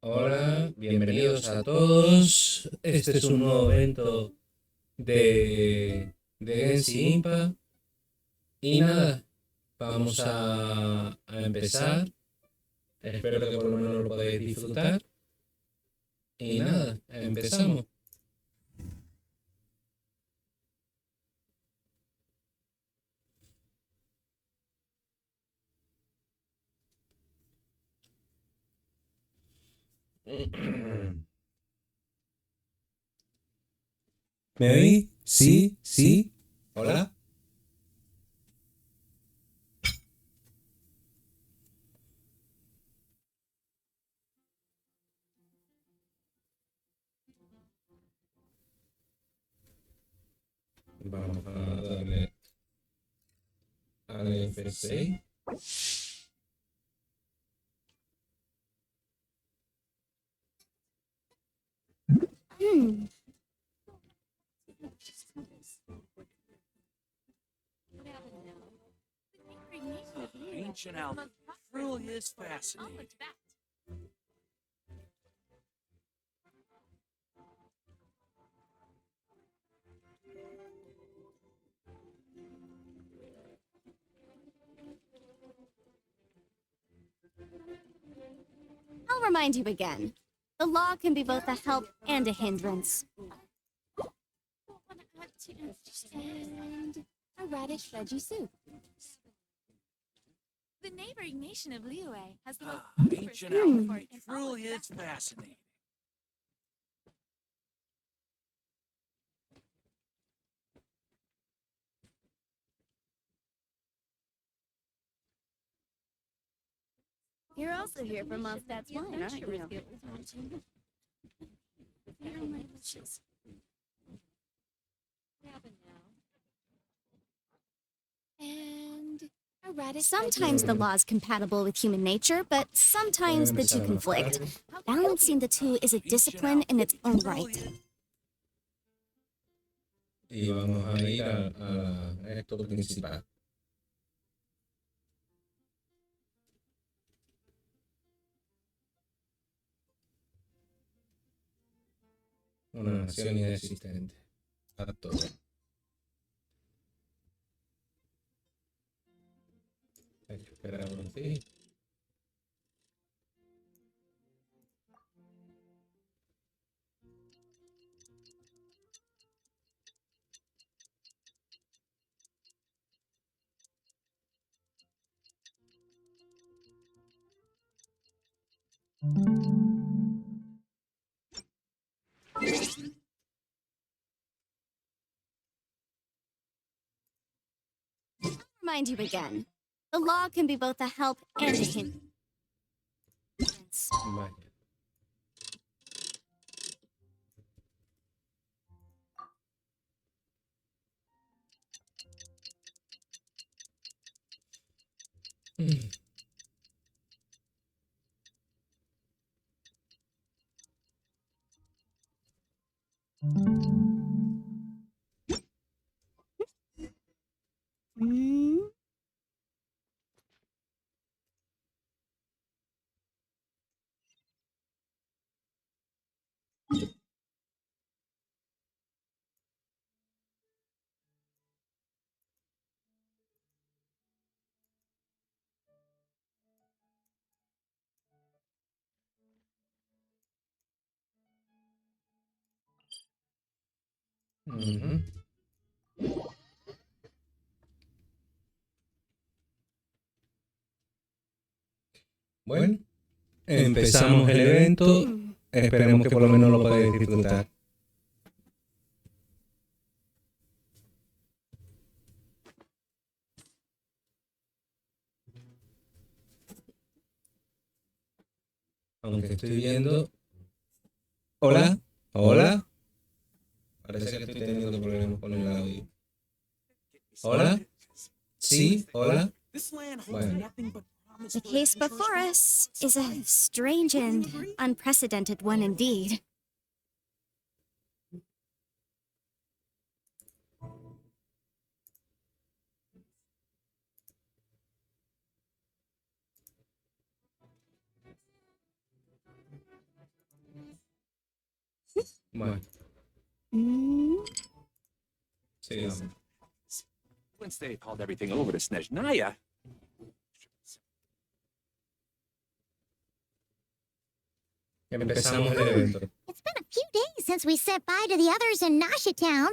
Hola, bienvenidos a todos. Este es un nuevo evento de gensi impa. Y nada, vamos a empezar. Espero que por lo menos lo podáis disfrutar. Y nada, empezamos. ¿Me oí? Sí, sí. Hola. Vamos a darle al F6. Ancient alchemy really is fascinating. I'll remind you again. The law can be both a help and a hindrance. And a radish veggie soup. The neighboring nation of Liyue has the most Ancient alchemy really is fascinating. You're also here for Mondstadt's wine, aren't you? And a radish. Sometimes the law is compatible with human nature, but sometimes the two conflict. Balancing the two is a discipline in its own right. Y vamos a ir a esto principal. Una nación inexistente. A todo. Hay que esperar un ratito. Remind you again. The law can be both a help and a hindrance. Vaya. Ujú. Bueno, empezamos el evento. Esperemos que por lo menos lo podáis disfrutar. Aunque estoy viendo. Hola, hola. Parece que estoy teniendo problemas con el audio. Hola. Sí, hola. Bueno. The case before us is a strange and unprecedented one indeed. Bueno, sigamos. Once they called everything over to Snezhnaya, Empezamos el evento. It's been a few days since we said bye to the others in Nasha Town.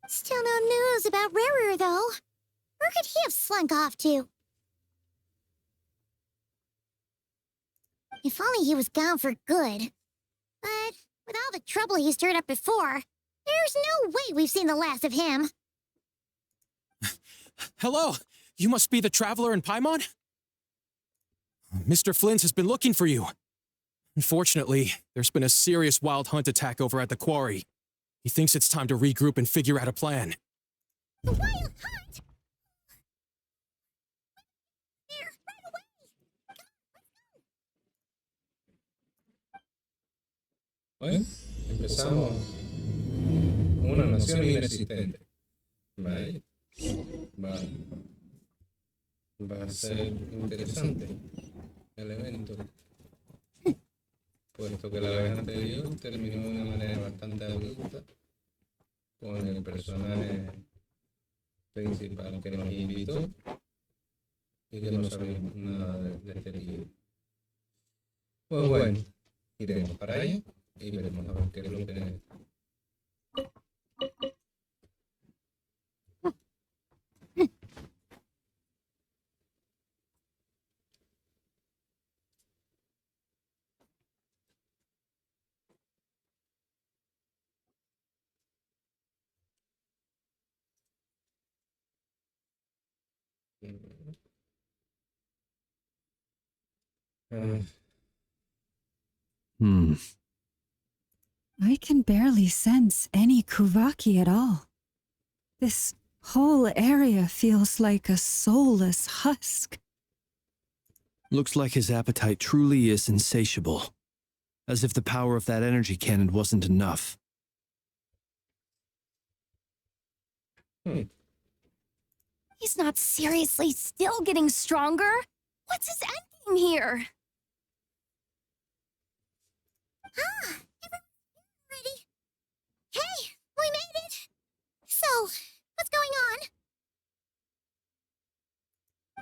Still no news about Rarer, though. Where could he have slunk off to? If only he was gone for good. But with all the trouble he stirred up before, there's no way we've seen the last of him. Hello! You must be the traveler in Paimon? Mr. Flint has been looking for you. Unfortunately, there's been a serious wild hunt attack over at the quarry. He thinks it's time to regroup and figure out a plan. The wild hunt? There, right away! Bueno, empezamos una nación inexistente. Vale. Va a ser interesante el evento, puesto que la vez anterior terminó de una manera bastante abrupta con el personaje principal que nos invitó y que no sabíamos nada de este libro. Pues bueno, iremos para allá y veremos a ver qué es lo que... I can barely sense any Kuvaki at all. This whole area feels like a soulless husk. Looks like his appetite truly is insatiable. As if the power of that energy cannon wasn't enough. He's not seriously still getting stronger? What's his endgame here? Ah, everyone's ready. Hey, we made it! So, what's going on?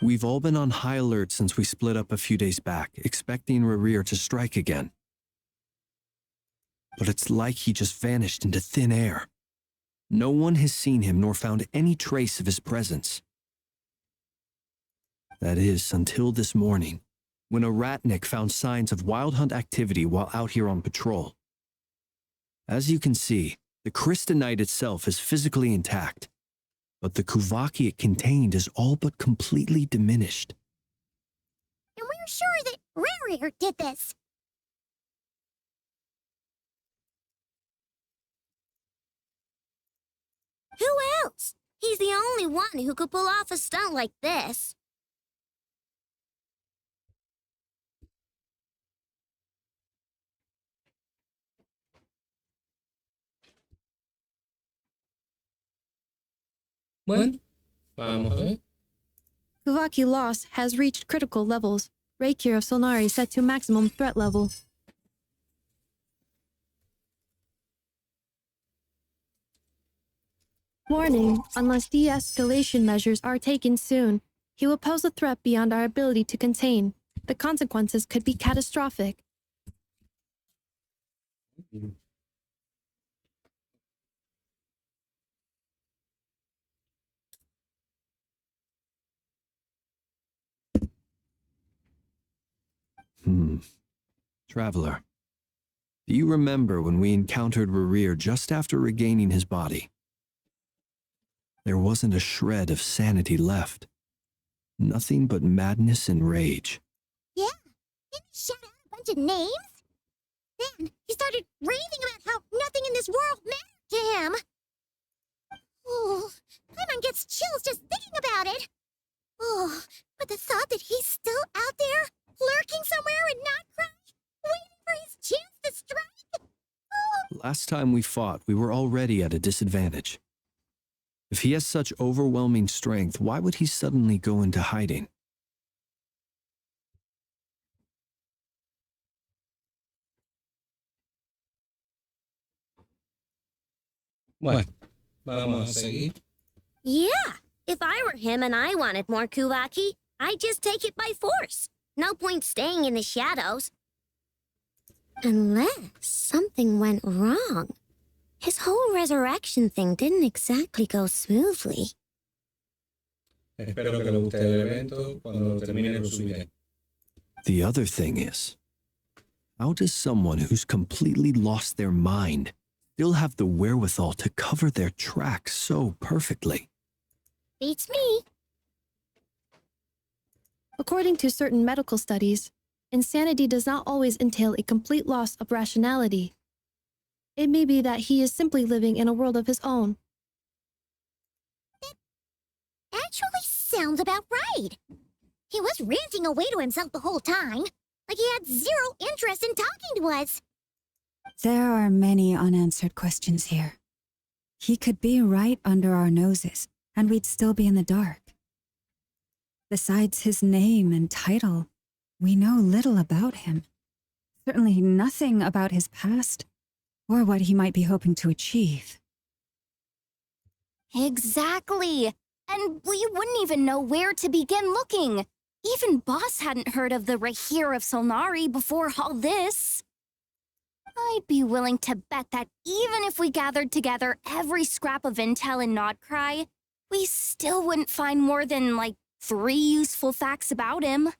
We've all been on high alert since we split up a few days back, expecting Rarir to strike again. But it's like he just vanished into thin air. No one has seen him nor found any trace of his presence. That is, until this morning, when a ratnik found signs of wild hunt activity while out here on patrol. As you can see, the crystalline itself is physically intact, but the Kuvaki it contained is all but completely diminished. And we're sure that Rarir did this. Who else? He's the only one who could pull off a stunt like this. Bueno, vamos a ver. Kuvaki loss has reached critical levels. Reiki of Solnari set to maximum threat level. Warning, unless de-escalation measures are taken soon, he will pose a threat beyond our ability to contain. The consequences could be catastrophic. Traveler, do you remember when we encountered Rarir just after regaining his body? There wasn't a shred of sanity left. Nothing but madness and rage. Yeah, didn't he shout out a bunch of names? Then he started raving about how nothing in this world mattered to him. Oh, Paimon gets chills just thinking about it. Oh, but the thought that he's still out there, lurking somewhere and not crying, waiting for his chance to strike? Oh. Last time we fought, we were already at a disadvantage. If he has such overwhelming strength, why would he suddenly go into hiding? Bueno, vamos a seguir. Yeah, if I were him and I wanted more Kuvaki, I'd just take it by force. No point staying in the shadows. Unless something went wrong. His whole resurrection thing didn't exactly go smoothly. Espero que le guste el evento. Cuando lo termine lo subiré. The other thing is, how does someone who's completely lost their mind still have the wherewithal to cover their tracks so perfectly? Beats me. According to certain medical studies, insanity does not always entail a complete loss of rationality. It may be that he is simply living in a world of his own. Actually sounds about right. He was ranting away to himself the whole time, like he had zero interest in talking to us. There are many unanswered questions here. He could be right under our noses, and we'd still be in the dark. Besides his name and title, we know little about him. Certainly nothing about his past, or what he might be hoping to achieve. Exactly. And we wouldn't even know where to begin looking. Even Boss hadn't heard of the Rahir of Solnari before all this. I'd be willing to bet that even if we gathered together every scrap of intel in Nodcry, we still wouldn't find more than, like, 3 useful facts about him.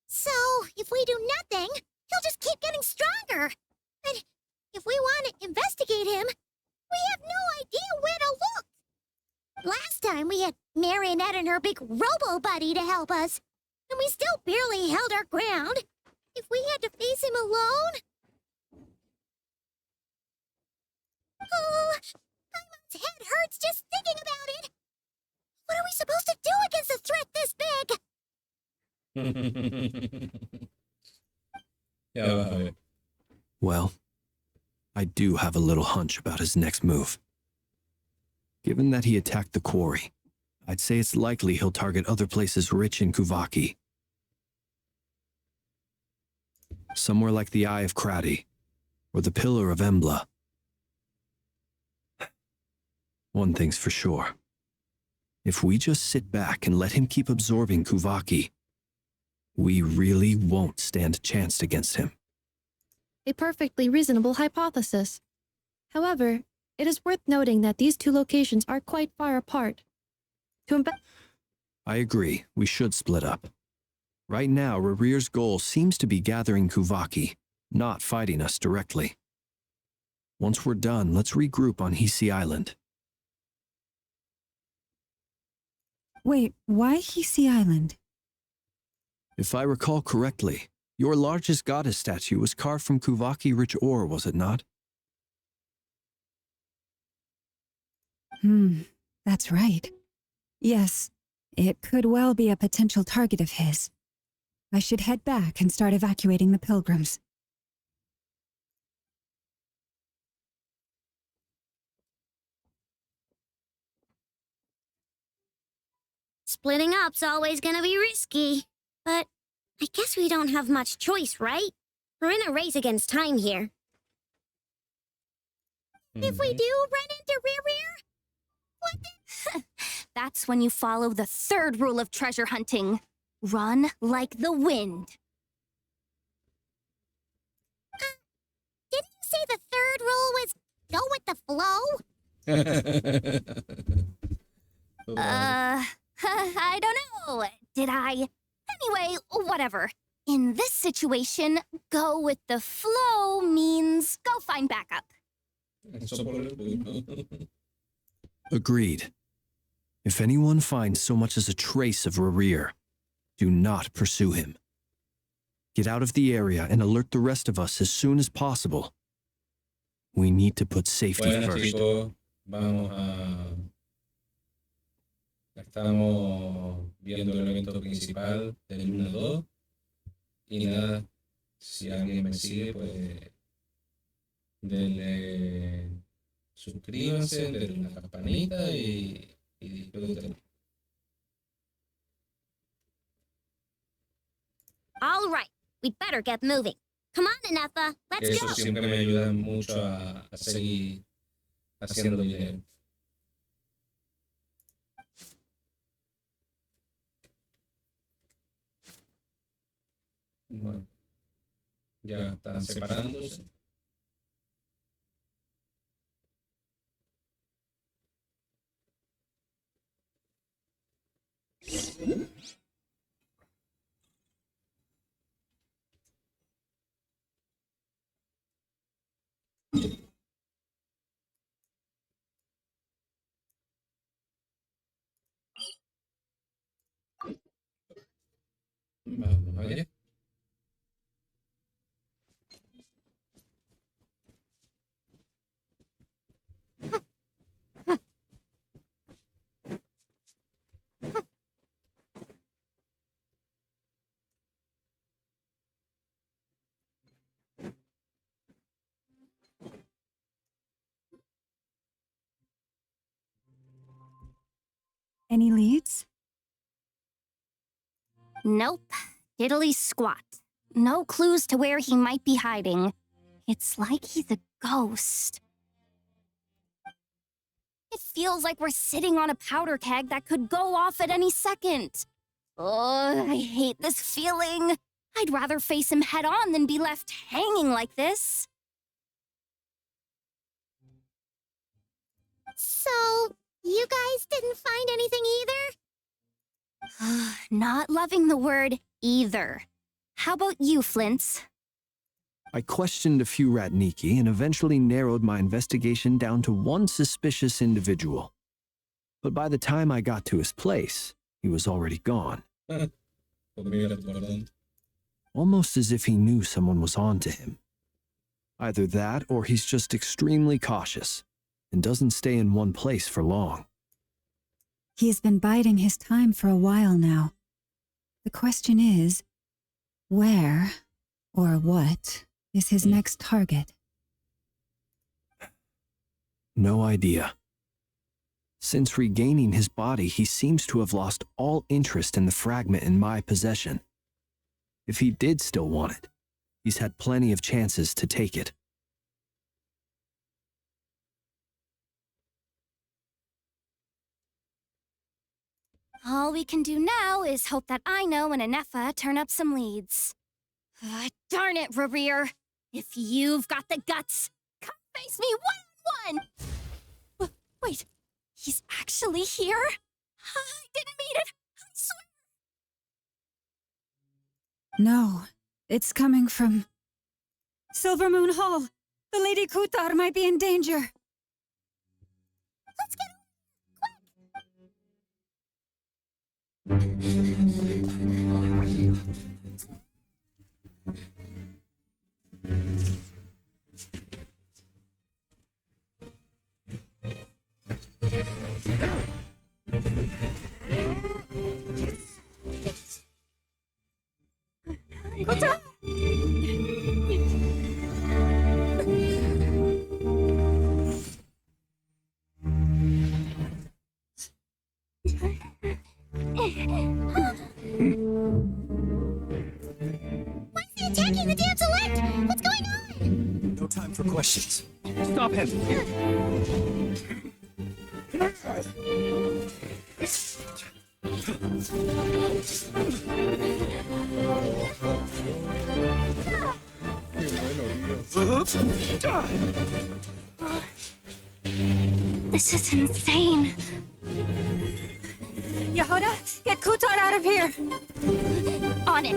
So, if we do nothing, he'll just keep getting stronger. And if we want to investigate him, we have no idea where to look. Last time we had Marionette and her big robo-buddy to help us, and we still barely held our ground. If we had to face him alone... Oh, Paimon's head hurts just thinking about it. What are we supposed to do against a threat this big? Ya vas a ver. Well, I do have a little hunch about his next move. Given that he attacked the quarry, I'd say it's likely he'll target other places rich in Kuvaki. Somewhere like the Eye of Krati, or the Pillar of Embla. One thing's for sure. If we just sit back and let him keep absorbing Kuvaki, we really won't stand a chance against him. A perfectly reasonable hypothesis. However, it is worth noting that these two locations are quite far apart. I agree, we should split up. Right now, Rarir's goal seems to be gathering Kuvaki, not fighting us directly. Once we're done, let's regroup on Hisi Island. Wait, why Hisi Island? If I recall correctly, your largest goddess statue was carved from Kuvaki-rich ore, was it not? That's right. Yes, it could well be a potential target of his. I should head back and start evacuating the pilgrims. Splitting up's always gonna be risky. But I guess we don't have much choice, right? We're in a race against time here. If we do run into Rarir, what then? That's when you follow the 3rd rule of treasure hunting. Run like the wind. Didn't you say the 3rd rule was go with the flow? I don't know. Did I? Anyway, whatever. In this situation, go with the flow means go find backup. Agreed. If anyone finds so much as a trace of Rarir, do not pursue him. Get out of the area and alert the rest of us as soon as possible. We need to put safety Bueno, first. chicos, vamos a... Estamos viendo el evento principal del Luna 2. Y nada, si alguien me sigue, pues denle suscríbanse, denle una campanita y disfruten. All right, we'd better get moving. Come on, Anetha, let's Eso go. siempre me ayuda mucho a seguir haciendo video. Bueno, ya están separándose. Vamos allá. Any leads? Nope. Diddly squat. No clues to where he might be hiding. It's like he's a ghost. It feels like we're sitting on a powder keg that could go off at any second. Ugh, I hate this feeling. I'd rather face him head on than be left hanging like this. So, you guys didn't find anything either? Not loving the word either. How about you, Flint's? I questioned a few Ratniki and eventually narrowed my investigation down to one suspicious individual. But by the time I got to his place, he was already gone. Almost as if he knew someone was on to him. Either that or he's just extremely cautious and doesn't stay in one place for long. He's been biding his time for a while now. The question is, where or what is his next target? No idea. Since regaining his body, he seems to have lost all interest in the fragment in my possession. If he did still want it, he's had plenty of chances to take it. All we can do now is hope that Ino and Anefa turn up some leads. Darn it, Rarir. If you've got the guts, come face me one-on-one! Wait, he's actually here? I didn't mean it, I swear! No, it's coming from Silver Moon Hall. The Lady Kutar might be in danger. Let's get Why is he attacking the damsel elect? What's going on? No time for questions. Stop him! This is insane. Yehuda, get Kutar out of here! On it.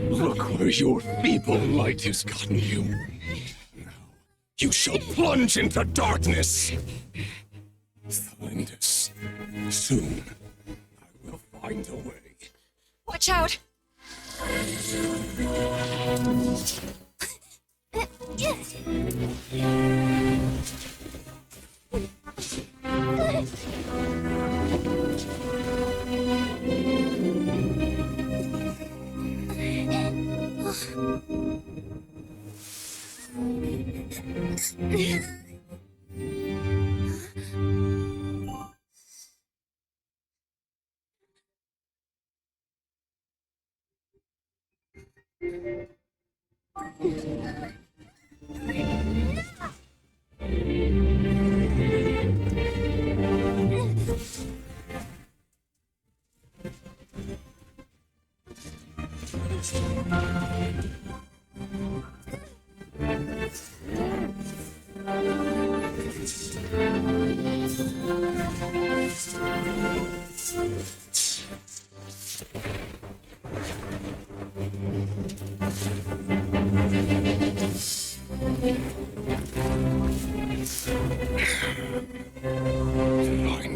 Look where your feeble light has gotten you. Now, you shall plunge into darkness. Find us. Soon, I will find a way. Watch out! Find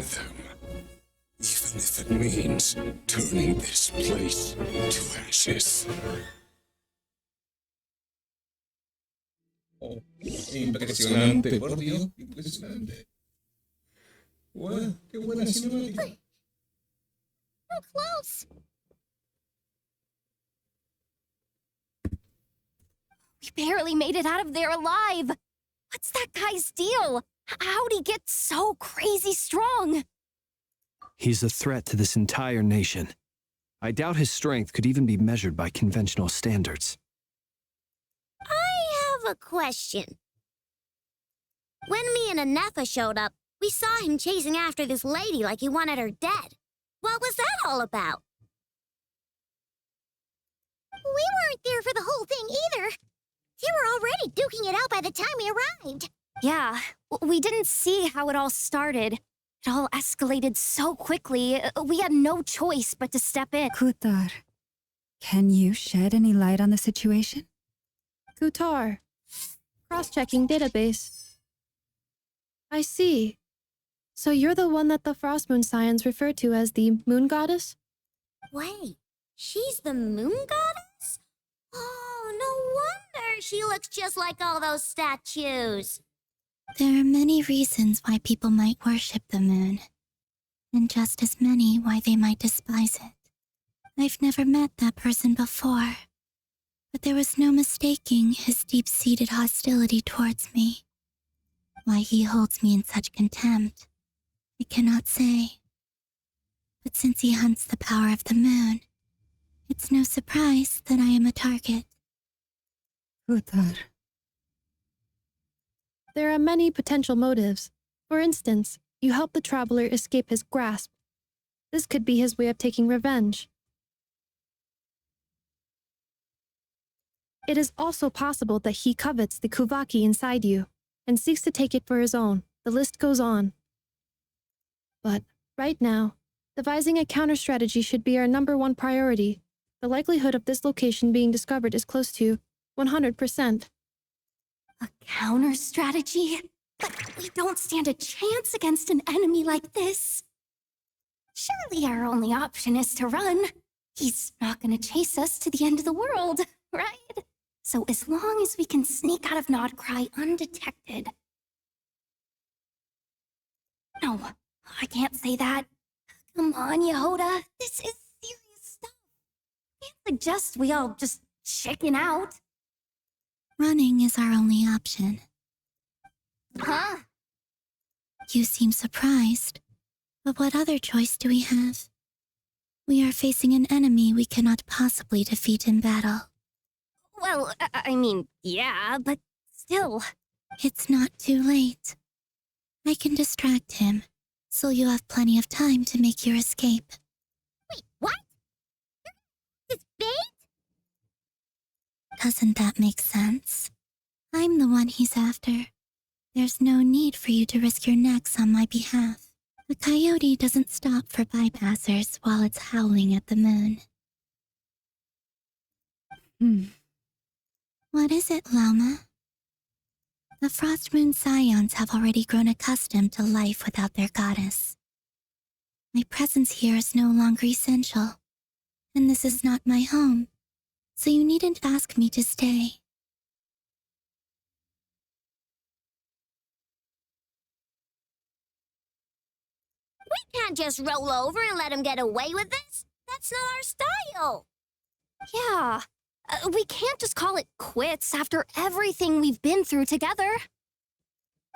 them. Even if it means turning this place to ashes. Oh, impresionante, por Dios, impresionante. Wow, qué buena cinemática. So close. We barely made it out of there alive. What's that guy's deal? How'd he get so crazy strong? He's a threat to this entire nation. I doubt his strength could even be measured by conventional standards. I have a question. When me and Anefa showed up, we saw him chasing after this lady like he wanted her dead. What was that all about? We weren't there for the whole thing either. They were already duking it out by the time we arrived. Yeah, we didn't see how it all started. It all escalated so quickly, we had no choice but to step in. Kutar, can you shed any light on the situation? Kutar. Cross-checking database. I see. So you're the one that the Frost Moon Scions refer to as the Moon Goddess? Wait, she's the moon goddess? Oh, no wonder she looks just like all those statues. There are many reasons why people might worship the moon, and just as many why they might despise it. I've never met that person before, but there was no mistaking his deep-seated hostility towards me. Why he holds me in such contempt, I cannot say. But since he hunts the power of the moon, it's no surprise that I am a target. Kutar. There are many potential motives. For instance, you help the traveler escape his grasp. This could be his way of taking revenge. It is also possible that he covets the Kuvaki inside you and seeks to take it for his own. The list goes on. But right now, devising a counter-strategy should be our #1 priority. The likelihood of this location being discovered is close to 100%. A counter-strategy? But we don't stand a chance against an enemy like this. Surely our only option is to run. He's not gonna chase us to the end of the world, right? So as long as we can sneak out of Nodcry undetected. No, I can't say that. Come on, Yehoda. This is serious stuff. Can't suggest we all just chicken out. Running is our only option. Huh? You seem surprised. But what other choice do we have? We are facing an enemy we cannot possibly defeat in battle. Well, I mean, yeah, but still. It's not too late. I can distract him, so you have plenty of time to make your escape. Wait, what? This bait? Doesn't that make sense? I'm the one he's after. There's no need for you to risk your necks on my behalf. The coyote doesn't stop for bypassers while it's howling at the moon. What is it, Lama? The Frost Moon Scions have already grown accustomed to life without their goddess. My presence here is no longer essential, and this is not my home, so you needn't ask me to stay. We can't just roll over and let him get away with this. That's not our style. Yeah, we can't just call it quits after everything we've been through together.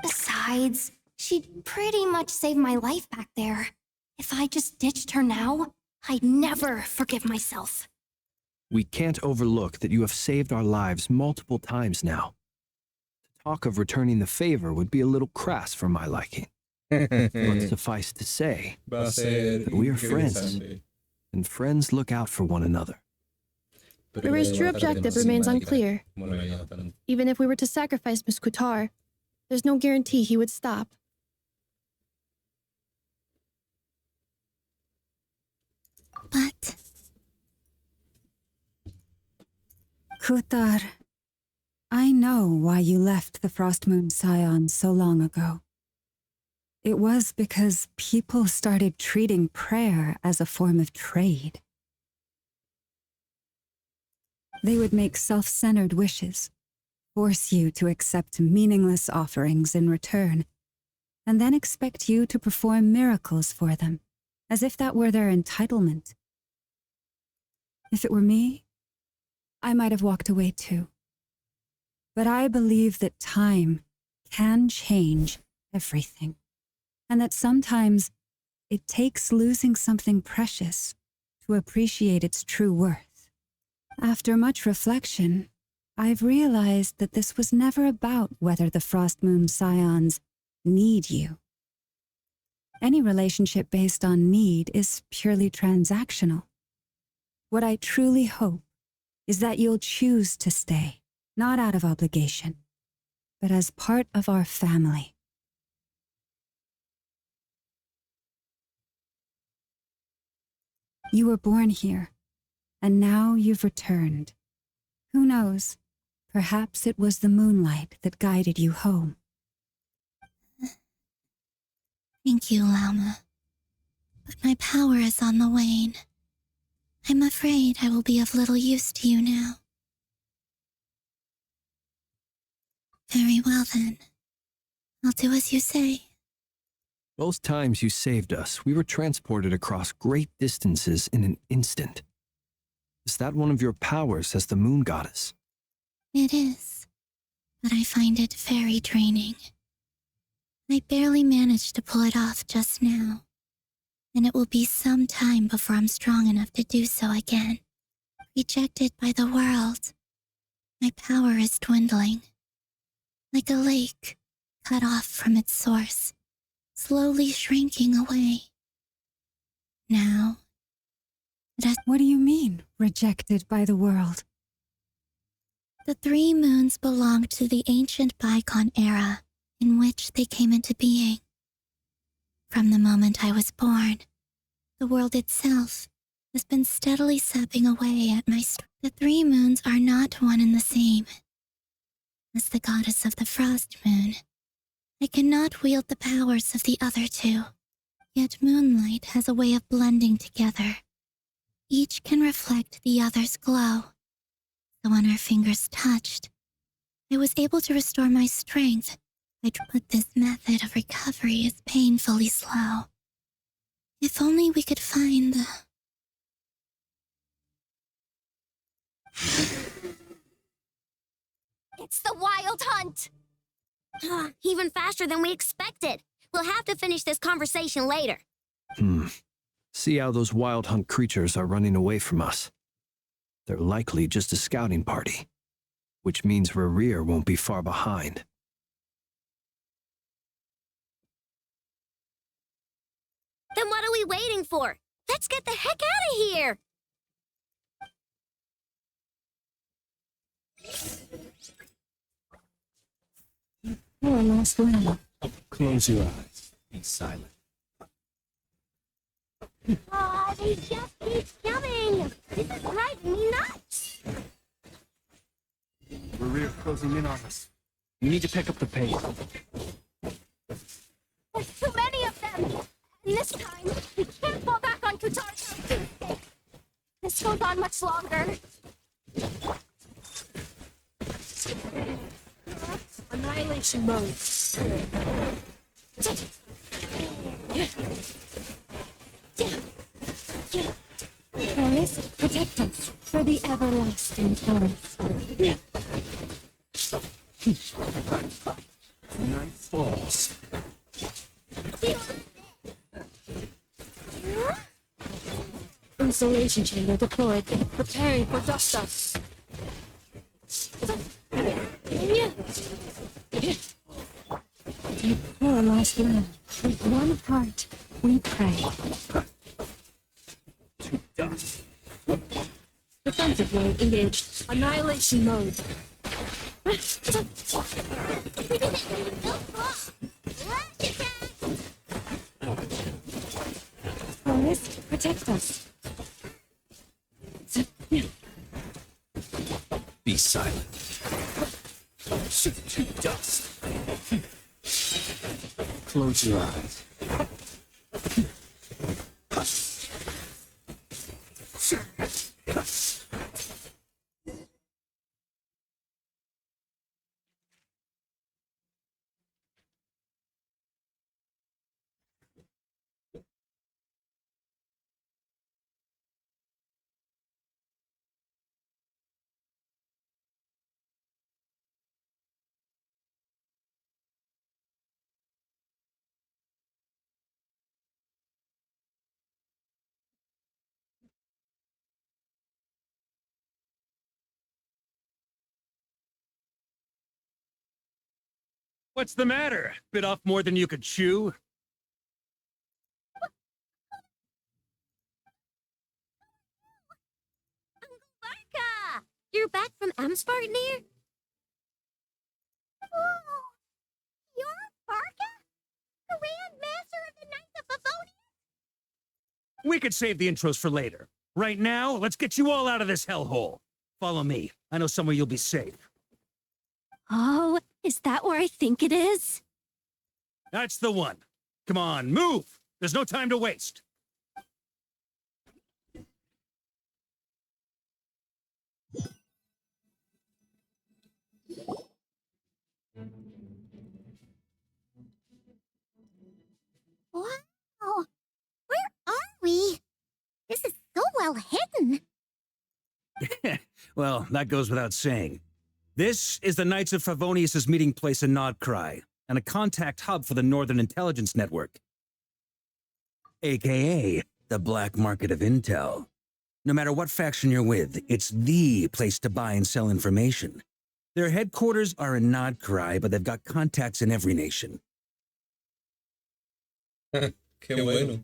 Besides, she'd pretty much saved my life back there. If I just ditched her now, I'd never forgive myself. We can't overlook that you have saved our lives multiple times now. To talk of returning the favor would be a little crass for my liking. But suffice to say Va a ser that we are friends, interesante. and friends look out for one another. The race true objective remains unclear. Bueno, ya está. Even if we were to sacrifice Miss Kutar, there's no guarantee he would stop. But Kutar, I know why you left the Frost Moon Scion so long ago. It was because people started treating prayer as a form of trade. They would make self-centered wishes, force you to accept meaningless offerings in return, and then expect you to perform miracles for them, as if that were their entitlement. If it were me, I might have walked away too. But I believe that time can change everything, and that sometimes it takes losing something precious to appreciate its true worth. After much reflection, I've realized that this was never about whether the Frost Moon Scions need you. Any relationship based on need is purely transactional. What I truly hope is that you'll choose to stay, not out of obligation, but as part of our family. You were born here, and now you've returned. Who knows? Perhaps it was the moonlight that guided you home. thank you, Lama. But my power is on the wane. I'm afraid I will be of little use to you now. Very well then. I'll do as you say. Both times you saved us, we were transported across great distances in an instant. Is that one of your powers as the moon goddess? It is, but I find it very draining. I barely managed to pull it off just now, and it will be some time before I'm strong enough to do so again. Rejected by the world, my power is dwindling. Like a lake cut off from its source, slowly shrinking away. Now, What do you mean, rejected by the world? the 3 moons belonged to the ancient bygone era in which they came into being. From the moment I was born, the world itself has been steadily sapping away at my The 3 moons are not one and the same. As the goddess of the Frost Moon, I cannot wield the powers of the other 2. Yet moonlight has a way of blending together. Each can reflect the other's glow. So when our fingers touched, I was able to restore my strength. But this method of recovery is painfully slow. If only we could find the... It's the Wild Hunt! Even faster than we expected. We'll have to finish this conversation later. See how those wild hunt creatures are running away from us. They're likely just a scouting party, which means Rerir won't be far behind. Then what are we waiting for? Let's get the heck out of here! Close your eyes. Be silent. Aw, they just keep coming! This is driving me nuts! Rerir closing in on us. We need to pick up the pace. There's too many of them! And this time, we can't fall back on Kutar's house. This goes on much longer. Annihilation mode. Forest, protect us for the everlasting forest. Night falls. Installation chamber deployed. Preparing for dust up. To pour last land. With one heart, we pray. To dust. Defensive mode engaged. Annihilation mode. Forest, protect us. Be silent. Shift to dust. Close your eyes. What's the matter? Bit off more than you could chew? Barca! You're back from Amspartnir? Oh, you're Barca? Grand Master of the Knights of Favonius? We could save the intros for later. Right now, let's get you all out of this hellhole. Follow me. I know somewhere you'll be safe. Oh, is that where I think it is? That's the one. Come on, move! There's no time to waste. Wow! Where are we? This is so well hidden. Well, that goes without saying. This is the Knights of Favonius' meeting place in Nodcry, and a contact hub for the Northern Intelligence Network. AKA, the black market of intel. No matter what faction you're with, it's the place to buy and sell information. Their headquarters are in Nodcry, but they've got contacts in every nation. Qué bueno.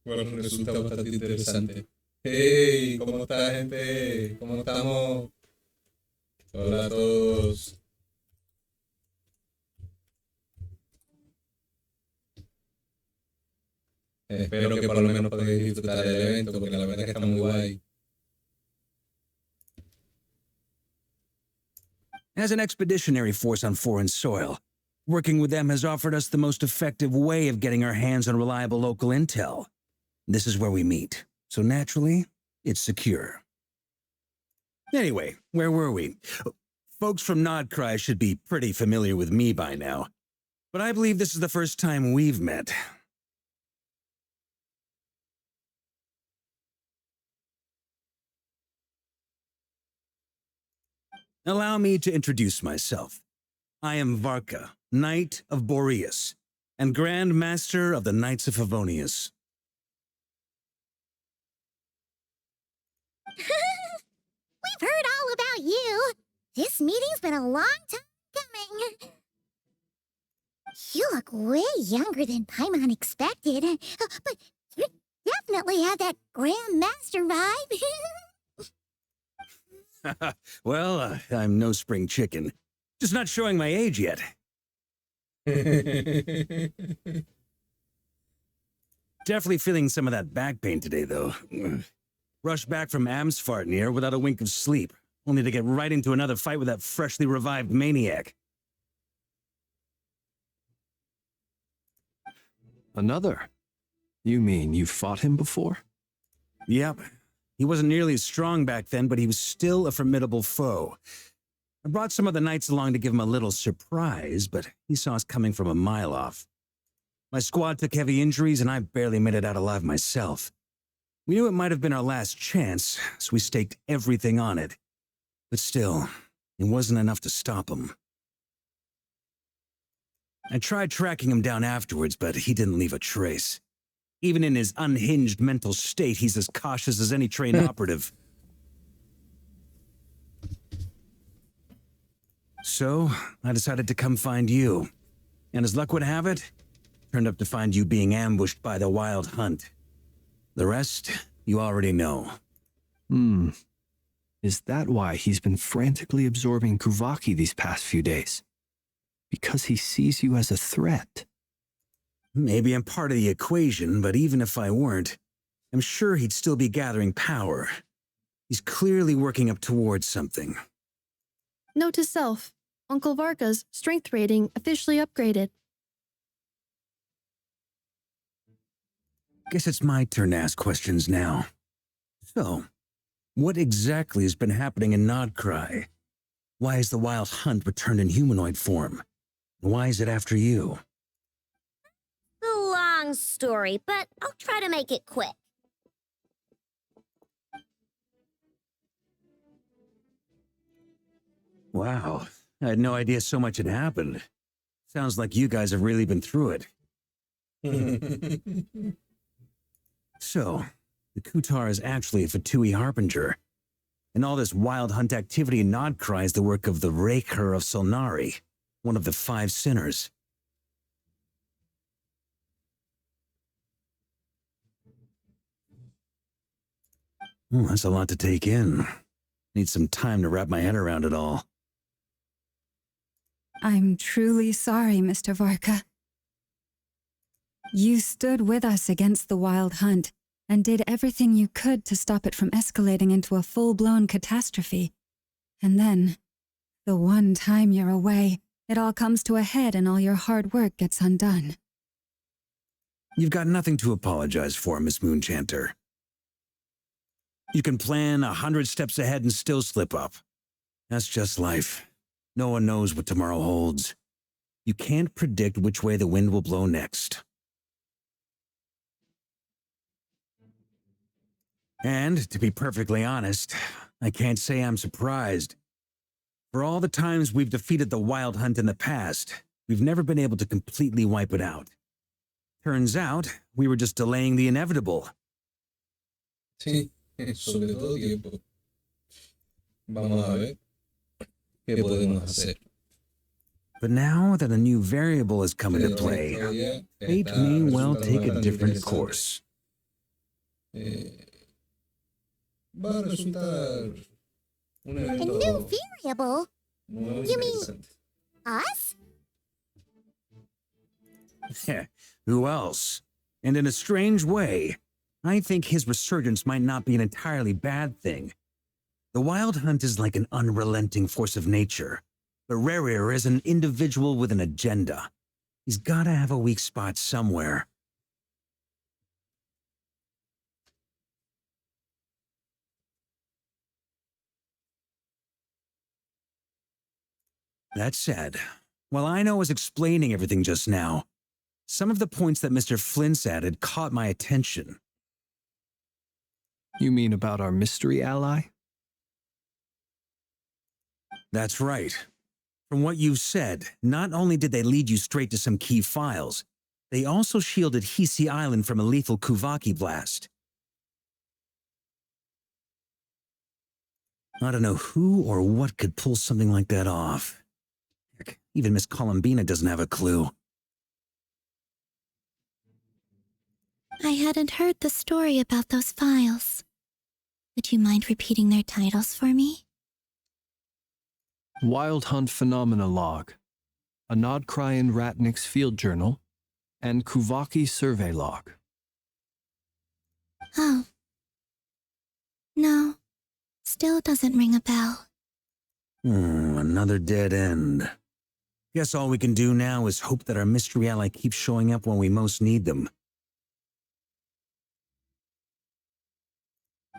Bueno, resulta bastante interesante. Hey, ¿cómo está, gente? ¿Cómo estamos? Hola a todos. Espero que por lo menos podáis disfrutar del evento, porque la verdad es que está muy guay. As an expeditionary force on foreign soil, working with them has offered us the most effective way of getting our hands on reliable local intel. This is where we meet, so naturally, it's secure. Anyway, where were we? Folks from Nodcry should be pretty familiar with me by now, but I believe this is the first time we've met. Allow me to introduce myself. I am Varka, Knight of Boreas, and Grand Master of the Knights of Favonius. We've heard all about you. This meeting's been a long time coming. You look way younger than Paimon expected, but you definitely have that Grand Master vibe. Well, I'm no spring chicken. Just not showing my age yet. Definitely feeling some of that back pain today, though. Rushed back from Amsfartnir without a wink of sleep, only to get right into another fight with that freshly revived maniac. Another? You mean you fought him before? Yep. He wasn't nearly as strong back then, but he was still a formidable foe. I brought some of the knights along to give him a little surprise, but he saw us coming from a mile off. My squad took heavy injuries, and I barely made it out alive myself. We knew it might have been our last chance, so we staked everything on it. But still, it wasn't enough to stop him. I tried tracking him down afterwards, but he didn't leave a trace. Even in his unhinged mental state, he's as cautious as any trained operative. So, I decided to come find you. And as luck would have it, turned up to find you being ambushed by the Wild Hunt. The rest, you already know. Is that why he's been frantically absorbing Kuvaki these past few days? Because he sees you as a threat? Maybe I'm part of the equation, but even if I weren't, I'm sure he'd still be gathering power. He's clearly working up towards something. Note to self, Uncle Varka's strength rating officially upgraded. Guess it's my turn to ask questions now. So, what exactly has been happening in Nodcry? Why is the Wild Hunt returned in humanoid form? Why is it after you? A long story, but I'll try to make it quick. Wow, I had no idea so much had happened. Sounds like you guys have really been through it. So, the Kutar is actually a Fatui Harbinger. And all this Wild Hunt activity in Nodcry is the work of the Raker of Solnari, one of the 5 sinners. That's a lot to take in. Need some time to wrap my head around it all. I'm truly sorry, Mr. Varka. You stood with us against the Wild Hunt and did everything you could to stop it from escalating into a full-blown catastrophe. And then, the one time you're away, it all comes to a head and all your hard work gets undone. You've got nothing to apologize for, Miss Moonchanter. You can plan 100 steps ahead and still slip up. That's just life. No one knows what tomorrow holds. You can't predict which way the wind will blow next. And, to be perfectly honest, I can't say I'm surprised. For all the times we've defeated the Wild Hunt in the past, we've never been able to completely wipe it out. Turns out, we were just delaying the inevitable. Sí, sobre todo tiempo. Vamos a ver qué podemos hacer. But now that a new variable has come into play, fate may well take a different course. Va a resultar un A evento new variable? muy You mean- interesante. Us? Who else? And in a strange way, I think his resurgence might not be an entirely bad thing. The Wild Hunt is like an unrelenting force of nature, but Rerir is an individual with an agenda. He's gotta have a weak spot somewhere. That said, while Ino was explaining everything just now, some of the points that Mr. Flint's added caught my attention. You mean about our mystery ally? That's right. From what you've said, not only did they lead you straight to some key files, they also shielded Hisi Island from a lethal Kuvaki blast. I don't know who or what could pull something like that off. Heck, even Miss Columbina doesn't have a clue. I hadn't heard the story about those files. Would you mind repeating their titles for me? Wild Hunt Phenomena Log, a Nodcryan Ratnik's Field Journal, and Kuvaki Survey Log. Oh. No. Still doesn't ring a bell. Another dead end. Guess all we can do now is hope that our mystery ally keeps showing up when we most need them.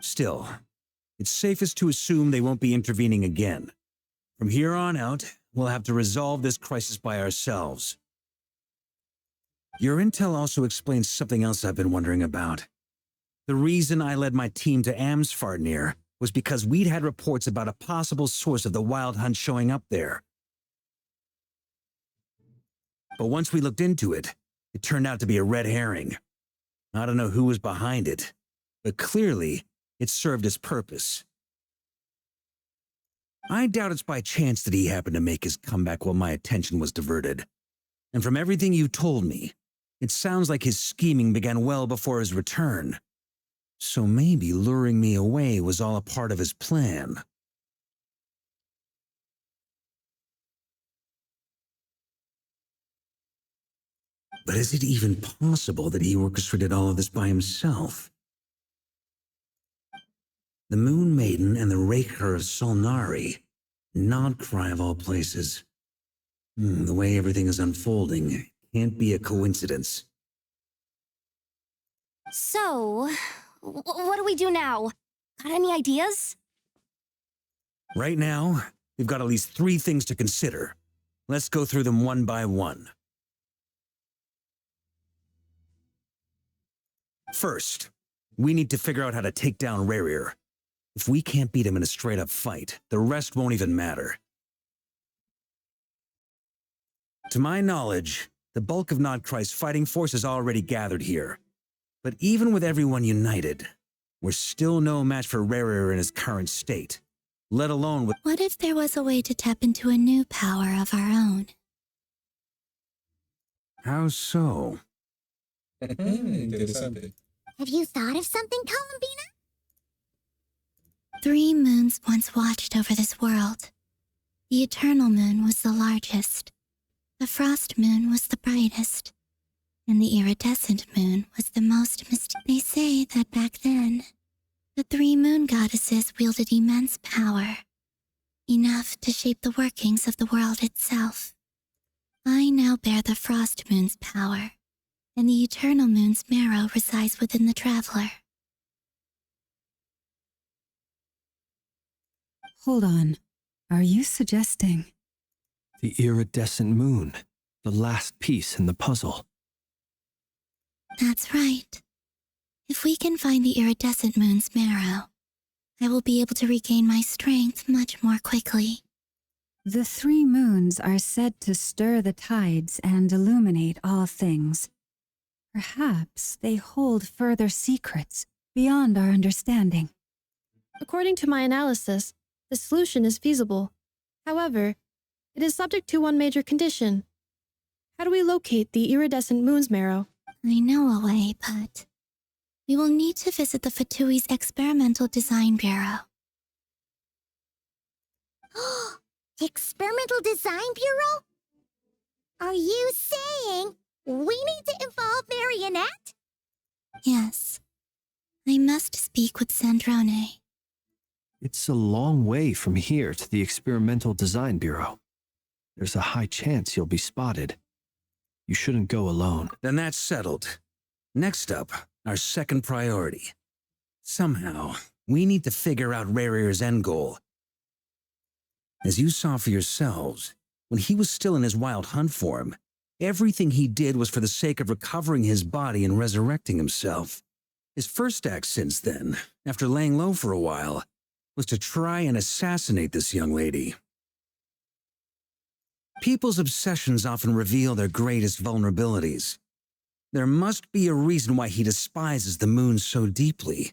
Still, it's safest to assume they won't be intervening again. From here on out, we'll have to resolve this crisis by ourselves. Your intel also explains something else I've been wondering about. The reason I led my team to Amsfarnir was because we'd had reports about a possible source of the Wild Hunt showing up there. But once we looked into it, it turned out to be a red herring. I don't know who was behind it, but clearly it served its purpose. I doubt it's by chance that he happened to make his comeback while my attention was diverted. And from everything you told me, it sounds like his scheming began well before his return. So maybe luring me away was all a part of his plan. But is it even possible that he orchestrated all of this by himself? The Moon Maiden and the Raker of Solnari. Nodcry of all places. The way everything is unfolding can't be a coincidence. So, what do we do now? Got any ideas? Right now, we've got at least 3 things to consider. Let's go through them one by one. First, we need to figure out how to take down Rarir. If we can't beat him in a straight-up fight, the rest won't even matter. To my knowledge, the bulk of Nodcry's fighting force is already gathered here. But even with everyone united, we're still no match for Rarir in his current state, let alone with— What if there was a way to tap into a new power of our own? How so? Interesante. Have you thought of something, Columbina? 3 moons once watched over this world. The Eternal Moon was the largest. The Frost Moon was the brightest. And the Iridescent Moon was the most They say that back then, the 3 moon goddesses wielded immense power. Enough to shape the workings of the world itself. I now bear the Frost Moon's power, and the Eternal Moon's marrow resides within the Traveler. Hold on. Are you suggesting? The iridescent moon, the last piece in the puzzle. That's right. If we can find the Iridescent Moon's marrow, I will be able to regain my strength much more quickly. The 3 moons are said to stir the tides and illuminate all things. Perhaps they hold further secrets beyond our understanding. According to my analysis, the solution is feasible. However, it is subject to one major condition. How do we locate the iridescent moon's marrow? I know a way, but we will need to visit the Fatui's Experimental Design Bureau. Experimental Design Bureau? Are you saying we need to involve Marionette? Yes. I must speak with Sandrone. It's a long way from here to the Experimental Design Bureau. There's a high chance you'll be spotted. You shouldn't go alone. Then that's settled. Next up, our second priority. Somehow, we need to figure out Rarir's end goal. As you saw for yourselves, when he was still in his wild hunt form, everything he did was for the sake of recovering his body and resurrecting himself. His first act since then, after laying low for a while, was to try and assassinate this young lady. People's obsessions often reveal their greatest vulnerabilities. There must be a reason why he despises the moon so deeply.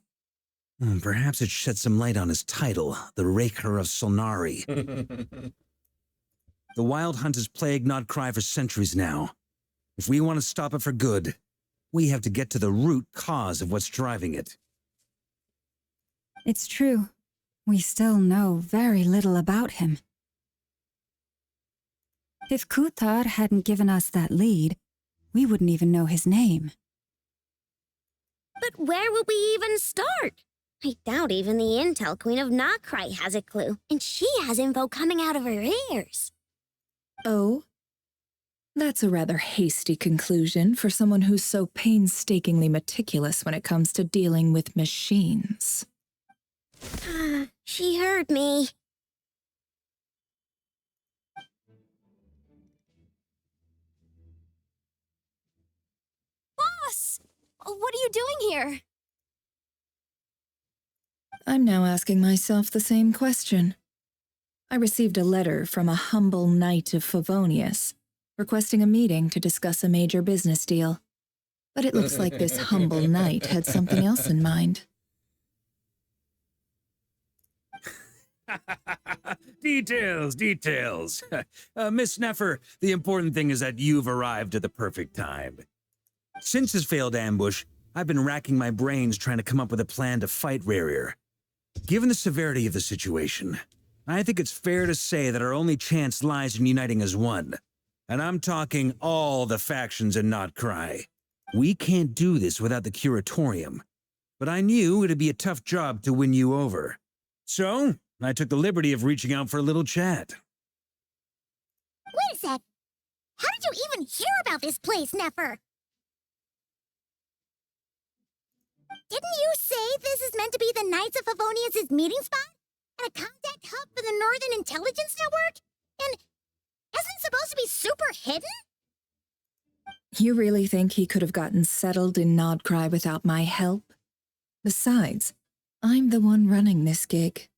Perhaps it sheds some light on his title, the Raker of Solnari. The Wild Hunt has plagued Nodcry for centuries now. If we want to stop it for good, we have to get to the root cause of what's driving it. It's true. We still know very little about him. If Kuthar hadn't given us that lead, we wouldn't even know his name. But where would we even start? I doubt even the Intel Queen of Nodcry has a clue, and she has info coming out of her ears. Oh? That's a rather hasty conclusion for someone who's so painstakingly meticulous when it comes to dealing with machines. She heard me. Boss! What are you doing here? I'm now asking myself the same question. I received a letter from a humble knight of Favonius, requesting a meeting to discuss a major business deal. But it looks like this humble knight had something else in mind. Details, details. Miss Sneffer, the important thing is that you've arrived at the perfect time. Since his failed ambush, I've been racking my brains trying to come up with a plan to fight Rarier. Given the severity of the situation, I think it's fair to say that our only chance lies in uniting as one. And I'm talking all the factions in Notcry. We can't do this without the Curatorium, but I knew it'd be a tough job to win you over. So, I took the liberty of reaching out for a little chat. Wait a sec. How did you even hear about this place, Nefer? Didn't you say this is meant to be the Knights of Favonius' meeting spot? And a contact hub for the Northern Intelligence Network? And isn't it supposed to be super hidden? You really think he could have gotten settled in Nodcry without my help? Besides, I'm the one running this gig.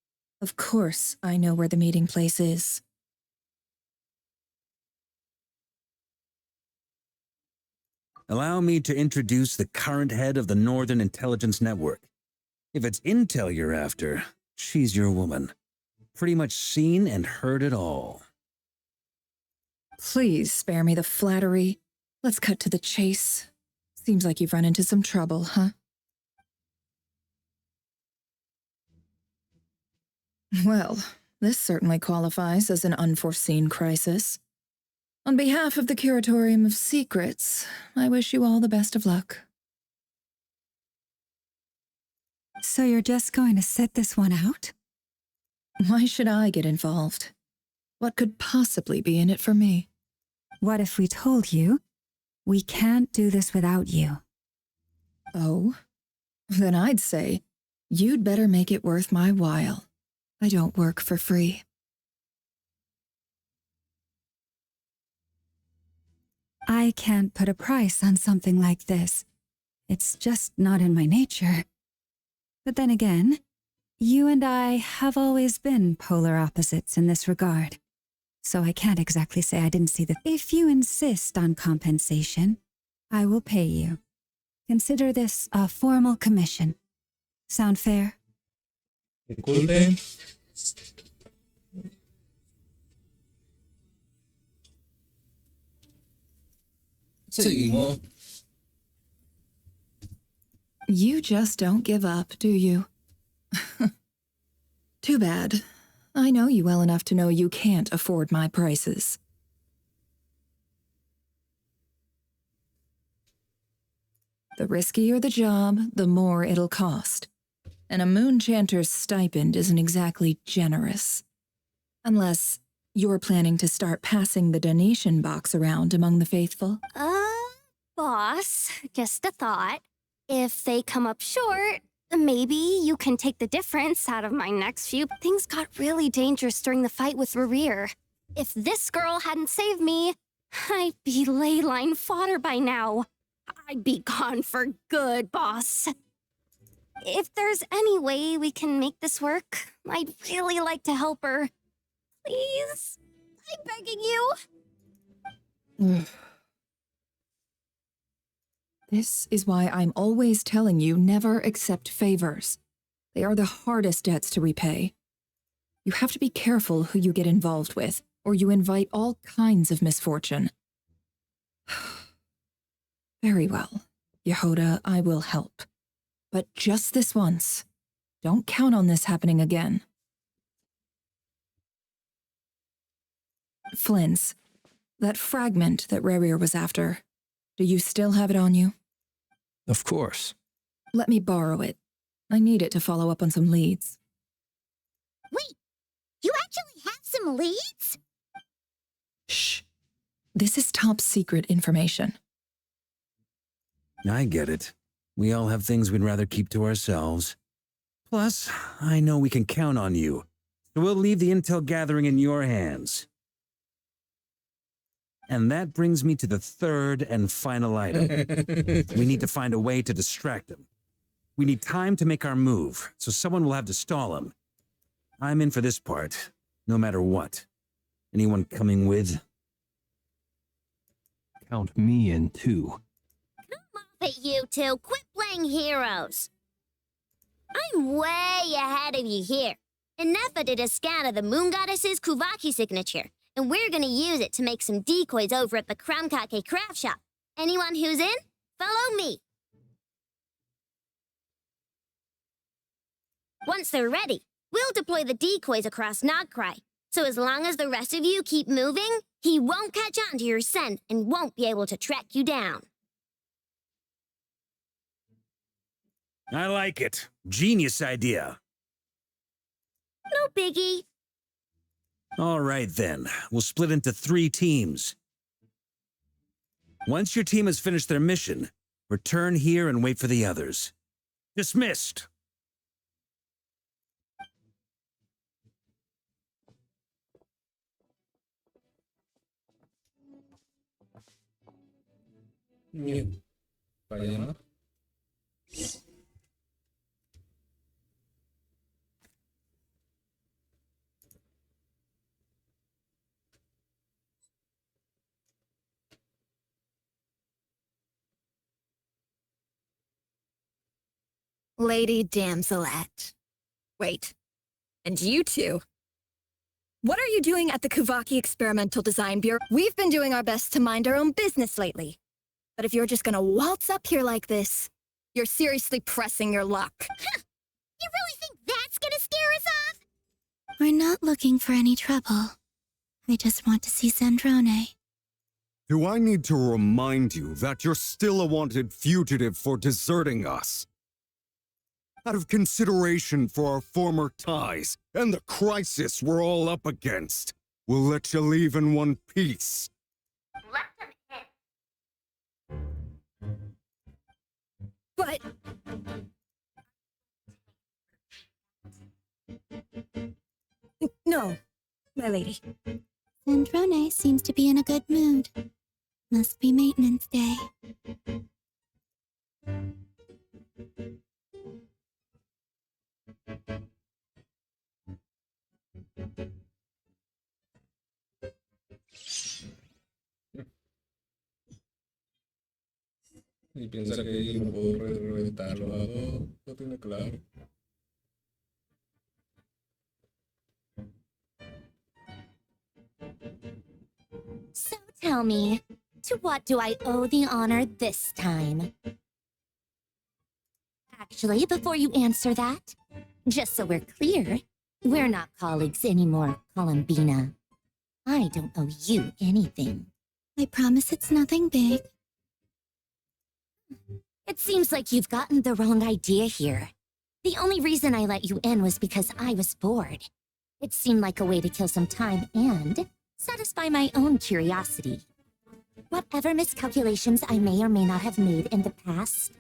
Of course I know where the meeting place is. Allow me to introduce the current head of the Northern Intelligence Network. If it's intel you're after, she's your woman. Pretty much seen and heard it all. Please spare me the flattery. Let's cut to the chase. Seems like you've run into some trouble, huh? Well, this certainly qualifies as an unforeseen crisis. On behalf of the Curatorium of Secrets, I wish you all the best of luck. So you're just going to sit this one out? Why should I get involved? What could possibly be in it for me? What if we told you we can't do this without you? Oh? Then I'd say you'd better make it worth my while. I don't work for free. I can't put a price on something like this. It's just not in my nature. But then again, you and I have always been polar opposites in this regard. So I can't exactly say I didn't see that. If you insist on compensation, I will pay you. Consider this a formal commission. Sound fair? Disculpen. Seguimos. You just don't give up, do you? Too bad. I know you well enough to know you can't afford my prices. The riskier the job, the more it'll cost. And a moon chanter's stipend isn't exactly generous. Unless you're planning to start passing the donation box around among the faithful. Boss, just a thought. If they come up short, maybe you can take the difference out of my next few. Things got really dangerous during the fight with Rarier. If this girl hadn't saved me, I'd be ley line fodder by now. I'd be gone for good, boss. If there's any way we can make this work, I'd really like to help her. Please, I'm begging you. This is why I'm always telling you never accept favors. They are the hardest debts to repay. You have to be careful who you get involved with, or you invite all kinds of misfortune. Very well, Yehoda, I will help. But just this once. Don't count on this happening again. Flynn's, that fragment that Rarier was after, do you still have it on you? Of course. Let me borrow it. I need it to follow up on some leads. Wait, you actually have some leads? Shh. This is top secret information. I get it. We all have things we'd rather keep to ourselves. Plus, I know we can count on you, so we'll leave the intel gathering in your hands. And that brings me to the third and final item. We need to find a way to distract him. We need time to make our move, so someone will have to stall him. I'm in for this part, no matter what. Anyone coming with? Count me in too. Come off it, you two! Quit playing heroes! I'm way ahead of you here. Nefa did a scan of the Moon Goddess's Kuvaki signature, and we're gonna use it to make some decoys over at the Kramkake craft shop. Anyone who's in, follow me. Once they're ready, we'll deploy the decoys across Nogcry. So as long as the rest of you keep moving, he won't catch on to your scent and won't be able to track you down. I like it. Genius idea. No biggie. All right, then. We'll split into 3 teams. Once your team has finished their mission, return here and wait for the others. Dismissed. Para llamar. Lady Damselette. Wait, and you two? What are you doing at the Kuvaki Experimental Design Bureau? We've been doing our best to mind our own business lately. But if you're just gonna waltz up here like this, you're seriously pressing your luck. You really think that's gonna scare us off? We're not looking for any trouble. I just want to see Sandrone. Do I need to remind you that you're still a wanted fugitive for deserting us? Out of consideration for our former ties and the crisis we're all up against, we'll let you leave in one piece. Let them in. But... No, my lady. Sandrone seems to be in a good mood. Must be maintenance day. Y piensa que yo no puedo reventarlo a dos, lo tiene claro. So tell me, to what do I owe the honor this time? Actually, before you answer that, just so we're clear, we're not colleagues anymore, Columbina. I don't owe you anything. I promise it's nothing big. It seems like you've gotten the wrong idea here. The only reason I let you in was because I was bored. It seemed like a way to kill some time and satisfy my own curiosity. Whatever miscalculations I may or may not have made in the past,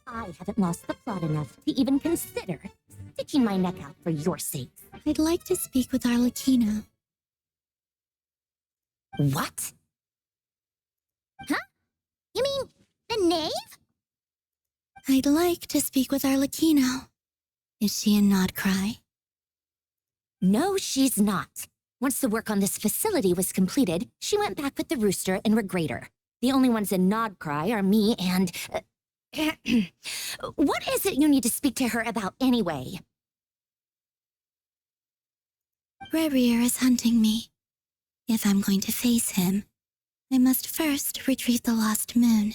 I haven't lost the plot enough to even consider sticking my neck out for your sake. I'd like to speak with Arlecchino. What? Huh? You mean the knave? I'd like to speak with Arlecchino. Is she in Nodcry? No, she's not. Once the work on this facility was completed, she went back with the Rooster and Regrator. The only ones in Nodcry are me and... What is it you need to speak to her about anyway? Rerir is hunting me. If I'm going to face him, I must first retrieve the lost moon.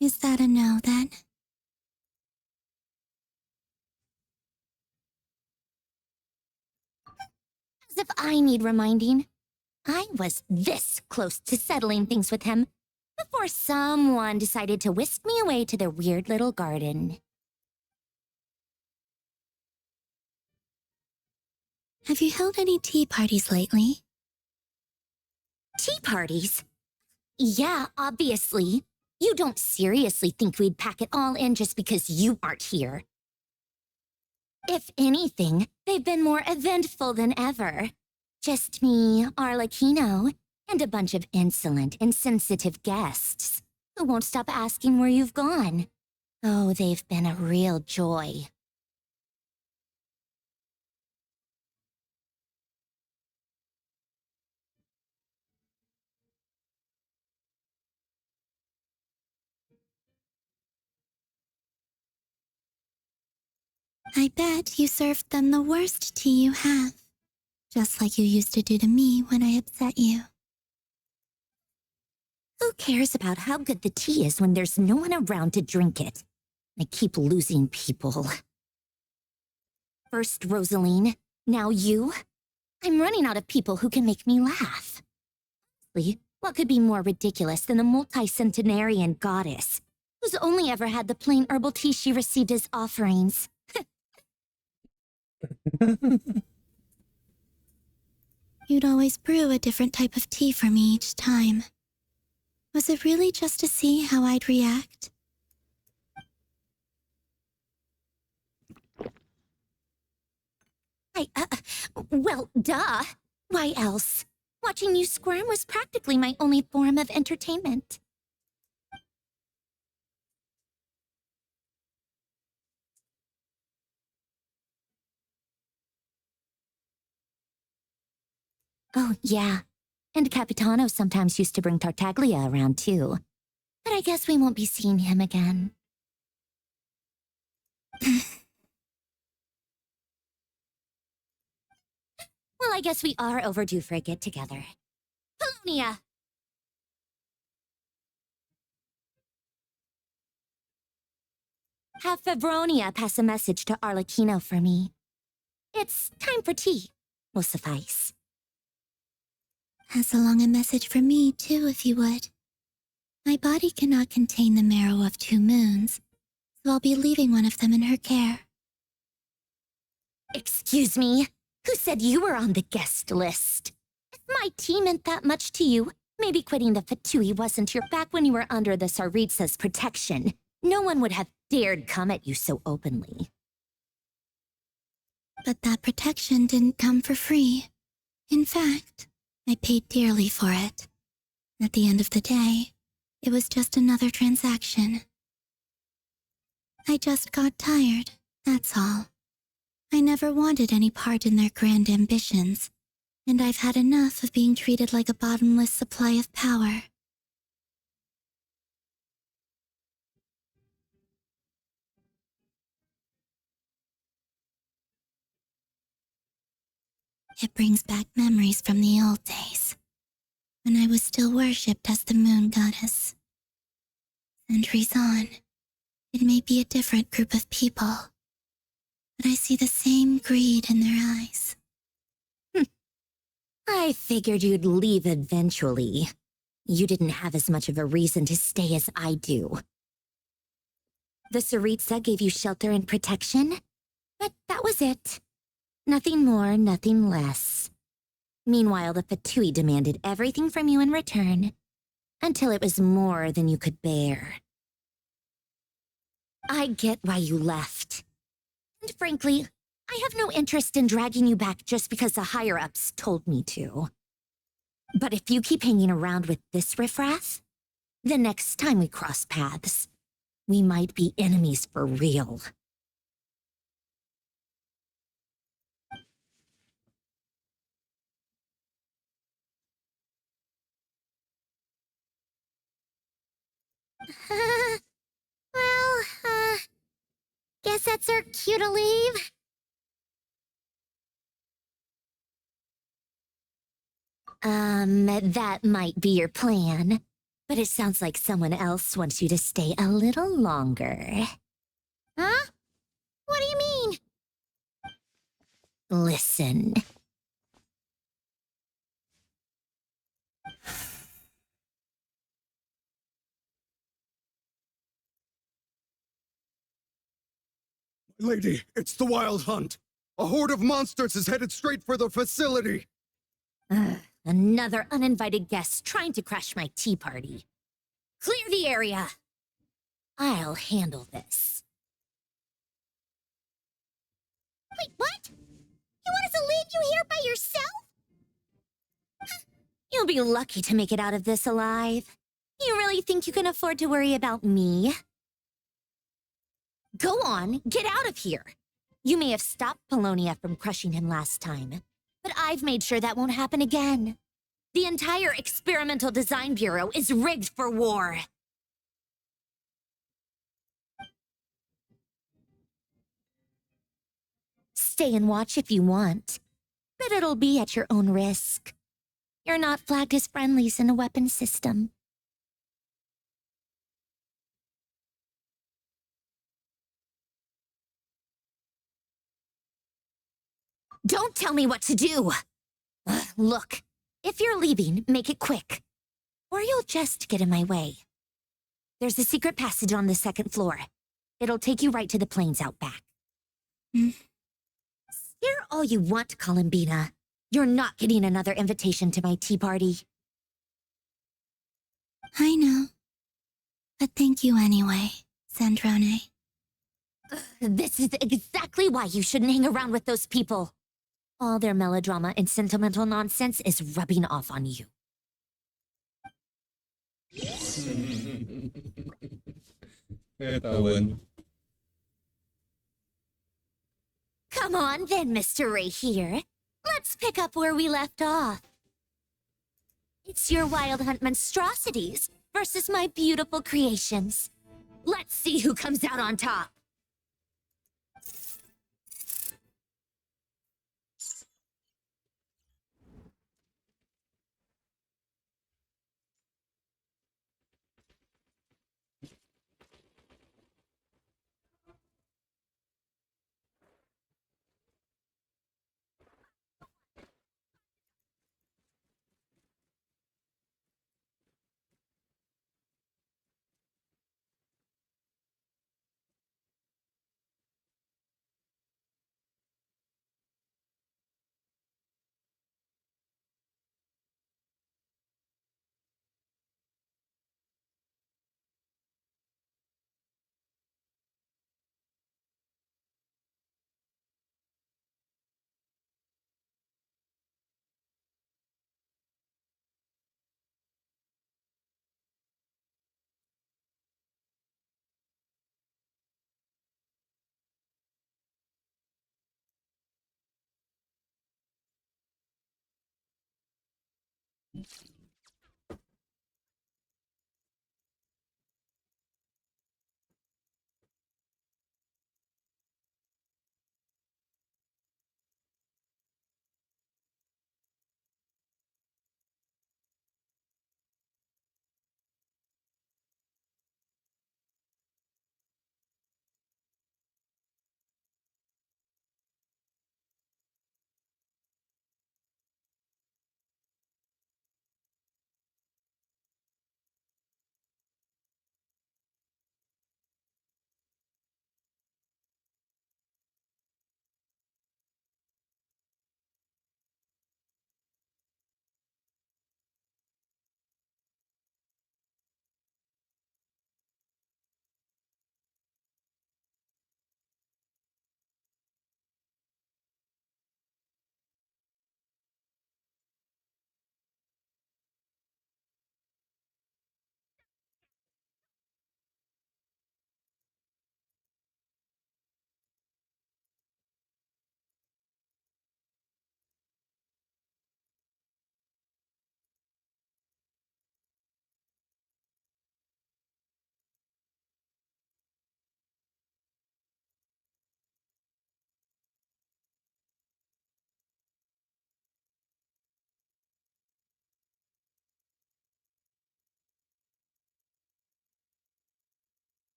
Is that a no, then? As if I need reminding. I was this close to settling things with him before someone decided to whisk me away to their weird little garden. Have you held any tea parties lately? Tea parties? Yeah, obviously. You don't seriously think we'd pack it all in just because you aren't here. If anything, they've been more eventful than ever. Just me, Arlecchino, and a bunch of insolent, insensitive guests who won't stop asking where you've gone. Oh, they've been a real joy. I bet you served them the worst tea you have. Just like you used to do to me when I upset you. Who cares about how good the tea is when there's no one around to drink it? I keep losing people. First Rosaline, now you? I'm running out of people who can make me laugh. Honestly, what could be more ridiculous than the multi-centenarian goddess, who's only ever had the plain herbal tea she received as offerings? You'd always brew a different type of tea for me each time. Was it really just to see how I'd react? Well, duh. Why else? Watching you squirm was practically my only form of entertainment. Oh, yeah. And Capitano sometimes used to bring Tartaglia around, too. But I guess we won't be seeing him again. Well, I guess we are overdue for a get-together. Polonia! Have Fevronia pass a message to Arlecchino for me. It's time for tea. Will suffice. Pass along a message for me, too, if you would. My body cannot contain the marrow of 2 moons, so I'll be leaving one of them in her care. Excuse me? Who said you were on the guest list? If my tea meant that much to you, maybe quitting the Fatui wasn't your back when you were under the Tsaritsa's protection. No one would have dared come at you so openly. But that protection didn't come for free. In fact, I paid dearly for it. At the end of the day, it was just another transaction. I just got tired, that's all. I never wanted any part in their grand ambitions, and I've had enough of being treated like a bottomless supply of power. It brings back memories from the old days, when I was still worshipped as the moon goddess. Centuries on, it may be a different group of people, but I see the same greed in their eyes. I figured you'd leave eventually. You didn't have as much of a reason to stay as I do. The Tsaritsa gave you shelter and protection, but that was it. Nothing more, nothing less. Meanwhile, the Fatui demanded everything from you in return, until it was more than you could bear. I get why you left. And frankly, I have no interest in dragging you back just because the higher-ups told me to. But if you keep hanging around with this riffraff, the next time we cross paths, we might be enemies for real. Guess that's our cue to leave. That might be your plan, but it sounds like someone else wants you to stay a little longer. Huh? What do you mean? Listen. Lady, it's the Wild Hunt. A horde of monsters is headed straight for the facility. Another uninvited guest trying to crash my tea party. Clear the area. I'll handle this. Wait, what? You want us to leave you here by yourself? You'll be lucky to make it out of this alive. You really think you can afford to worry about me? Go on, get out of here. You may have stopped Polonia from crushing him last time, but I've made sure that won't happen again. The entire Experimental Design Bureau is rigged for war. Stay and watch if you want, but it'll be at your own risk. You're not flagged as friendlies in the weapon system. Don't tell me what to do! Look, if you're leaving, make it quick, or you'll just get in my way. There's a secret passage on the second floor. It'll take you right to the plains out back. Scare all you want, Columbina. You're not getting another invitation to my tea party. I know. But thank you anyway, Sandrone. This is exactly why you shouldn't hang around with those people. All their melodrama and sentimental nonsense is rubbing off on you. Come on then, Mr. Ray here. Let's pick up where we left off. It's your Wild Hunt monstrosities versus my beautiful creations. Let's see who comes out on top.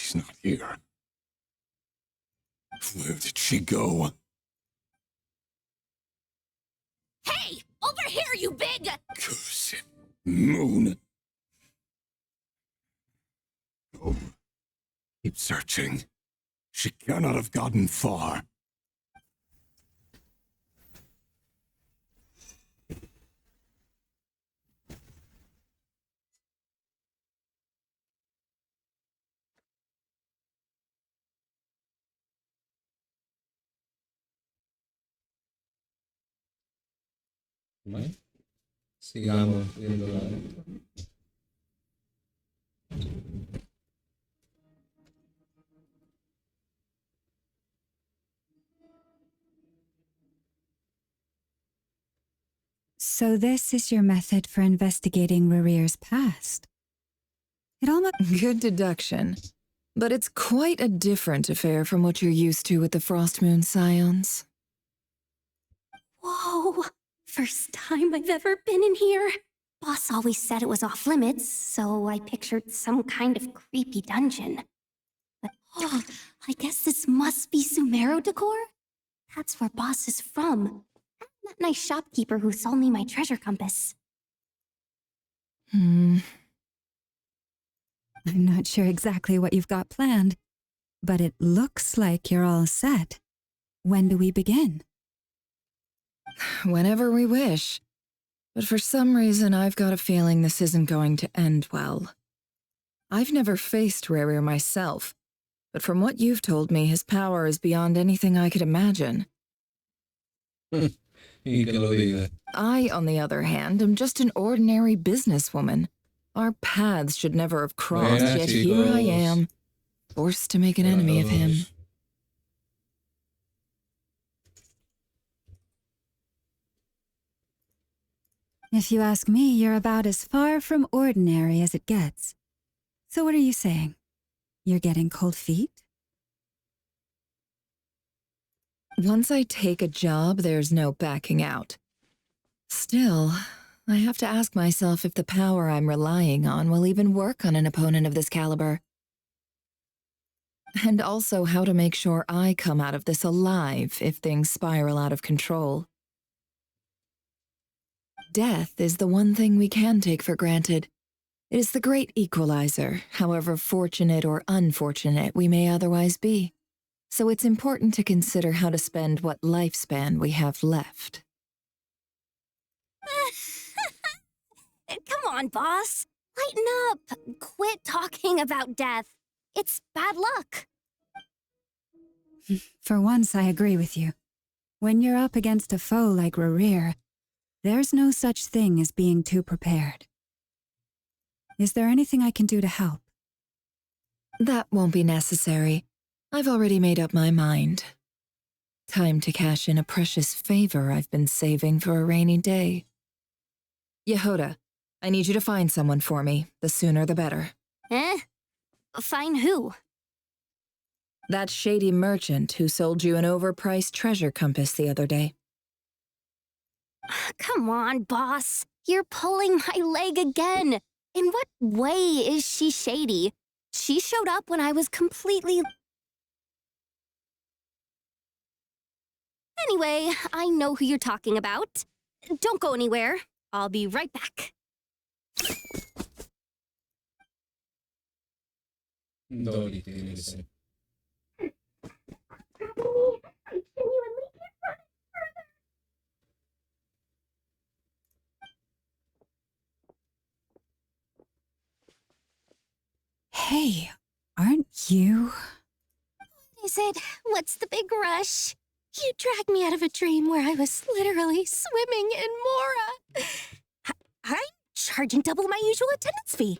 She's not here. Where did she go? Hey! Over here, you big... Cursed moon. Oh. Keep searching. She cannot have gotten far. Bueno, sigamos viendo la letra. So this is your method for investigating Rarir's past? It almost... Good deduction. But it's quite a different affair from what you're used to with the Frost Moon Scions. Whoa! First time I've ever been in here. Boss always said it was off limits, so I pictured some kind of creepy dungeon. But oh, I guess this must be Sumero decor? That's where Boss is from. That nice shopkeeper who sold me my treasure compass. I'm not sure exactly what you've got planned, but it looks like you're all set. When do we begin? Whenever we wish. But for some reason, I've got a feeling this isn't going to end well. I've never faced Rarir myself, but from what you've told me, his power is beyond anything I could imagine. Y que lo diga. I, on the other hand, am just an ordinary businesswoman. Our paths should never have crossed, Buenas, yet here I chicos. am, forced to make an Hola a enemy of him. todos. If you ask me, you're about as far from ordinary as it gets. So what are you saying? You're getting cold feet? Once I take a job, there's no backing out. Still, I have to ask myself if the power I'm relying on will even work on an opponent of this caliber. And also how to make sure I come out of this alive if things spiral out of control. Death is the one thing we can take for granted. It is the great equalizer, however fortunate or unfortunate we may otherwise be. So it's important to consider how to spend what lifespan we have left. Come on, boss. Lighten up. Quit talking about death. It's bad luck. For once, I agree with you. When you're up against a foe like Rarir, there's no such thing as being too prepared. Is there anything I can do to help? That won't be necessary. I've already made up my mind. Time to cash in a precious favor I've been saving for a rainy day. Yehoda, I need you to find someone for me. The sooner the better. Eh? Find who? That shady merchant who sold you an overpriced treasure compass the other day. Come on, boss. You're pulling my leg again. In what way is she shady? She showed up when I was completely... Anyway, I know who you're talking about. Don't go anywhere. I'll be right back. Dory tiene que ser. Hey, aren't you? What is it? What's the big rush? You dragged me out of a dream where I was literally swimming in Mora. I'm charging double my usual attendance fee.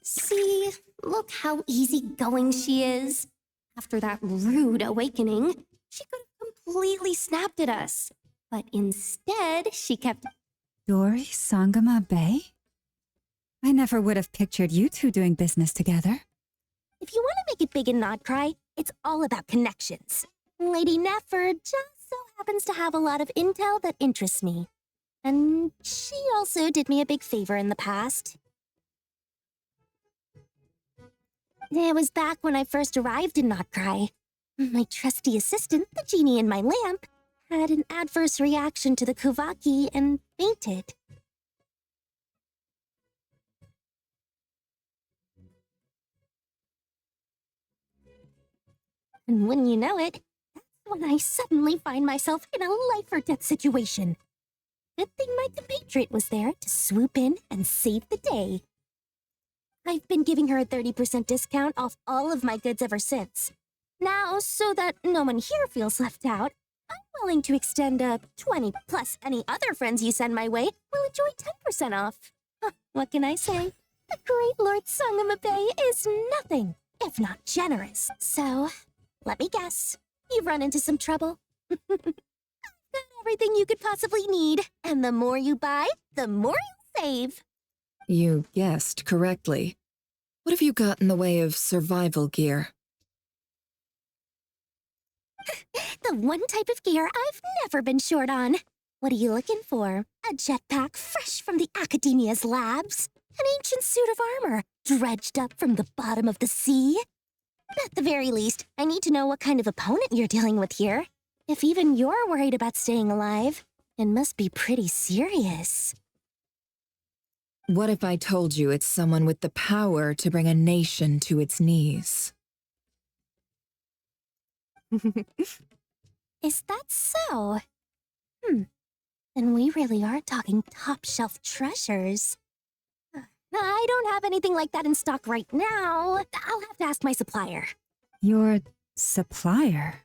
See, look how easygoing she is. After that rude awakening, she could have completely snapped at us. But instead, she kept... Dory Sangama Bay? I never would have pictured you two doing business together. If you want to make it big and not cry, it's all about connections. Lady Nefer just so happens to have a lot of intel that interests me. And she also did me a big favor in the past. It was back when I first arrived in Notcry. My trusty assistant, the genie in my lamp, had an adverse reaction to the Kuvaki and fainted. And wouldn't you know it, that's when I suddenly find myself in a life-or-death situation. Good thing my compatriot was there to swoop in and save the day. I've been giving her a 30% discount off all of my goods ever since. Now, so that no one here feels left out, I'm willing to extend a 20 plus any other friends you send my way will enjoy 10% off. What can I say? The great Lord Sangamabe is nothing if not generous. So, let me guess. You've run into some trouble. I've got everything you could possibly need, and the more you buy, the more you'll save. You guessed correctly. What have you got in the way of survival gear? The one type of gear I've never been short on. What are you looking for? A jetpack fresh from the Academia's labs? An ancient suit of armor dredged up from the bottom of the sea? At the very least, I need to know what kind of opponent you're dealing with here. If even you're worried about staying alive, it must be pretty serious. What if I told you it's someone with the power to bring a nation to its knees? Is that so? Then we really are talking top-shelf treasures. I don't have anything like that in stock right now. I'll have to ask my supplier. Your supplier?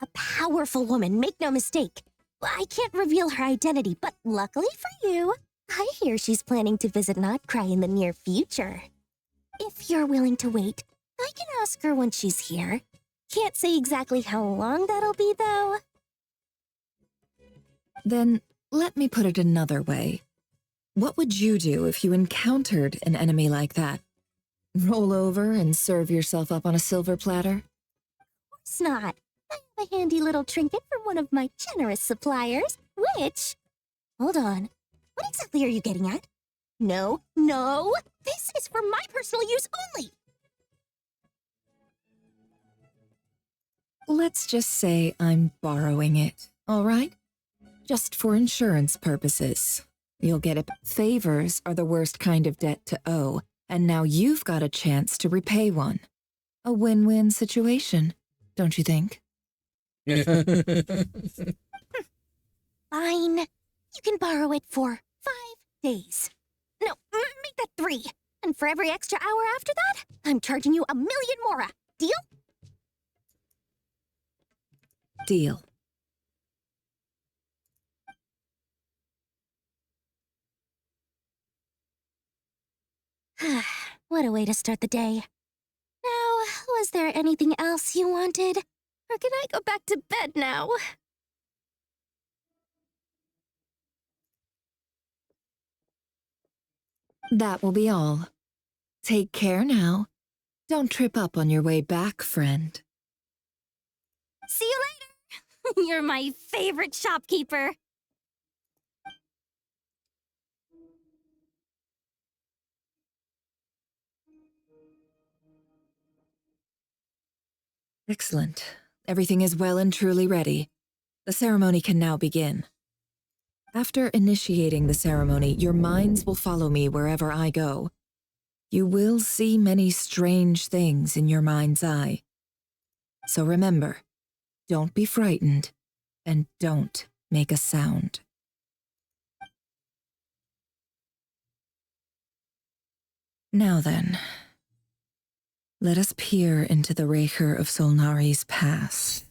A powerful woman, make no mistake. I can't reveal her identity, but luckily for you, I hear she's planning to visit Notcry in the near future. If you're willing to wait, I can ask her when she's here. Can't say exactly how long that'll be, though. Then let me put it another way. What would you do if you encountered an enemy like that? Roll over and serve yourself up on a silver platter? Of course not. I have a handy little trinket from one of my generous suppliers, which... Hold on. What exactly are you getting at? No, no! This is for my personal use only! Let's just say I'm borrowing it, all right? Just for insurance purposes. You'll get it. Favors are the worst kind of debt to owe, and now you've got a chance to repay one. A win-win situation, don't you think? Fine. You can borrow it for 5 days. No, make that 3. And for every extra hour after that, I'm charging you 1 million mora. Deal? Deal. What a way to start the day. Now, was there anything else you wanted? Or can I go back to bed now? That will be all. Take care now. Don't trip up on your way back, friend. See you later! You're my favorite shopkeeper. Excellent. Everything is well and truly ready. The ceremony can now begin. After initiating the ceremony, your minds will follow me wherever I go. You will see many strange things in your mind's eye. So remember, don't be frightened, and don't make a sound. Now then, let us peer into the Raker of Solnari's past.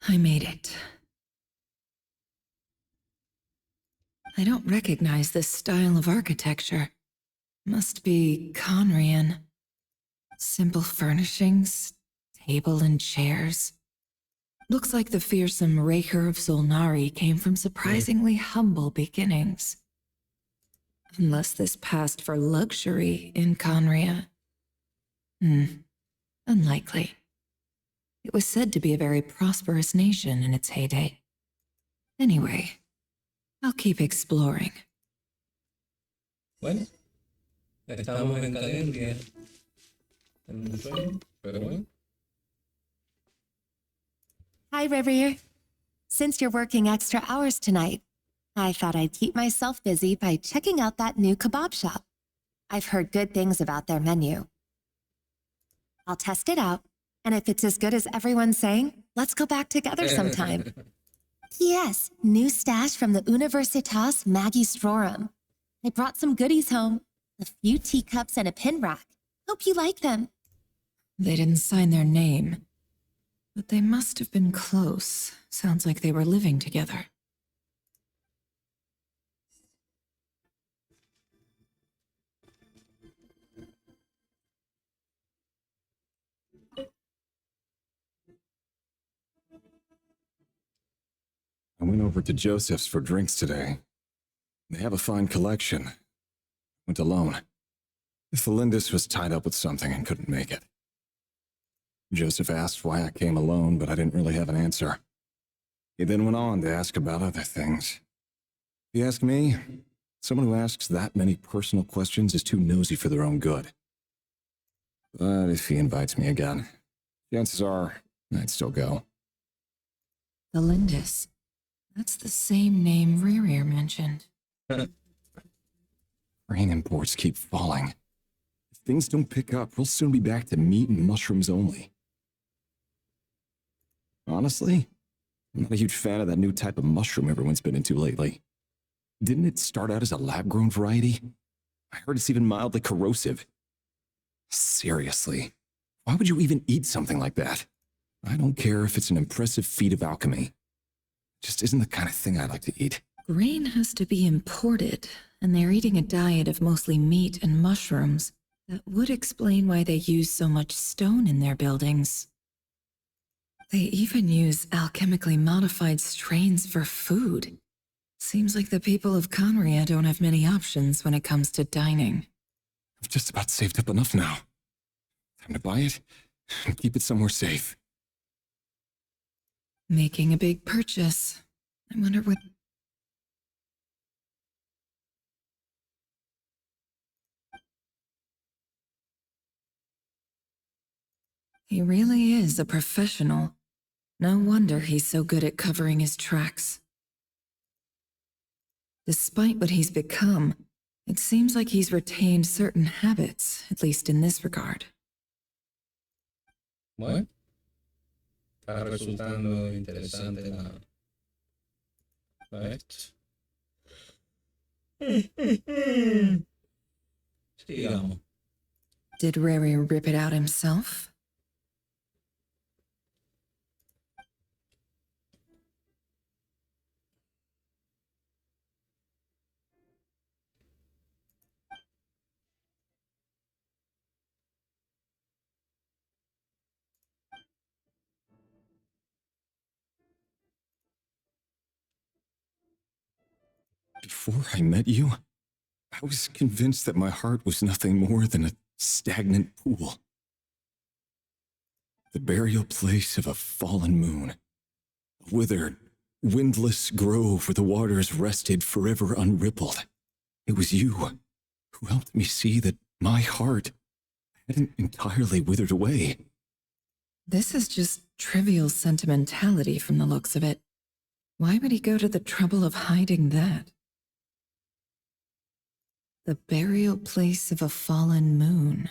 I made it. I don't recognize this style of architecture. Must be Conrian. Simple furnishings, table and chairs. Looks like the fearsome Raker of Solnari came from surprisingly humble beginnings. Unless this passed for luxury in Conria. Unlikely. It was said to be a very prosperous nation in its heyday. Anyway, I'll keep exploring. Bueno, estamos en Cadencia. En un sueño, pero bueno. Hi, Rivier. Since you're working extra hours tonight, I thought I'd keep myself busy by checking out that new kebab shop. I've heard good things about their menu. I'll test it out, and if it's as good as everyone's saying, let's go back together sometime. P.S. New stash from the Universitas Magistrorum. I brought some goodies home. A few teacups and a pin rack. Hope you like them. They didn't sign their name, but they must have been close. Sounds like they were living together. I went over to Joseph's for drinks today. They have a fine collection. Went alone. Felindis was tied up with something and couldn't make it. Joseph asked why I came alone, but I didn't really have an answer. He then went on to ask about other things. If you ask me, someone who asks that many personal questions is too nosy for their own good. But if he invites me again, chances are I'd still go. Felindis. That's the same name Rerir mentioned. Grain imports keep falling. If things don't pick up, we'll soon be back to meat and mushrooms only. Honestly, I'm not a huge fan of that new type of mushroom everyone's been into lately. Didn't it start out as a lab-grown variety? I heard it's even mildly corrosive. Seriously, why would you even eat something like that? I don't care if it's an impressive feat of alchemy. Just isn't the kind of thing I like to eat. Grain has to be imported, and they're eating a diet of mostly meat and mushrooms. That would explain why they use so much stone in their buildings. They even use alchemically modified strains for food. Seems like the people of Conria don't have many options when it comes to dining. I've just about saved up enough now. Time to buy it and keep it somewhere safe. Making a big purchase. I wonder what... He really is a professional. No wonder he's so good at covering his tracks. Despite what he's become, it seems like he's retained certain habits, at least in this regard. Bueno, está resultando interesante la esto. Sigamos. Did Rary rip it out himself? Before I met you, I was convinced that my heart was nothing more than a stagnant pool. The burial place of a fallen moon. A withered, windless grove where the waters rested forever unrippled. It was you who helped me see that my heart hadn't entirely withered away. This is just trivial sentimentality from the looks of it. Why would he go to the trouble of hiding that? The burial place of a fallen moon.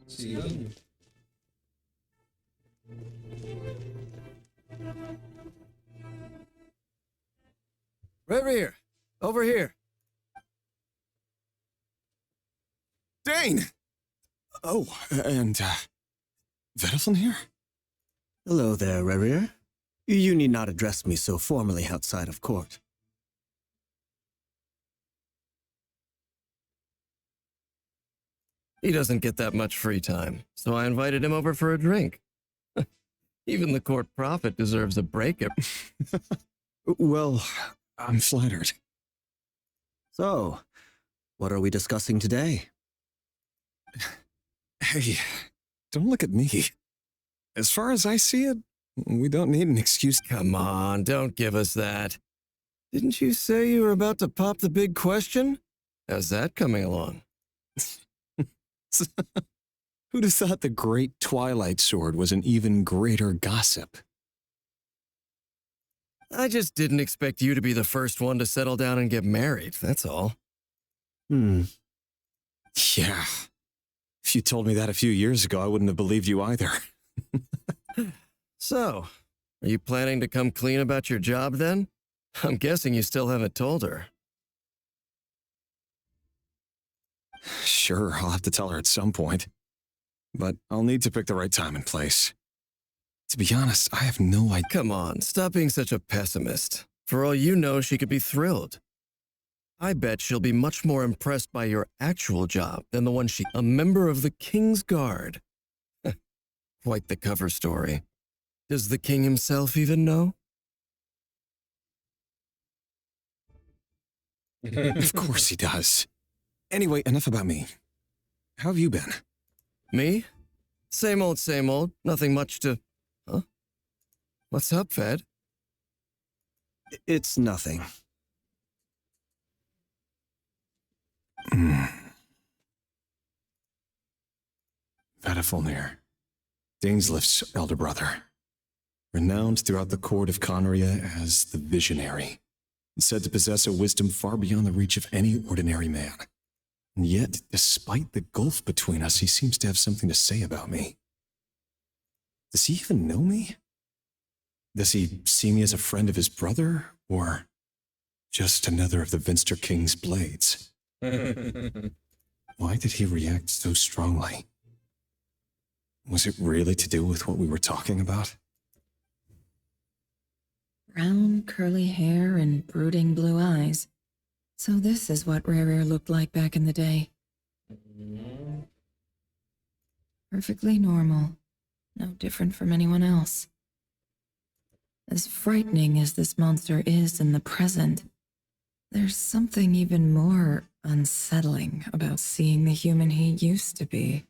Sigamos. Revier, over here. Dane! Oh, and, Vedelson here? Hello there, Revier. You need not address me so formally outside of court. He doesn't get that much free time, so I invited him over for a drink. Even the court prophet deserves a break. Well, I'm flattered. So, what are we discussing today? Hey, don't look at me. As far as I see it, we don't need an excuse. Come on, don't give us that. Didn't you say you were about to pop the big question? How's that coming along? Who'd have thought the great Twilight Sword was an even greater gossip? I just didn't expect you to be the first one to settle down and get married, that's all. Yeah. If you told me that a few years ago, I wouldn't have believed you either. So, are you planning to come clean about your job then? I'm guessing you still haven't told her. Sure, I'll have to tell her at some point. But I'll need to pick the right time and place. To be honest, I have no idea. Come on, stop being such a pessimist. For all you know, she could be thrilled. I bet she'll be much more impressed by your actual job than the one a member of the King's Guard. Quite the cover story. Does the king himself even know? Of course he does. Anyway, enough about me. How have you been? Me? Same old, same old. Nothing much to... Huh? What's up, Fed? It's nothing. Evanecente, Dainslift's elder brother. Renowned throughout the court of Conria as the Visionary. Said to possess a wisdom far beyond the reach of any ordinary man. And yet, despite the gulf between us, he seems to have something to say about me. Does he even know me? Does he see me as a friend of his brother, or just another of the Vinster King's blades? Why did he react so strongly? Was it really to do with what we were talking about? Brown, curly hair and brooding blue eyes. So this is what Rare looked like back in the day. Perfectly normal. No different from anyone else. As frightening as this monster is in the present, there's something even more unsettling about seeing the human he used to be.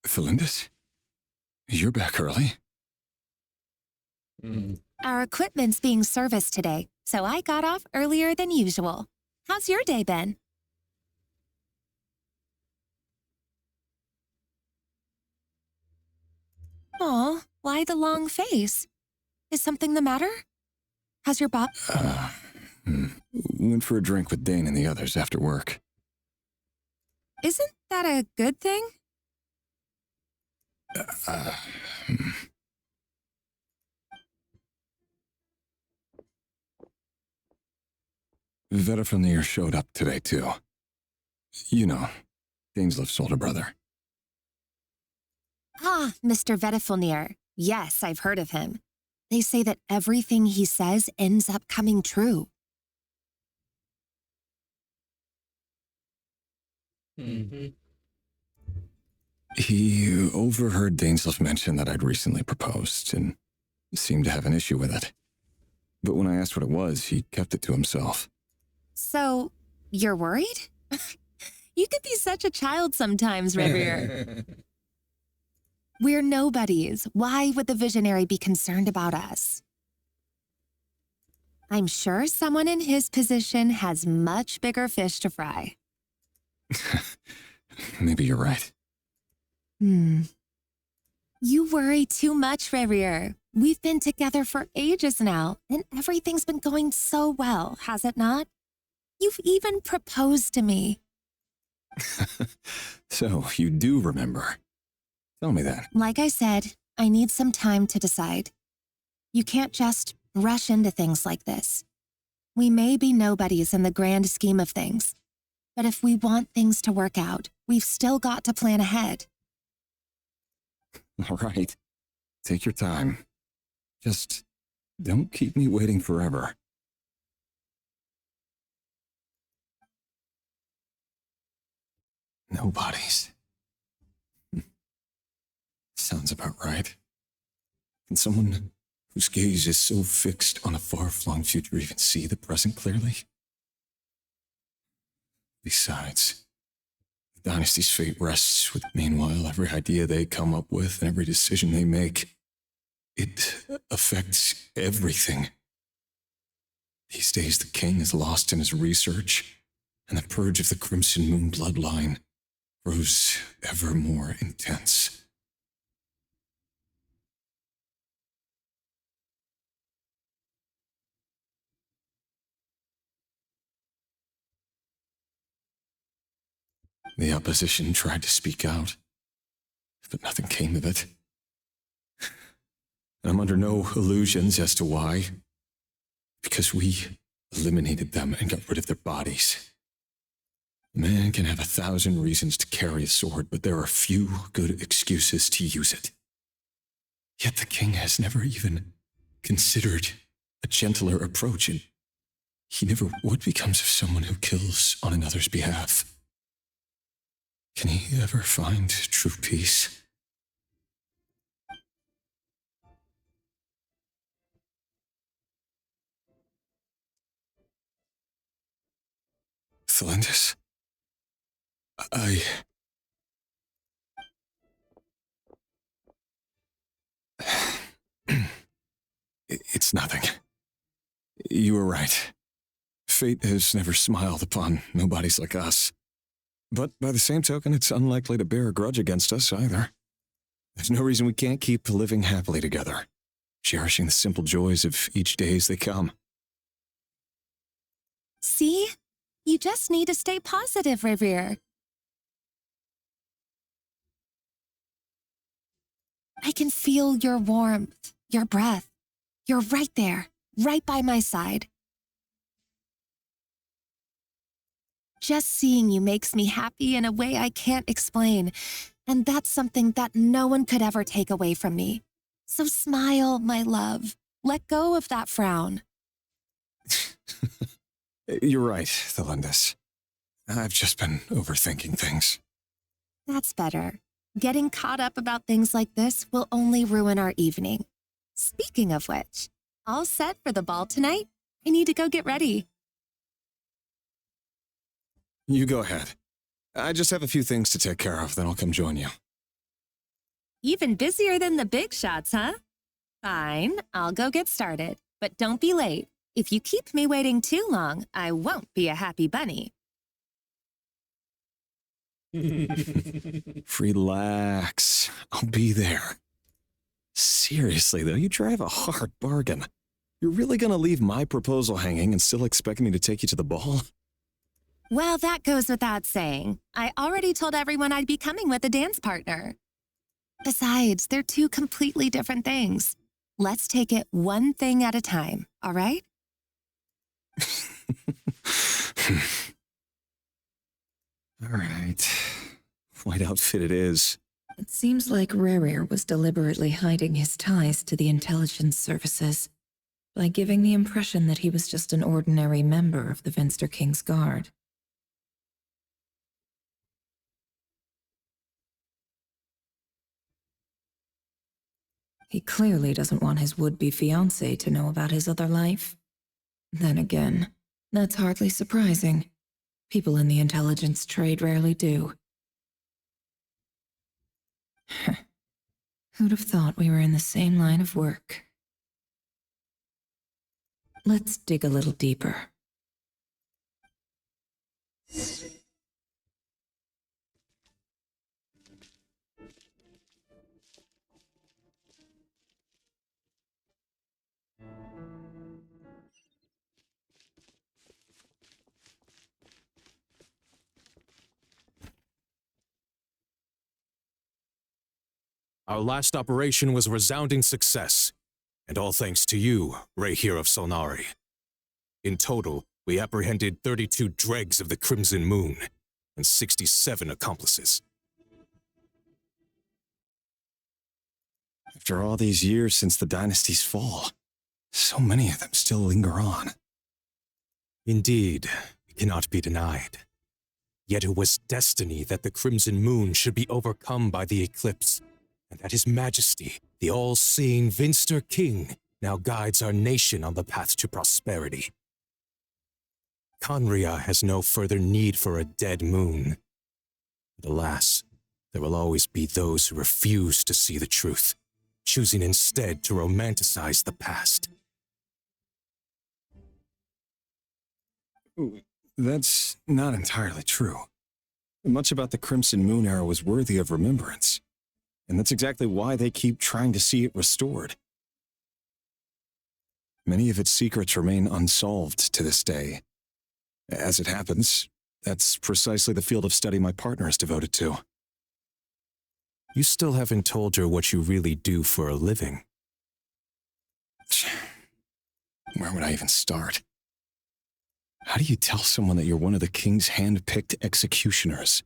Felindus? You're back early. Our equipment's being serviced today, so I got off earlier than usual. How's your day been? Aw, why the long face? Is something the matter? Has your Went for a drink with Dane and the others after work. Isn't that a good thing? Evanecente showed up today, too. You know, Dainslift's older brother. Ah, Mr. Evanecente. Yes, I've heard of him. They say that everything he says ends up coming true. He overheard Dainslift mention that I'd recently proposed and seemed to have an issue with it. But when I asked what it was, he kept it to himself. So, you're worried? You could be such a child sometimes, Revere. We're nobodies. Why would the Visionary be concerned about us? I'm sure someone in his position has much bigger fish to fry. Maybe you're right. You worry too much, Revere. We've been together for ages now, and everything's been going so well, has it not? You've even proposed to me. So, you do remember. Tell me that. Like I said, I need some time to decide. You can't just rush into things like this. We may be nobodies in the grand scheme of things, but if we want things to work out, we've still got to plan ahead. All right. Take your time. Just don't keep me waiting forever. No bodies. Sounds about right. Can someone whose gaze is so fixed on a far-flung future even see the present clearly? Besides, the dynasty's fate rests with, meanwhile, every idea they come up with and every decision they make. It affects everything. These days, the king is lost in his research, and the purge of the Crimson Moon bloodline grows ever more intense. The opposition tried to speak out, but nothing came of it. And I'm under no illusions as to why. Because we eliminated them and got rid of their bodies. A man can have 1,000 reasons to carry a sword, but there are few good excuses to use it. Yet the king has never even considered a gentler approach, and he never what becomes of someone who kills on another's behalf. Can he ever find true peace? Thelindis? It's nothing. You were right. Fate has never smiled upon nobodies like us. But by the same token, it's unlikely to bear a grudge against us either. There's no reason we can't keep living happily together, cherishing the simple joys of each day as they come. See? You just need to stay positive, Revere. I can feel your warmth, your breath. You're right there, right by my side. Just seeing you makes me happy in a way I can't explain, and that's something that no one could ever take away from me. So smile, my love. Let go of that frown. You're right, Thelindis. I've just been overthinking things. That's better. Getting caught up about things like this will only ruin our evening. Speaking of which, all set for the ball tonight? I need to go get ready. You go ahead. I just have a few things to take care of, then I'll come join you. Even busier than the big shots, huh? Fine, I'll go get started. But don't be late. If you keep me waiting too long, I won't be a happy bunny. Relax. I'll be there. Seriously, though, you drive a hard bargain. You're really gonna leave my proposal hanging and still expect me to take you to the ball? Well, that goes without saying. I already told everyone I'd be coming with a dance partner. Besides, they're two completely different things. Let's take it one thing at a time, all right? All right. White outfit it is. It seems like Rerir was deliberately hiding his ties to the intelligence services by giving the impression that he was just an ordinary member of the Venster King's Guard. He clearly doesn't want his would-be fiancée to know about his other life. Then again, that's hardly surprising. People in the intelligence trade rarely do. Who'd have thought we were in the same line of work? Let's dig a little deeper. Our last operation was a resounding success, and all thanks to you, Rehir of Solnari. In total, we apprehended 32 dregs of the Crimson Moon, and 67 accomplices. After all these years since the dynasty's fall, so many of them still linger on. Indeed, it cannot be denied. Yet it was destiny that the Crimson Moon should be overcome by the eclipse, and that His Majesty, the all-seeing Vinster King, now guides our nation on the path to prosperity. Conria has no further need for a dead moon. But alas, there will always be those who refuse to see the truth, choosing instead to romanticize the past. That's not entirely true. Much about the Crimson Moon era was worthy of remembrance, and that's exactly why they keep trying to see it restored. Many of its secrets remain unsolved to this day. As it happens, that's precisely the field of study my partner is devoted to. You still haven't told her what you really do for a living. Where would I even start? How do you tell someone that you're one of the king's hand-picked executioners?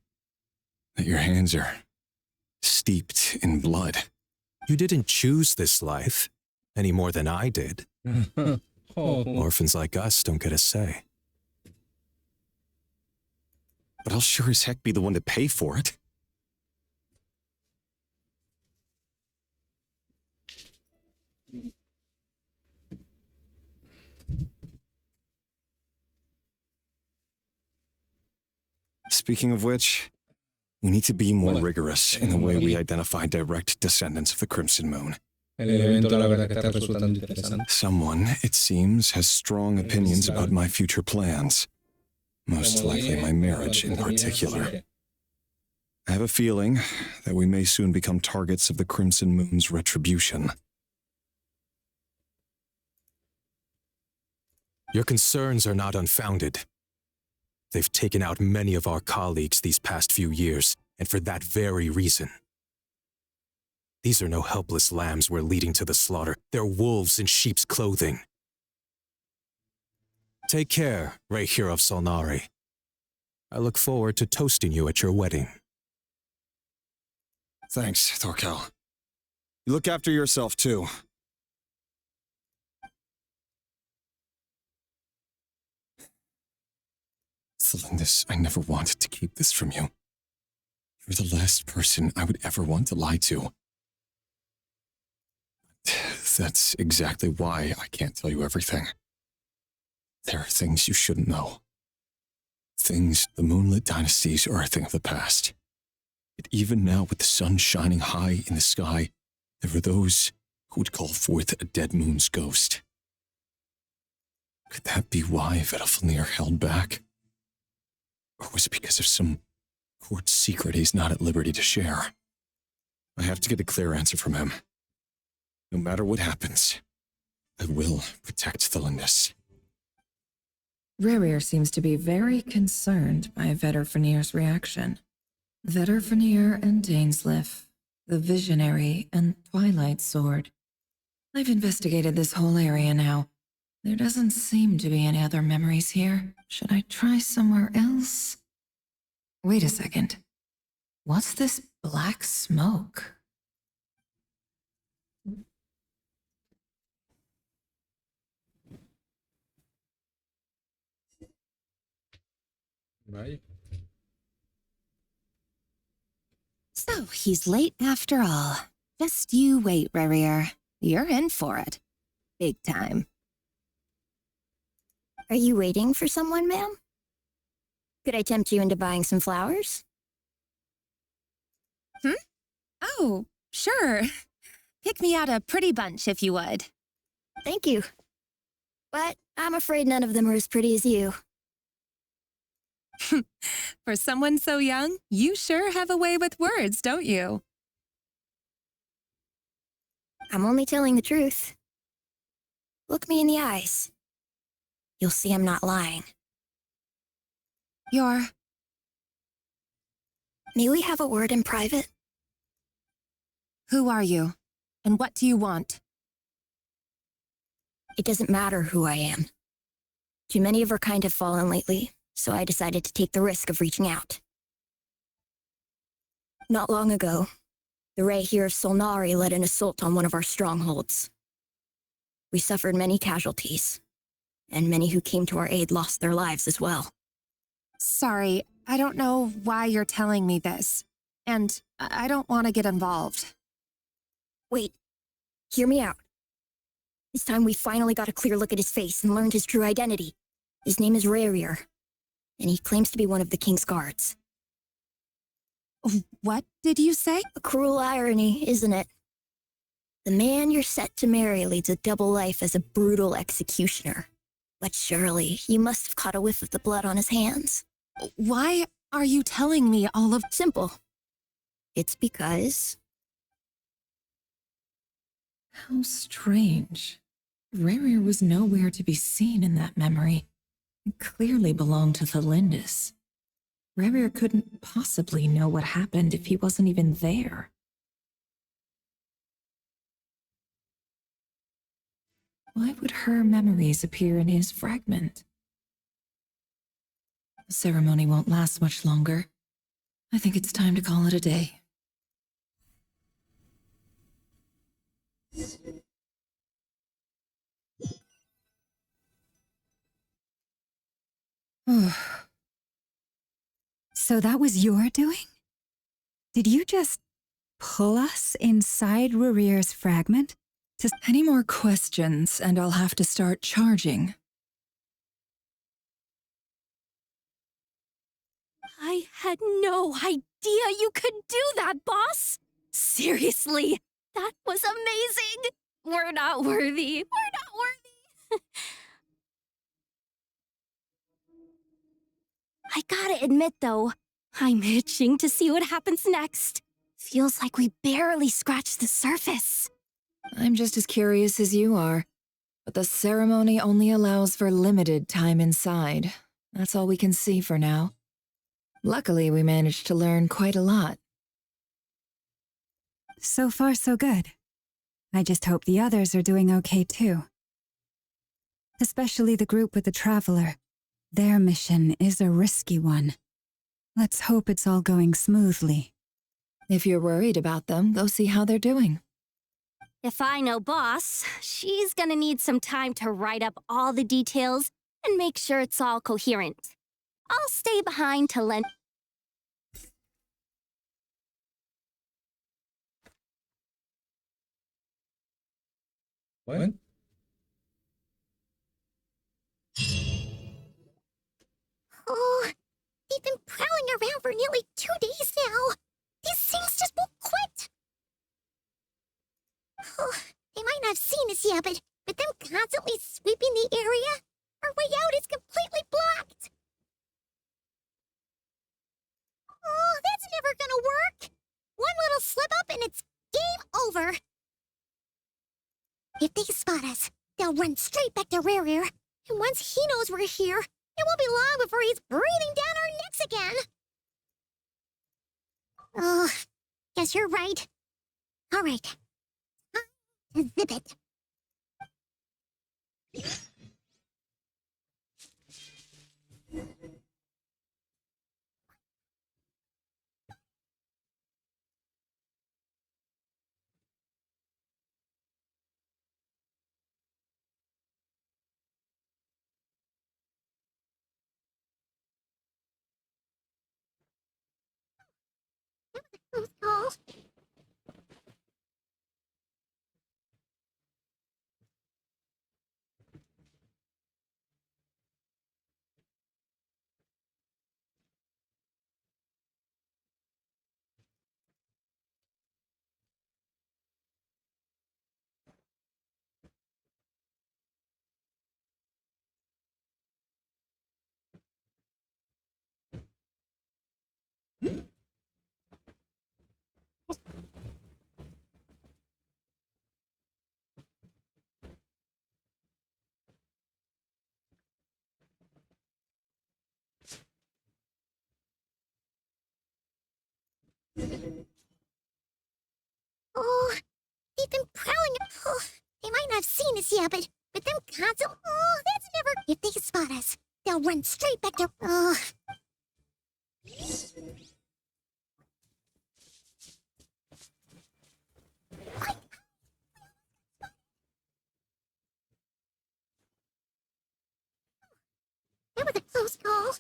That your hands are steeped in blood? You didn't choose this life, any more than I did. Orphans like us don't get a say. But I'll sure as heck be the one to pay for it. Speaking of which, we need to be more rigorous in the way we identify direct descendants of the Crimson Moon. Someone, it seems, has strong opinions about my future plans. Most likely my marriage in particular. I have a feeling that we may soon become targets of the Crimson Moon's retribution. Your concerns are not unfounded. They've taken out many of our colleagues these past few years, and for that very reason. These are no helpless lambs we're leading to the slaughter. They're wolves in sheep's clothing. Take care, Rayhir of Solnari. I look forward to toasting you at your wedding. Thanks, Thorkel. You look after yourself, too. Celindus, I never wanted to keep this from you. You're the last person I would ever want to lie to. That's exactly why I can't tell you everything. There are things you shouldn't know. Things the Moonlit Dynasties are a thing of the past. Yet even now, with the sun shining high in the sky, there are those who would call forth a dead moon's ghost. Could that be why Vedalfnir held back? Or was it because of some court secret he's not at liberty to share? I have to get a clear answer from him. No matter what happens, I will protect Celindus. Rayhir seems to be very concerned by Vedalfnir's reaction. Vedalfnir and Dainsleif, the Visionary and Twilight Sword. I've investigated this whole area now. There doesn't seem to be any other memories here. Should I try somewhere else? Wait a second. What's this black smoke? Right. So he's late after all. Just you wait, Rayhir. You're in for it. Big time. Are you waiting for someone, ma'am? Could I tempt you into buying some flowers? Oh, sure. Pick me out a pretty bunch if you would. Thank you. But I'm afraid none of them are as pretty as you. For someone so young, you sure have a way with words, don't you? I'm only telling the truth. Look me in the eyes. You'll see I'm not lying. May we have a word in private? Who are you? And what do you want? It doesn't matter who I am. Too many of our kind have fallen lately, so I decided to take the risk of reaching out. Not long ago, the Rayhir of Solnari led an assault on one of our strongholds. We suffered many casualties, and many who came to our aid lost their lives as well. Sorry, I don't know why you're telling me this, and I don't want to get involved. Wait, hear me out. This time we finally got a clear look at his face and learned his true identity. His name is Rarier, and he claims to be one of the King's guards. What did you say? A cruel irony, isn't it? The man you're set to marry leads a double life as a brutal executioner. But surely you must have caught a whiff of the blood on his hands. Why are you telling me all of... Simple. It's because... How strange. Rarier was nowhere to be seen in that memory. It clearly belonged to Thalindus. Rarier couldn't possibly know what happened if he wasn't even there. Why would her memories appear in his fragment? The ceremony won't last much longer. I think it's time to call it a day. So that was your doing? Did you just pull us inside Rarier's fragment? Any more questions, and I'll have to start charging. I had no idea you could do that, boss! Seriously, that was amazing! We're not worthy. We're not worthy! I gotta admit, though, I'm itching to see what happens next. Feels like we barely scratched the surface. I'm just as curious as you are, but the ceremony only allows for limited time inside. That's all we can see for now. Luckily, we managed to learn quite a lot. So far, so good. I just hope the others are doing okay too. Especially the group with the Traveler. Their mission is a risky one. Let's hope it's all going smoothly. If you're worried about them, go see how they're doing. If I know boss, she's gonna need some time to write up all the details and make sure it's all coherent. I'll stay behind to lend... What? Oh, they've been prowling around for nearly 2 days now. These things just won't quit. Oh, they might not have seen us yet, but them constantly sweeping the area, our way out is completely blocked. Oh, that's never gonna work. One little slip up and it's game over. If they spot us, they'll run straight back to Rarier. And once he knows we're here, it won't be long before he's breathing down our necks again. Oh, guess you're right. All right. Time to zip it. Close call. Oh, they've been prowling. Oh, they might not have seen us yet, but them constant. Oh, that's never. If they spot us, they'll run straight back to. Oh. That was a close call.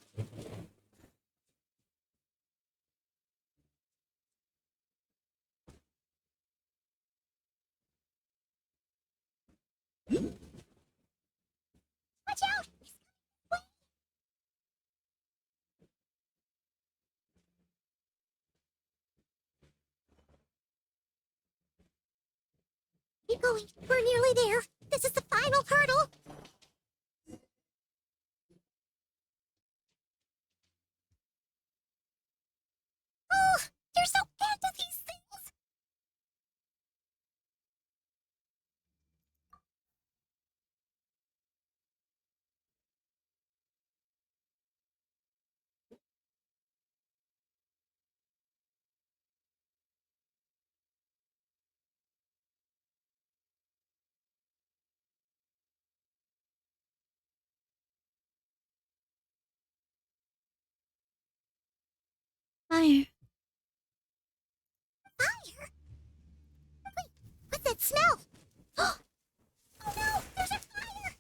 Keep going. We're nearly there. This is the final hurdle. Oh, you're so into these things. Fire. Fire? Wait, what's that smell? Oh no, there's a fire!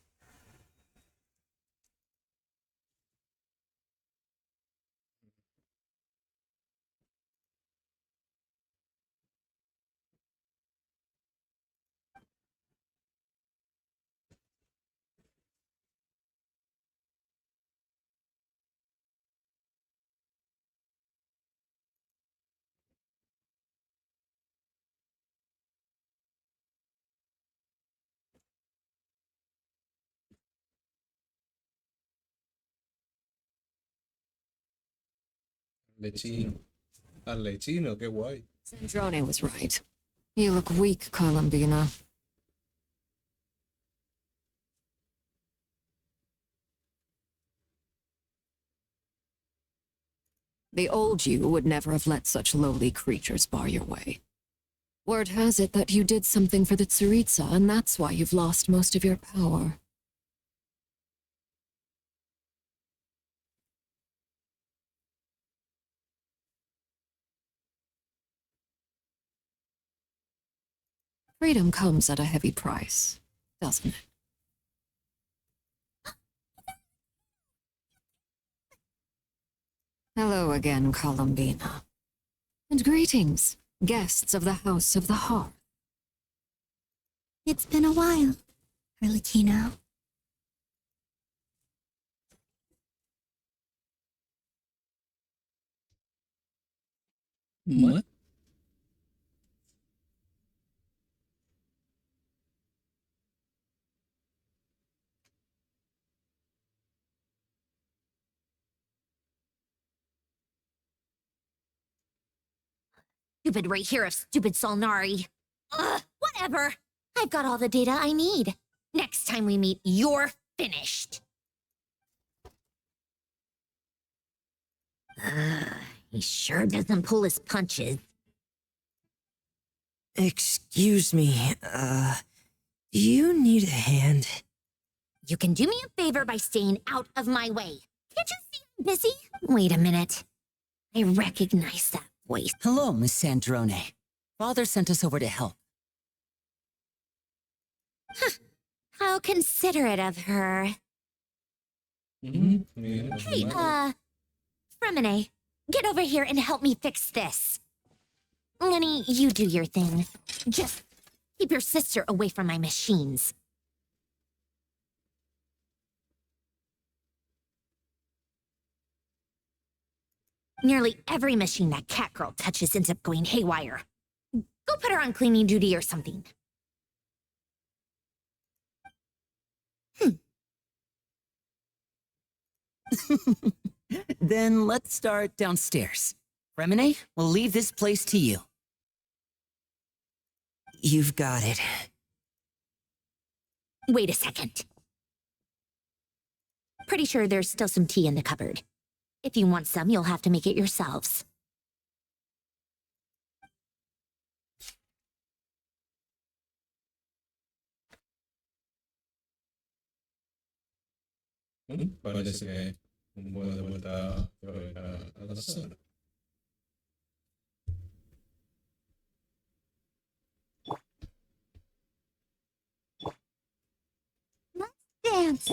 Lechino. Al lechino, qué guay. Sandrone was right. You look weak, Columbina. The old you would never have let such lowly creatures bar your way. Word has it that you did something for the Tsaritsa, and that's why you've lost most of your power. Freedom comes at a heavy price, doesn't it? Hello again, Columbina. And greetings, guests of the House of the Hearth. It's been a while, Arlecchino. What? Stupid right here of stupid Solnari. Ugh, whatever. I've got all the data I need. Next time we meet, you're finished. He sure doesn't pull his punches. Excuse me, do you need a hand? You can do me a favor by staying out of my way. Can't you see I'm busy? Wait a minute. I recognize that voice. Hello, Miss Sandrone. Father sent us over to help. Huh. How considerate of her. Hey, Fremine, get over here and help me fix this. Lenny, you do your thing. Just keep your sister away from my machines. Nearly every machine that cat girl touches ends up going haywire. Go put her on cleaning duty or something. Then let's start downstairs. Fremine, we'll leave this place to you. You've got it. Wait a second. Pretty sure there's still some tea in the cupboard. If you want some, you'll have to make it yourselves. Parece que un vuelo de vuelta a la sala. Let's dance.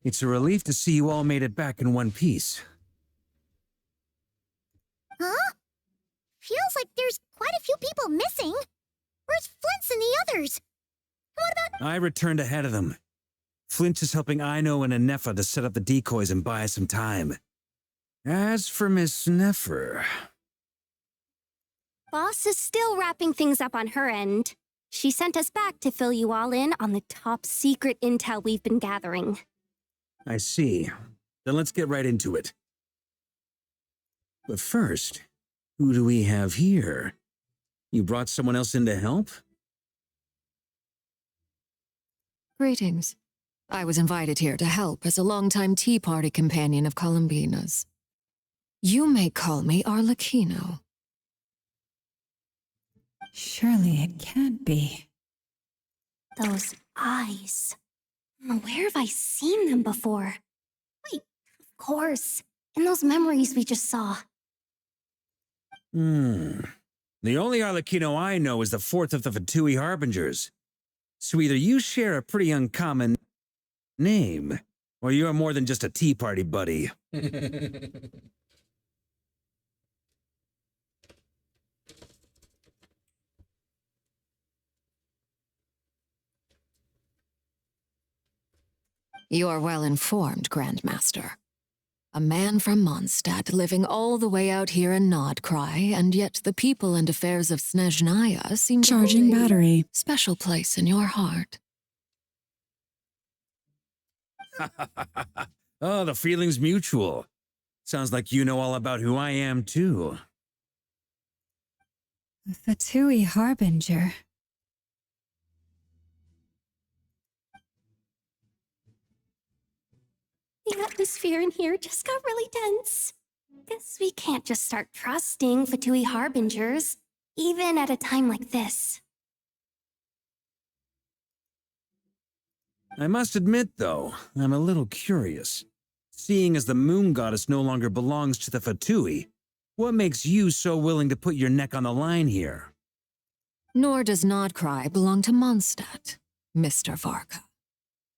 It's a relief to see you all made it back in one piece. Huh? Feels like there's quite a few people missing. Where's Flint's and the others? What about... I returned ahead of them. Flint is helping Ino and Anefa to set up the decoys and buy some time. As for Miss Nefer... Boss is still wrapping things up on her end. She sent us back to fill you all in on the top secret intel we've been gathering. I see. Then let's get right into it. But first, who do we have here? You brought someone else in to help? Greetings. I was invited here to help as a longtime tea party companion of Columbina's. You may call me Arlecchino. Surely it can't be. Those eyes. Where have I seen them before? Wait, of course. In those memories we just saw. The only Arlecchino I know is the fourth of the Fatui Harbingers. So either you share a pretty uncommon name, or you're more than just a tea party buddy. You are well informed, Grandmaster. A man from Mondstadt living all the way out here in Nodcry, and yet the people and affairs of Snezhnaya seem to Charging hold a battery. special place in your heart. Oh, the feeling's mutual. Sounds like you know all about who I am, too. The Fatui Harbinger. The atmosphere in here just got really tense. Guess we can't just start trusting Fatui Harbingers, even at a time like this. I must admit, though, I'm a little curious. Seeing as the moon goddess no longer belongs to the Fatui, what makes you so willing to put your neck on the line here? Nor does Nodcry belong to Mondstadt, Mr. Varka.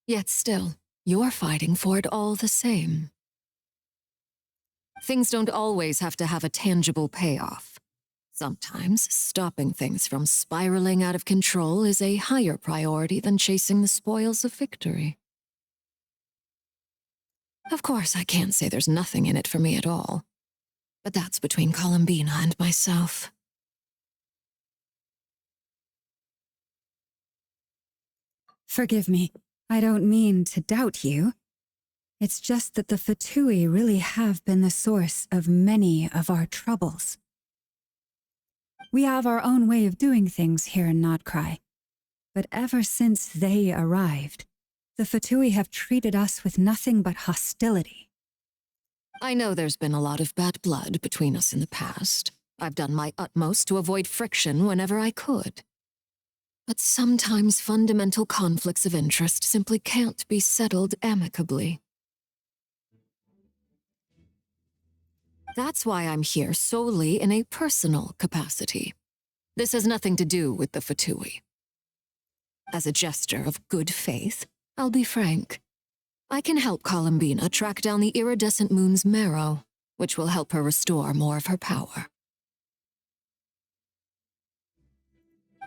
Yet still, you're fighting for it all the same. Things don't always have to have a tangible payoff. Sometimes, stopping things from spiraling out of control is a higher priority than chasing the spoils of victory. Of course, I can't say there's nothing in it for me at all. But that's between Columbina and myself. Forgive me. I don't mean to doubt you. It's just that the Fatui really have been the source of many of our troubles. We have our own way of doing things here in Nodcry, but ever since they arrived, the Fatui have treated us with nothing but hostility. I know there's been a lot of bad blood between us in the past. I've done my utmost to avoid friction whenever I could. But sometimes fundamental conflicts of interest simply can't be settled amicably. That's why I'm here solely in a personal capacity. This has nothing to do with the Fatui. As a gesture of good faith, I'll be frank. I can help Columbina track down the iridescent moon's marrow, which will help her restore more of her power.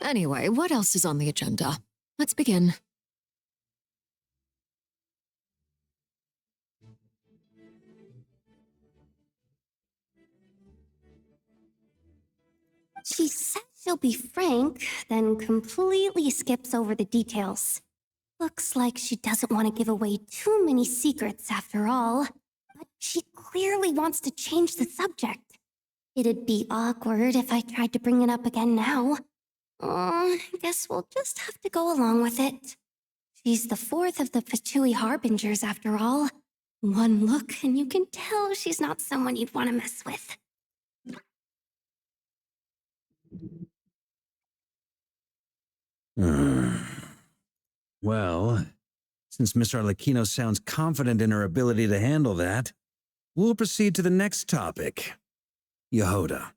Anyway, what else is on the agenda? Let's begin. She says she'll be frank, then completely skips over the details. Looks like she doesn't want to give away too many secrets after all, but she clearly wants to change the subject. It'd be awkward if I tried to bring it up again now. I guess we'll just have to go along with it. She's the fourth of the Fatui Harbingers after all. One look and you can tell she's not someone you'd want to mess with. Well, since Miss Arlecchino sounds confident in her ability to handle that, we'll proceed to the next topic. Yehoda,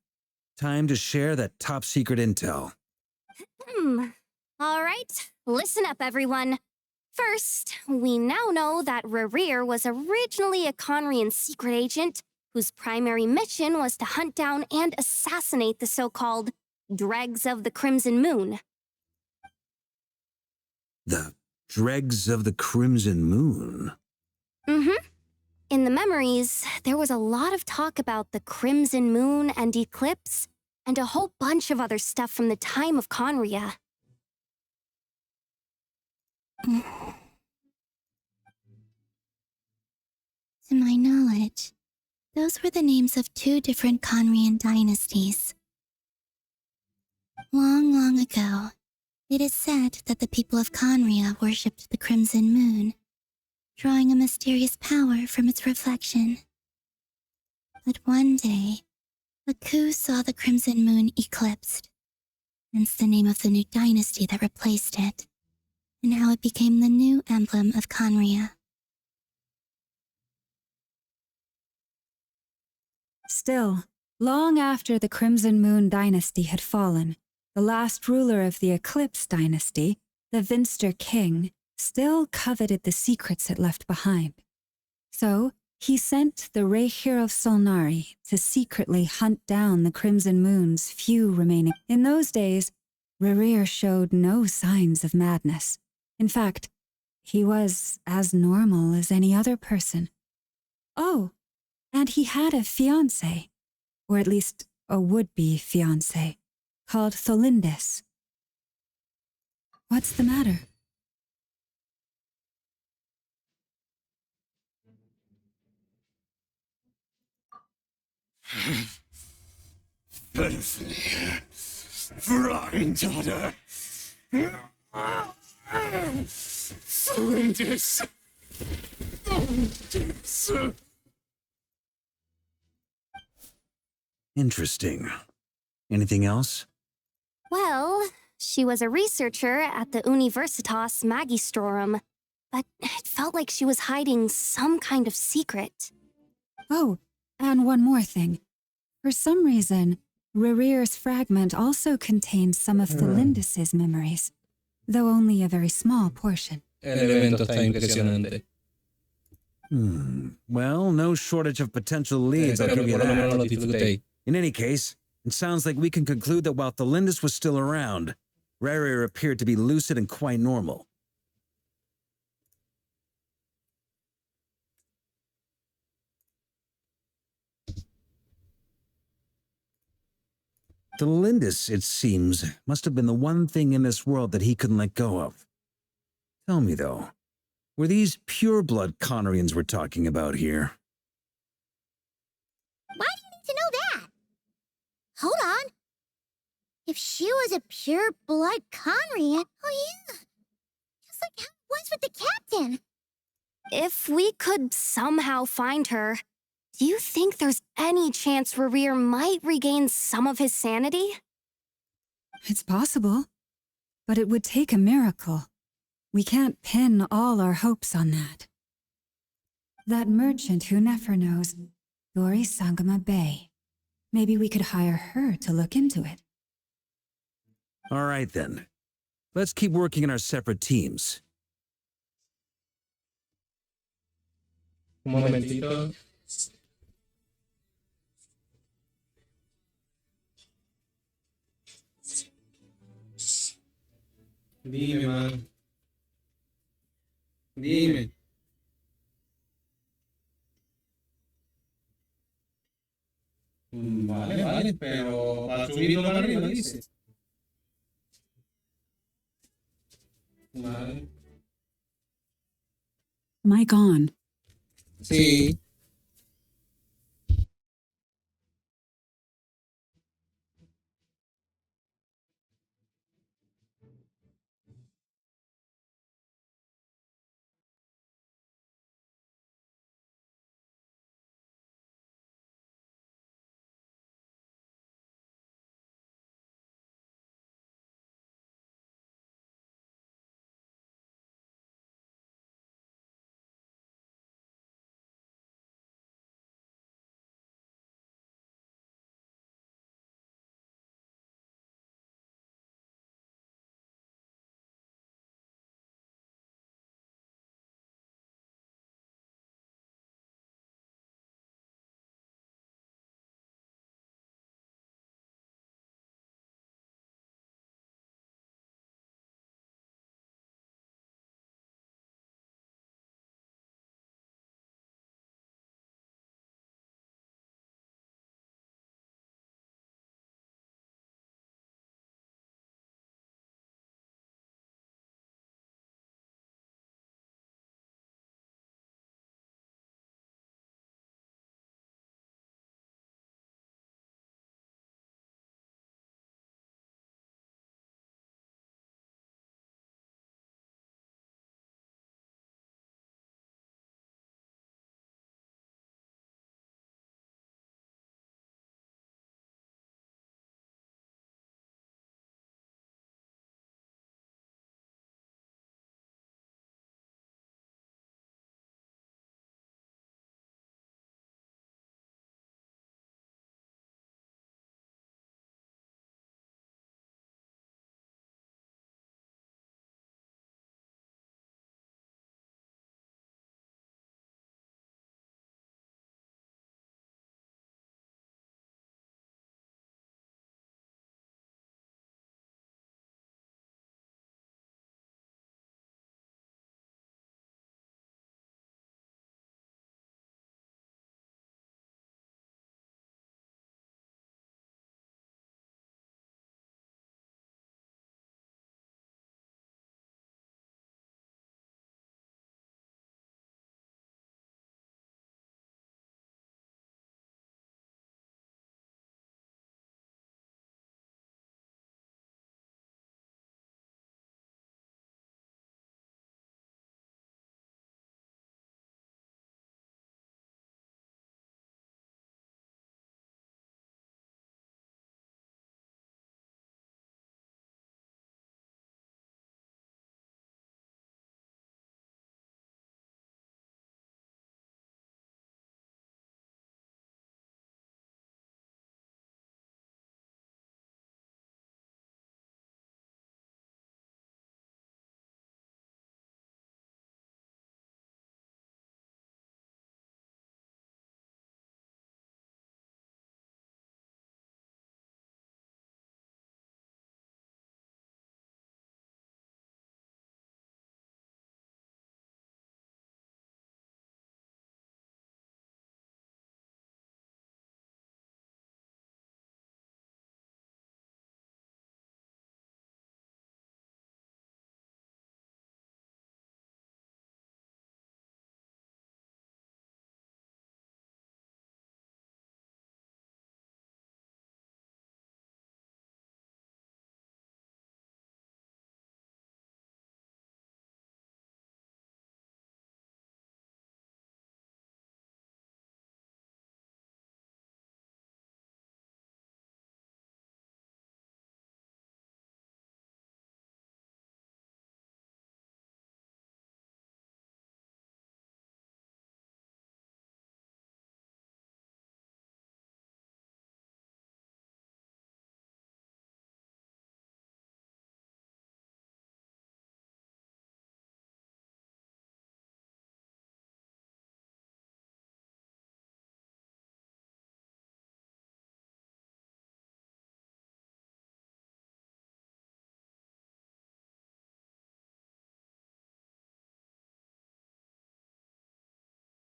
time to share that top secret intel. All right, listen up, everyone. First, we now know that Rerir was originally a Conrian secret agent whose primary mission was to hunt down and assassinate the so-called Dregs of the Crimson Moon. The Dregs of the Crimson Moon? Mm-hmm. In the memories, there was a lot of talk about the Crimson Moon and eclipse, and a whole bunch of other stuff from the time of Conria. To my knowledge, those were the names of 2 different Conrian dynasties. Long, long ago, it is said that the people of Conria worshipped the Crimson Moon, drawing a mysterious power from its reflection. But one day, a coup saw the Crimson Moon eclipsed, hence the name of the new dynasty that replaced it, and how it became the new emblem of Conria. Still, long after the Crimson Moon dynasty had fallen, the last ruler of the Eclipse dynasty, the Vinster king, still coveted the secrets it left behind. So, he sent the Rehir of Solnari to secretly hunt down the Crimson Moon's few remaining. In those days, Rerir showed no signs of madness. In fact, he was as normal as any other person. Oh, and he had a fiancé, or at least a would-be fiancé, called Tholindis. What's the matter? Pitifully, blind daughter. Tholindis. Tholindis. Interesting. Anything else? Well, she was a researcher at the Universitas Magistrorum, but it felt like she was hiding some kind of secret. Oh, and one more thing. For some reason, Rerir's fragment also contains some of Tholindis' memories, though only a very small portion. El evento está impresionante. Well, no shortage of potential leads, I'll Espero give que you por lo menos lo that. disfrutéis. In any case, it sounds like we can conclude that while Tholindis was still around, Rerir appeared to be lucid and quite normal. Tholindis, it seems, must have been the one thing in this world that he couldn't let go of. Tell me, though, were these pure-blood Conrians we're talking about here? Why do you need to know that? Hold on. If she was a pure-blood Conrian, oh yeah, just like how it was with the captain. If we could somehow find her, do you think there's any chance Rerir might regain some of his sanity? It's possible, but it would take a miracle. We can't pin all our hopes on that. That merchant who never knows, Dori Sangama Bay. Maybe we could hire her to look into it. All right, then. Let's keep working in our separate teams. Un momentito. Dime, man. Dime. Vale, vale, pero va subiendo para arriba, dice. Vale. Mic on. Sí.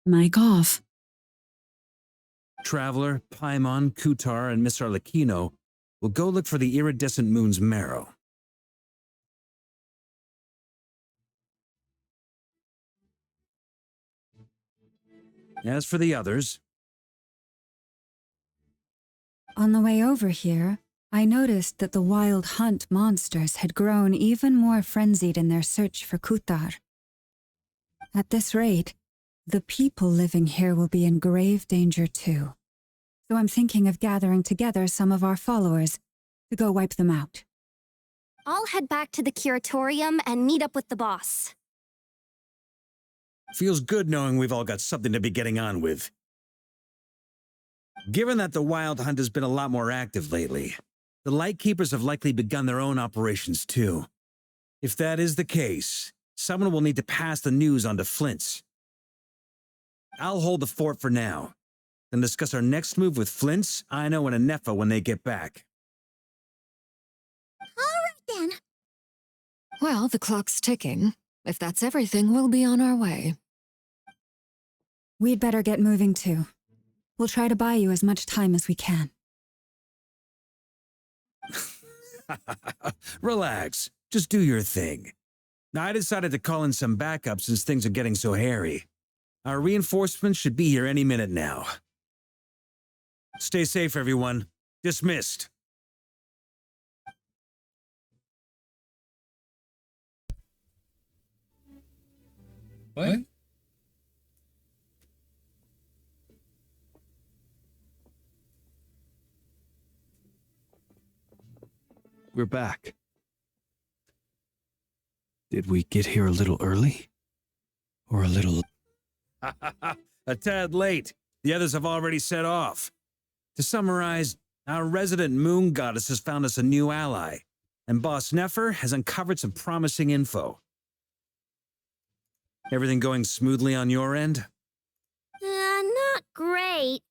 Mic off. Traveler, Paimon, Kutar, and Miss Arlecchino will go look for the iridescent moon's marrow. As for the others... On the way over here, I noticed that the wild hunt monsters had grown even more frenzied in their search for Kutar. At this rate, the people living here will be in grave danger too. So I'm thinking of gathering together some of our followers to go wipe them out. I'll head back to the curatorium and meet up with the boss. Feels good knowing we've all got something to be getting on with. Given that the Wild Hunt has been a lot more active lately, the Lightkeepers have likely begun their own operations too. If that is the case, someone will need to pass the news on to Flint's. I'll hold the fort for now, then discuss our next move with Flint's, Ino, and Anefa when they get back. All right then. Well, the clock's ticking. If that's everything, we'll be on our way. We'd better get moving too. We'll try to buy you as much time as we can. Relax. Just do your thing. I decided to call in some backup since things are getting so hairy. Our reinforcements should be here any minute now. Stay safe, everyone. Dismissed. What? We're back. Did we get here a little early? Or a little... A tad late. The others have already set off. To summarize, our resident moon goddess has found us a new ally, and Boss Nefer has uncovered some promising info. Everything going smoothly on your end? Not great.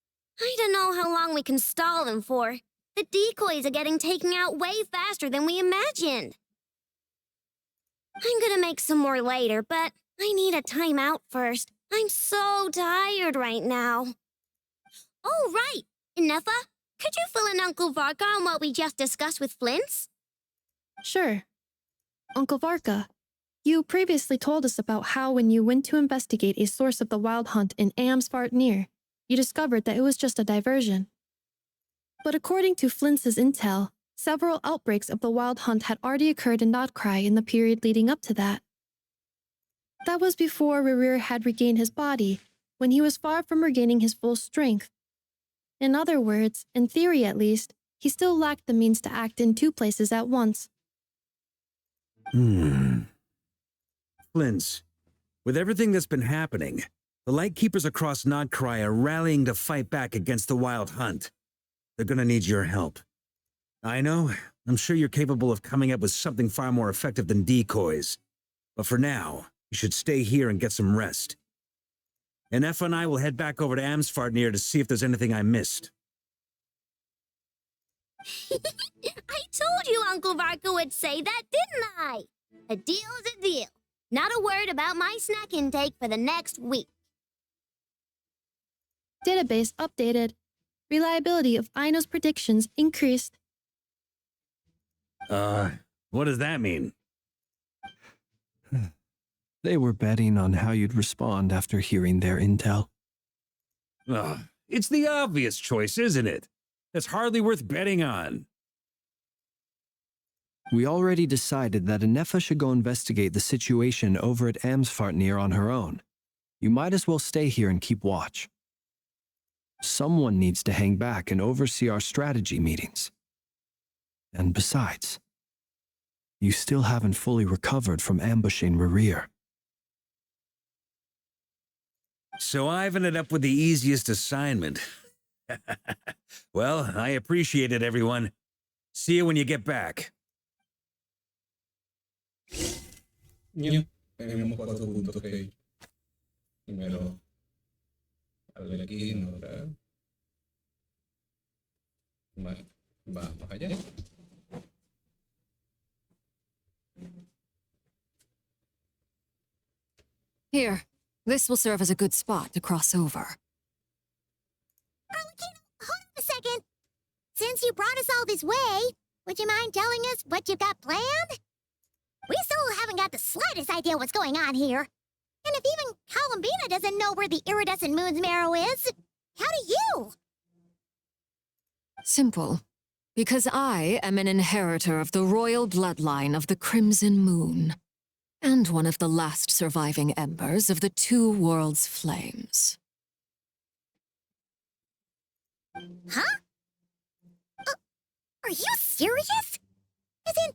I don't know how long we can stall them for. The decoys are getting taken out way faster than we imagined. I'm gonna make some more later, but I need a timeout first. I'm so tired right now. Oh, right! Nefa, could you fill in Uncle Varka on what we just discussed with Flint's? Sure. Uncle Varka, you previously told us about how when you went to investigate a source of the wild hunt in Amsvartnir, you discovered that it was just a diversion. But according to Flint's intel, several outbreaks of the wild hunt had already occurred in Notcry in the period leading up to that. That was before Rerir had regained his body, when he was far from regaining his full strength. In other words, in theory at least, he still lacked the means to act in two places at once. Flint's, with everything that's been happening, the Lightkeepers across Notcry are rallying to fight back against the Wild Hunt. They're gonna need your help. I know, I'm sure you're capable of coming up with something far more effective than decoys. But for now, you should stay here and get some rest. And Efa and I will head back over to Amsvartnir to see if there's anything I missed. I told you Uncle Varka would say that, didn't I? A deal is a deal. Not a word about my snack intake for the next week. Database updated. Reliability of Ino's predictions increased. What does that mean? They were betting on how you'd respond after hearing their intel. It's the obvious choice, isn't it? That's hardly worth betting on. We already decided that Anefa should go investigate the situation over at Amsvartnir on her own. You might as well stay here and keep watch. Someone needs to hang back and oversee our strategy meetings. And besides, you still haven't fully recovered from ambushing Rerir. So I've ended up with the easiest assignment. Well, I appreciate it, everyone. See you when you get back. Tenemos 4 puntos que ir. Primero, Arlequín, ¿verdad? Vamos allá. Here, This will serve as a good spot to cross over. Hold on a second. Since you brought us all this way, would you mind telling us what you've got planned? We still haven't got the slightest idea what's going on here. And if even Columbina doesn't know where the iridescent moon's marrow is, how do you? Simple. Because I am an inheritor of the royal bloodline of the Crimson Moon, and one of the last surviving embers of the Two Worlds' flames. Huh? Are you serious? As in,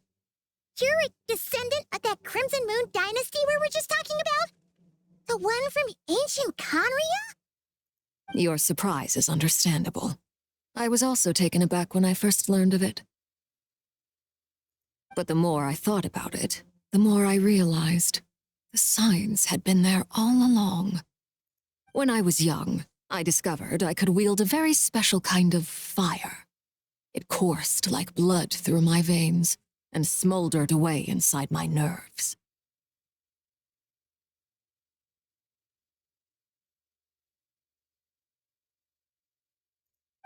you're a descendant of that Crimson Moon dynasty we were just talking about? The one from ancient Conria? Your surprise is understandable. I was also taken aback when I first learned of it. But the more I thought about it, the more I realized the signs had been there all along. When I was young, I discovered I could wield a very special kind of fire. It coursed like blood through my veins and smoldered away inside my nerves.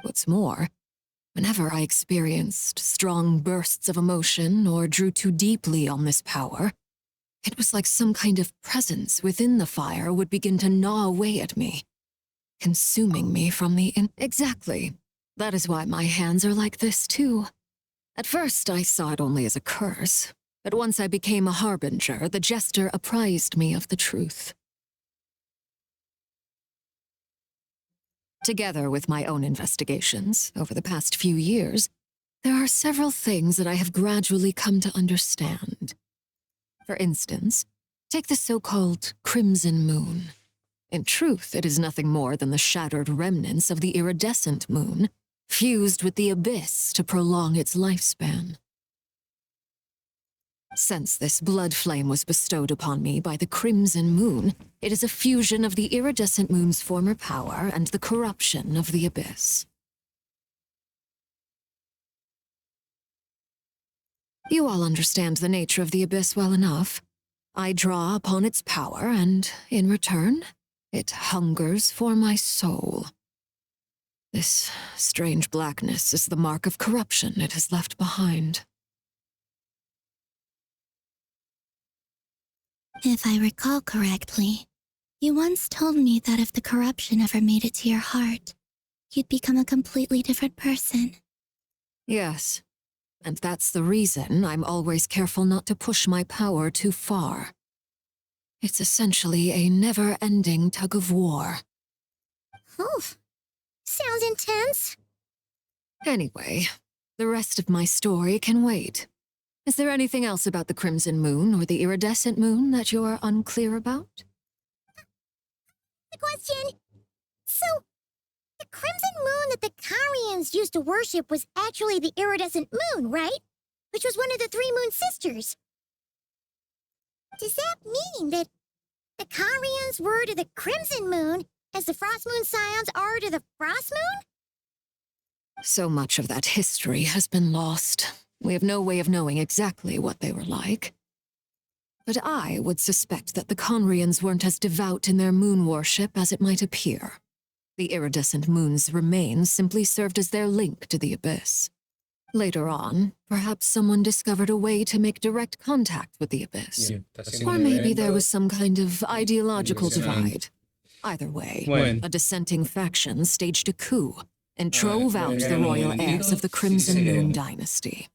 What's more, whenever I experienced strong bursts of emotion or drew too deeply on this power, it was like some kind of presence within the fire would begin to gnaw away at me, consuming me from the Exactly. That is why my hands are like this, too. At first, I saw it only as a curse, but once I became a harbinger, the jester apprised me of the truth. Together with my own investigations over the past few years, there are several things that I have gradually come to understand. For instance, take the so-called Crimson Moon. In truth, it is nothing more than the shattered remnants of the iridescent moon, fused with the abyss to prolong its lifespan. Since this blood flame was bestowed upon me by the Crimson Moon, it is a fusion of the iridescent moon's former power and the corruption of the abyss. You all understand the nature of the abyss well enough. I draw upon its power, and in return, it hungers for my soul. This strange blackness is the mark of corruption it has left behind. If I recall correctly, you once told me that if the corruption ever made it to your heart, you'd become a completely different person. Yes, and that's the reason I'm always careful not to push my power too far. It's essentially a never-ending tug of war. Oof. Sounds intense. Anyway, the rest of my story can wait. Is there anything else about the Crimson Moon or the Iridescent Moon that you're unclear about? The question. So, the Crimson Moon that the Carians used to worship was actually the Iridescent Moon, right? Which was one of the three moon sisters. Does that mean that the Carians were to the Crimson Moon as the Frost Moon Scions are to the Frost Moon? So much of that history has been lost. We have no way of knowing exactly what they were like. But I would suspect that the Conrians weren't as devout in their moon worship as it might appear. The iridescent moon's remains simply served as their link to the abyss. Later on, perhaps someone discovered a way to make direct contact with the abyss. Or maybe there was some kind of ideological divide. Either way, a dissenting faction staged a coup and drove out the royal heirs of the Crimson Moon dynasty.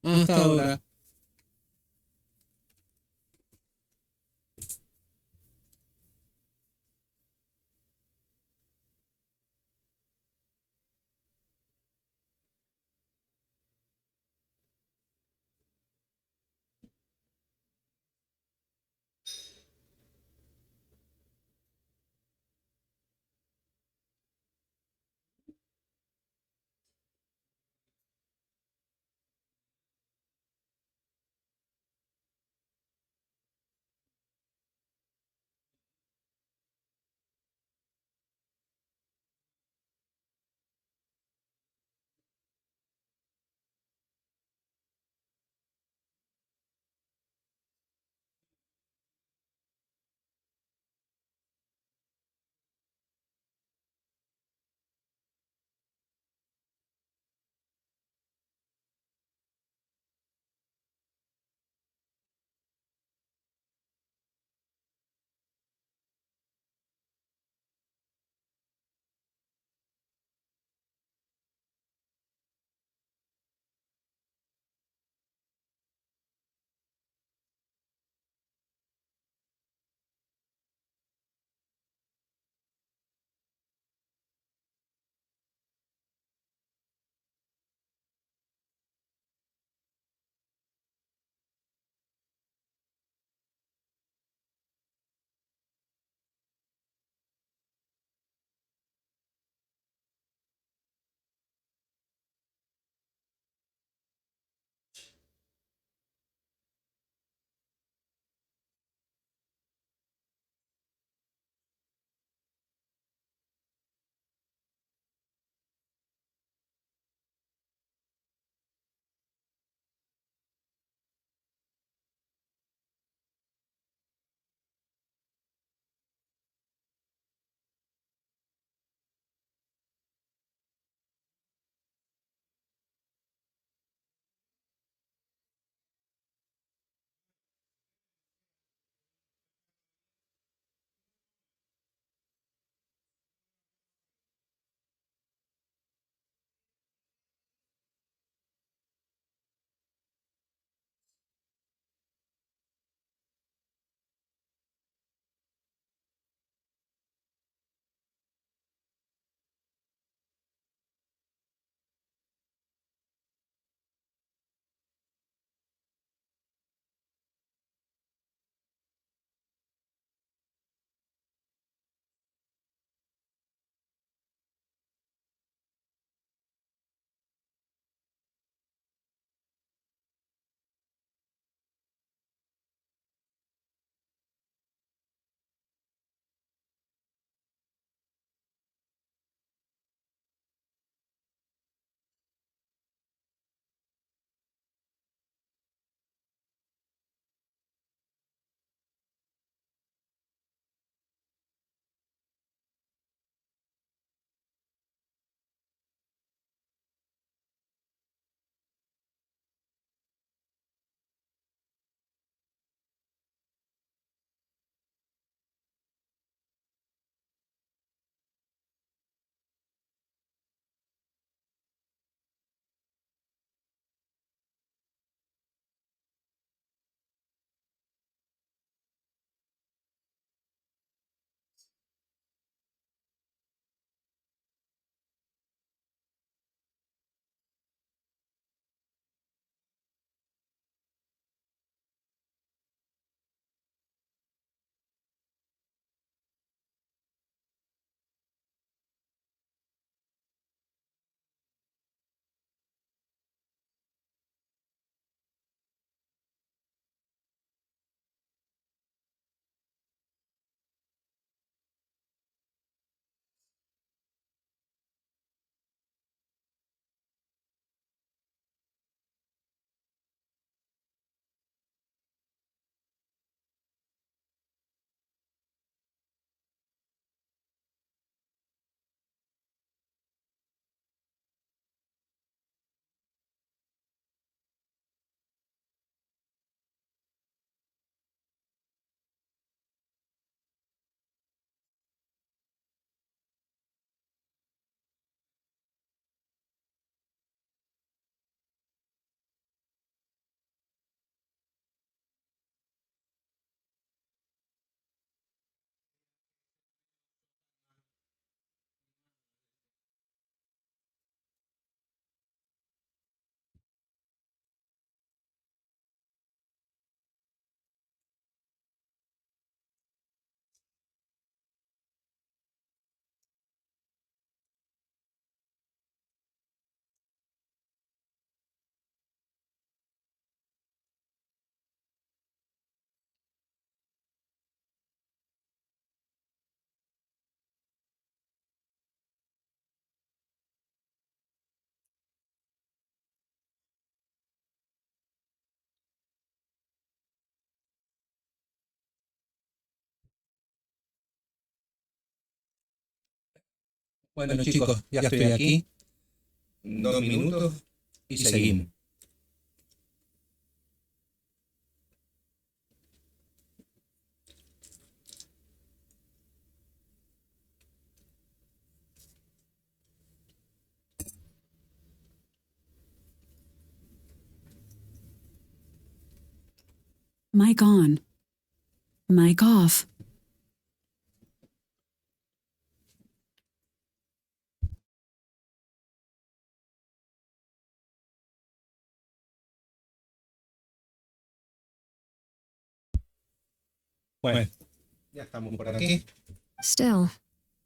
Bueno chicos, ya estoy aquí. 2 minutos y seguimos. Mic on. Mic off. Bueno, ya estamos por aquí. Still,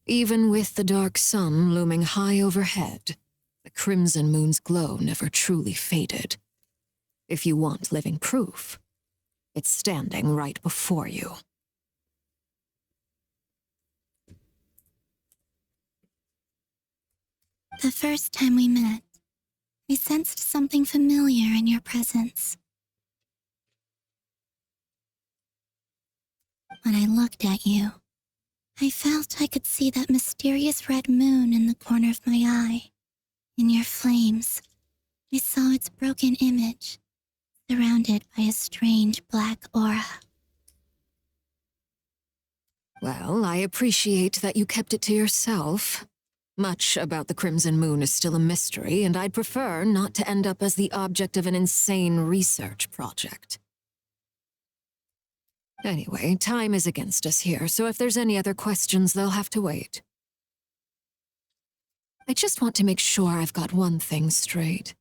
even with the dark sun looming high overhead, the crimson moon's glow never truly faded. If you want living proof, it's standing right before you. The first time we met, I sensed something familiar in your presence. When I looked at you, I felt I could see that mysterious red moon in the corner of my eye. In your flames, I saw its broken image, surrounded by a strange black aura. Well, I appreciate that you kept it to yourself. Much about the Crimson Moon is still a mystery, and I'd prefer not to end up as the object of an insane research project. Anyway, time is against us here, so if there's any other questions, they'll have to wait. I just want to make sure I've got one thing straight.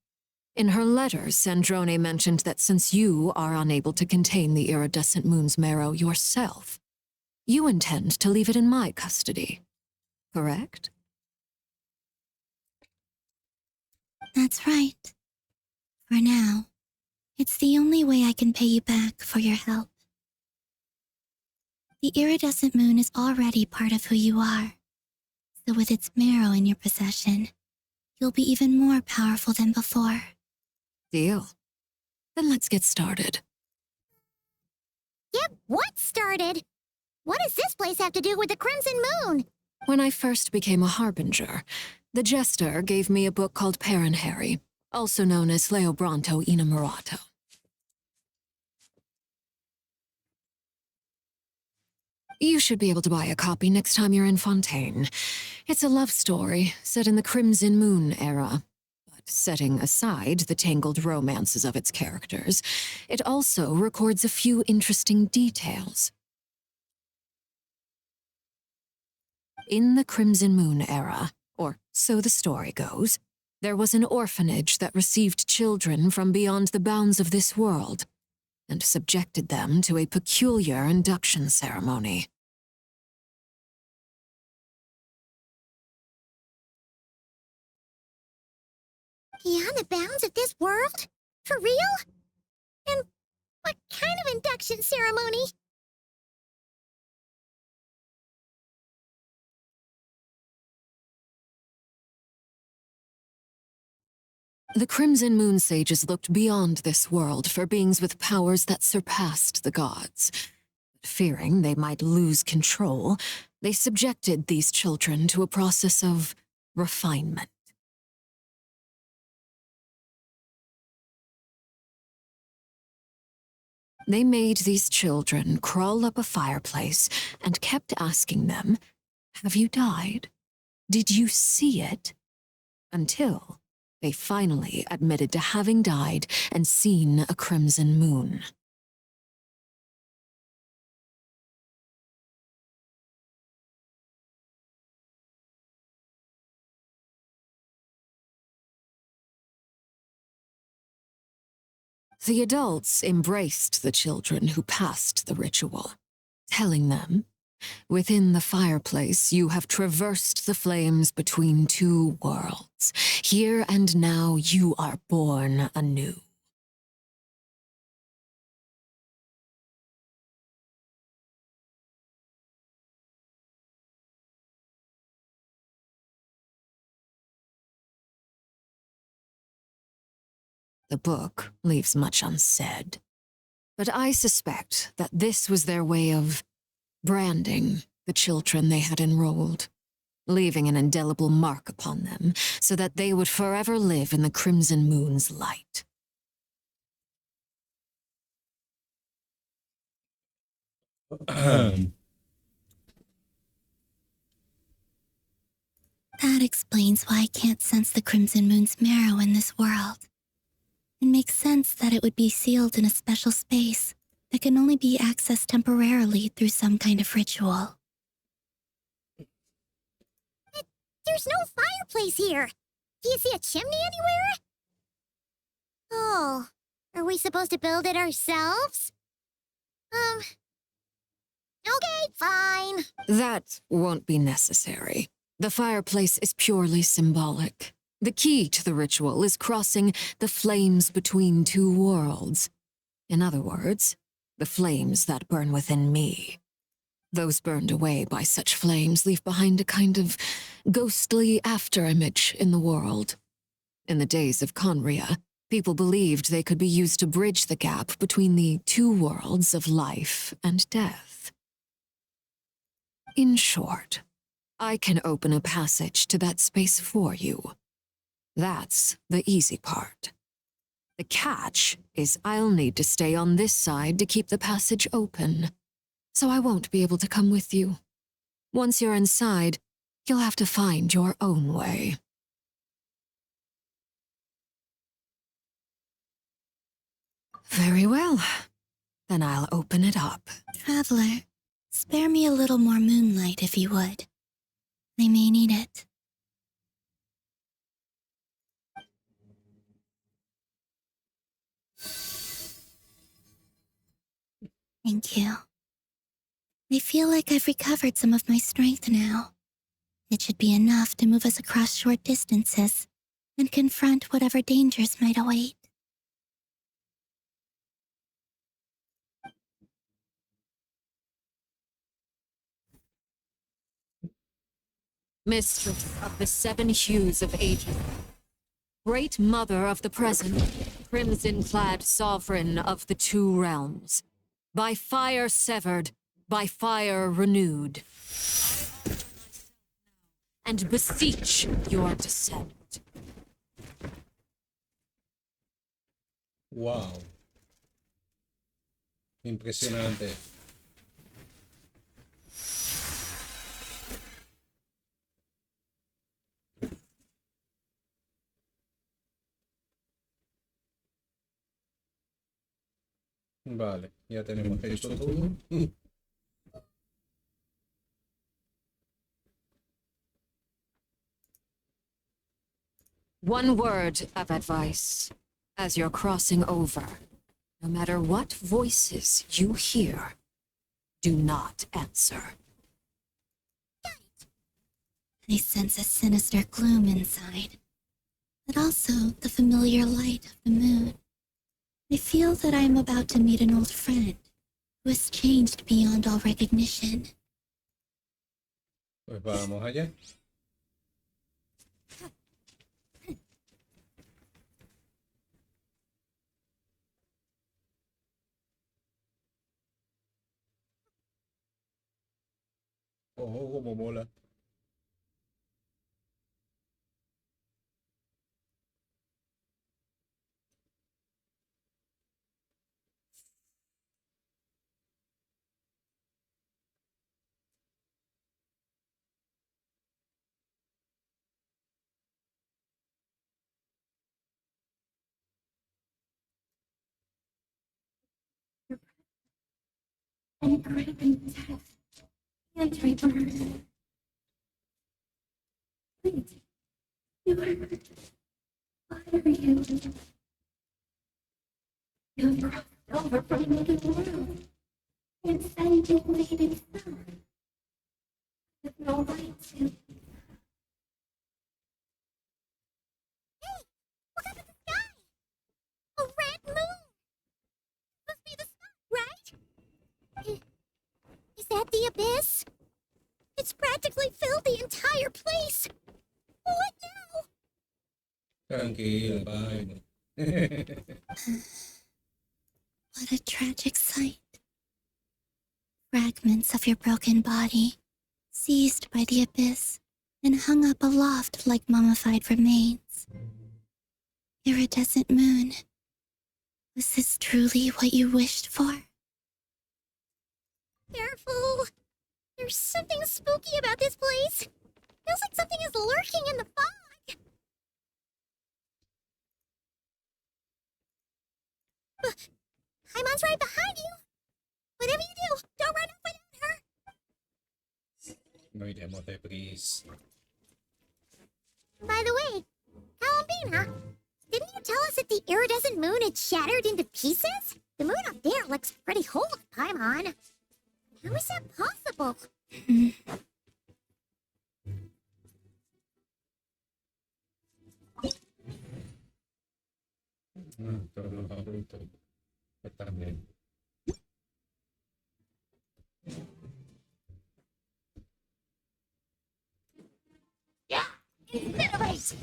In her letters, Sandrone mentioned that since you are unable to contain the iridescent moon's marrow yourself, you intend to leave it in my custody, correct? That's right. For now, it's the only way I can pay you back for your help. The iridescent moon is already part of who you are, so with its marrow in your possession, you'll be even more powerful than before. Deal. Then let's get started. Get what started? What does this place have to do with the Crimson Moon? When I first became a harbinger, the jester gave me a book called Paranhari, also known as Leobranto Inamorato. You should be able to buy a copy next time you're in Fontaine. It's a love story set in the Crimson Moon era. But setting aside the tangled romances of its characters, it also records a few interesting details. In the Crimson Moon era, or so the story goes, there was an orphanage that received children from beyond the bounds of this world, and subjected them to a peculiar induction ceremony. Beyond the bounds of this world? For real? And what kind of induction ceremony? The Crimson Moon sages looked beyond this world for beings with powers that surpassed the gods. Fearing they might lose control, they subjected these children to a process of refinement. They made these children crawl up a fireplace and kept asking them, "Have you died? Did you see it?" Until they finally admitted to having died and seen a crimson moon. The adults embraced the children who passed the ritual, telling them, "Within the fireplace, you have traversed the flames between two worlds. Here and now, you are born anew." The book leaves much unsaid, but I suspect that this was their way of branding the children they had enrolled, leaving an indelible mark upon them so that they would forever live in the Crimson Moon's light. That explains why I can't sense the Crimson Moon's marrow in this world. It makes sense that it would be sealed in a special space that can only be accessed temporarily through some kind of ritual. There's no fireplace here. Do you see a chimney anywhere? Oh, are we supposed to build it ourselves? Okay, fine. That won't be necessary. The fireplace is purely symbolic. The key to the ritual is crossing the flames between two worlds. In other words, the flames that burn within me. Those burned away by such flames leave behind a kind of ghostly afterimage in the world. In the days of Conria, people believed they could be used to bridge the gap between the two worlds of life and death. In short, I can open a passage to that space for you. That's the easy part. The catch is I'll need to stay on this side to keep the passage open, so I won't be able to come with you. Once you're inside, you'll have to find your own way. Very well. Then I'll open it up. Traveler, spare me a little more moonlight if you would. I may need it. Thank you. I feel like I've recovered some of my strength now. It should be enough to move us across short distances and confront whatever dangers might await. Mistress of the seven hues of ages, great mother of the present, crimson-clad sovereign of the two realms, by fire severed, by fire renewed, and beseech your descent. Wow. Impresionante. Vale, ya tenemos esto todo. One word of advice. As you're crossing over, no matter what voices you hear, do not answer. I sense a sinister gloom inside, but also the familiar light of the moon. I feel that I am about to meet an old friend who has changed beyond all recognition. Pues vamos allá. Oh, como mola. And craving death and rebirth. Please, you are... Why are you? You have crossed over from another world and ascended native sun. I have no right to... Hey! Look up at the sky! A red moon! Must be the sun, right? Is that the abyss? It's practically filled the entire place! What now? Tranquila, vaina. What a tragic sight. Fragments of your broken body, seized by the abyss, and hung up aloft like mummified remains. Iridescent moon. Was this truly what you wished for? Careful! There's something spooky about this place. Feels like something is lurking in the fog. Paimon's right behind you. Whatever you do, don't run up without her. No iremos deprisa. By the way, Columbina, didn't you tell us that the iridescent moon had shattered into pieces? The moon up there looks pretty whole, Paimon. How is that possible? Todos los adultos están bien. Yeah! Incinerate!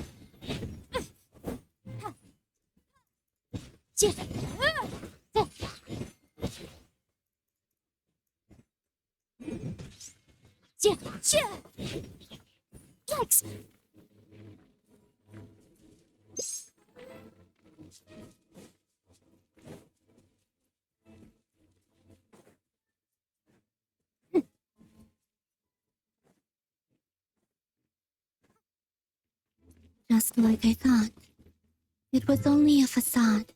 Yikes! Just like I thought. It was only a facade.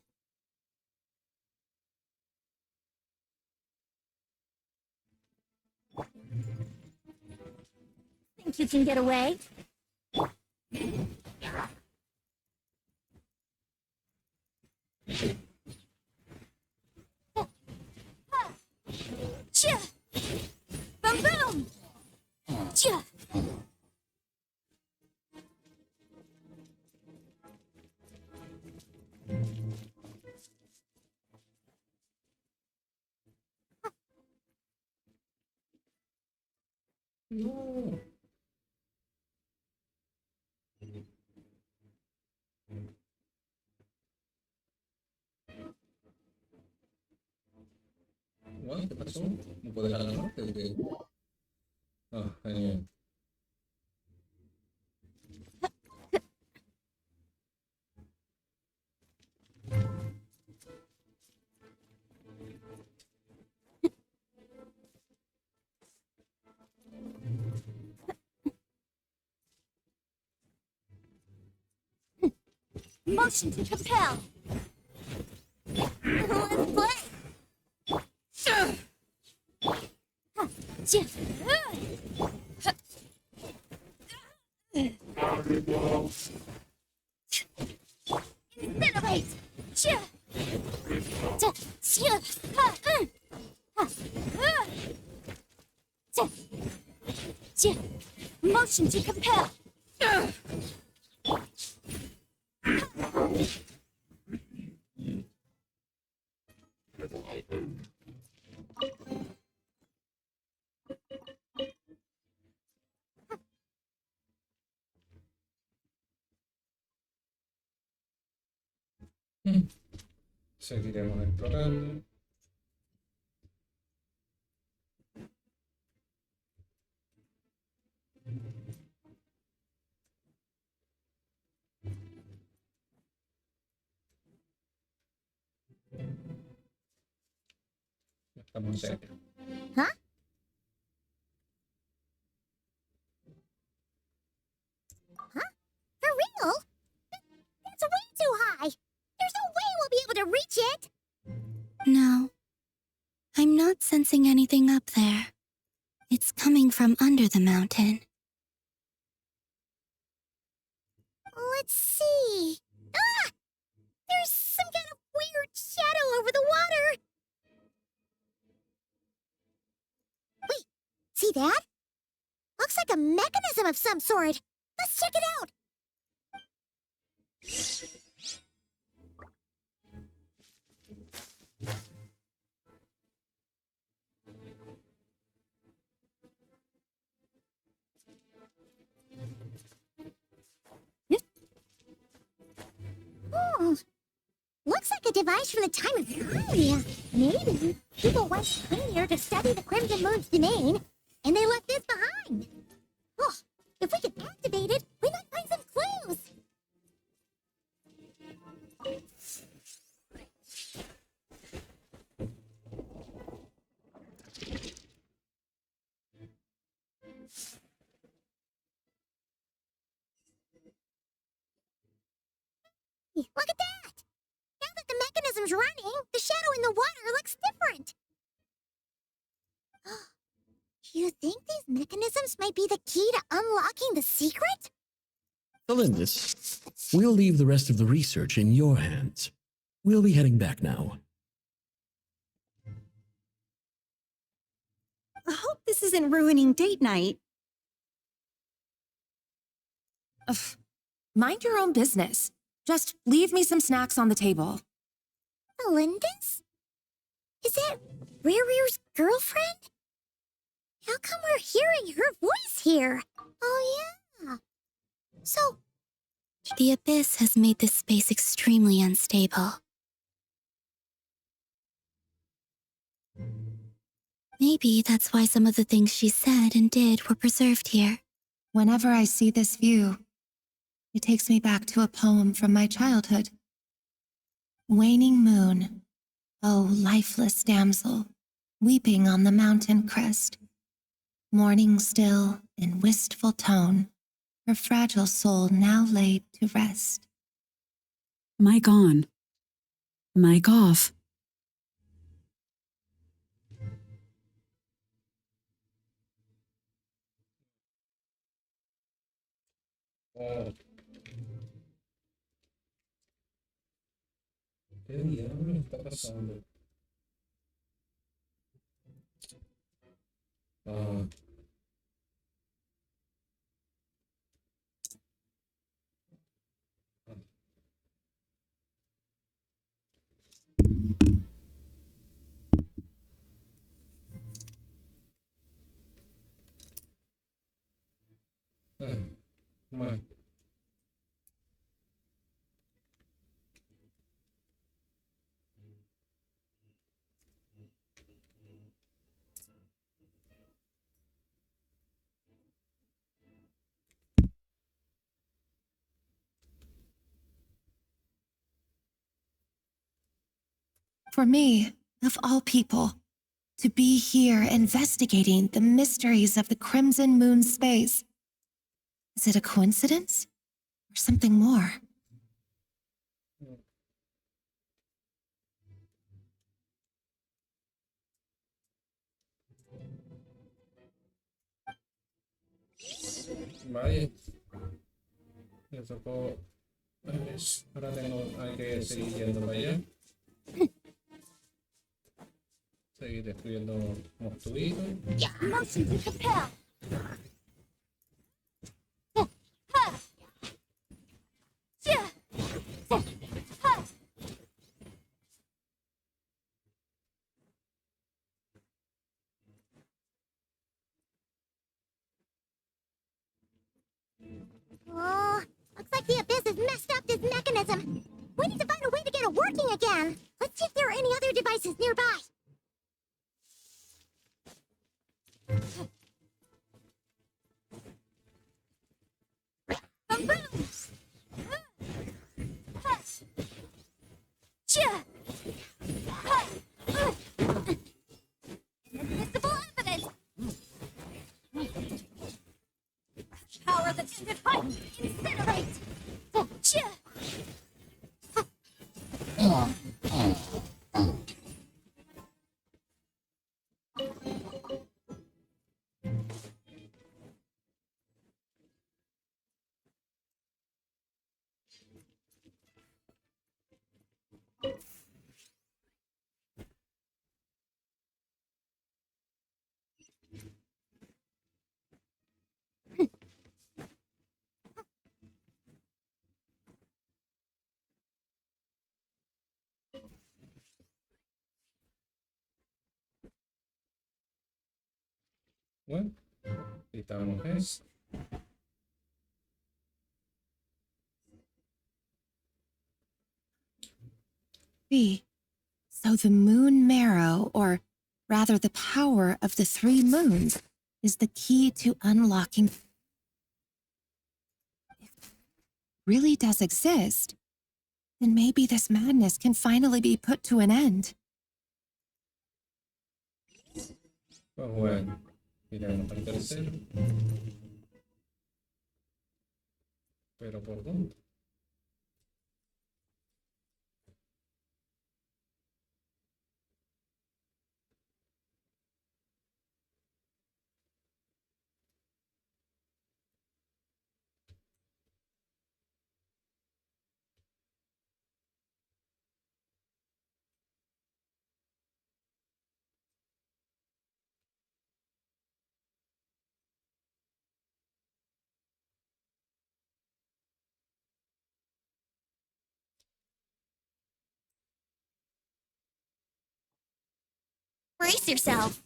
Think you can get away? Boom boom! No. Bueno, ¿qué pasó? ¿No puedo dejar la norte? Ah, genial. Motion to compel. Let's play. Incinerate. Motion to compel. Seguiremos explorando. Estamos cerca. Huh? Huh? For real? That's way too high. There's no way we'll be able to reach it. No. I'm not sensing anything up there. It's coming from under the mountain. Let's see. Ah! There's some kind of weird shadow over the water. Wait, see that? Looks like a mechanism of some sort. Let's check it out. Oh, looks like a device from the time of Conria. Maybe people went here to study the Crimson Moon's domain, and they left this behind. Oh, if we could access Look at that! Now that the mechanism's running, the shadow in the water looks different. Do you think these mechanisms might be the key to unlocking the secret? Elindis, we'll leave the rest of the research in your hands. We'll be heading back now. I hope this isn't ruining date night. Ugh. Mind your own business. Just leave me some snacks on the table. Elindis? Is that Rere's girlfriend? How come we're hearing her voice here? Oh, yeah. So, The abyss has made this space extremely unstable. Maybe that's why some of the things she said and did were preserved here. Whenever I see this view, it takes me back to a poem from my childhood. Waning moon, oh lifeless damsel, weeping on the mountain crest, mourning still in wistful tone, her fragile soul now laid to rest. Mic on. Mic off. ¿Qué diablos está pasando? Ah. Bueno. For me, of all people, to be here investigating the mysteries of the Crimson Moon space. Is it a coincidence or something more? Vaya. Me tocó. Ahora hay que seguir yendo para allá. Seguir destruyendo monstruitos. motion to compel. Oh, looks like the abyss has messed up this mechanism. We need to find a way to get it working again. Let's see if there are any other devices nearby. Invisible evidence! Power the tinted height! Incinerate! Bueno, quitamos eso. So the moon marrow, or rather the power of the 3 moons, is the key to unlocking. If it really does exist, then maybe this madness can finally be put to an end. Pues bueno, miramos al tercero. Pero ¿por dónde? brace yourself.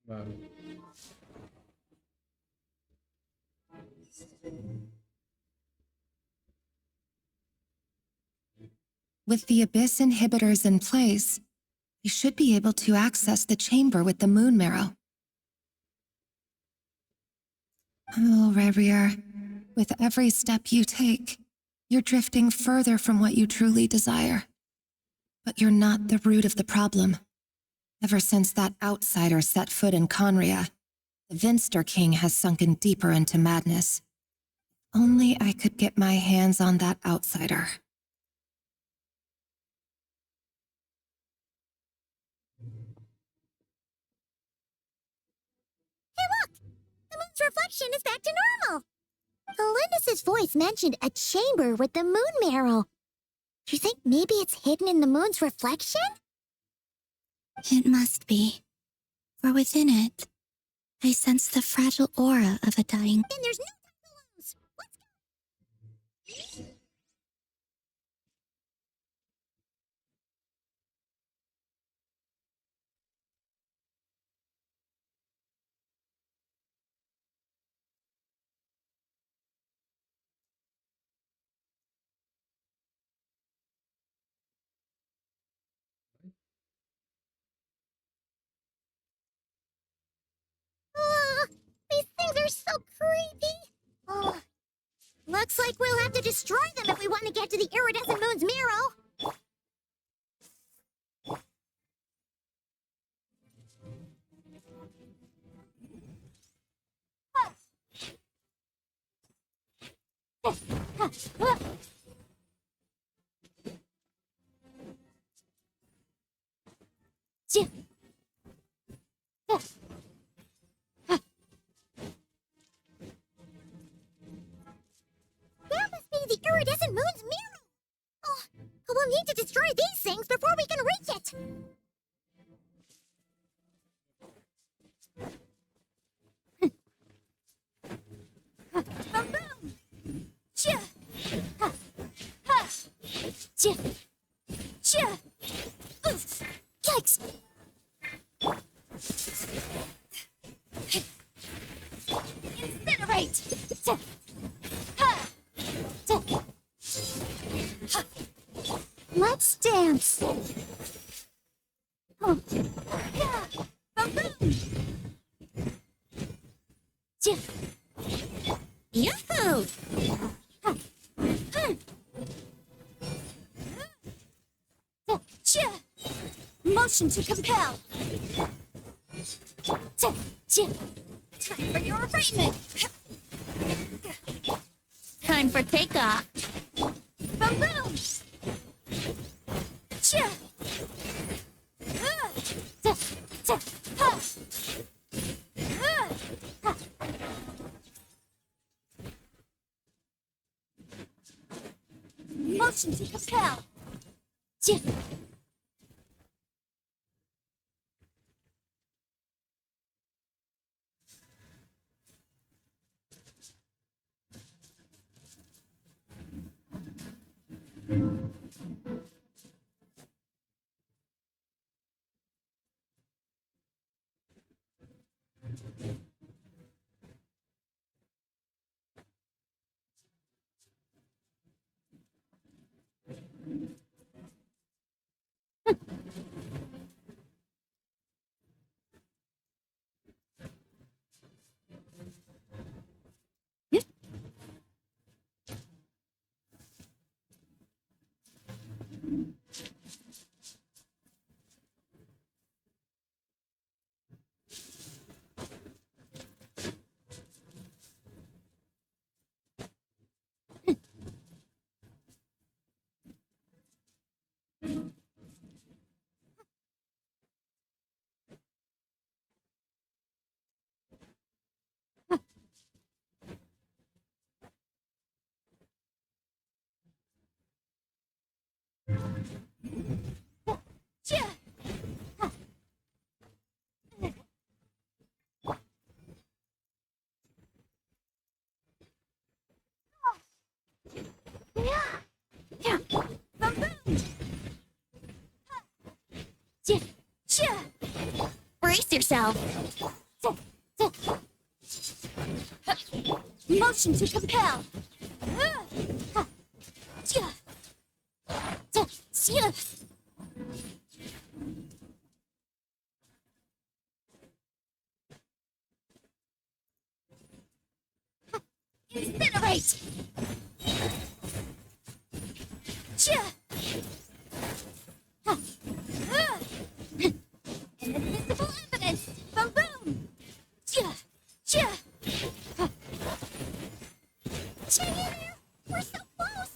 Vale. With the Abyss inhibitors in place, you should be able to access the chamber with the moon marrow. Oh, Revier, with every step you take, you're drifting further from what you truly desire. But you're not the root of the problem. Ever since that outsider set foot in Conria, the Vinster King has sunken deeper into madness. Only I could get my hands on that outsider. Hey, look! The moon's reflection is back to normal! Elendis' voice mentioned a chamber with the moon marrow. Do you think maybe it's hidden in the moon's reflection? It must be. For within it, I sense the fragile aura of a dying. Then there's no time to lose! Let's go! These things are so creepy! Looks like we'll have to destroy them if we want to get to the iridescent moon's marrow! That must be the iridescent moon's mirror! Oh, we'll need to destroy these things before we can reach it! Boom! Chia! Ha! Ha! Chia! Chia! Oof! Yikes! Incinerate! Ha! Ha! Let's dance! Oh. Yeah! Boom! Chia! Yahoo! Ha! Chia! Motion to compel! Time for your arraignment! Time for takeoff! Boom boom! Chia! Motion to compel! Chia! yourself. Motion to compel. Incinerate! Invisible evidence! Boom boom! We're so close!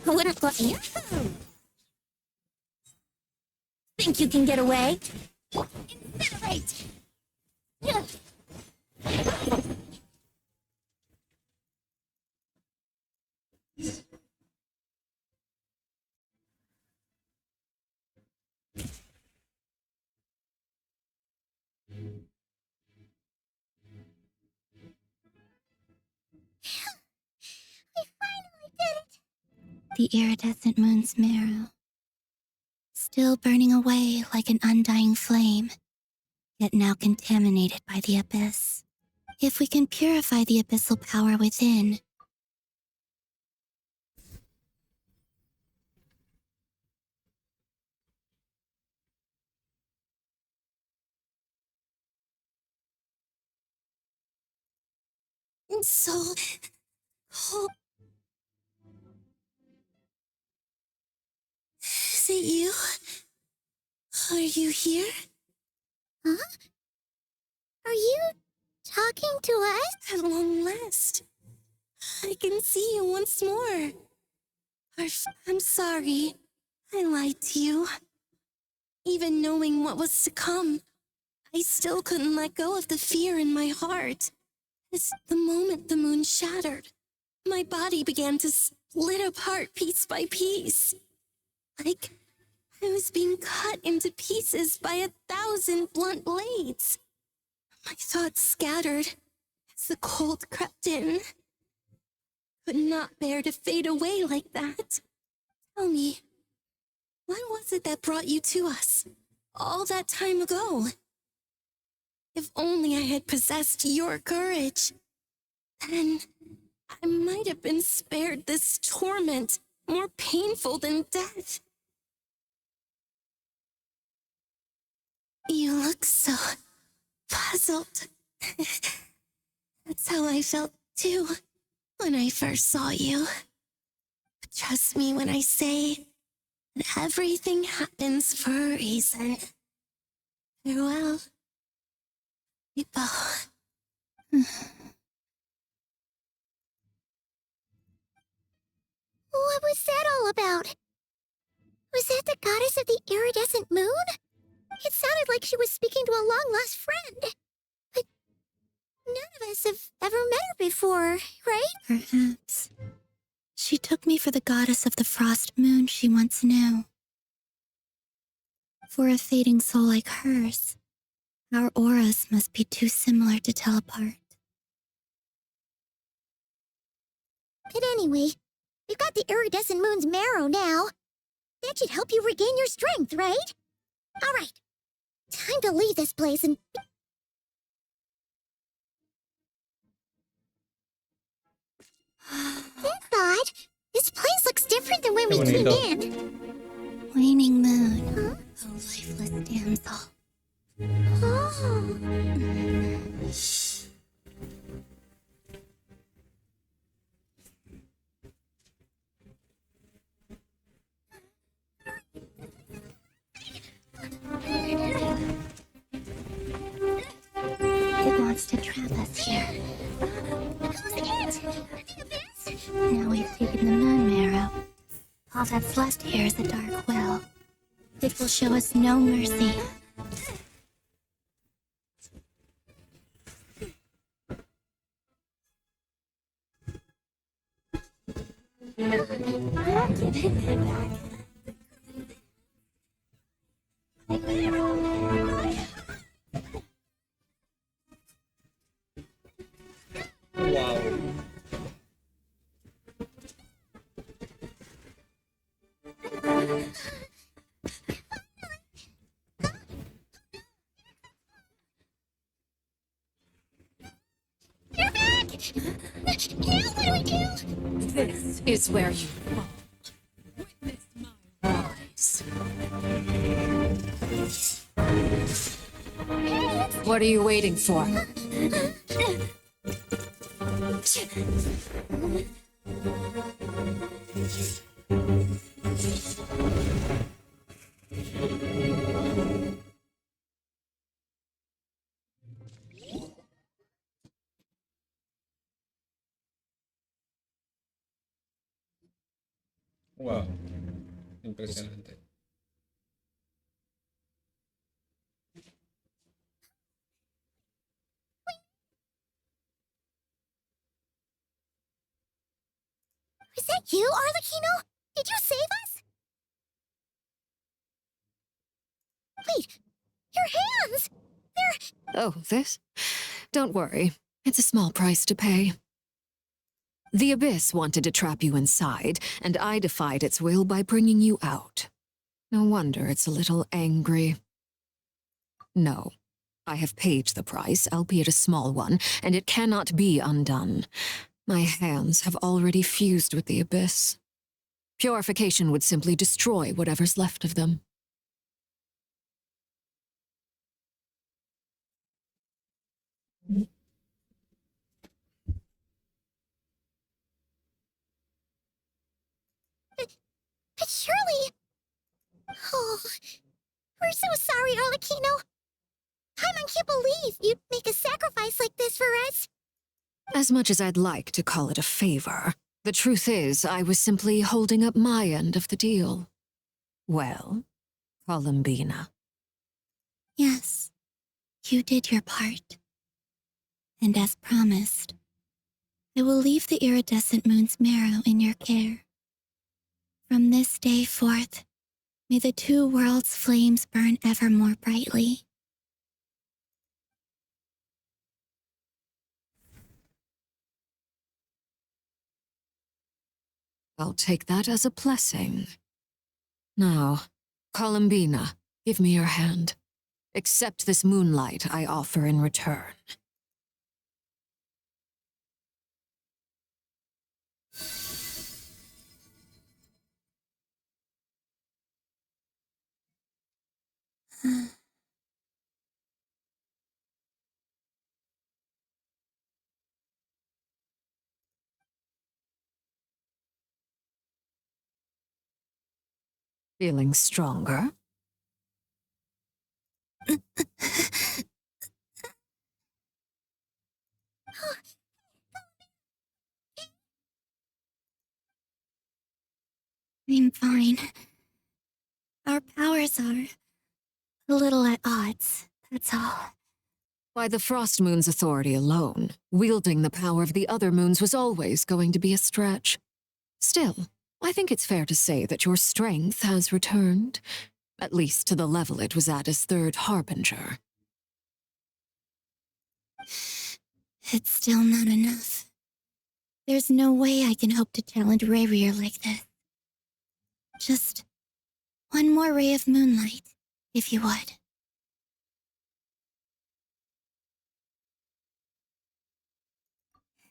What a you think you can get away? Incinerate! We finally did it! The iridescent moon's marrow, still burning away like an undying flame, yet now contaminated by the abyss. If we can purify the abyssal power within, it's so cold. Is it you? Are you here? Huh? Are you talking to us? At long last, I can see you once more. I'm sorry. I lied to you. Even knowing what was to come, I still couldn't let go of the fear in my heart. As the moment the moon shattered, my body began to split apart piece by piece. Like I was being cut into pieces by 1,000 blunt blades. My thoughts scattered as the cold crept in. Could not bear to fade away like that. Tell me, what was it that brought you to us all that time ago? If only I had possessed your courage, then I might have been spared this torment more painful than death. You look so puzzled. That's how I felt too when I first saw you. But trust me when I say that everything happens for a reason. Farewell, people. What was that all about? Was that the goddess of the iridescent moon? It sounded like she was speaking to a long-lost friend. But none of us have ever met her before, right? Perhaps. She took me for the goddess of the frost moon she once knew. For a fading soul like hers, our auras must be too similar to tell apart. But anyway, we've got the iridescent moon's marrow now. That should help you regain your strength, right? All right. Time to leave this place and... Thought, this place looks different than when we came in. Waning moon. Huh? A lifeless damsel. Oh. It wants to trap us here. Who's it? Now we've taken the moon marrow. All that's left here is a dark well. It will show us no mercy. You're back! Now what do we do? This is where you fall. Witness my rise. What are you waiting for? Wow, impresionante. Is that you, Arlecchino? Did you save us? Wait, your hands! They're... Oh, this? Don't worry. It's a small price to pay. The Abyss wanted to trap you inside, and I defied its will by bringing you out. No wonder it's a little angry. No. I have paid the price, albeit a small one, and it cannot be undone. My hands have already fused with the Abyss. Purification would simply destroy whatever's left of them. But surely... Oh, we're so sorry, Arlecchino. Paimon can't believe you'd make a sacrifice like this for us. As much as I'd like to call it a favor, the truth is I was simply holding up my end of the deal. Well, Columbina. Yes, you did your part. And as promised, I will leave the iridescent moon's marrow in your care. From this day forth, may the two worlds' flames burn ever more brightly. I'll take that as a blessing. Now, Columbina, give me your hand. Accept this moonlight I offer in return. Feeling stronger? I'm fine. Our powers are a little at odds, that's all. By the Frost Moon's authority alone, wielding the power of the other moons was always going to be a stretch. Still, I think it's fair to say that your strength has returned, at least to the level it was at as Third Harbinger. It's still not enough. There's no way I can hope to challenge Rayrier like this. Just one more ray of moonlight, if you would.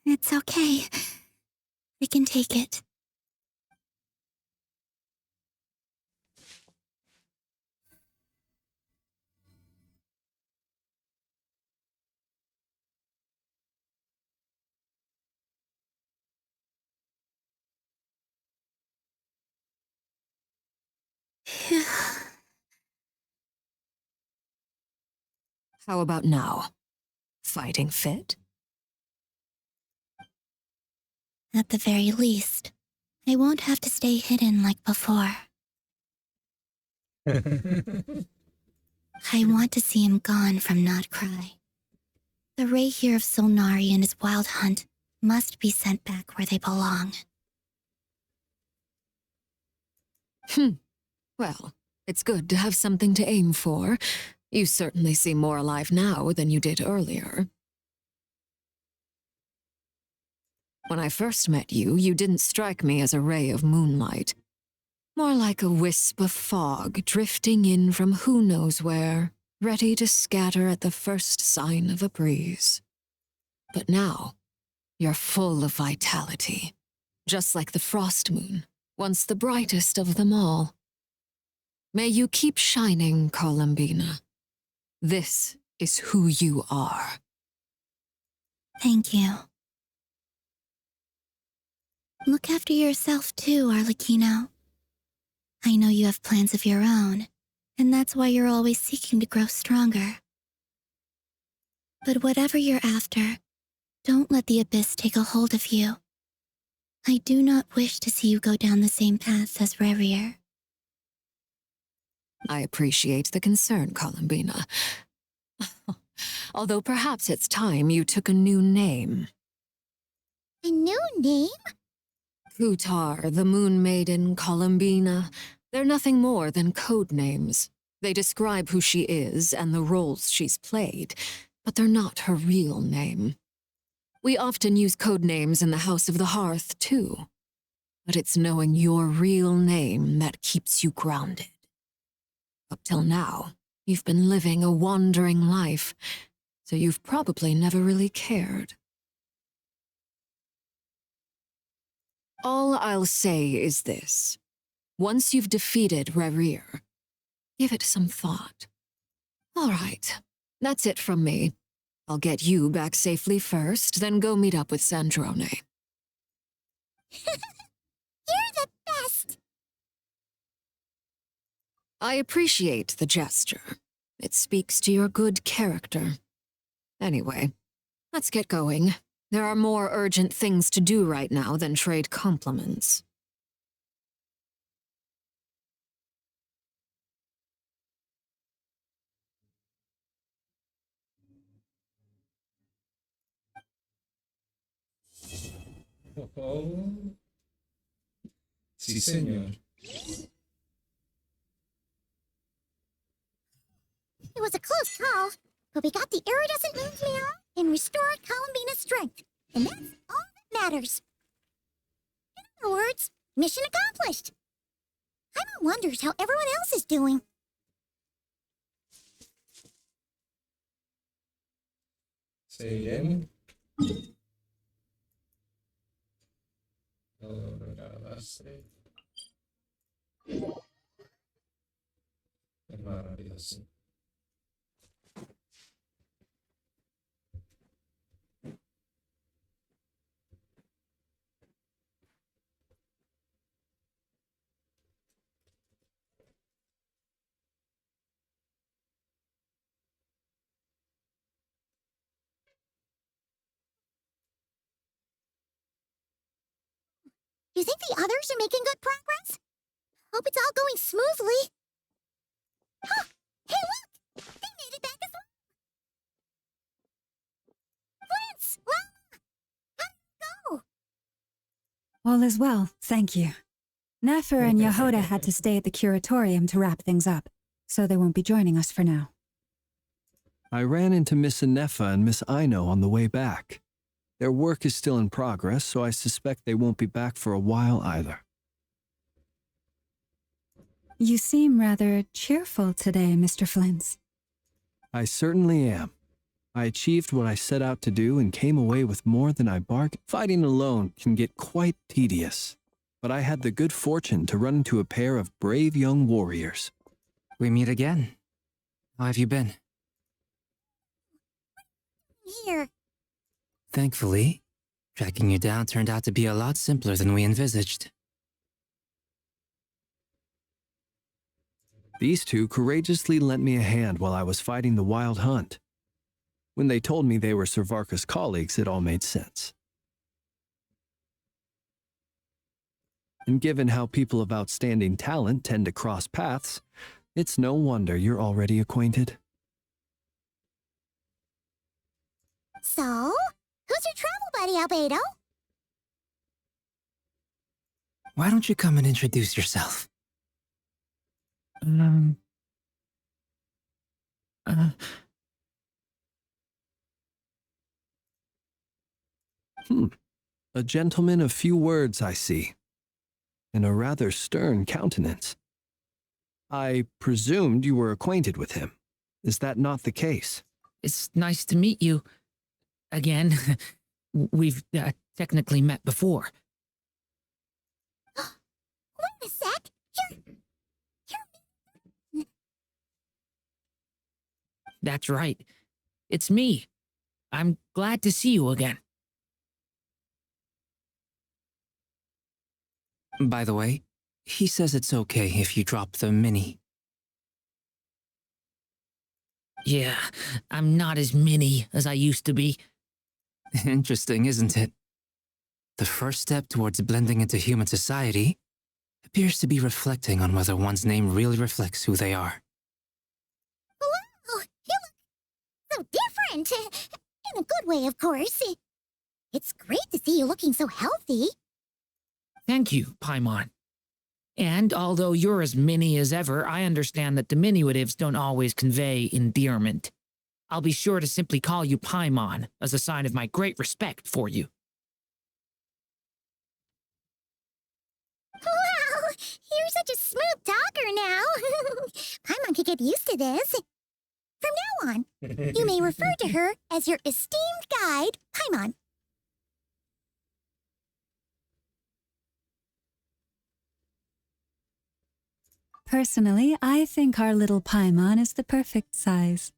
It's okay. I can take it. How about now? Fighting fit? At the very least, I won't have to stay hidden like before. I want to see him gone from Not Cry. The ray here of Solnari and his wild hunt must be sent back where they belong. Well, it's good to have something to aim for. You certainly seem more alive now than you did earlier. When I first met you, you didn't strike me as a ray of moonlight. More like a wisp of fog drifting in from who knows where, ready to scatter at the first sign of a breeze. But now, you're full of vitality, just like the frost moon, once the brightest of them all. May you keep shining, Columbina. This is who you are. Thank you. Look after yourself too, Arlecchino. I know you have plans of your own, and that's why you're always seeking to grow stronger. But whatever you're after, don't let the abyss take a hold of you. I do not wish to see you go down the same path as Revier. I appreciate the concern, Columbina. Although perhaps it's time you took a new name. A new name? Kutar, the Moon Maiden, Columbina. They're nothing more than code names. They describe who she is and the roles she's played, but they're not her real name. We often use code names in the House of the Hearth, too. But it's knowing your real name that keeps you grounded. Up till now, you've been living a wandering life, so you've probably never really cared. All I'll say is this. Once you've defeated Revier, give it some thought. All right, that's it from me. I'll get you back safely first, then go meet up with Sandrone. You're the best! I appreciate the gesture. It speaks to your good character. Anyway, let's get going. There are more urgent things to do right now than trade compliments. Oh. Sí, señor. It was a close call, but we got the iridescent moon's mirror and restored Columbina's strength, and that's all that matters. In other words, mission accomplished. Paimon wonders how everyone else is doing. Say again. Todo grabarse. Es más rápido así. Do you think the others are making good progress? Hope it's all going smoothly. Huh! Hey, look! They made it back as well! Prince! Well, how'd it go? All is well, thank you. Nefer and Yehoda had to stay at the curatorium to wrap things up, so they won't be joining us for now. I ran into Miss Anefa and Miss Aino on the way back. Their work is still in progress, so I suspect they won't be back for a while either. You seem rather cheerful today, Mr. Flintz. I certainly am. I achieved what I set out to do and came away with more than I bargained. Fighting alone can get quite tedious, but I had the good fortune to run into a pair of brave young warriors. We meet again. How have you been? Here. Thankfully, tracking you down turned out to be a lot simpler than we envisaged. These two courageously lent me a hand while I was fighting the wild hunt. When they told me they were Servarka's colleagues, it all made sense. And given how people of outstanding talent tend to cross paths, it's no wonder you're already acquainted. So, who's your travel buddy, Albedo? Why don't you come and introduce yourself? A gentleman of few words, I see, and a rather stern countenance. I presumed you were acquainted with him. Is that not the case? It's nice to meet you again. We've technically met before. Wait a sec. That's right. It's me. I'm glad to see you again. By the way, he says it's okay if you drop the mini. Yeah, I'm not as mini as I used to be. Interesting, isn't it? The first step towards blending into human society appears to be reflecting on whether one's name really reflects who they are. Wow, you look so different. In a good way, of course. It's great to see you looking so healthy. Thank you, Paimon. And although you're as mini as ever, I understand that diminutives don't always convey endearment. I'll be sure to simply call you Paimon as a sign of my great respect for you. Wow, you're such a smooth talker now. Paimon could get used to this. From now on, you may refer to her as your esteemed guide, Paimon. Personally, I think our little Paimon is the perfect size.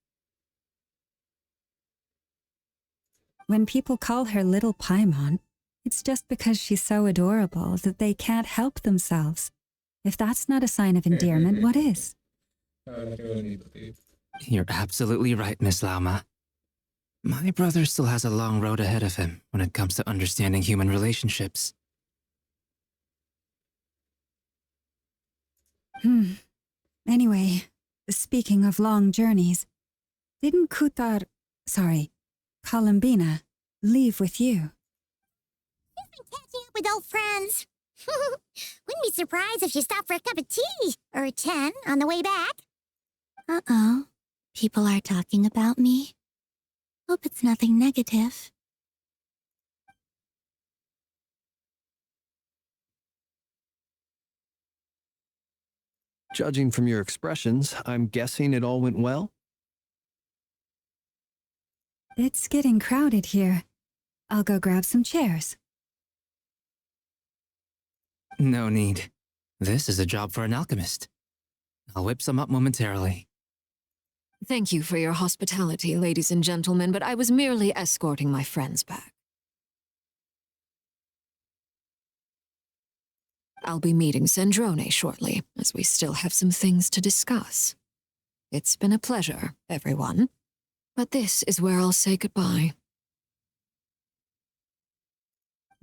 When people call her Little Paimon, it's just because she's so adorable that they can't help themselves. If that's not a sign of endearment, what is? You're absolutely right, Miss Lauma. My brother still has a long road ahead of him when it comes to understanding human relationships. Anyway, speaking of long journeys, didn't Columbina, leave with you? You've been catching up with old friends. Wouldn't be surprised if she stopped for a cup of tea or 10 on the way back. Uh-oh. People are talking about me. Hope it's nothing negative. Judging from your expressions, I'm guessing it all went well? It's getting crowded here. I'll go grab some chairs. No need. This is a job for an alchemist. I'll whip some up momentarily. Thank you for your hospitality, ladies and gentlemen, but I was merely escorting my friends back. I'll be meeting Sandrone shortly, as we still have some things to discuss. It's been a pleasure, everyone. But this is where I'll say goodbye.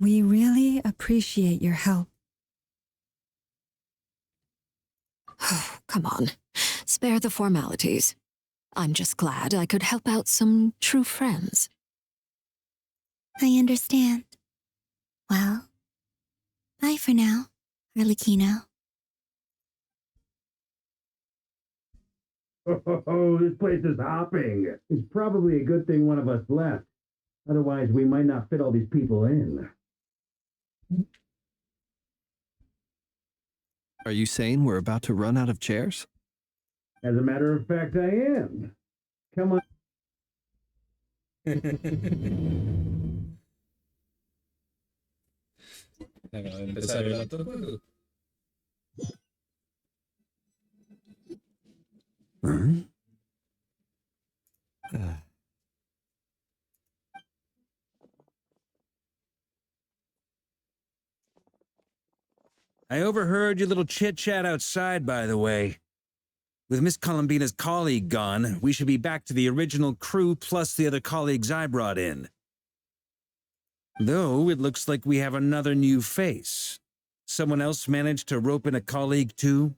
We really appreciate your help. Oh, come on. Spare the formalities. I'm just glad I could help out some true friends. I understand. Well, bye for now, Arlecchino. Oh, this place is hopping. It's probably a good thing one of us left. Otherwise, we might not fit all these people in. Are you saying we're about to run out of chairs? As a matter of fact, I am. Come on. Acaba de empezar el otro juego. I overheard your little chit-chat outside, by the way. With Miss Columbina's colleague gone, we should be back to the original crew plus the other colleagues I brought in. Though it looks like we have another new face. Someone else managed to rope in a colleague too?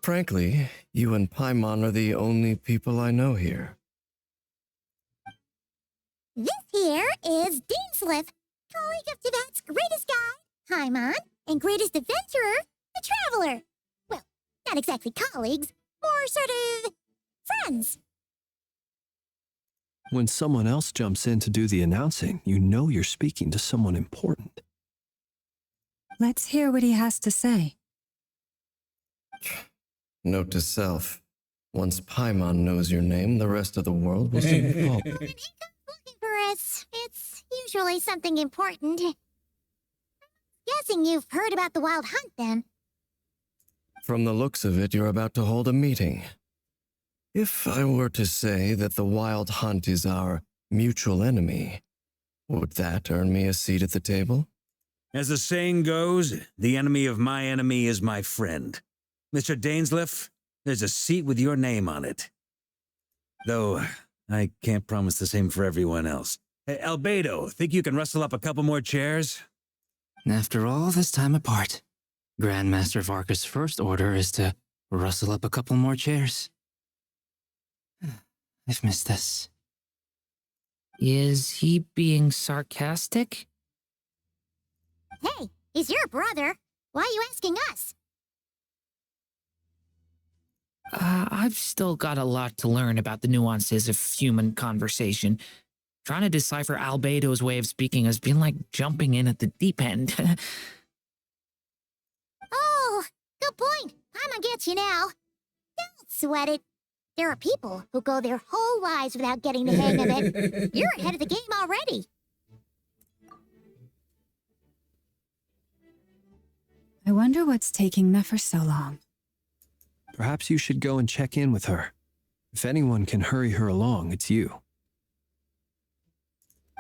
Frankly, you and Paimon are the only people I know here. This here is Deansliff, colleague of Tibet's greatest guide, Paimon, and greatest adventurer, A traveler. Well, not exactly colleagues, more sort of friends. When someone else jumps in to do the announcing, you know you're speaking to someone important. Let's hear what he has to say. Note to self. Once Paimon knows your name, the rest of the world will soon follow. When it comes looking for us, it's usually something important. Guessing you've heard about the Wild Hunt, then. From the looks of it, you're about to hold a meeting. If I were to say that the Wild Hunt is our mutual enemy, would that earn me a seat at the table? As the saying goes, the enemy of my enemy is my friend. Mr. Dainsleif, there's a seat with your name on it. Though, I can't promise the same for everyone else. Hey, Albedo, think you can rustle up a couple more chairs? After all this time apart, Grandmaster Varka's first order is to rustle up a couple more chairs. I've missed this. Is he being sarcastic? Hey, he's your brother. Why are you asking us? I've still got a lot to learn about the nuances of human conversation. Trying to decipher Albedo's way of speaking has been like jumping in at the deep end. Oh, good point. Paimon gets you now. Don't sweat it. There are people who go their whole lives without getting the hang of it. You're ahead of the game already. I wonder what's taking Nefer so long. Perhaps you should go and check in with her. If anyone can hurry her along, it's you.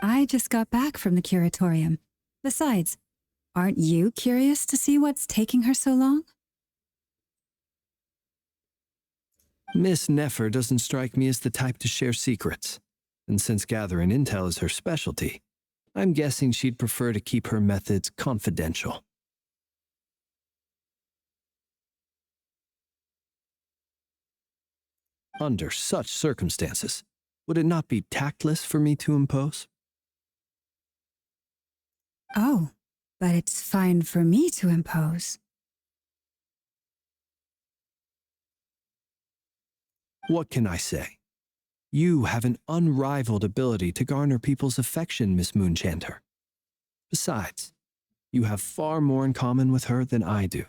I just got back from the curatorium. Besides, aren't you curious to see what's taking her so long? Miss Nefer doesn't strike me as the type to share secrets. And since gathering intel is her specialty, I'm guessing she'd prefer to keep her methods confidential. Under such circumstances, would it not be tactless for me to impose? Oh, but it's fine for me to impose. What can I say? You have an unrivaled ability to garner people's affection, Miss Moonchanter. Besides, you have far more in common with her than I do.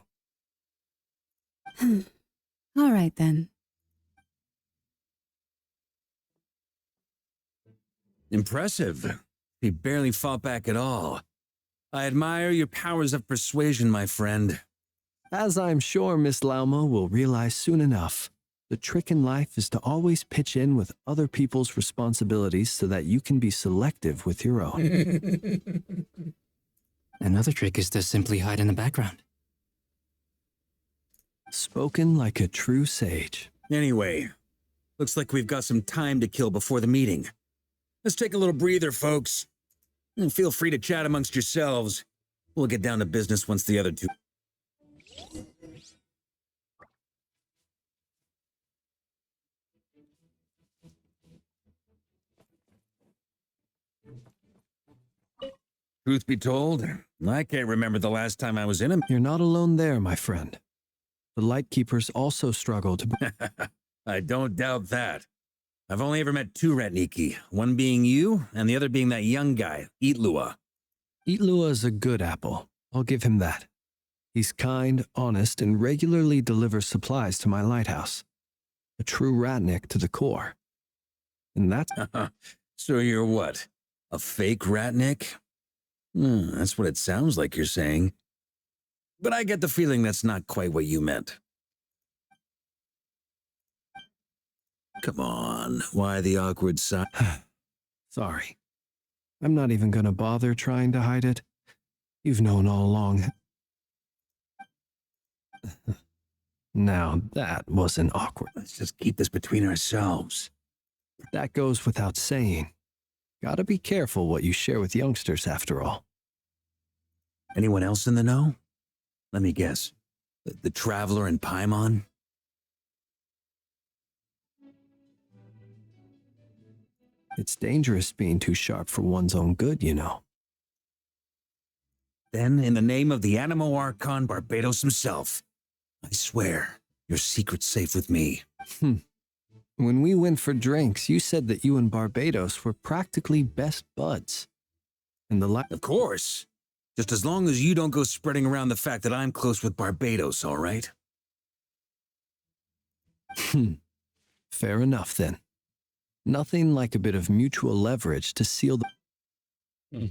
All right, then. Impressive. He barely fought back at all. I admire your powers of persuasion, my friend. As I'm sure Miss Lauma will realize soon enough, the trick in life is to always pitch in with other people's responsibilities so that you can be selective with your own. Another trick is to simply hide in the background. Spoken like a true sage. Anyway, looks like we've got some time to kill before the meeting. Let's take a little breather, folks. And feel free to chat amongst yourselves. We'll get down to business once the other two... Truth be told, I can't remember the last time I was in a... You're not alone there, my friend. The Lightkeepers also struggle to... I don't doubt that. I've only ever met two Ratniki, one being you, and the other being that young guy, Itlua. Itlua is a good apple. I'll give him that. He's kind, honest, and regularly delivers supplies to my lighthouse. A true Ratnik to the core. And that's... So you're what? A fake Ratnik? That's what it sounds like you're saying. But I get the feeling that's not quite what you meant. Come on, why the awkward sigh? Sorry. I'm not even gonna bother trying to hide it. You've known all along. Now that wasn't awkward. Let's just keep this between ourselves. That goes without saying. Gotta be careful what you share with youngsters, after all. Anyone else in the know? Let me guess. The Traveler and Paimon? It's dangerous being too sharp for one's own good, you know. Then, in the name of the Animo Archon Barbados himself, I swear your secret's safe with me. When we went for drinks, you said that you and Barbados were practically best buds. And Of course. Just as long as you don't go spreading around the fact that I'm close with Barbados, all right? Fair enough, then. Nothing like a bit of mutual leverage to seal the...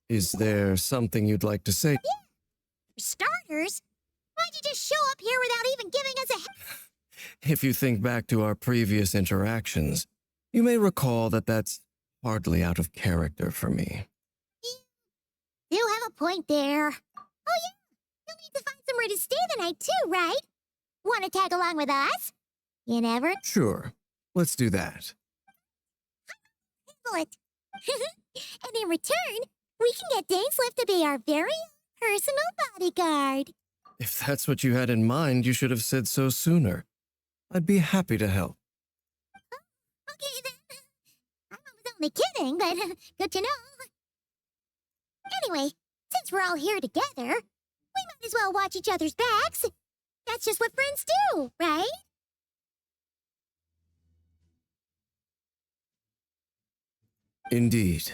Is there something you'd like to say? Yeah. For starters, why'd you just show up here without even giving us a... If you think back to our previous interactions, you may recall that that's hardly out of character for me. You have a point there. Oh yeah, you'll need to find somewhere to stay the night too, right? Want to tag along with us? You never... Sure, let's do that. Handle it. And in return, we can get Dainslift to be our very personal bodyguard. If that's what you had in mind, you should have said so sooner. I'd be happy to help. Okay then. I was only kidding, but good to know. Anyway, since we're all here together, we might as well watch each other's backs. That's just what friends do, right? Indeed.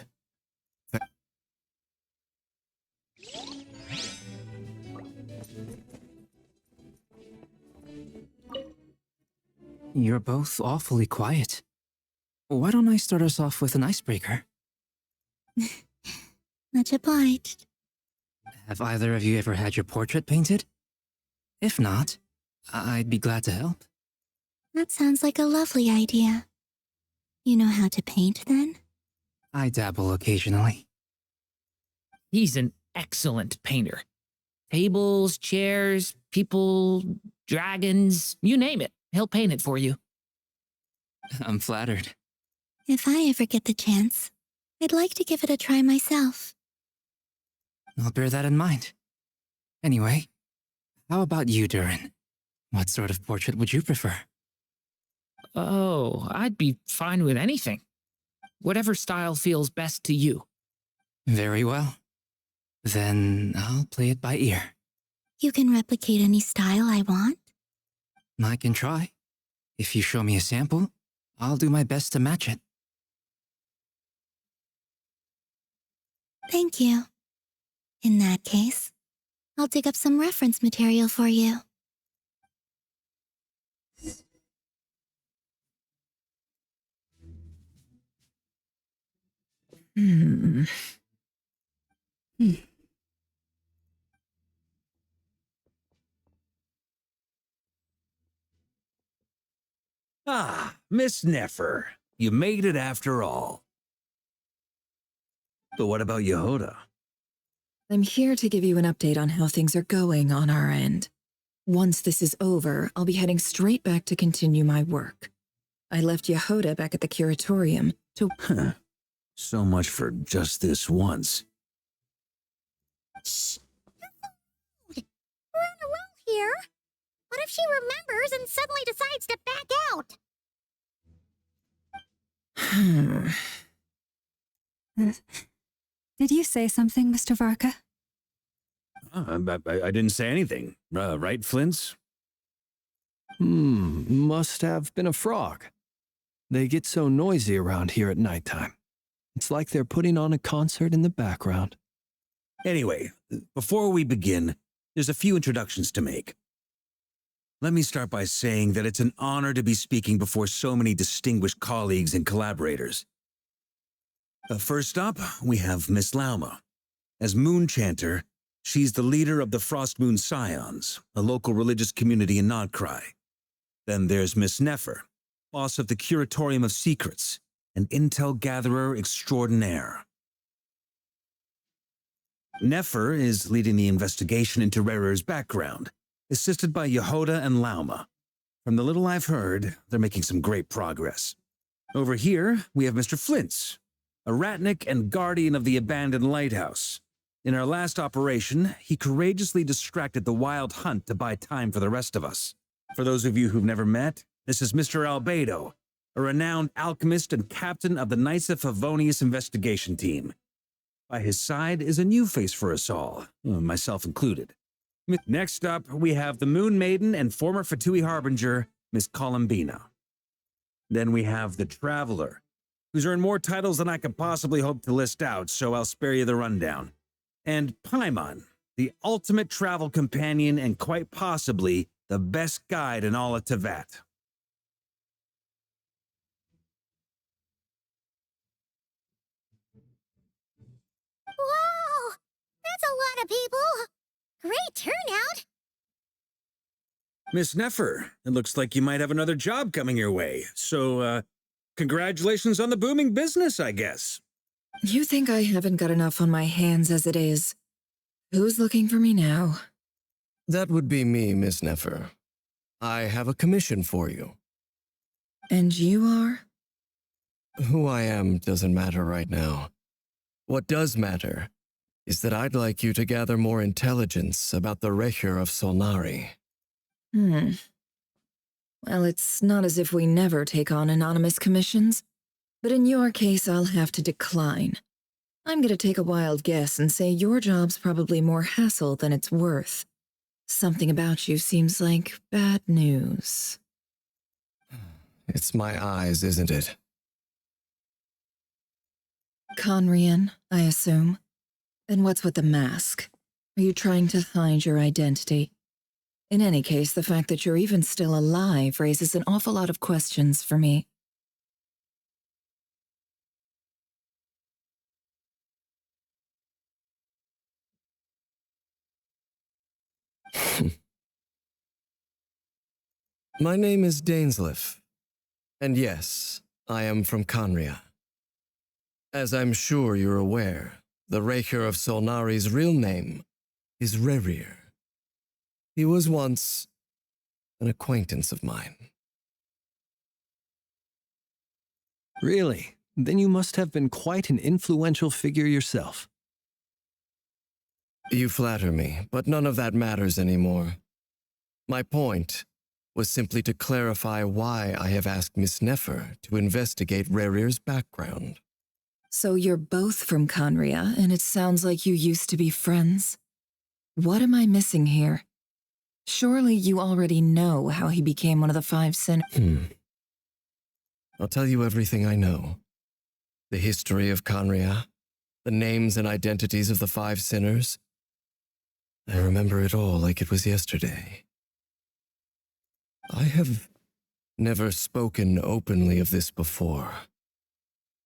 You're both awfully quiet. Why don't I start us off with an icebreaker? Much obliged. Have either of you ever had your portrait painted? If not, I'd be glad to help. That sounds like a lovely idea. You know how to paint, then? I dabble occasionally. He's an excellent painter. Tables, chairs, people, dragons, you name it. He'll paint it for you. I'm flattered. If I ever get the chance, I'd like to give it a try myself. I'll bear that in mind. Anyway, how about you, Durin? What sort of portrait would you prefer? Oh, I'd be fine with anything. Whatever style feels best to you. Very well. Then I'll play it by ear. You can replicate any style I want? I can try. If you show me a sample, I'll do my best to match it. Thank you. In that case, I'll dig up some reference material for you. Ah, Miss Nefer, you made it after all. But what about Yehoda? I'm here to give you an update on how things are going on our end. Once this is over, I'll be heading straight back to continue my work. I left Yehoda back at the curatorium to... So much for just this once. Shh. We're on a roll here. What if she remembers and suddenly decides to back out? Did you say something, Mr. Varka? I didn't say anything. Right, Flint's? Must have been a frog. They get so noisy around here at nighttime. It's like they're putting on a concert in the background. Anyway, before we begin, there's a few introductions to make. Let me start by saying that it's an honor to be speaking before so many distinguished colleagues and collaborators. First up, we have Miss Lauma. As Moon Chanter, she's the leader of the Frost Moon Scions, a local religious community in Nodcry. Then there's Miss Nefer, boss of the Curatorium of Secrets, an intel gatherer extraordinaire. Nefer is leading the investigation into Rerer's background, assisted by Yehoda and Lauma. From the little I've heard, they're making some great progress. Over here, we have Mr. Flint's, a ratnik and guardian of the abandoned lighthouse. In our last operation, he courageously distracted the wild hunt to buy time for the rest of us. For those of you who've never met, this is Mr. Albedo, a renowned alchemist and captain of the Knights of Favonius investigation team. By his side is a new face for us all, myself included. Next up, we have the Moon Maiden and former Fatui Harbinger, Miss Columbina. Then we have the Traveler, who's earned more titles than I could possibly hope to list out, so I'll spare you the rundown. And Paimon, the ultimate travel companion and quite possibly the best guide in all of Teyvat. Wow! That's a lot of people! Great turnout! Miss Nefer, it looks like you might have another job coming your way, so, congratulations on the booming business, I guess. You think I haven't got enough on my hands as it is? Who's looking for me now? That would be me, Miss Nefer. I have a commission for you. And you are? Who I am doesn't matter right now. What does matter is that I'd like you to gather more intelligence about the Recher of Solnari. Well, it's not as if we never take on anonymous commissions, but in your case, I'll have to decline. I'm gonna take a wild guess and say your job's probably more hassle than it's worth. Something about you seems like bad news. It's my eyes, isn't it? Conrian, I assume. And what's with the mask? Are you trying to hide your identity? In any case, the fact that you're even still alive raises an awful lot of questions for me. My name is Dainsleif, and yes, I am from Conria. As I'm sure you're aware, the Recher of Solnari's real name is Rerir. He was once an acquaintance of mine. Really? Then you must have been quite an influential figure yourself. You flatter me, but none of that matters anymore. My point was simply to clarify why I have asked Miss Nefer to investigate Rerir's background. So you're both from Conria, and it sounds like you used to be friends. What am I missing here? Surely you already know how he became one of the 5 sinners. I'll tell you everything I know. The history of Conria, the names and identities of the 5 sinners. I remember it all like it was yesterday. I have never spoken openly of this before,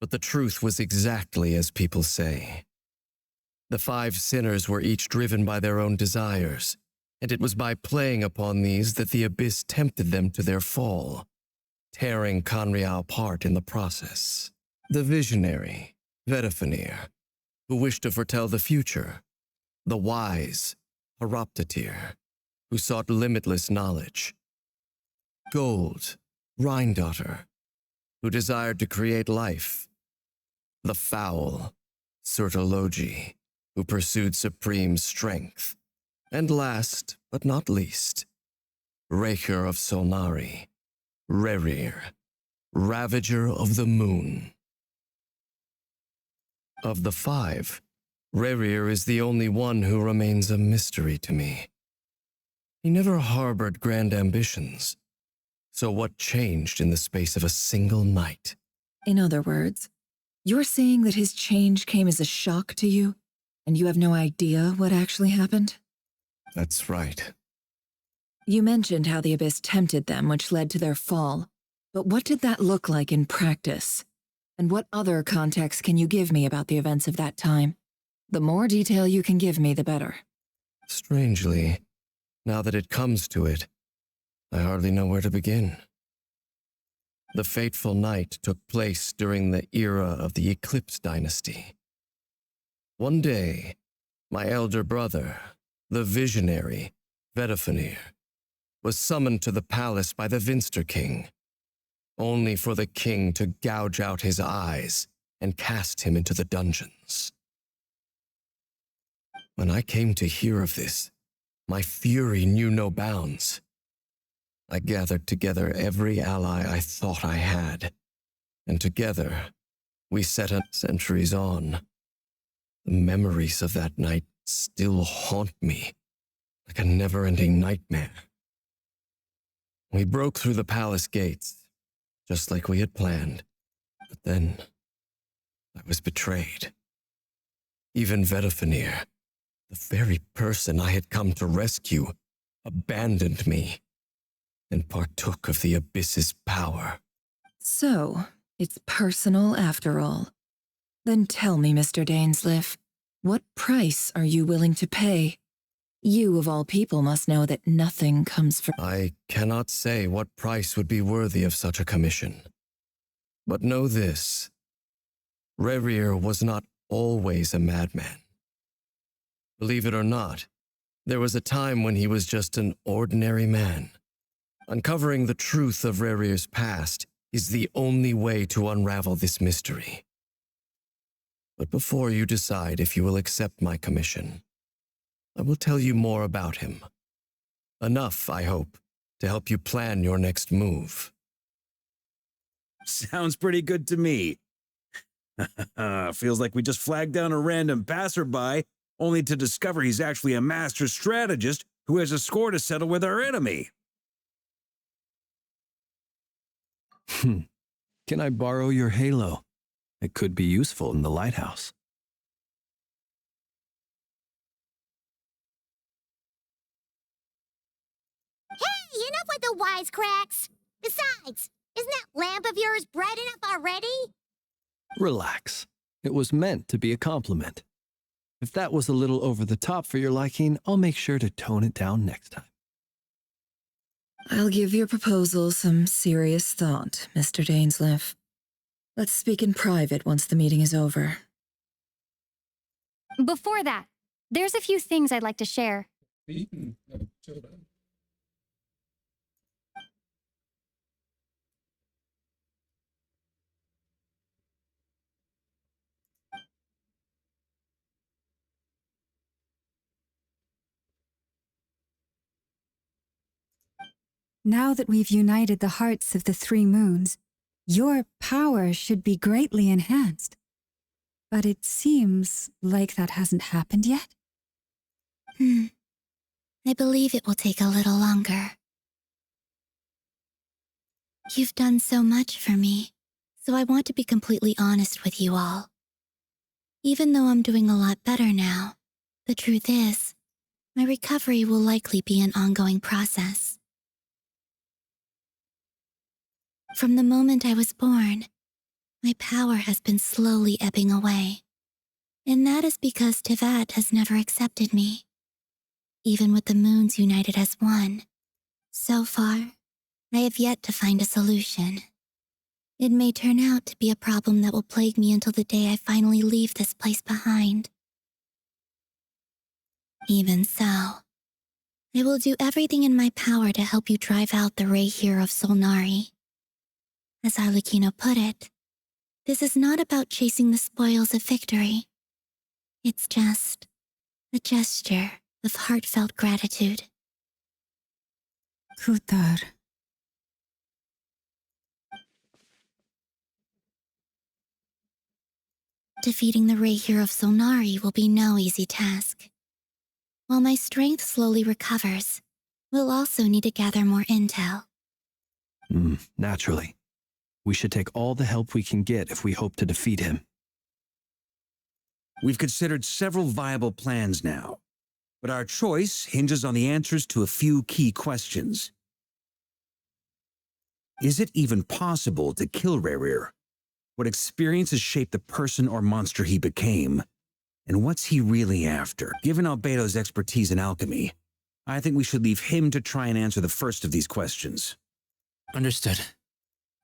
but the truth was exactly as people say. The 5 sinners were each driven by their own desires, and it was by playing upon these that the abyss tempted them to their fall, tearing Conria apart in the process. The visionary, Vedafenir, who wished to foretell the future. The wise, Horoptatir, who sought limitless knowledge. Gold, Rhindaughter, who desired to create life. The foul, Sertologi, who pursued supreme strength. And last, but not least, Recher of Solnari, Rerir, Ravager of the Moon. Of the 5, Rerir is the only one who remains a mystery to me. He never harbored grand ambitions. So what changed in the space of a single night? In other words, you're saying that his change came as a shock to you, and you have no idea what actually happened? That's right. You mentioned how the abyss tempted them, which led to their fall. But what did that look like in practice? And what other context can you give me about the events of that time? The more detail you can give me, the better. Strangely, now that it comes to it, I hardly know where to begin. The fateful night took place during the era of the Eclipse dynasty. One day, my elder brother, the visionary, Vedafenir, was summoned to the palace by the Vinster King, only for the king to gouge out his eyes and cast him into the dungeons. When I came to hear of this, my fury knew no bounds. I gathered together every ally I thought I had And together, we set up centuries on. The memories of that night still haunt me like a never-ending nightmare. We broke through the palace gates, just like we had planned. But then, I was betrayed. Even Vedafenir, the very person I had come to rescue, abandoned me and partook of the abyss's power. So, it's personal after all. Then tell me, Mr. Dainsleif, what price are you willing to pay? You, of all people, must know that nothing comes from— I cannot say what price would be worthy of such a commission. But know this. Rerir was not always a madman. Believe it or not, there was a time when he was just an ordinary man. Uncovering the truth of Rerir's past is the only way to unravel this mystery. But before you decide if you will accept my commission, I will tell you more about him. Enough, I hope, to help you plan your next move. Sounds pretty good to me. Feels like we just flagged down a random passerby, only to discover he's actually a master strategist who has a score to settle with our enemy. Can I borrow your halo? It could be useful in the lighthouse. Hey, enough with the wisecracks! Besides, isn't that lamp of yours bright enough already? Relax. It was meant to be a compliment. If that was a little over the top for your liking, I'll make sure to tone it down next time. I'll give your proposal some serious thought, Mr. Dainsleif. Let's speak in private once the meeting is over. Before that, there's a few things I'd like to share. Now that we've united the hearts of the three moons, your power should be greatly enhanced. But it seems like that hasn't happened yet. I believe it will take a little longer. You've done so much for me, so I want to be completely honest with you all. Even though I'm doing a lot better now, the truth is, my recovery will likely be an ongoing process. From the moment I was born, my power has been slowly ebbing away. And that is because Tivat has never accepted me, even with the moons united as one. So far, I have yet to find a solution. It may turn out to be a problem that will plague me until the day I finally leave this place behind. Even so, I will do everything in my power to help you drive out the Reihir of Solnari. As Arlecchino put it, this is not about chasing the spoils of victory. It's just a gesture of heartfelt gratitude. Kutar. Defeating the Reihir of Solnari will be no easy task. While my strength slowly recovers, we'll also need to gather more intel. Naturally. We should take all the help we can get if we hope to defeat him. We've considered several viable plans now, but our choice hinges on the answers to a few key questions. Is it even possible to kill Rerir? What experiences shaped the person or monster he became? And what's he really after? Given Albedo's expertise in alchemy, I think we should leave him to try and answer the first of these questions. Understood.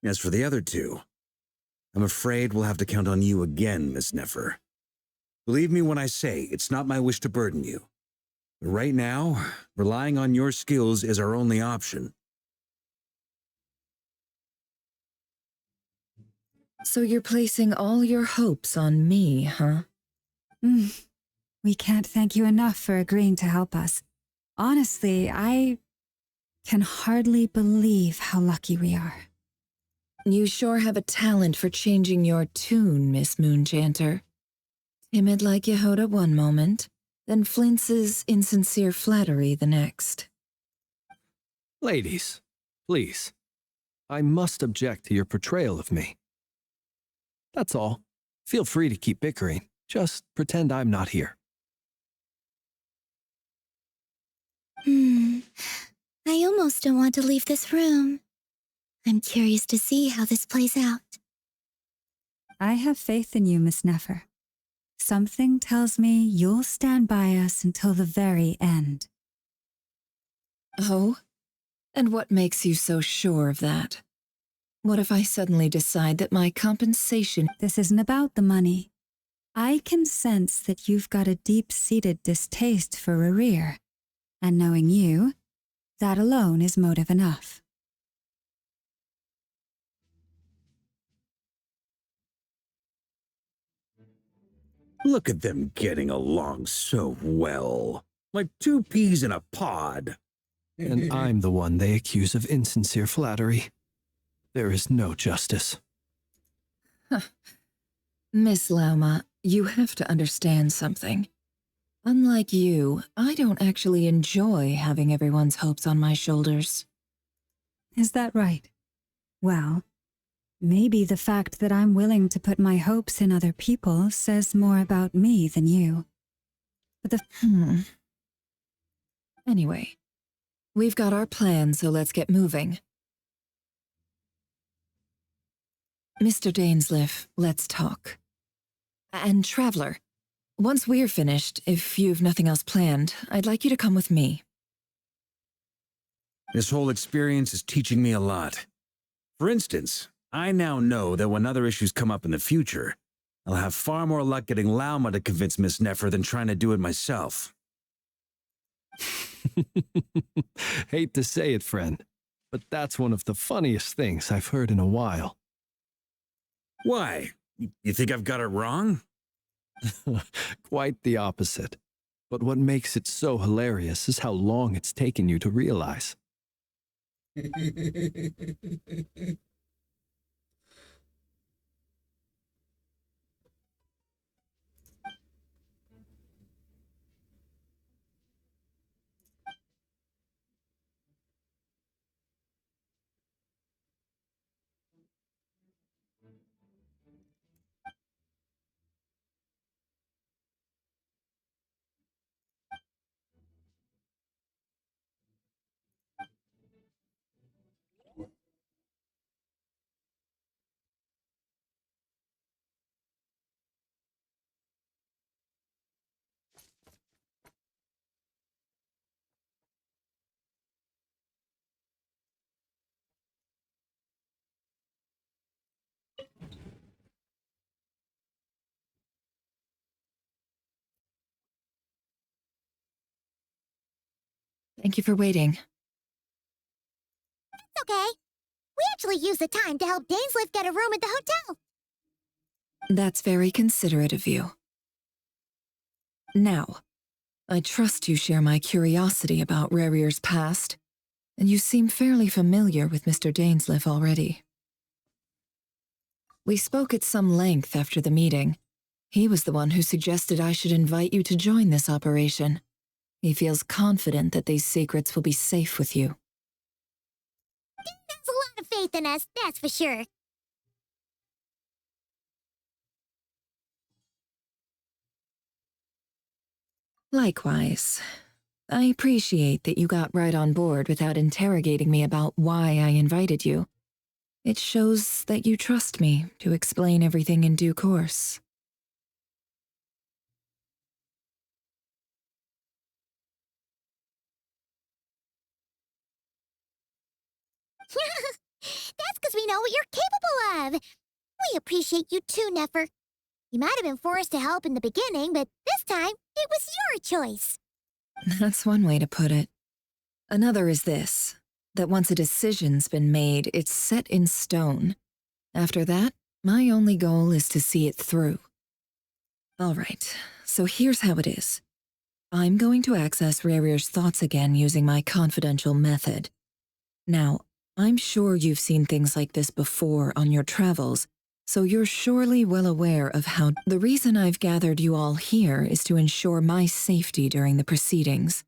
As for the other two, I'm afraid we'll have to count on you again, Miss Nefer. Believe me when I say it's not my wish to burden you. But right now, relying on your skills is our only option. So you're placing all your hopes on me, huh? We can't thank you enough for agreeing to help us. Honestly, I can hardly believe how lucky we are. You sure have a talent for changing your tune, Miss Moonchanter. Timid like Yehoda one moment, then flinches insincere flattery the next. Ladies, please. I must object to your portrayal of me. That's all. Feel free to keep bickering. Just pretend I'm not here. I almost don't want to leave this room. I'm curious to see how this plays out. I have faith in you, Miss Nefer. Something tells me you'll stand by us until the very end. Oh? And what makes you so sure of that? What if I suddenly decide that my compensation— This isn't about the money. I can sense that you've got a deep-seated distaste for Rerir. And knowing you, that alone is motive enough. Look at them getting along so well. Like two peas in a pod. And I'm the one they accuse of insincere flattery. There is no justice. Miss Lauma, you have to understand something. Unlike you, I don't actually enjoy having everyone's hopes on my shoulders. Is that right? Well, maybe the fact that I'm willing to put my hopes in other people says more about me than you. But the— Anyway, we've got our plan, so let's get moving. Mr. Dainsleif, let's talk. And Traveler, once we're finished, if you've nothing else planned, I'd like you to come with me. This whole experience is teaching me a lot. For instance, I now know that when other issues come up in the future, I'll have far more luck getting Lauma to convince Miss Nefer than trying to do it myself. Hate to say it, friend, but that's one of the funniest things I've heard in a while. Why? You think I've got it wrong? Quite the opposite. But what makes it so hilarious is how long it's taken you to realize. Thank you for waiting. It's okay. We actually used the time to help Dainsleif get a room at the hotel. That's very considerate of you. Now, I trust you share my curiosity about Rerir's past, and you seem fairly familiar with Mr. Dainsleif already. We spoke at some length after the meeting. He was the one who suggested I should invite you to join this operation. He feels confident that these secrets will be safe with you. There's a lot of faith in us, that's for sure. Likewise. I appreciate that you got right on board without interrogating me about why I invited you. It shows that you trust me to explain everything in due course. That's because we know what you're capable of. We appreciate you too, Nefer. You might have been forced to help in the beginning, but this time, it was your choice. That's one way to put it. Another is this, that once a decision's been made, it's set in stone. After that, my only goal is to see it through. All right, so here's how it is. I'm going to access Rerir's thoughts again using my confidential method. Now, I'm sure you've seen things like this before on your travels, so you're surely well aware of how— The reason I've gathered you all here is to ensure my safety during the proceedings.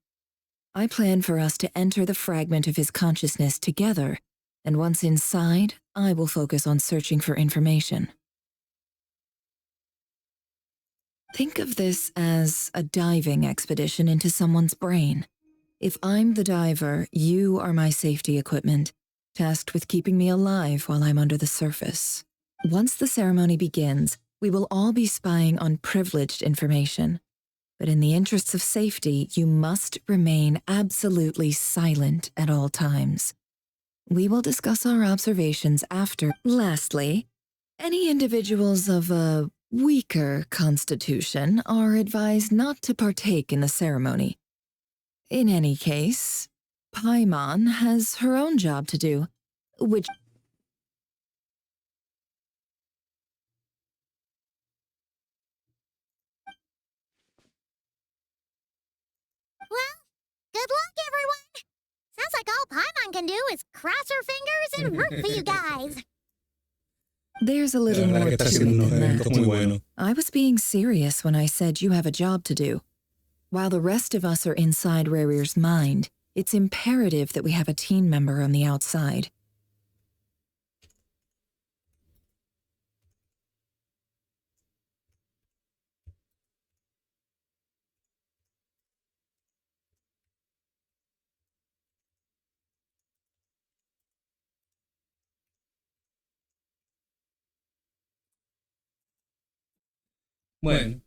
I plan for us to enter the fragment of his consciousness together, and once inside, I will focus on searching for information. Think of this as a diving expedition into someone's brain. If I'm the diver, you are my safety equipment, tasked with keeping me alive while I'm under the surface. Once the ceremony begins, we will all be spying on privileged information. But in the interests of safety, you must remain absolutely silent at all times. We will discuss our observations after. Lastly, any individuals of a weaker constitution are advised not to partake in the ceremony. In any case, Paimon has her own job to do, which— Well, good luck, everyone! Sounds like all Paimon can do is cross her fingers and root for you guys. There's a little more to it than that. I was being serious when I said you have a job to do. While the rest of us are inside Rarir's mind, it's imperative that we have a team member on the outside. Bueno,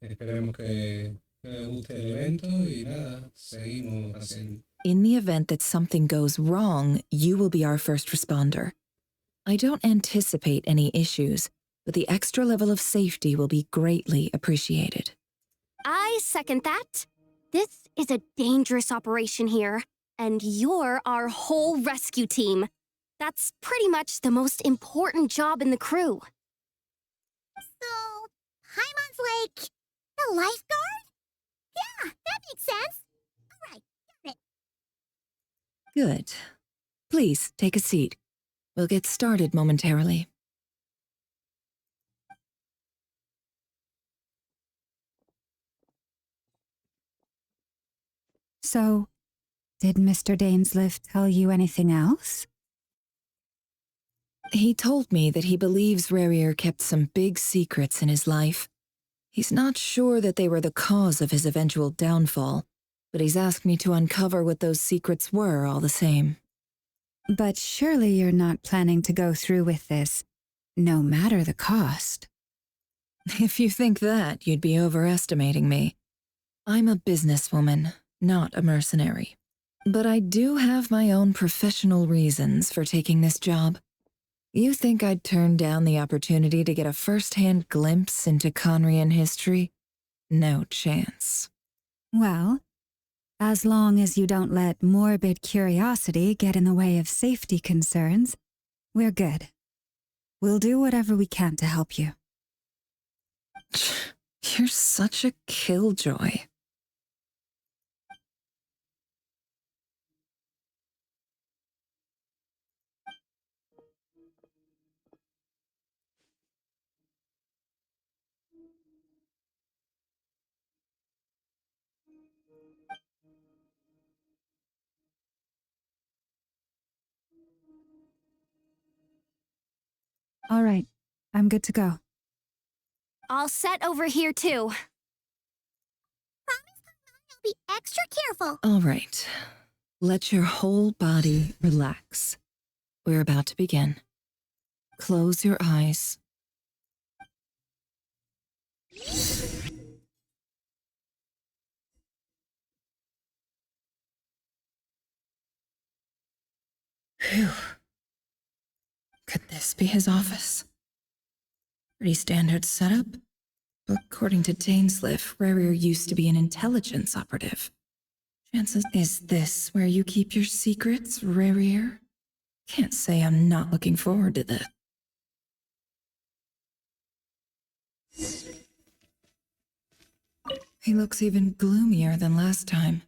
esperemos que les guste el evento y nada, seguimos haciendo. In the event that something goes wrong, you will be our first responder. I don't anticipate any issues, but the extra level of safety will be greatly appreciated. I second that. This is a dangerous operation here, and you're our whole rescue team. That's pretty much the most important job in the crew. So, Paimon's like the lifeguard? Yeah, that makes sense. All right, got it. Good. Please, take a seat. We'll get started momentarily. So, did Mr. Dainsliff tell you anything else? He told me that he believes Rarir kept some big secrets in his life. He's not sure that they were the cause of his eventual downfall, but he's asked me to uncover what those secrets were all the same. But surely you're not planning to go through with this, no matter the cost. If you think that, you'd be overestimating me. I'm a businesswoman, not a mercenary. But I do have my own professional reasons for taking this job. You think I'd turn down the opportunity to get a first-hand glimpse into Conrian history? No chance. Well, as long as you don't let morbid curiosity get in the way of safety concerns, we're good. We'll do whatever we can to help you. You're such a killjoy. All right, I'm good to go. All set over here, too. Promise I'll be extra careful. All right. Let your whole body relax. We're about to begin. Close your eyes. Phew. Could this be his office? Pretty standard setup. According to Dainsliff, Rarir used to be an intelligence operative. Chances— Is this where you keep your secrets, Rarir? Can't say I'm not looking forward to that. He looks even gloomier than last time.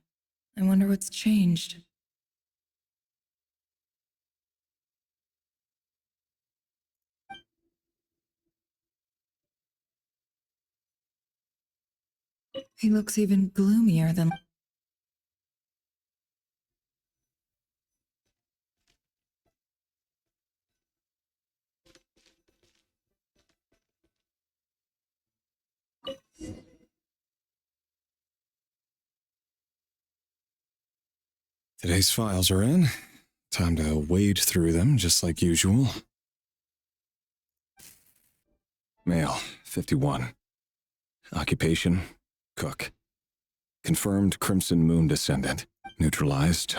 I wonder what's changed. He looks even gloomier than... Today's files are in. Time to wade through them, just like usual. Male, 51. Occupation, cook. Confirmed Crimson Moon descendant. Neutralized.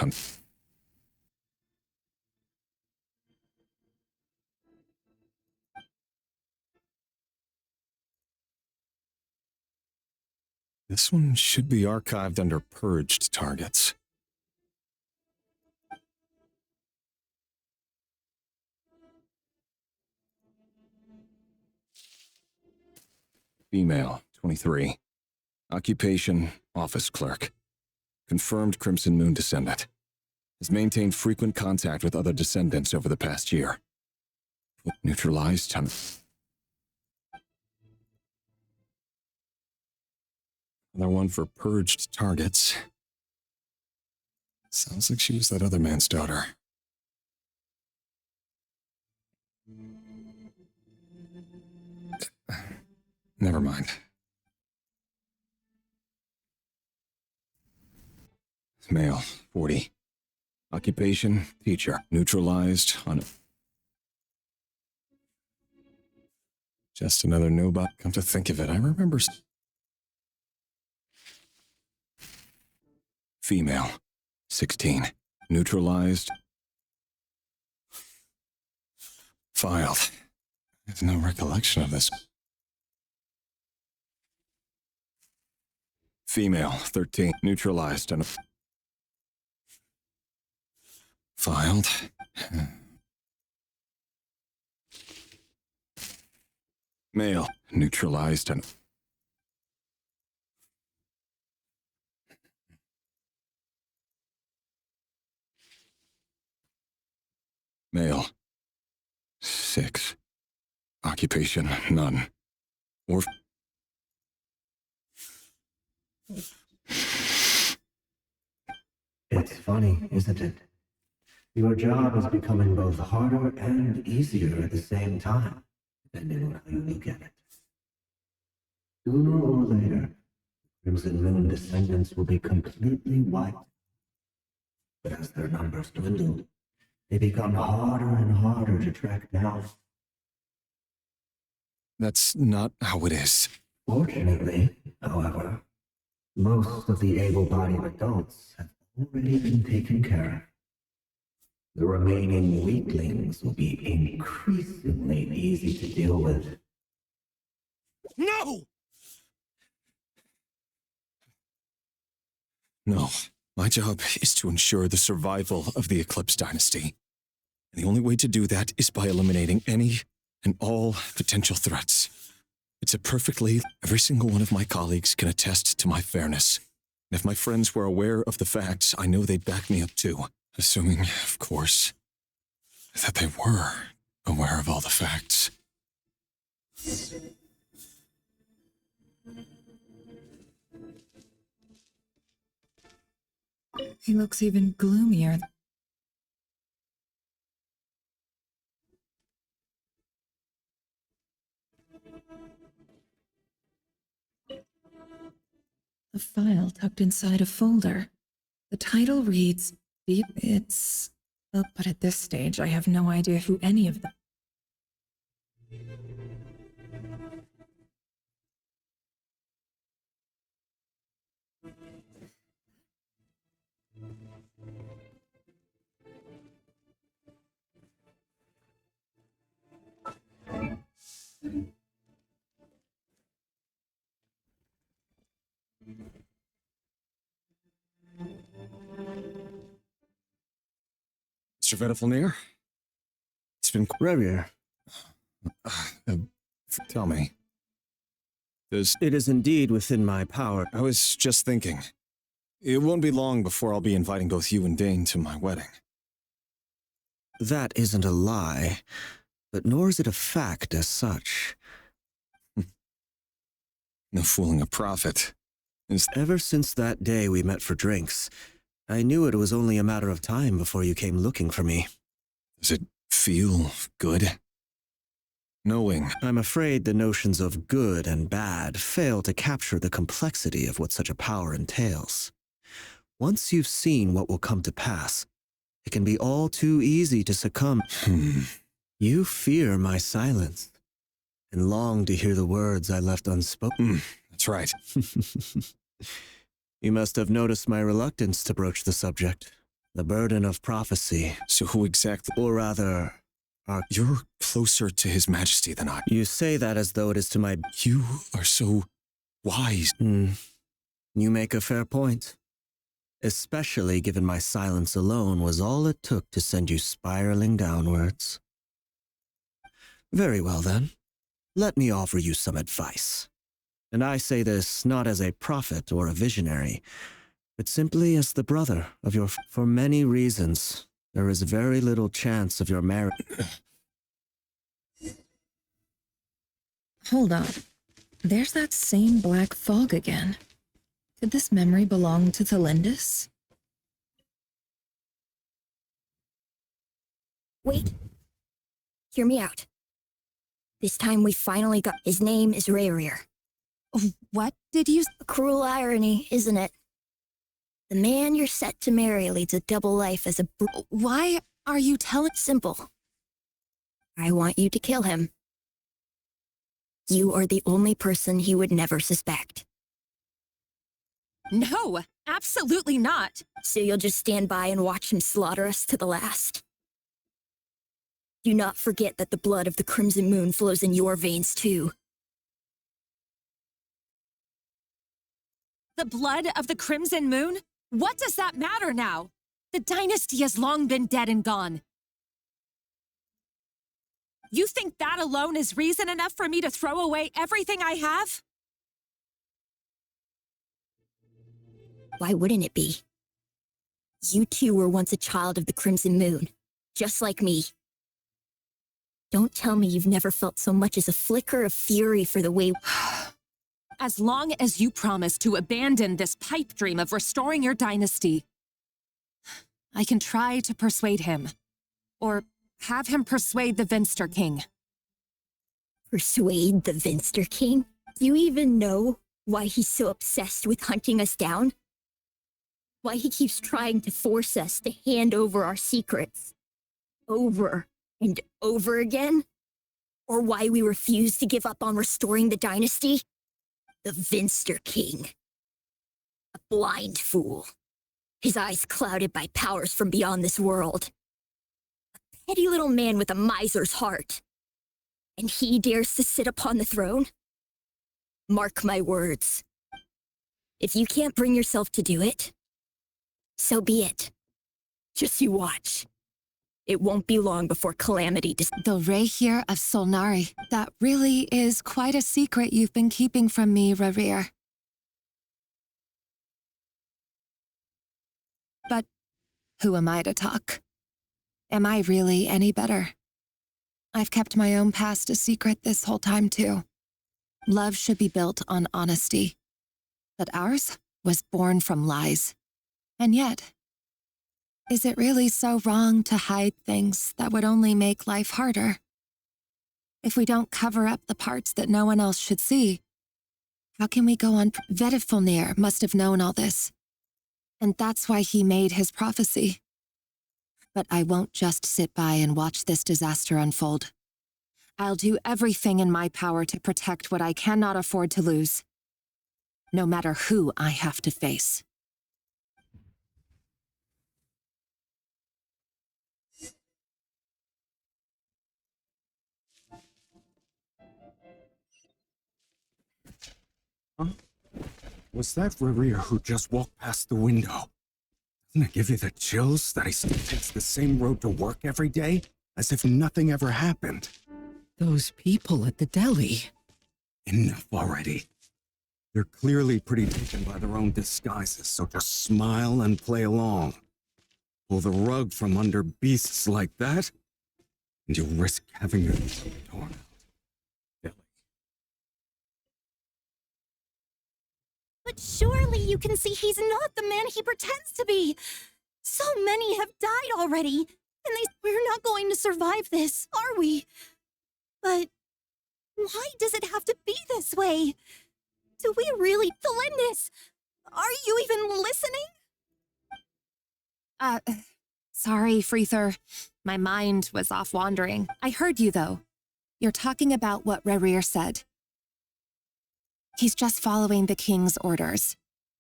This one should be archived under purged targets. Female, 23. Occupation, office clerk. Confirmed Crimson Moon descendant. Has maintained frequent contact with other descendants over the past year. Neutralized. Another one for purged targets. Sounds like she was that other man's daughter. Never mind. Male, 40. Occupation, teacher. Neutralized on... Just another nobody. Come to think of it, I remember... Female, 16. Neutralized. Filed. I have no recollection of this. Female, 13. Neutralized and... Filed. Male, neutralized and... Male, 6. Occupation, none. Or... It's funny, isn't it? Your job is becoming both harder and easier at the same time, depending on how you look at it. Sooner or later, Crimson Moon descendants will be completely wiped. But as their numbers dwindle, they become harder and harder to track down. That's not how it is. Fortunately, however, most of the able-bodied adults have already been taken care of. The remaining weaklings will be increasingly easy to deal with. No! No. My job is to ensure the survival of the Eclipse Dynasty. And the only way to do that is by eliminating any and all potential threats. It's a perfectly... Every single one of my colleagues can attest to my fairness. And if my friends were aware of the facts, I know they'd back me up too. Assuming, of course, that they were aware of all the facts. He looks even gloomier. A file tucked inside a folder. The title reads, It's... Oh, but at this stage, I have no idea who any of them... Mr. Vedafilnir? It's been... Revier. Tell me. It is indeed within my power. I was just thinking. It won't be long before I'll be inviting both you and Dane to my wedding. That isn't a lie, but nor is it a fact as such. No fooling a prophet. Ever since that day we met for drinks, I knew it was only a matter of time before you came looking for me. Does it feel good? Knowing. I'm afraid the notions of good and bad fail to capture the complexity of what such a power entails. Once you've seen what will come to pass, it can be all too easy to succumb. You fear my silence, and long to hear the words I left unspoken. That's right. You must have noticed my reluctance to broach the subject. The burden of prophecy. So who exactly? Or rather, you're closer to His Majesty than I. You say that as though it is to my... You are so wise. You make a fair point. Especially given my silence alone was all it took to send you spiraling downwards. Very well then. Let me offer you some advice. And I say this not as a prophet or a visionary, but simply as the brother of your... For many reasons, there is very little chance of your marriage. Hold on. There's that same black fog again. Did this memory belong to Thelindis? Wait. Hear me out. This time we finally got... His name is Rayrir. What did you... A cruel irony, isn't it? The man you're set to marry leads a double life as a... Why are you telling... Simple. I want you to kill him. You are the only person he would never suspect. No, absolutely not. So you'll just stand by and watch him slaughter us to the last? Do not forget that the blood of the Crimson Moon flows in your veins too. The blood of the Crimson Moon? What does that matter now? The dynasty has long been dead and gone. You think that alone is reason enough for me to throw away everything I have? Why wouldn't it be? You two were once a child of the Crimson Moon, just like me. Don't tell me you've never felt so much as a flicker of fury for the way... As long as you promise to abandon this pipe dream of restoring your dynasty, I can try to persuade him. Or have him persuade the Vinster King. Persuade the Vinster King? Do you even know why he's so obsessed with hunting us down? Why he keeps trying to force us to hand over our secrets? Over and over again? Or why we refuse to give up on restoring the dynasty? The Vinster King. A blind fool. His eyes clouded by powers from beyond this world. A petty little man with a miser's heart. And he dares to sit upon the throne? Mark my words. If you can't bring yourself to do it, so be it. Just you watch. It won't be long before calamity The Rayrir of Solnari. That really is quite a secret you've been keeping from me, Rayrir. But who am I to talk? Am I really any better? I've kept my own past a secret this whole time, too. Love should be built on honesty. But ours was born from lies. And yet, is it really so wrong to hide things that would only make life harder? If we don't cover up the parts that no one else should see, how can we go on? Vedifulnir must have known all this. And that's why he made his prophecy. But I won't just sit by and watch this disaster unfold. I'll do everything in my power to protect what I cannot afford to lose, no matter who I have to face. Was that Rayrir who just walked past the window? Doesn't it give you the chills that he still takes the same road to work every day, as if nothing ever happened? Those people at the deli. Enough already. They're clearly pretty taken by their own disguises, so just smile and play along. Pull the rug from under beasts like that, and you risk having your torn out. But surely you can see he's not the man he pretends to be. So many have died already, and we're not going to survive this, are we? But why does it have to be this way? Do we really... Felindis, are you even listening? Sorry, Freether. My mind was off wandering. I heard you, though. You're talking about what Rerir said. He's just following the king's orders.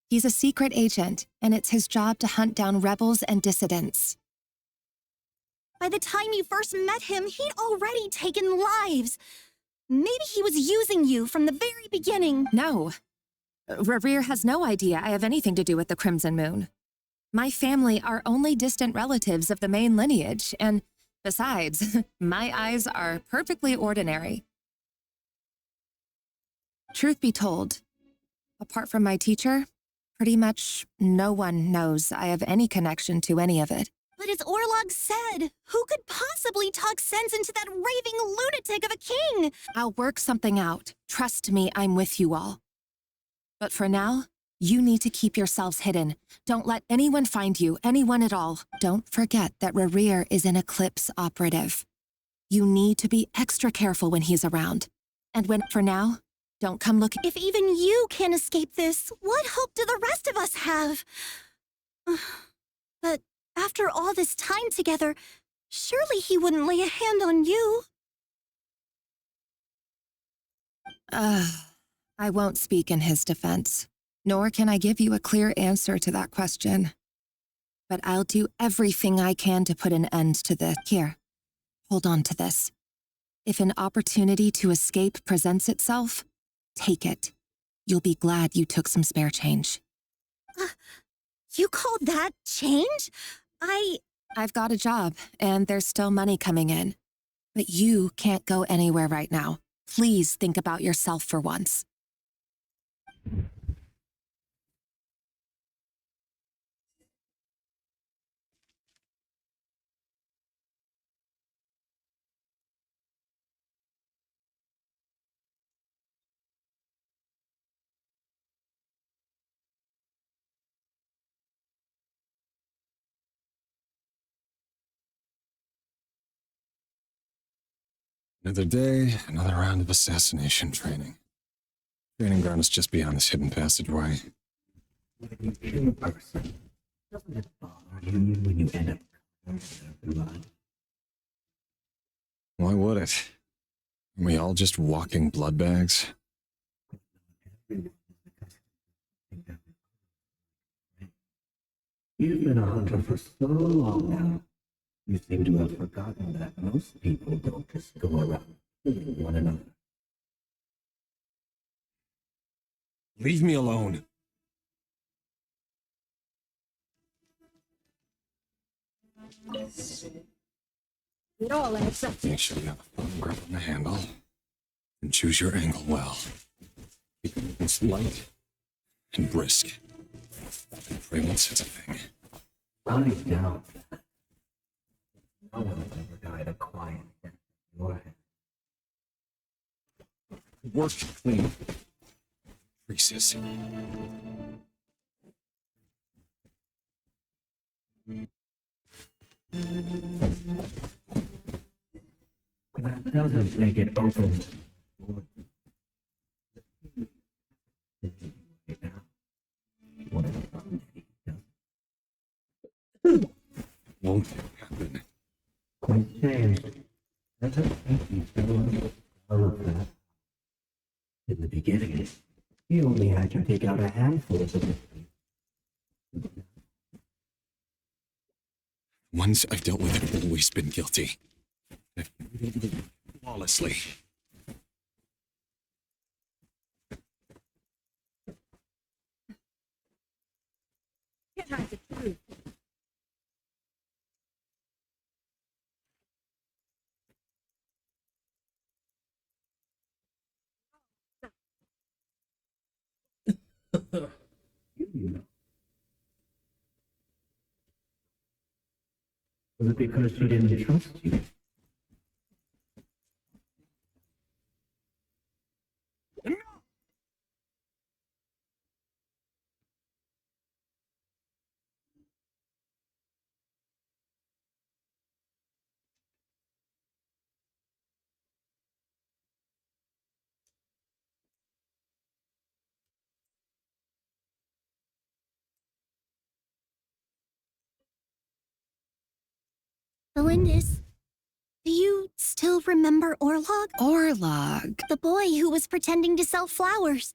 He's a secret agent, and it's his job to hunt down rebels and dissidents. By the time you first met him, he'd already taken lives. Maybe he was using you from the very beginning. No. Rerir has no idea I have anything to do with the Crimson Moon. My family are only distant relatives of the main lineage, and besides, my eyes are perfectly ordinary. Truth be told, apart from my teacher, pretty much no one knows I have any connection to any of it. But as Orlog said, who could possibly talk sense into that raving lunatic of a king? I'll work something out. Trust me, I'm with you all. But for now, you need to keep yourselves hidden. Don't let anyone find you, anyone at all. Don't forget that Rerir is an Eclipse operative. You need to be extra careful when he's around. And for now, don't come looking. If even you can't escape this, what hope do the rest of us have? But after all this time together, surely he wouldn't lay a hand on you. I won't speak in his defense, nor can I give you a clear answer to that question. But I'll do everything I can to put an end to this. Here, hold on to this. If an opportunity to escape presents itself, take it. You'll be glad you took some spare change. You call that change? I've got a job, and there's still money coming in. But you can't go anywhere right now. Please think about yourself for once. Another day, another round of assassination training. Training ground is just beyond this hidden passageway. When you kill a person, doesn't it bother you when you end up their blood? Why would it? Are we all just walking blood bags? You've been a hunter for so long now. You seem to have forgotten that most people don't just go around killing one another. Leave me alone. It all adds up. Make sure you have a firm grip on the handle. And choose your angle well. Keep it light and brisk. And pray once it's a thing. Write down. No one has ever died a quiet death in your head. Work clean. Creases. That doesn't make it open. Won't happen. Quite changed. Doesn't make you feel all of that. In the beginning, you only had to take out a handful of them. Ones I've dealt with have always been guilty. I've lived flawlessly. Can't hide the truth. You know. Was it because she didn't trust you? Melindis, do you still remember Orlog? Orlog? The boy who was pretending to sell flowers.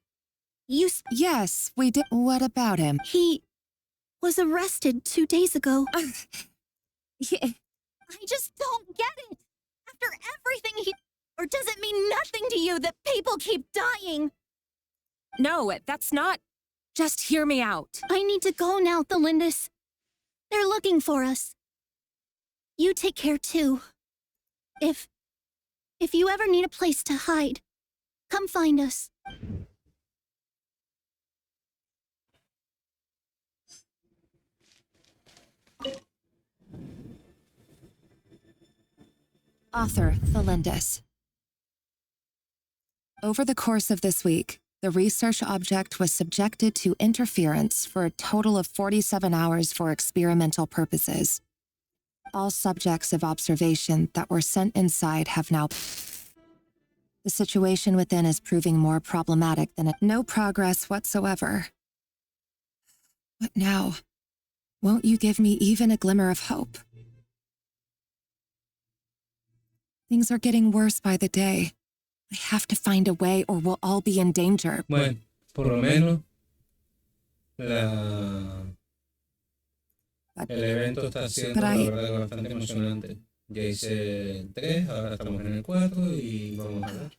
Yes, we did. What about him? He was arrested 2 days ago. Yeah. I just don't get it. After everything he... Or does it mean nothing to you that people keep dying? No, that's not... Just hear me out. I need to go now, Thelindis. They're looking for us. You take care too. If you ever need a place to hide, come find us. Author Thelindis. Over the course of this week, the research object was subjected to interference for a total of 47 hours for experimental purposes. All subjects of observation that were sent inside have now... The situation within is proving more problematic than it. No progress whatsoever. What now? Won't you give me even a glimmer of hope? Things are getting worse by the day. I have to find a way or we'll all be in danger. Bueno, por lo menos el evento está siendo la verdad bastante emocionante. Ya hice 3, ahora estamos en el 4 y vamos a ver.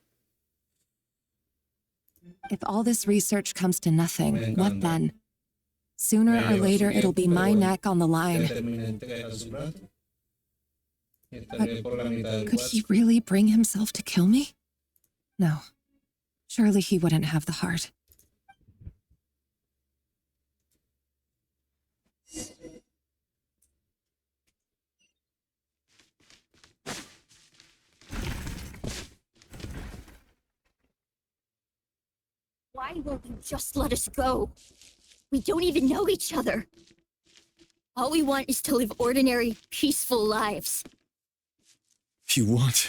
If all this research comes to nothing, what then? Sooner or later, it'll be my neck on the line. But could he really bring himself to kill me? No. Surely he wouldn't have the heart. Why won't you just let us go? We don't even know each other. All we want is to live ordinary, peaceful lives. You want...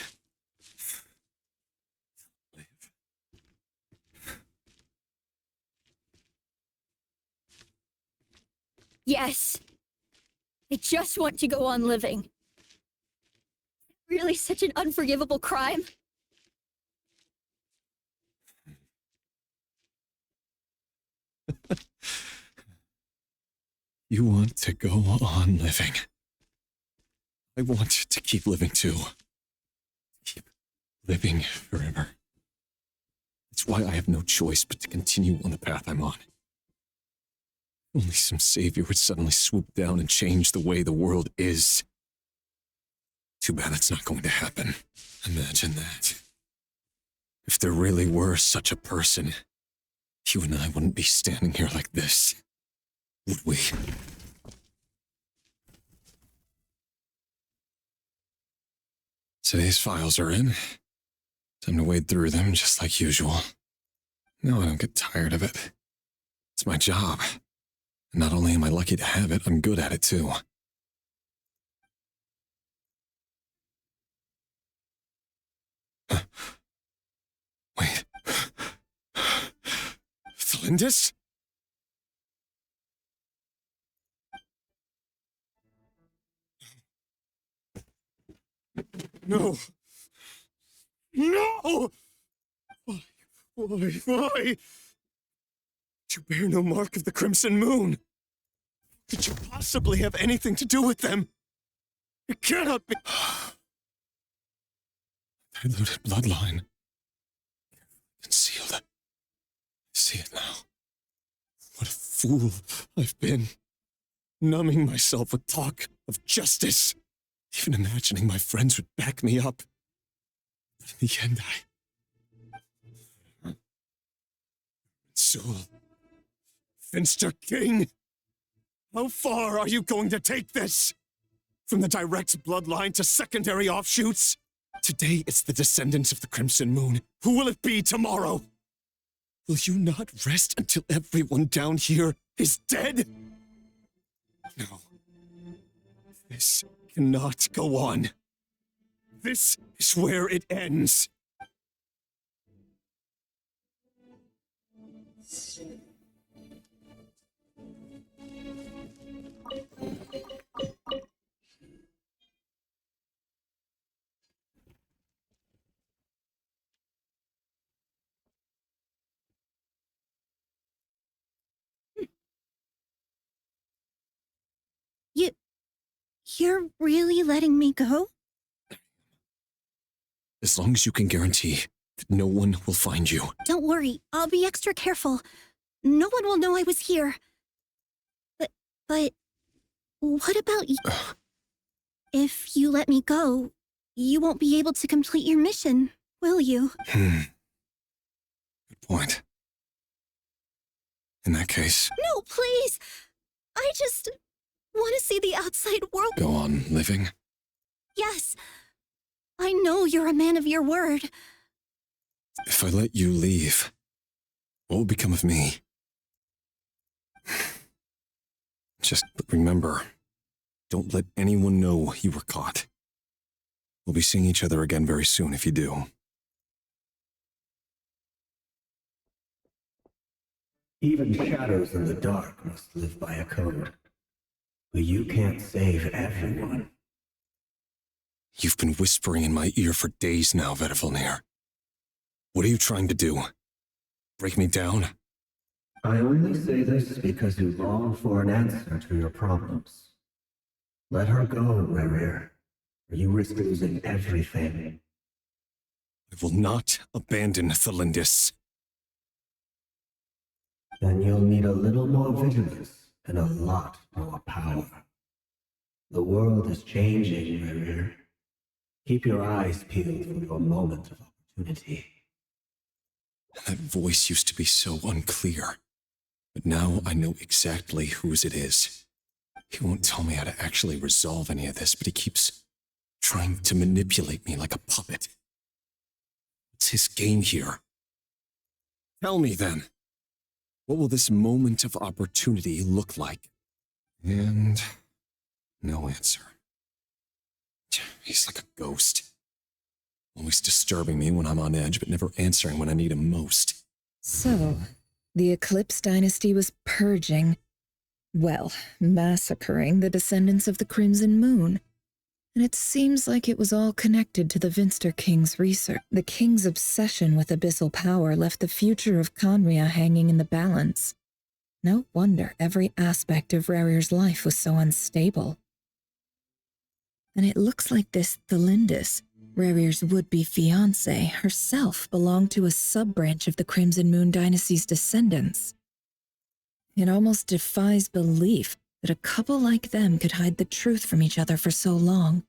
Yes. I just want to go on living. Really such an unforgivable crime? You want to go on living. I want to keep living too. Keep living forever. That's why I have no choice but to continue on the path I'm on. Only some savior would suddenly swoop down and change the way the world is. Too bad that's not going to happen. Imagine that. If there really were such a person, you and I wouldn't be standing here like this, would we? Today's files are in. Time to wade through them just like usual. No, I don't get tired of it. It's my job. And not only am I lucky to have it, I'm good at it too. Wait. Thelindis? No! No! Why? You bear no mark of the Crimson Moon. Could you possibly have anything to do with them? It cannot be. Diluted bloodline. Concealed. I see it now. What a fool I've been. Numbing myself with talk of justice. Even imagining my friends would back me up. But in the end, Soul. Finster King! How far are you going to take this? From the direct bloodline to secondary offshoots? Today it's the descendants of the Crimson Moon. Who will it be tomorrow? Will you not rest until everyone down here is dead? No. This cannot go on. This is where it ends. You're really letting me go? As long as you can guarantee that no one will find you. Don't worry, I'll be extra careful. No one will know I was here. But what about you? If you let me go, you won't be able to complete your mission, will you? Good point. In that case... No, please! I just want to see the outside world. Go on living? Yes. I know you're a man of your word. If I let you leave, what will become of me? Just remember, don't let anyone know you were caught. We'll be seeing each other again very soon if you do. Even shadows in the dark must live by a code. But you can't save everyone. You've been whispering in my ear for days now, Vedavulnir. What are you trying to do? Break me down? I only say this because you long for an answer to your problems. Let her go, Rerir, or you risk losing everything. I will not abandon Thelindis. Then you'll need a little more vigilance and a lot more power. The world is changing, Rerir. Keep your eyes peeled for your moment of opportunity. That voice used to be so unclear, but now I know exactly whose it is. He won't tell me how to actually resolve any of this, but he keeps trying to manipulate me like a puppet. What's his game here? Tell me then, what will this moment of opportunity look like? And no answer. He's like a ghost. Always disturbing me when I'm on edge, but never answering when I need him most. So, the Eclipse dynasty was purging, well, massacring the descendants of the Crimson Moon. And it seems like it was all connected to the Vinster King's research. The King's obsession with abyssal power left the future of Conria hanging in the balance. No wonder every aspect of Rerir's life was so unstable. And it looks like this Thelindis, Rerir's would-be fiancée, herself belonged to a sub-branch of the Crimson Moon dynasty's descendants. It almost defies belief that a couple like them could hide the truth from each other for so long.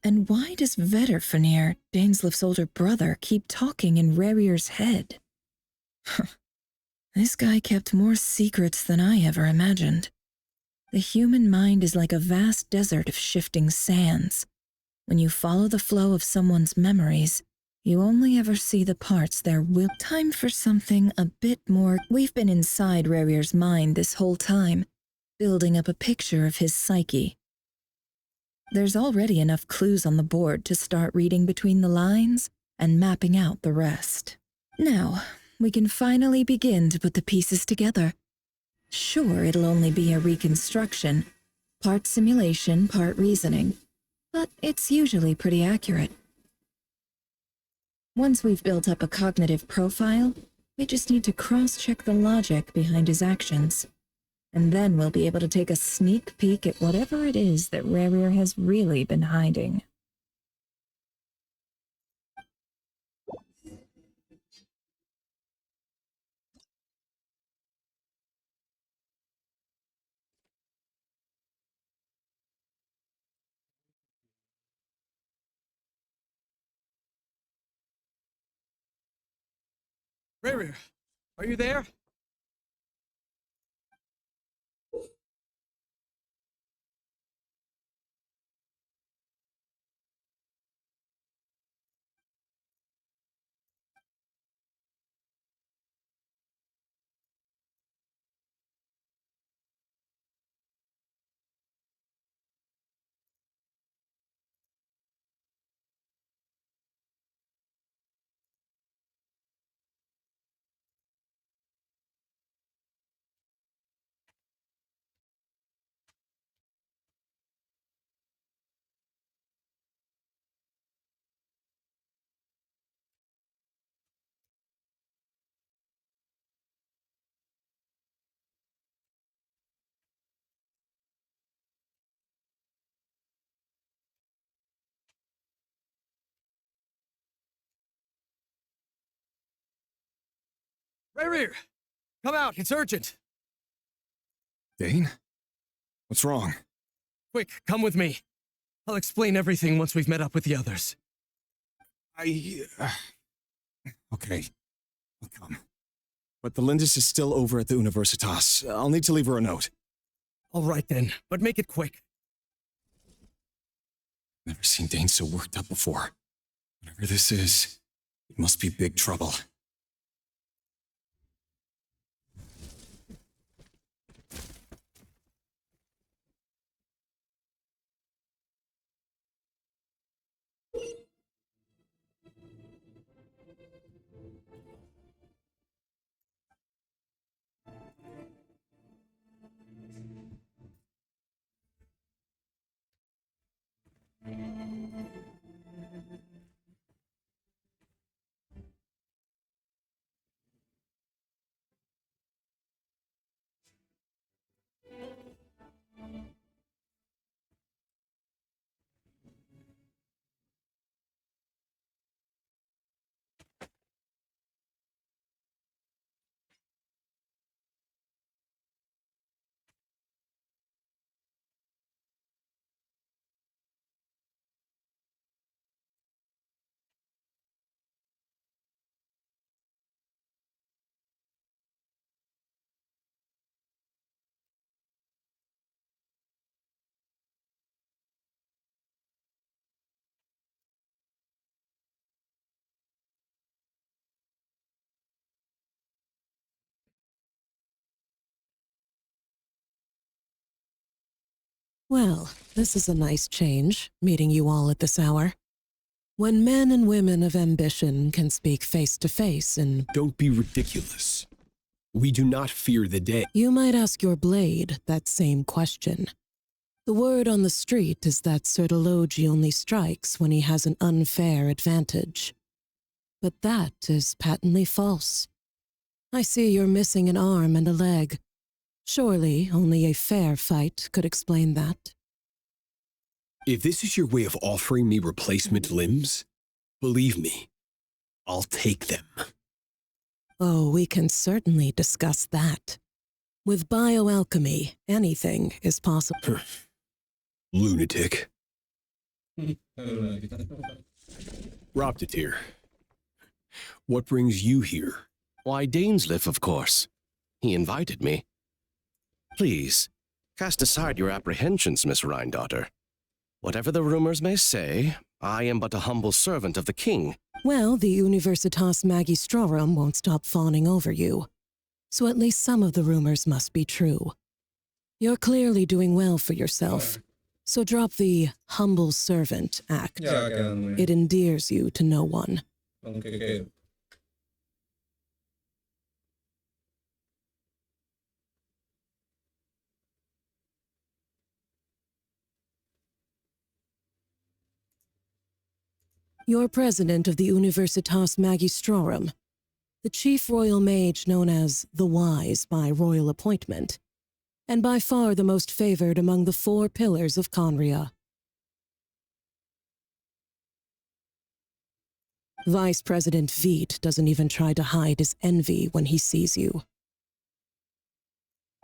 And why does Vedavulnir, Daneslif's older brother, keep talking in Rerir's head? This guy kept more secrets than I ever imagined. The human mind is like a vast desert of shifting sands. When you follow the flow of someone's memories, you only ever see the parts there will. Time for something a bit more. We've been inside Rerir's mind this whole time, building up a picture of his psyche. There's already enough clues on the board to start reading between the lines and mapping out the rest. Now, we can finally begin to put the pieces together. Sure, it'll only be a reconstruction, part simulation, part reasoning, but it's usually pretty accurate. Once we've built up a cognitive profile, we just need to cross-check the logic behind his actions. And then we'll be able to take a sneak peek at whatever it is that Rerir has really been hiding. Rerir, are you there? Rear! Come out, it's urgent! Dane? What's wrong? Quick, come with me. I'll explain everything once we've met up with the others. Okay. I'll come. But the Lindis is still over at the Universitas. I'll need to leave her a note. All right then, but make it quick. Never seen Dane so worked up before. Whatever this is, it must be big trouble. Well, this is a nice change, meeting you all at this hour. When men and women of ambition can speak face to face and... Don't be ridiculous. We do not fear the day. You might ask your blade that same question. The word on the street is that Sertologi only strikes when he has an unfair advantage. But that is patently false. I see you're missing an arm and a leg. Surely only a fair fight could explain that. If this is your way of offering me replacement limbs, believe me, I'll take them. Oh, we can certainly discuss that. With bioalchemy, anything is possible. Lunatic. Roptatir, what brings you here? Why, Dainsleif, of course. He invited me. Please, cast aside your apprehensions, Miss Rhine-daughter. Whatever the rumors may say, I am but a humble servant of the king. Well, the Universitas Magistrorum won't stop fawning over you. So at least some of the rumors must be true. You're clearly doing well for yourself. So drop the humble servant act. It endears you to no one. You're president of the Universitas Magistrorum, the chief royal mage known as the Wise by royal appointment, and by far the most favored among the 4 pillars of Conria. Vice President Veet doesn't even try to hide his envy when he sees you.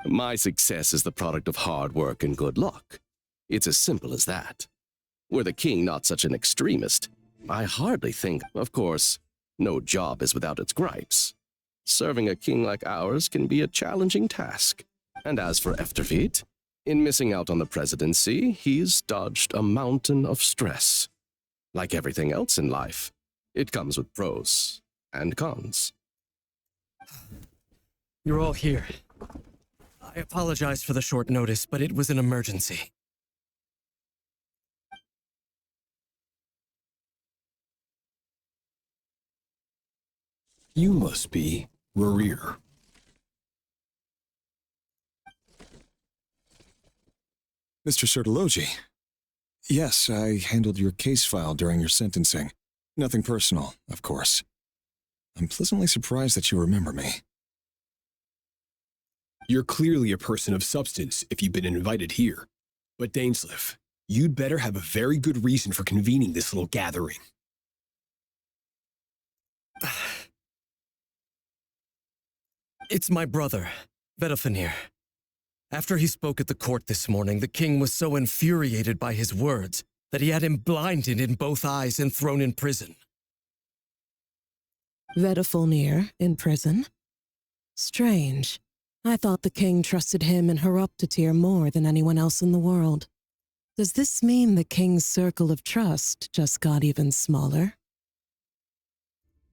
My success is the product of hard work and good luck. It's as simple as that. Were the king not such an extremist, I hardly think, of course, no job is without its gripes. Serving a king like ours can be a challenging task. And as for Efterveet, in missing out on the presidency, he's dodged a mountain of stress. Like everything else in life, it comes with pros and cons. You're all here. I apologize for the short notice, but it was an emergency. You must be Rear. Mr. Sertologi. Yes, I handled your case file during your sentencing. Nothing personal, of course. I'm pleasantly surprised that you remember me. You're clearly a person of substance if you've been invited here. But Dainsleif, you'd better have a very good reason for convening this little gathering. It's my brother, Vedafenir. After he spoke at the court this morning, the king was so infuriated by his words that he had him blinded in both eyes and thrown in prison. Vedafenir in prison? Strange. I thought the king trusted him and Horoptatyr more than anyone else in the world. Does this mean the king's circle of trust just got even smaller?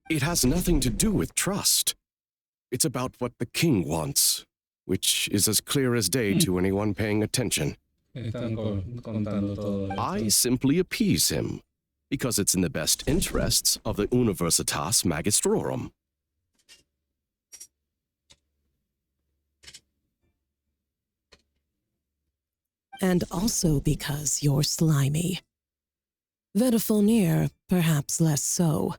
It has nothing to do with trust. It's about what the king wants, which is as clear as day to anyone paying attention. I simply appease him, because it's in the best interests of the Universitas Magistrorum. And also because you're slimy. Vedafenir, perhaps less so.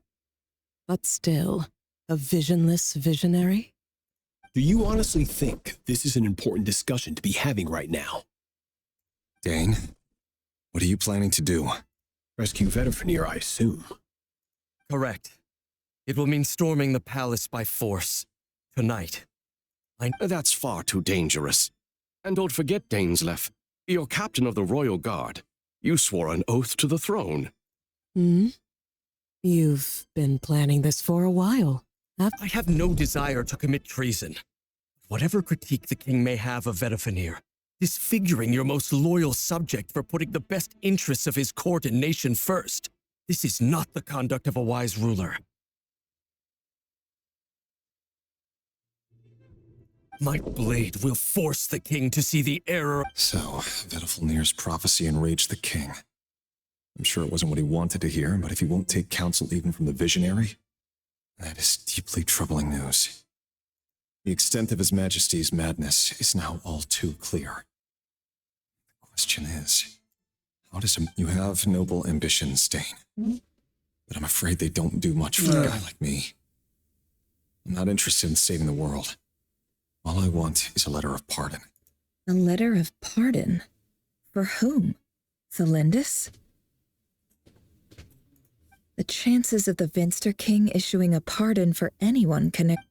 But still, a visionless visionary? Do you honestly think this is an important discussion to be having right now? Dane, what are you planning to do? Rescue Vedafenir, I assume. Correct. It will mean storming the palace by force. Tonight. That's far too dangerous. And don't forget, Dainsleif, you're captain of the Royal Guard. You swore an oath to the throne. Hmm? You've been planning this for a while. I have no desire to commit treason. Whatever critique the king may have of Vedafenir, disfiguring your most loyal subject for putting the best interests of his court and nation first, this is not the conduct of a wise ruler. My blade will force the king to see the error. So, Vedafenir's prophecy enraged the king. I'm sure it wasn't what he wanted to hear, but if he won't take counsel even from the visionary, that is deeply troubling news. The extent of His Majesty's madness is now all too clear. The question is, how does you have noble ambitions, Dane? But I'm afraid they don't do much for a guy like me. I'm not interested in saving the world. All I want is a letter of pardon. A letter of pardon? For whom? Thelindis? The chances of the Vinster King issuing a pardon for anyone connected.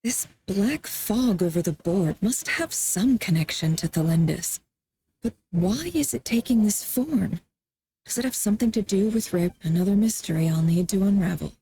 This black fog over the board must have some connection to Thelindis. But why is it taking this form? Does it have something to do with Rip? Another mystery I'll need to unravel.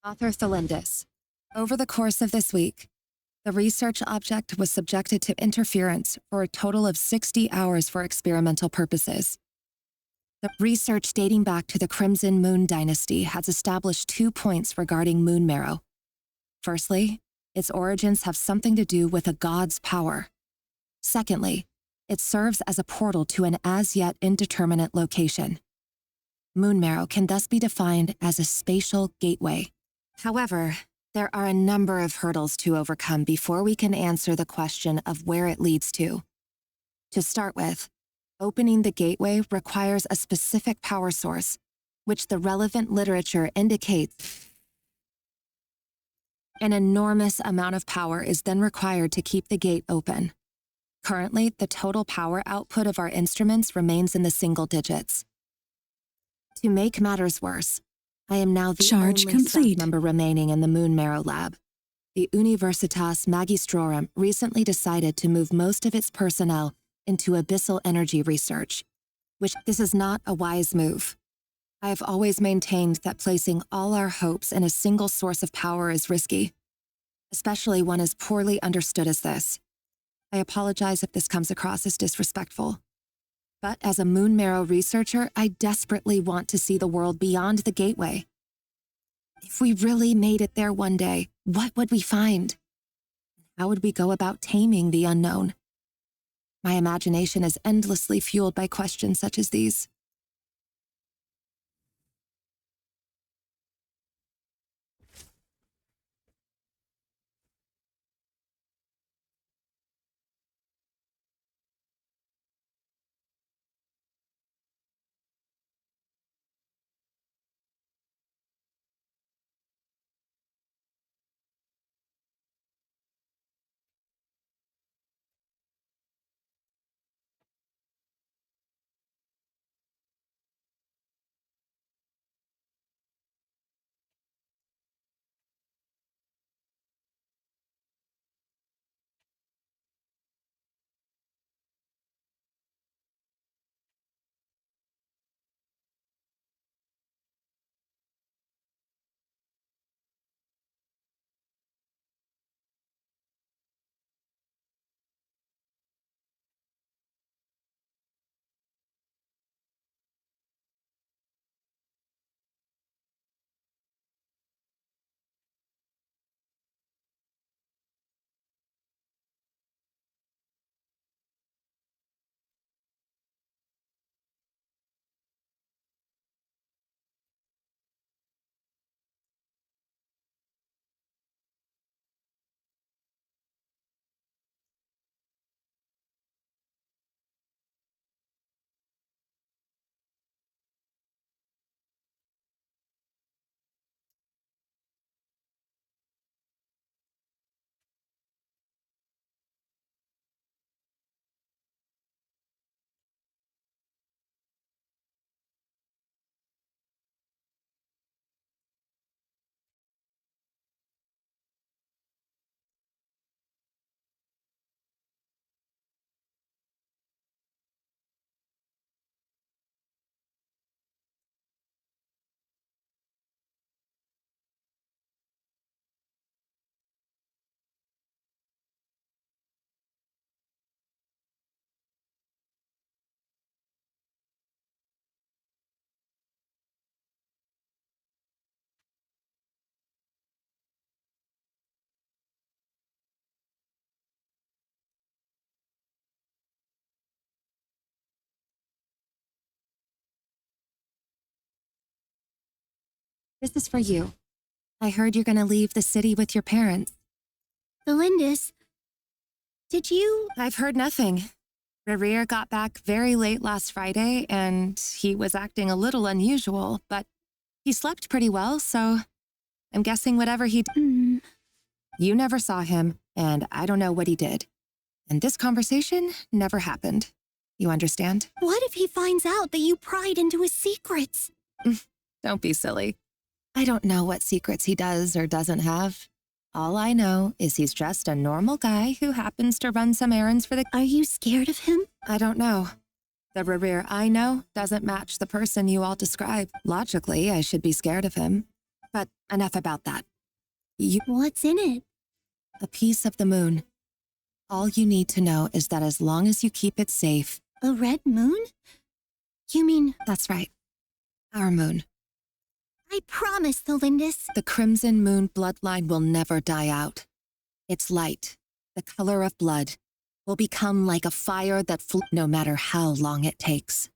Author Thelindis. Over the course of this week, the research object was subjected to interference for a total of 60 hours for experimental purposes. The research dating back to the Crimson Moon Dynasty has established 2 points regarding moon marrow. Firstly, its origins have something to do with a god's power. Secondly, it serves as a portal to an as-yet indeterminate location. Moon marrow can thus be defined as a spatial gateway. However, there are a number of hurdles to overcome before we can answer the question of where it leads to. To start with, opening the gateway requires a specific power source, which the relevant literature indicates. An enormous amount of power is then required to keep the gate open. Currently, the total power output of our instruments remains in the single digits. To make matters worse, I am now the Charge only complete. staff member remaining in the Moon Marrow Lab. The Universitas Magistrorum recently decided to move most of its personnel into abyssal energy research, which this is not a wise move. I have always maintained that placing all our hopes in a single source of power is risky, especially one as poorly understood as this. I apologize if this comes across as disrespectful. But as a Moon Marrow researcher, I desperately want to see the world beyond the gateway. If we really made it there one day, what would we find? How would we go about taming the unknown? My imagination is endlessly fueled by questions such as these. This is for you. I heard you're gonna leave the city with your parents. Thelindis, did you? I've heard nothing. Rerir got back very late last Friday, and he was acting a little unusual, but he slept pretty well, so I'm guessing whatever he did. You never saw him, and I don't know what he did. And this conversation never happened. You understand? What if he finds out that you pried into his secrets? Don't be silly. I don't know what secrets he does or doesn't have. All I know is he's just a normal guy who happens to run some errands for the— Are you scared of him? I don't know. The Rerir I know doesn't match the person you all describe. Logically, I should be scared of him. But enough about that. What's in it? A piece of the moon. All you need to know is that as long as you keep it safe... A red moon? You mean... That's right. Our moon. I promise, Thelindis. The Crimson Moon bloodline will never die out. Its light, the color of blood, will become like a fire that no matter how long it takes.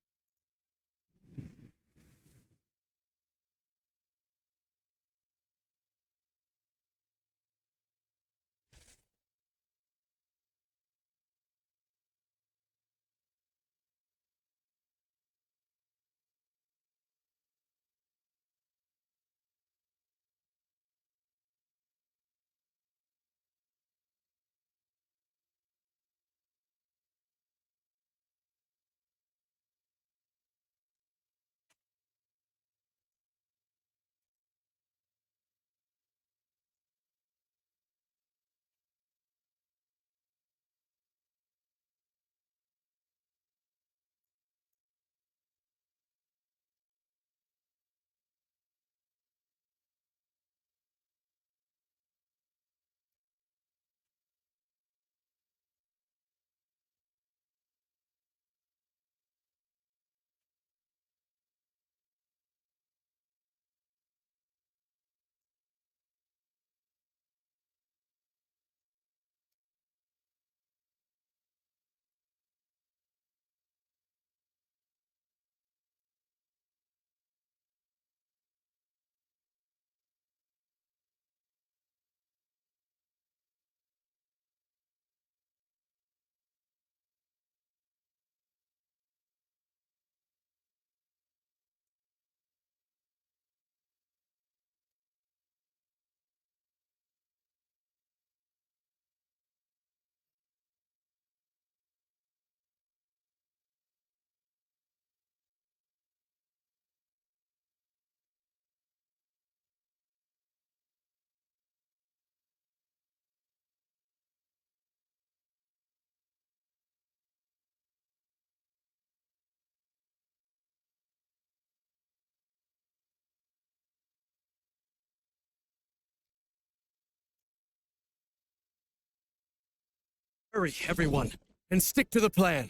Hurry, everyone, and stick to the plan.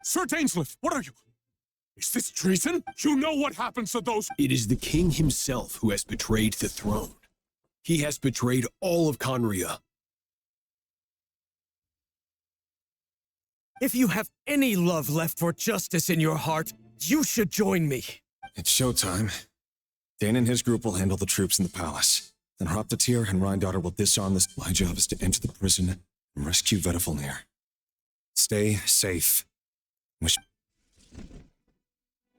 Sir Dainsleif, what are you? Is this treason? You know what happens to those— It is the king himself who has betrayed the throne. He has betrayed all of Conria. If you have any love left for justice in your heart, you should join me. It's showtime. Dane and his group will handle the troops in the palace. Then Hroptatyr and Rhindaughter will disarm this. My job is to enter the prison and rescue Vedifalnir. Stay safe.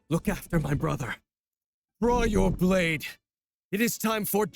Look after my brother. Draw your blade. It is time for—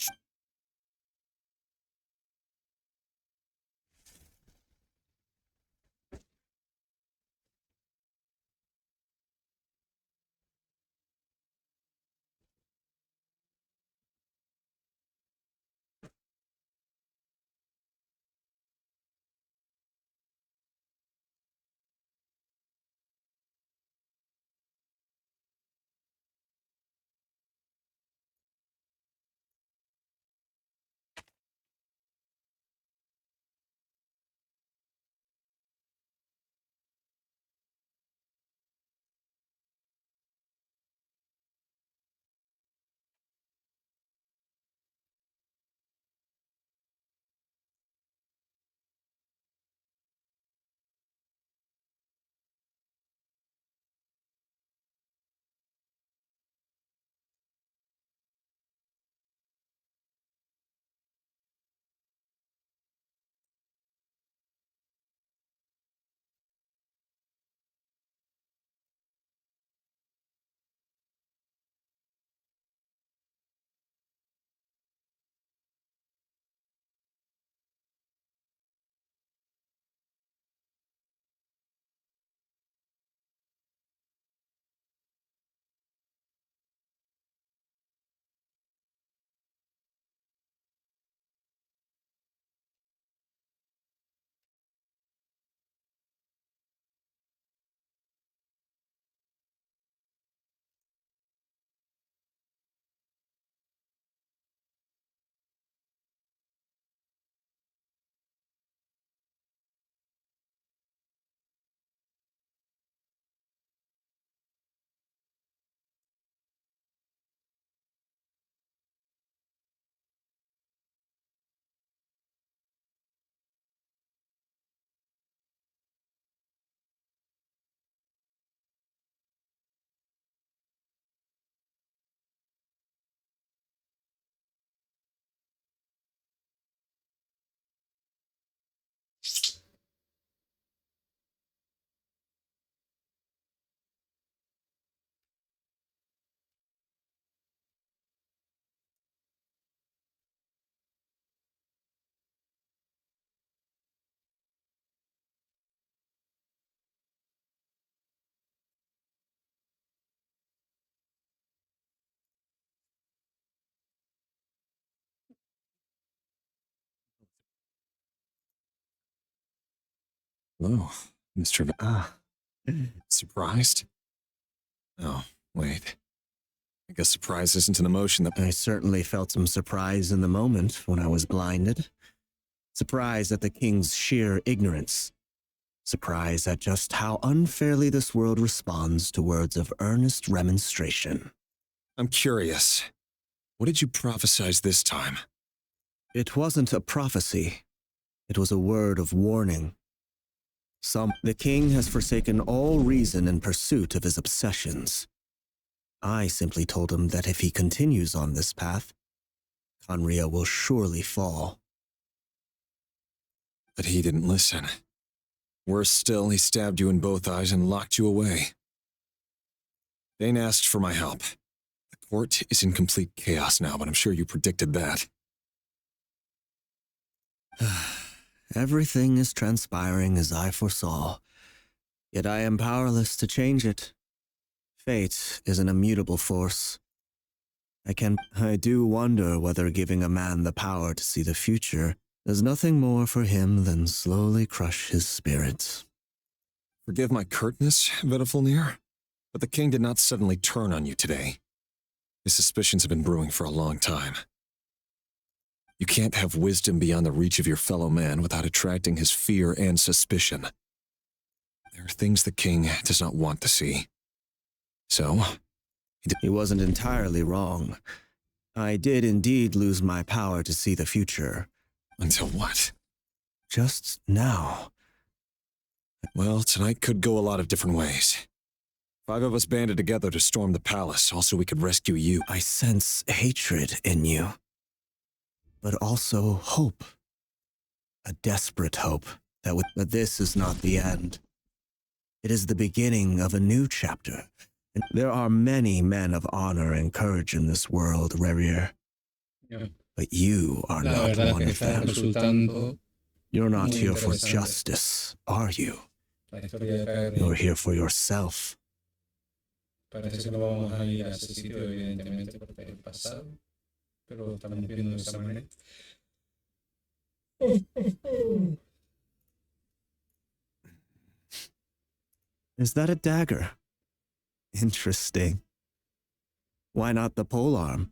Hello, Mr. Surprised? Oh, wait. I guess surprise isn't an emotion that... I certainly felt some surprise in the moment when I was blinded. Surprise at the king's sheer ignorance. Surprise at just how unfairly this world responds to words of earnest remonstration. I'm curious. What did you prophesize this time? It wasn't a prophecy. It was a word of warning. The king has forsaken all reason in pursuit of his obsessions. I simply told him that if he continues on this path, Conria will surely fall. But he didn't listen. Worse still, he stabbed you in both eyes and locked you away. Dane asked for my help. The court is in complete chaos now, but I'm sure you predicted that. Everything is transpiring as I foresaw, yet I am powerless to change it. Fate is an immutable force. I do wonder whether giving a man the power to see the future does nothing more for him than slowly crush his spirit. Forgive my curtness, Vedafulnir, but the king did not suddenly turn on you today. His suspicions have been brewing for a long time. You can't have wisdom beyond the reach of your fellow man without attracting his fear and suspicion. There are things the king does not want to see. So, he wasn't entirely wrong. I did indeed lose my power to see the future. Until what? Just now. Well, tonight could go a lot of different ways. 5 of us banded together to storm the palace, also we could rescue you. I sense hatred in you. But also hope. A desperate hope but this is not the end. It is the beginning of a new chapter. And there are many men of honor and courage in this world, Rerir. Yeah. But you are not one of them. You're not here for justice, are you? You're here for yourself. Parece que no vamos a ir a ese sitio, evidentemente, porque el pasado, pero lo estamos viendo de esa manera. Is that a dagger? Interesting. Why not the polearm?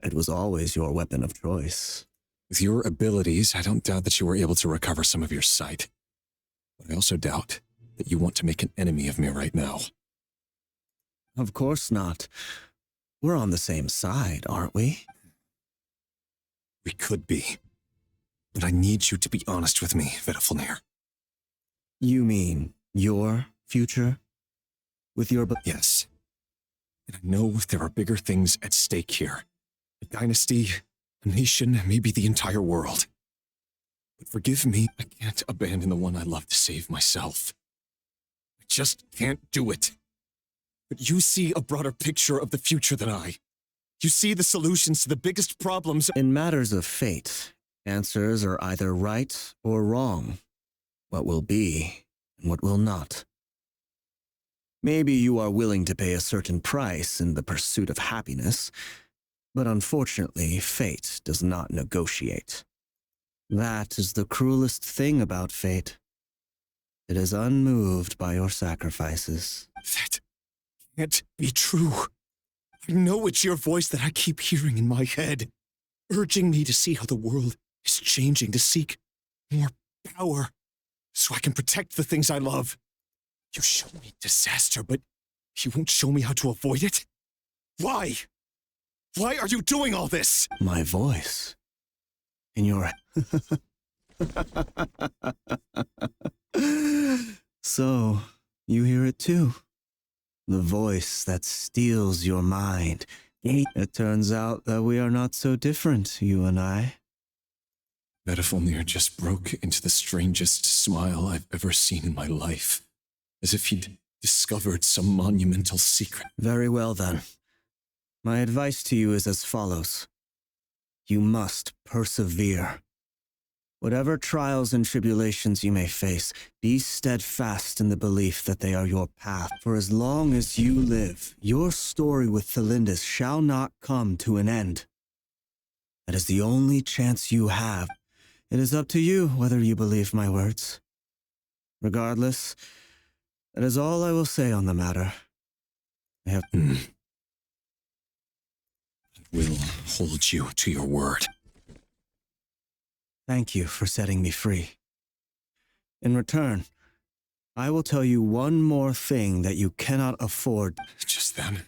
It was always your weapon of choice. With your abilities, I don't doubt that you were able to recover some of your sight. But I also doubt that you want to make an enemy of me right now. Of course not. We're on the same side, aren't we? We could be. But I need you to be honest with me, Vedafulnir. You mean your future? With your... Yes. And I know there are bigger things at stake here. A dynasty, a nation, maybe the entire world. But forgive me, I can't abandon the one I love to save myself. I just can't do it. But you see a broader picture of the future than I. You see the solutions to the biggest problems. In matters of fate, answers are either right or wrong. What will be and what will not. Maybe you are willing to pay a certain price in the pursuit of happiness, but unfortunately, fate does not negotiate. That is the cruelest thing about fate. It is unmoved by your sacrifices. That can't be true. I know it's your voice that I keep hearing in my head, urging me to see how the world is changing, to seek more power, so I can protect the things I love. You show me disaster, but you won't show me how to avoid it? Why? Why are you doing all this? My voice. In your... So, you hear it too? The voice that steals your mind. It turns out that we are not so different, you and I. Vedafulnir just broke into the strangest smile I've ever seen in my life. As if he'd discovered some monumental secret. Very well, then. My advice to you is as follows. You must persevere. Whatever trials and tribulations you may face, be steadfast in the belief that they are your path. For as long as you live, your story with Thelindis shall not come to an end. That is the only chance you have. It is up to you whether you believe my words. Regardless, that is all I will say on the matter. I have... We'll hold you to your word. Thank you for setting me free. In return, I will tell you one more thing that you cannot afford. Just then, a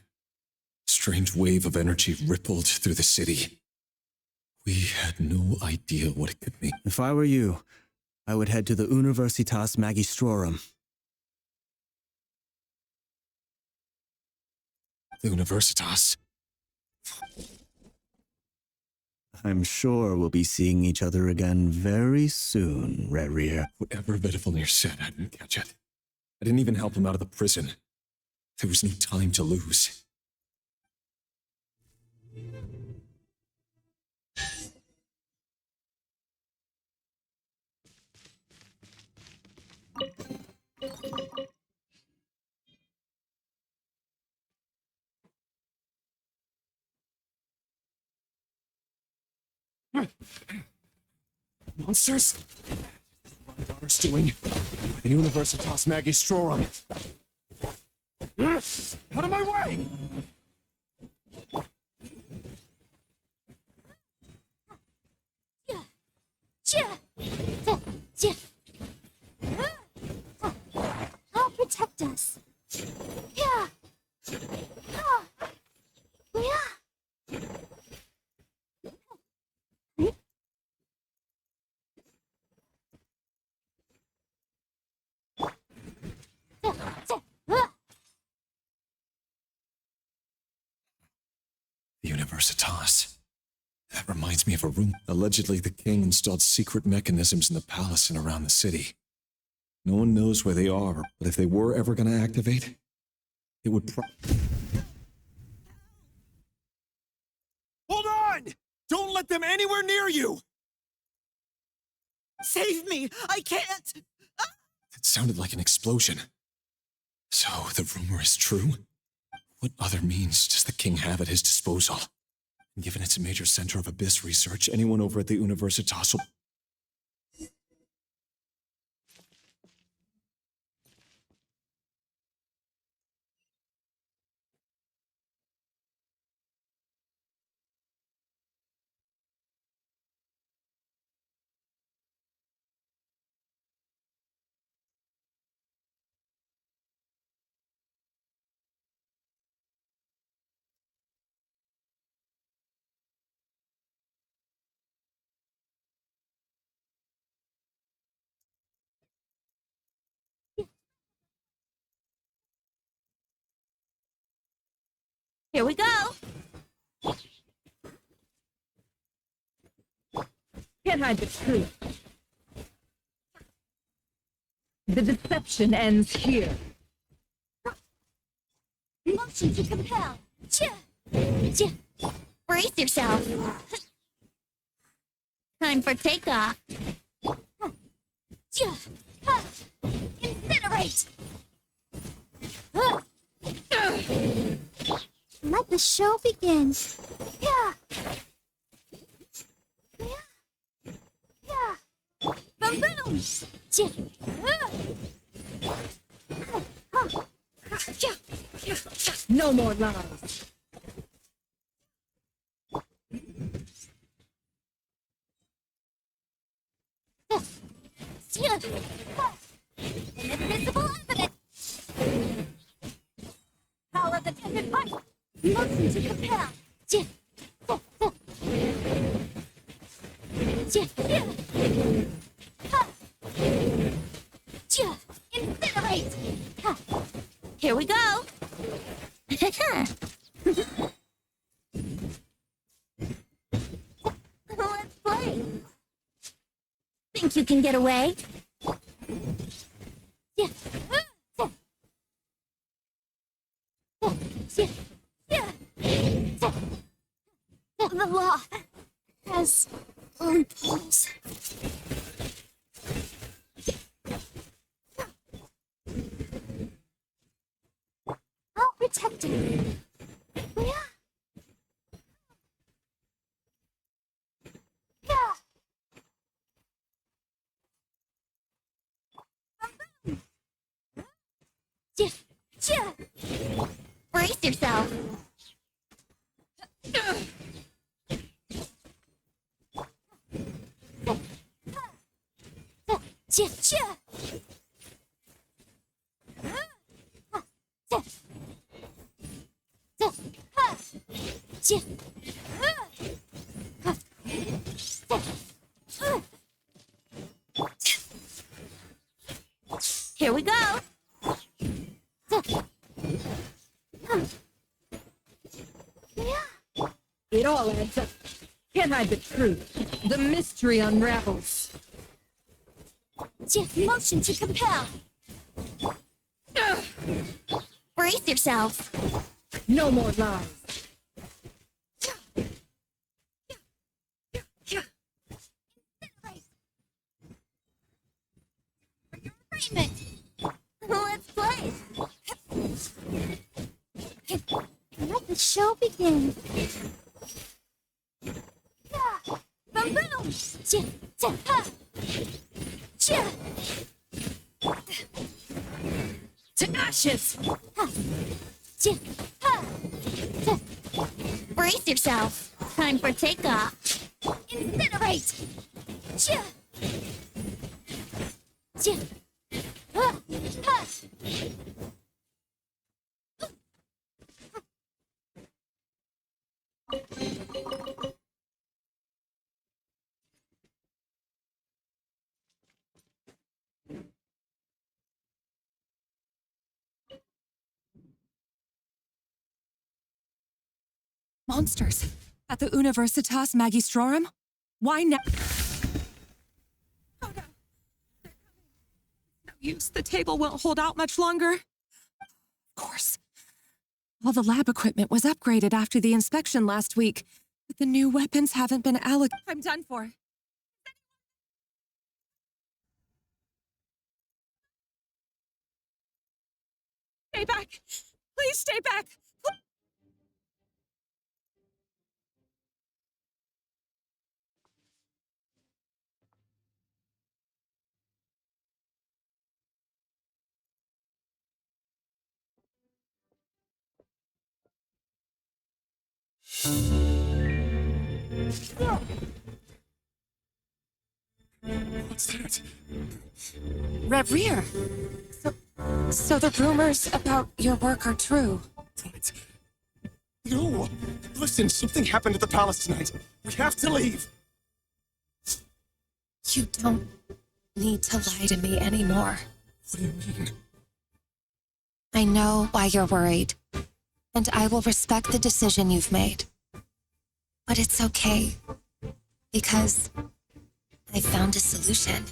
strange wave of energy rippled through the city. We had no idea what it could mean. If I were you, I would head to the Universitas Magistrorum. The Universitas? I'm sure we'll be seeing each other again very soon, Rerir. Whatever Vidivalnir said, I didn't catch it. I didn't even help him out of the prison. There was no time to lose. Monsters? What my daughter's doing? The Universitas Magistrorum. Out of my way! I'll protect us. Yeah. The Universitas. That reminds me of a room. Allegedly, the king installed secret mechanisms in the palace and around the city. No one knows where they are, but if they were ever going to activate, it would Hold on! Don't let them anywhere near you! Save me! I can't! It sounded like an explosion. So, the rumor is true? What other means does the king have at his disposal? And given it's a major center of abyss research, anyone over at the Universitas will... Here we go. Can't hide the truth. The deception ends here. Motion to compel. Brace yourself. Time for takeoff. Incinerate! Let the show begin. Boom! No more lies. Invisible evidence! Power of the tendon pipe! Motion to compel! Incinerate! Here we go. Let's play! Think you can get away? The law has loopholes. I'll protect it. Brace yourself. Here we go. It all adds up. Can't hide the truth. The mystery unravels. Motion to compel. Brace yourself. No more lies. Let's play. Let the show begin. Boom, boom. To ashes. Brace yourself. Time for takeoff. Incinerate. Monsters! At the Universitas Magistrorum? Why now? Oh no! They're coming. No use, the table won't hold out much longer. Of course. All the lab equipment was upgraded after the inspection last week, but the new weapons haven't been allocated. I'm done for. Stay back! Please stay back! What's that? Reverie! So the rumors about your work are true. What? No! Listen, something happened at the palace tonight. We have to leave! You don't need to lie to me anymore. What do you mean? I know why you're worried, and I will respect the decision you've made. But it's okay, because I found a solution.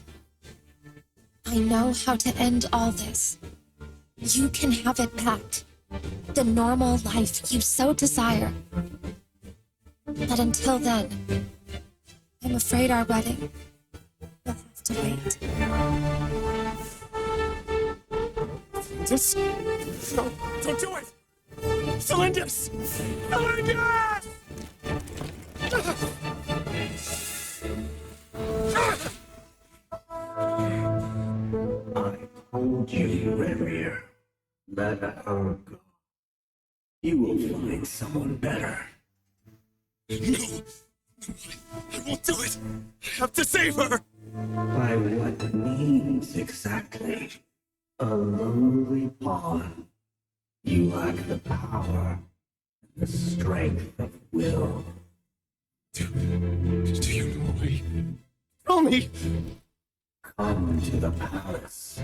I know how to end all this. You can have it back. The normal life you so desire. But until then, I'm afraid our wedding will have to wait. Just... No, don't do it! Cylinders! Cylinders! I told you, Reverie. Let her go. You will find someone better. No! I won't do it! I have to save her! By what means exactly? A lowly pawn. You lack the power and the strength of will. Do you know a way? Tell me! Come to the palace.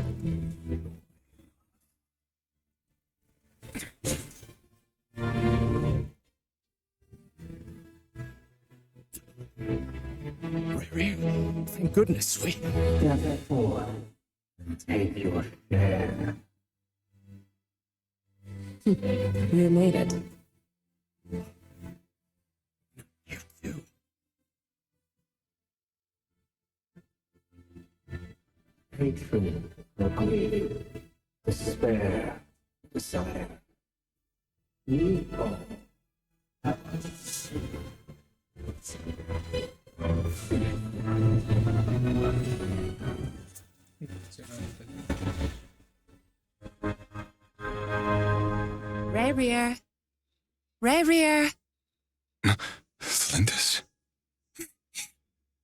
Thank goodness we... Step forward and take your share. You made it. You do. Hatred, greed, despair, desire. We all have Rarier. Rarier. Slintus.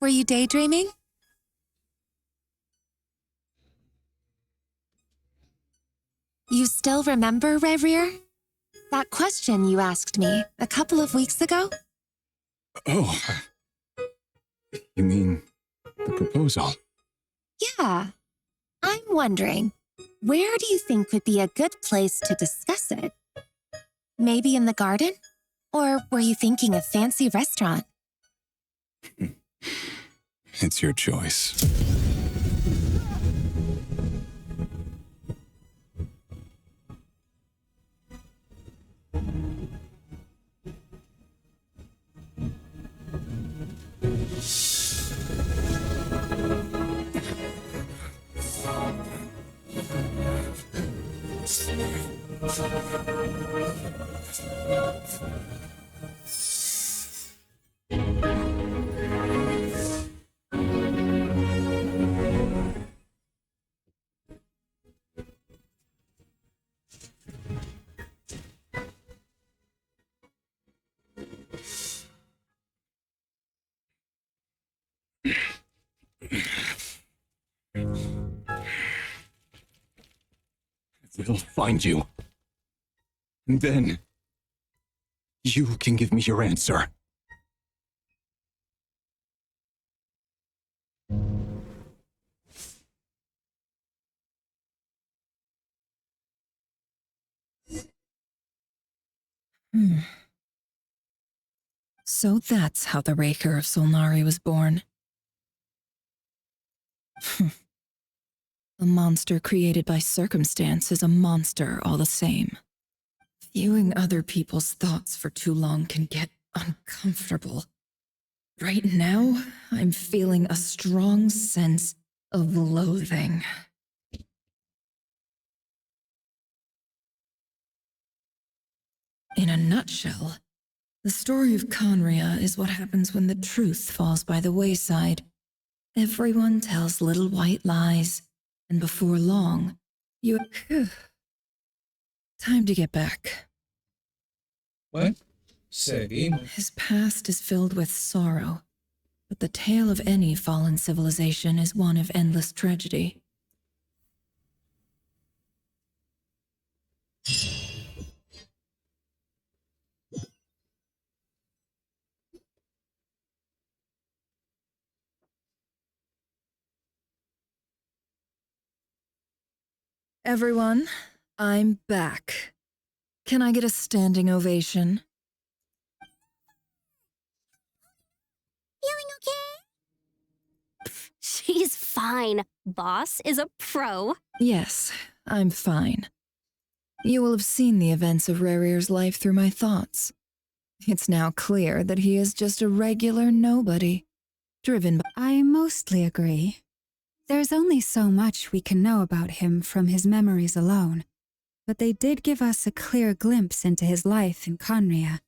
Were you daydreaming? You still remember, Rarier? That question you asked me a couple of weeks ago? Oh. You mean the proposal? Yeah. I'm wondering, where do you think would be a good place to discuss it? Maybe in the garden? Or were you thinking a fancy restaurant? It's your choice. We'll find you. And then you can give me your answer. So that's how the Raker of Solnari was born. A monster created by circumstance is a monster all the same. Viewing other people's thoughts for too long can get uncomfortable. Right now, I'm feeling a strong sense of loathing. In a nutshell, the story of Conria is what happens when the truth falls by the wayside. Everyone tells little white lies, and before long, you... Time to get back. What? Seguimos. His past is filled with sorrow, but the tale of any fallen civilization is one of endless tragedy. Everyone, I'm back. Can I get a standing ovation? Feeling okay? She's fine. Boss is a pro. Yes, I'm fine. You will have seen the events of Rarier's life through my thoughts. It's now clear that he is just a regular nobody, driven by... I mostly agree. There's only so much we can know about him from his memories alone, but they did give us a clear glimpse into his life in Conria.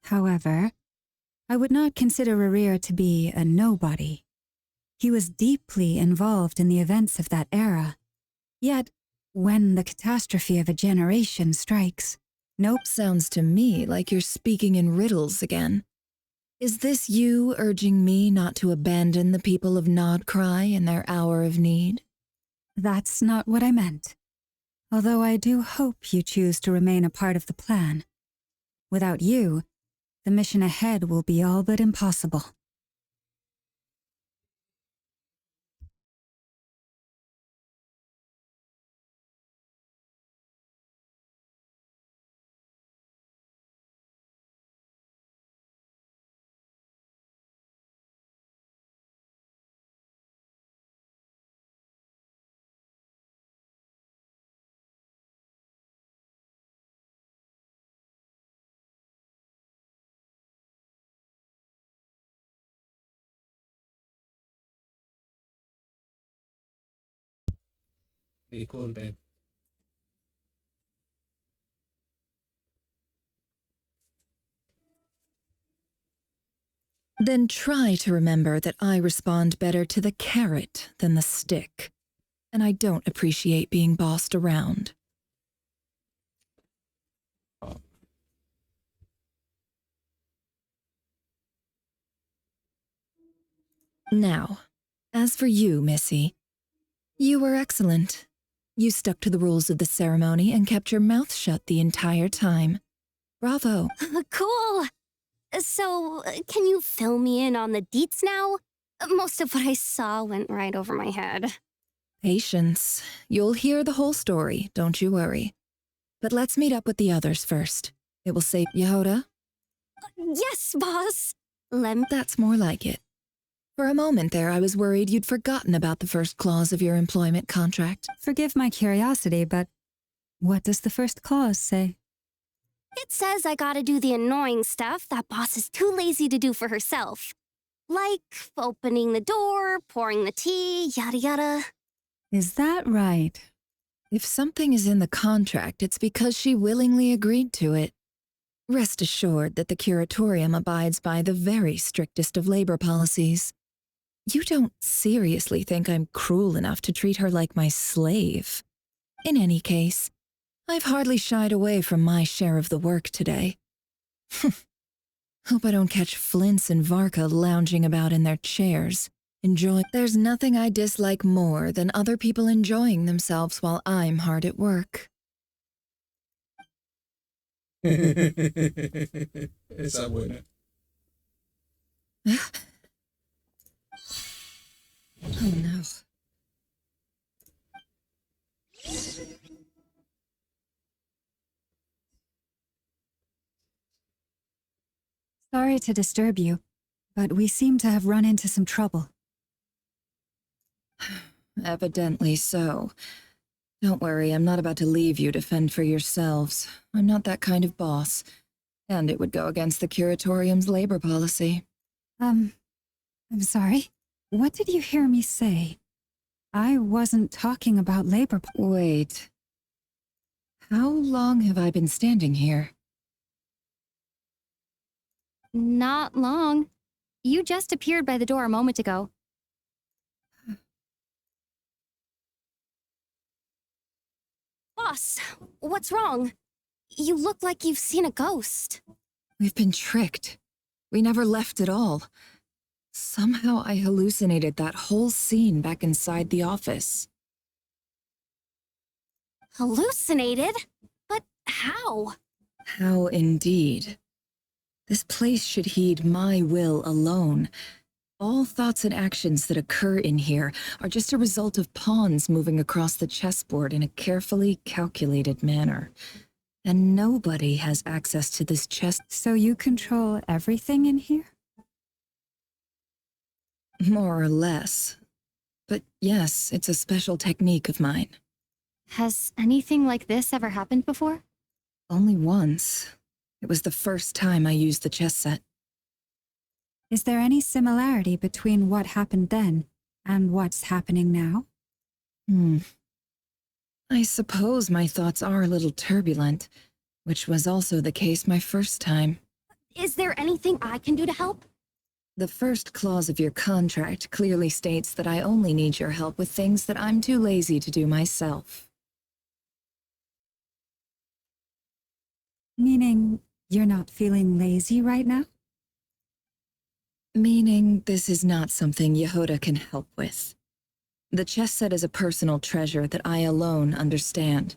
However, I would not consider Rarier to be a nobody. He was deeply involved in the events of that era. Yet, when the catastrophe of a generation strikes... Nope, sounds to me like you're speaking in riddles again. Is this you urging me not to abandon the people of Nodcry in their hour of need? That's not what I meant. Although I do hope you choose to remain a part of the plan. Without you, the mission ahead will be all but impossible. Disculpen. Then try to remember that I respond better to the carrot than the stick, and I don't appreciate being bossed around. Now, as for you, Missy, you were excellent. You stuck to the rules of the ceremony and kept your mouth shut the entire time. Bravo. Cool. So, can you fill me in on the deets now? Most of what I saw went right over my head. Patience. You'll hear the whole story, don't you worry. But let's meet up with the others first. It will save Yehoda. Yes, boss. That's more like it. For a moment there, I was worried you'd forgotten about the first clause of your employment contract. Forgive my curiosity, but what does the first clause say? It says I gotta do the annoying stuff that boss is too lazy to do for herself. Like opening the door, pouring the tea, yada yada. Is that right? If something is in the contract, it's because she willingly agreed to it. Rest assured that the curatorium abides by the very strictest of labor policies. You don't seriously think I'm cruel enough to treat her like my slave. In any case, I've hardly shied away from my share of the work today. Hope I don't catch Flintz and Varka lounging about in their chairs, enjoying. There's nothing I dislike more than other people enjoying themselves while I'm hard at work. Esa buena. Oh no. Sorry to disturb you, but we seem to have run into some trouble. Evidently so. Don't worry, I'm not about to leave you to fend for yourselves. I'm not that kind of boss. And it would go against the curatorium's labor policy. I'm sorry. What did you hear me say? I wasn't talking about labor. Wait. How long have I been standing here? Not long. You just appeared by the door a moment ago. Boss, what's wrong? You look like you've seen a ghost. We've been tricked. We never left at all. Somehow I hallucinated that whole scene back inside the office. Hallucinated? But how? How indeed. This place should heed my will alone. All thoughts and actions that occur in here are just a result of pawns moving across the chessboard in a carefully calculated manner. And nobody has access to this chess. So you control everything in here? More or less. But yes, it's a special technique of mine. Has anything like this ever happened before? Only once. It was the first time I used the chess set. Is there any similarity between what happened then and what's happening now? I suppose my thoughts are a little turbulent, which was also the case my first time. Is there anything I can do to help? The first clause of your contract clearly states that I only need your help with things that I'm too lazy to do myself. Meaning you're not feeling lazy right now? Meaning this is not something Yehoda can help with. The chess set is a personal treasure that I alone understand.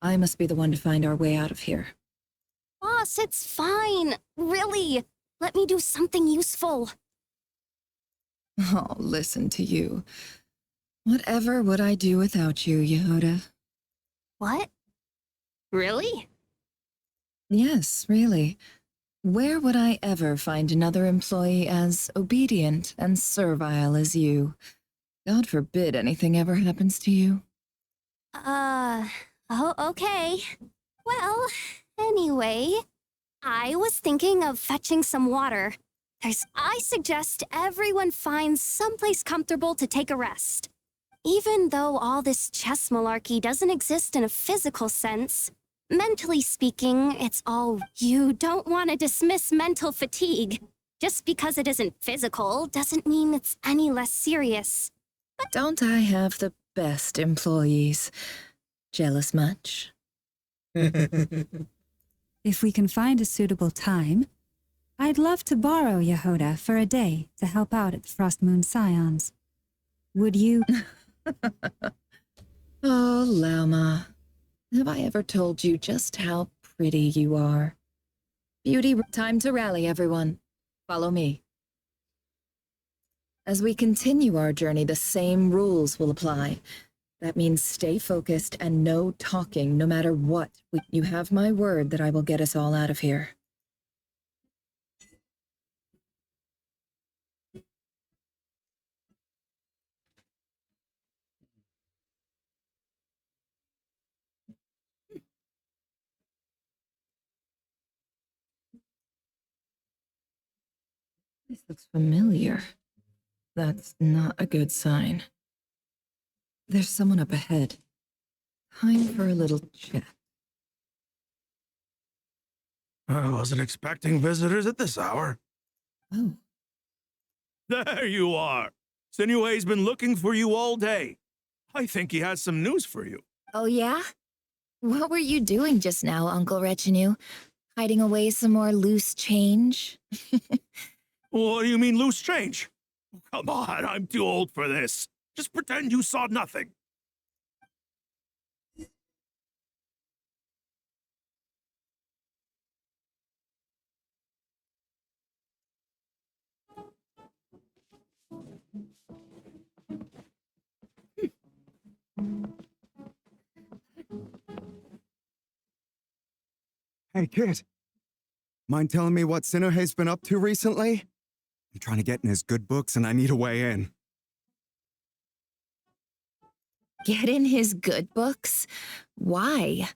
I must be the one to find our way out of here. Boss, it's fine. Really. Let me do something useful. Oh, listen to you. Whatever would I do without you, Yehoda? What? Really? Yes, really. Where would I ever find another employee as obedient and servile as you? God forbid anything ever happens to you. Oh, okay. Well, anyway, I was thinking of fetching some water. I suggest everyone finds someplace comfortable to take a rest. Even though all this chess malarkey doesn't exist in a physical sense, mentally speaking, it's all. You don't want to dismiss mental fatigue. Just because it isn't physical doesn't mean it's any less serious. But don't I have the best employees? Jealous much? If we can find a suitable time, I'd love to borrow Yehoda for a day to help out at the Frost Moon Scions. Would you? Oh, Lama. Have I ever told you just how pretty you are? Beauty, time to rally, everyone. Follow me. As we continue our journey, the same rules will apply. That means stay focused and no talking, no matter what. You have my word that I will get us all out of here. This looks familiar. That's not a good sign. There's someone up ahead. Time for a little chat. I wasn't expecting visitors at this hour. Oh. There you are. Sinue's been looking for you all day. I think he has some news for you. Oh, yeah? What were you doing just now, Uncle Retinue? Hiding away some more loose change? What do you mean, loose change? Come on, I'm too old for this. Just pretend you saw nothing. Hey, kid. Mind telling me what Sinuhe's been up to recently? I'm trying to get in his good books and I need a way in. Get in his good books? Why?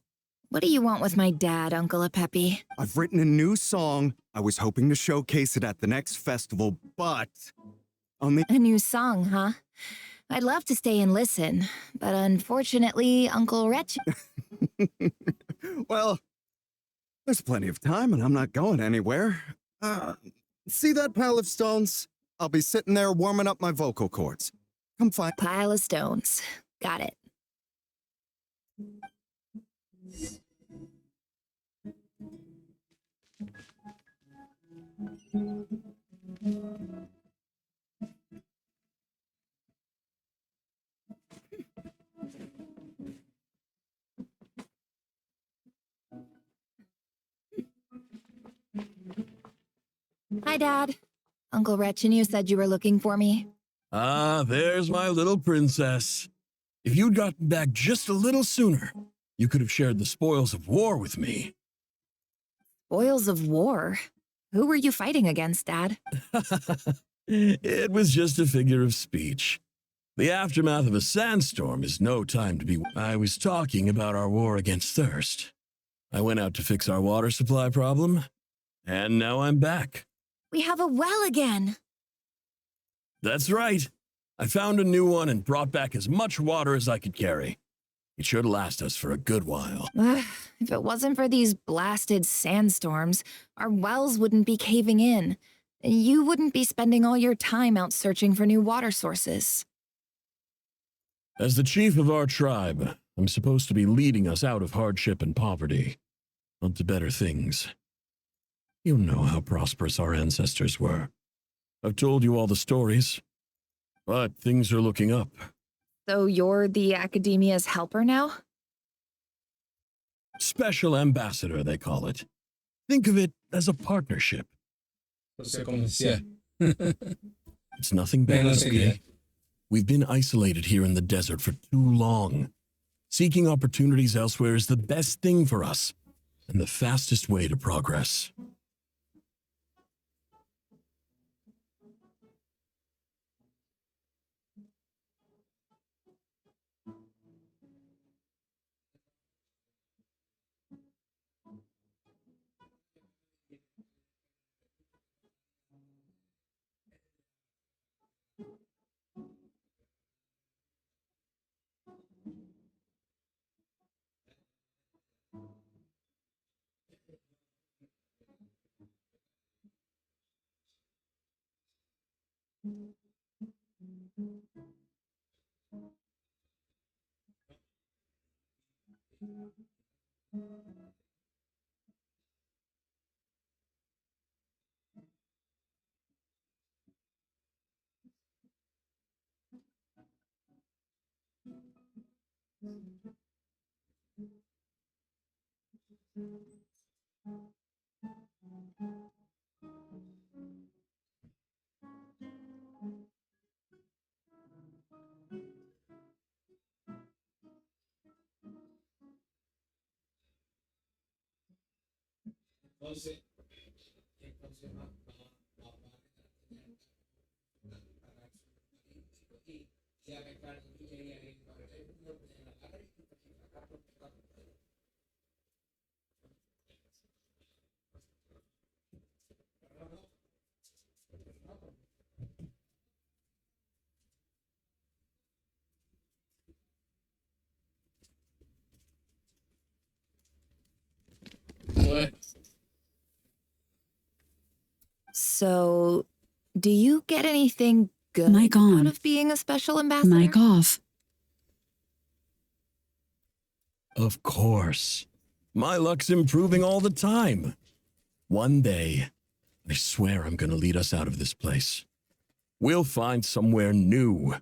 What do you want with my dad, Uncle Apepi? I've written a new song. I was hoping to showcase it at the next festival, but... A new song, huh? I'd love to stay and listen, but unfortunately, Uncle Wretch... Well, there's plenty of time and I'm not going anywhere. See that pile of stones? I'll be sitting there warming up my vocal cords. Come find... Pile of stones. Got it. Hi, Dad. Uncle Retinue said you were looking for me. Ah, there's my little princess. If you'd gotten back just a little sooner, you could have shared the spoils of war with me. Spoils of war? Who were you fighting against, Dad? It was just a figure of speech. The aftermath of a sandstorm is no time to be... I was talking about our war against thirst. I went out to fix our water supply problem, and now I'm back. We have a well again. That's right. I found a new one and brought back as much water as I could carry. It should last us for a good while. If it wasn't for these blasted sandstorms, our wells wouldn't be caving in. You wouldn't be spending all your time out searching for new water sources. As the chief of our tribe, I'm supposed to be leading us out of hardship and poverty, onto better things. You know how prosperous our ancestors were. I've told you all the stories, but things are looking up. So you're the Academia's helper now? Special ambassador, they call it. Think of it as a partnership. It's nothing bad, okay? We've been isolated here in the desert for too long. Seeking opportunities elsewhere is the best thing for us, and the fastest way to progress. So, do you get anything good Mic on. out of being a special ambassador? Mic off. Of course. My luck's improving all the time. One day, I swear I'm gonna lead us out of this place. We'll find somewhere new.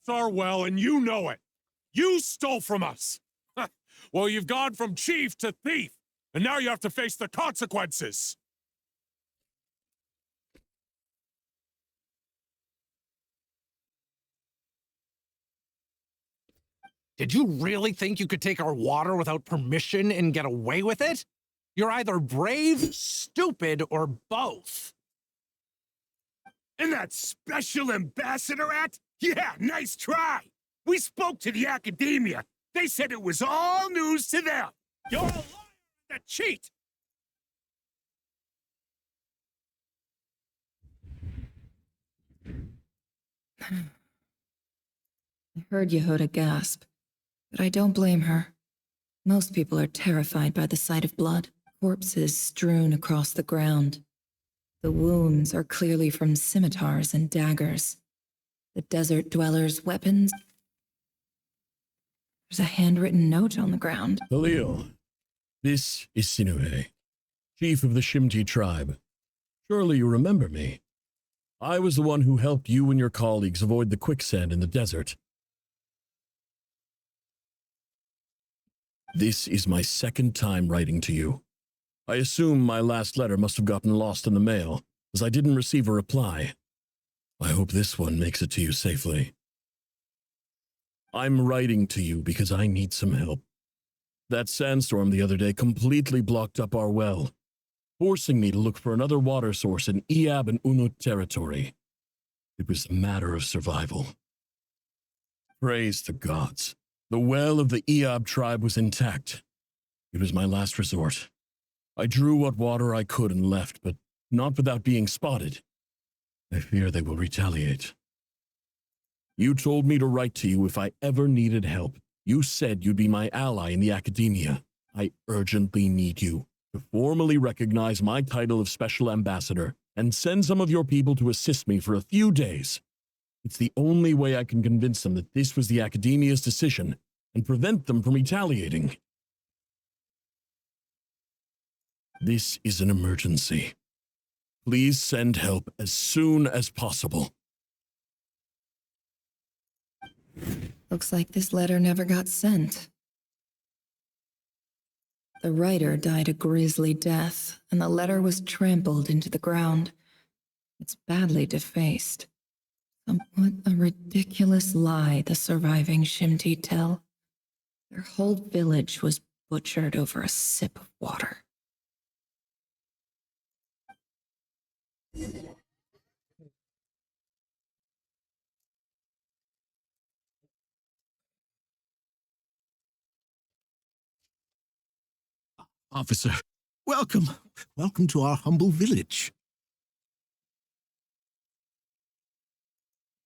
That's our well, and you know it. You stole from us. Well, you've gone from chief to thief, and now you have to face the consequences. Did you really think you could take our water without permission and get away with it? You're either brave, stupid, or both. And that special ambassador act? Yeah, nice try. We spoke to the academia. They said it was all news to them. You're a liar and a cheat. I heard Yehuda gasp, but I don't blame her. Most people are terrified by the sight of blood, corpses strewn across the ground. The wounds are clearly from scimitars and daggers. The desert dwellers' weapons. There's a handwritten note on the ground. Khalil, this is Sinuhe, chief of the Shimti tribe. Surely you remember me. I was the one who helped you and your colleagues avoid the quicksand in the desert. This is my second time writing to you. I assume my last letter must have gotten lost in the mail, as I didn't receive a reply. I hope this one makes it to you safely. I'm writing to you because I need some help. That sandstorm the other day completely blocked up our well, forcing me to look for another water source in Iab and Unut territory. It was a matter of survival. Praise the gods. The well of the Iab tribe was intact. It was my last resort. I drew what water I could and left, but not without being spotted. I fear they will retaliate. You told me to write to you if I ever needed help. You said you'd be my ally in the academia. I urgently need you to formally recognize my title of Special Ambassador and send some of your people to assist me for a few days. It's the only way I can convince them that this was the academia's decision and prevent them from retaliating. This is an emergency. Please send help as soon as possible. Looks like this letter never got sent. The writer died a grisly death, and the letter was trampled into the ground. It's badly defaced. What a ridiculous lie the surviving Shimti tell. Their whole village was butchered over a sip of water. Officer, welcome. Welcome to our humble village.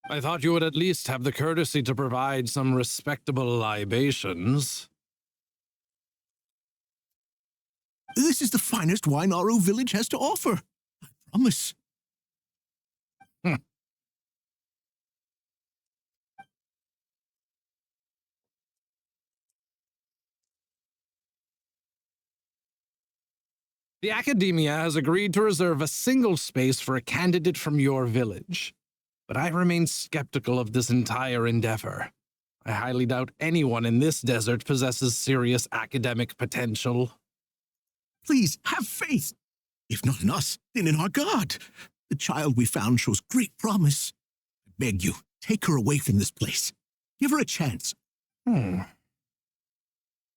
I thought you would at least have the courtesy to provide some respectable libations. This is the finest wine our village has to offer. I promise. The Academia has agreed to reserve a single space for a candidate from your village. But I remain skeptical of this entire endeavor. I highly doubt anyone in this desert possesses serious academic potential. Please, have faith. If not in us, then in our God. The child we found shows great promise. I beg you, take her away from this place. Give her a chance. I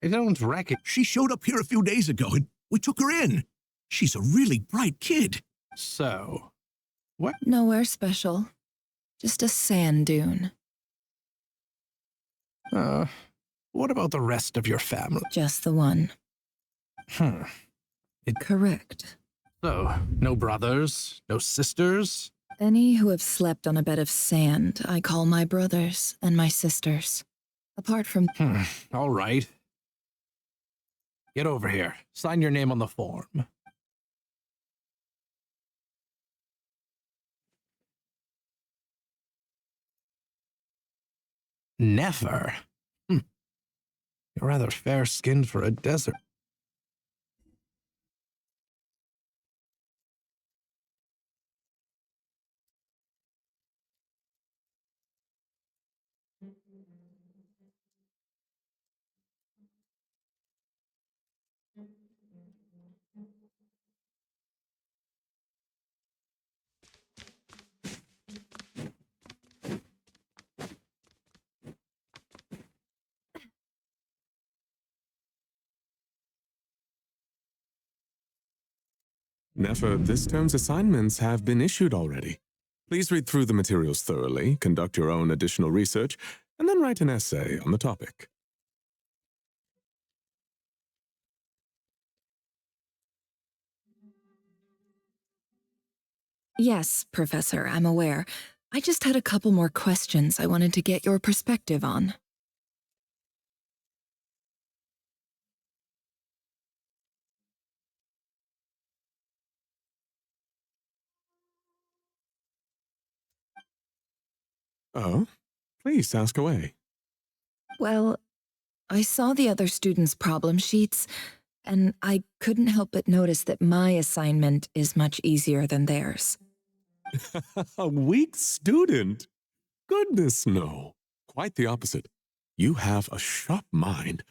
don't reckon. She showed up here a few days ago, and we took her in. She's a really bright kid. So, what? Nowhere special. Just a sand dune. What about the rest of your family? Just the one. Correct. So, no brothers, no sisters? Any who have slept on a bed of sand, I call my brothers and my sisters. Apart from... All right. Get over here. Sign your name on the form. Never. You're rather fair-skinned for a desert. Nefer, this term's assignments have been issued already. Please read through the materials thoroughly, conduct your own additional research, and then write an essay on the topic. Yes, Professor, I'm aware. I just had a couple more questions I wanted to get your perspective on. Oh, please ask away. Well, I saw the other students' problem sheets, and I couldn't help but notice that my assignment is much easier than theirs. A weak student? Goodness, no. Quite the opposite. You have a sharp mind.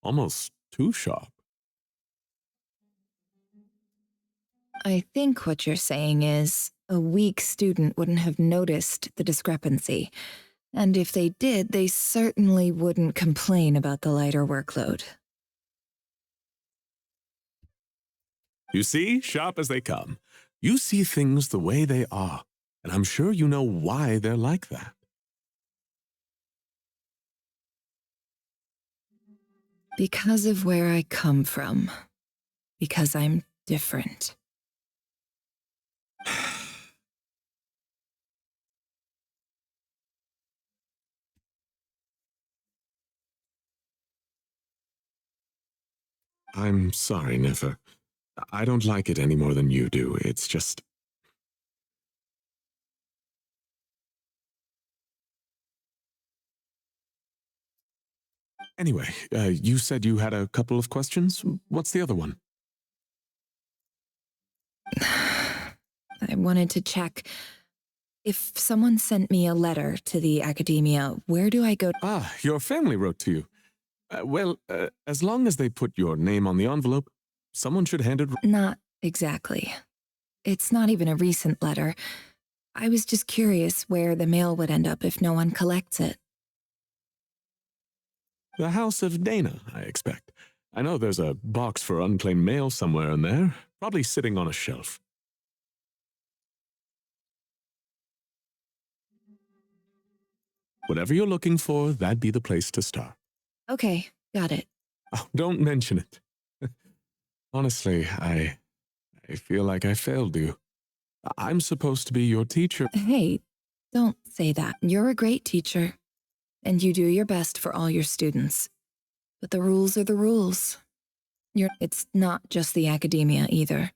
Almost too sharp. I think what you're saying is, a weak student wouldn't have noticed the discrepancy. And if they did, they certainly wouldn't complain about the lighter workload. You see, sharp as they come. You see things the way they are, and I'm sure you know why they're like that. Because of where I come from. Because I'm different. I'm sorry, Nefer. I don't like it any more than you do. It's just... Anyway, you said you had a couple of questions. What's the other one? I wanted to check. If someone sent me a letter to the Academia, where do I go? Ah, your family wrote to you. Well, as long as they put your name on the envelope, someone should hand it... Not exactly. It's not even a recent letter. I was just curious where the mail would end up if no one collects it. The House of Dana, I expect. I know there's a box for unclaimed mail somewhere in there, probably sitting on a shelf. Whatever you're looking for, that'd be the place to start. Okay, got it. Oh, don't mention it. Honestly, I feel like I failed you. I'm supposed to be your teacher. Hey, don't say that. You're a great teacher, and you do your best for all your students. But the rules are the rules. It's not just the academia either.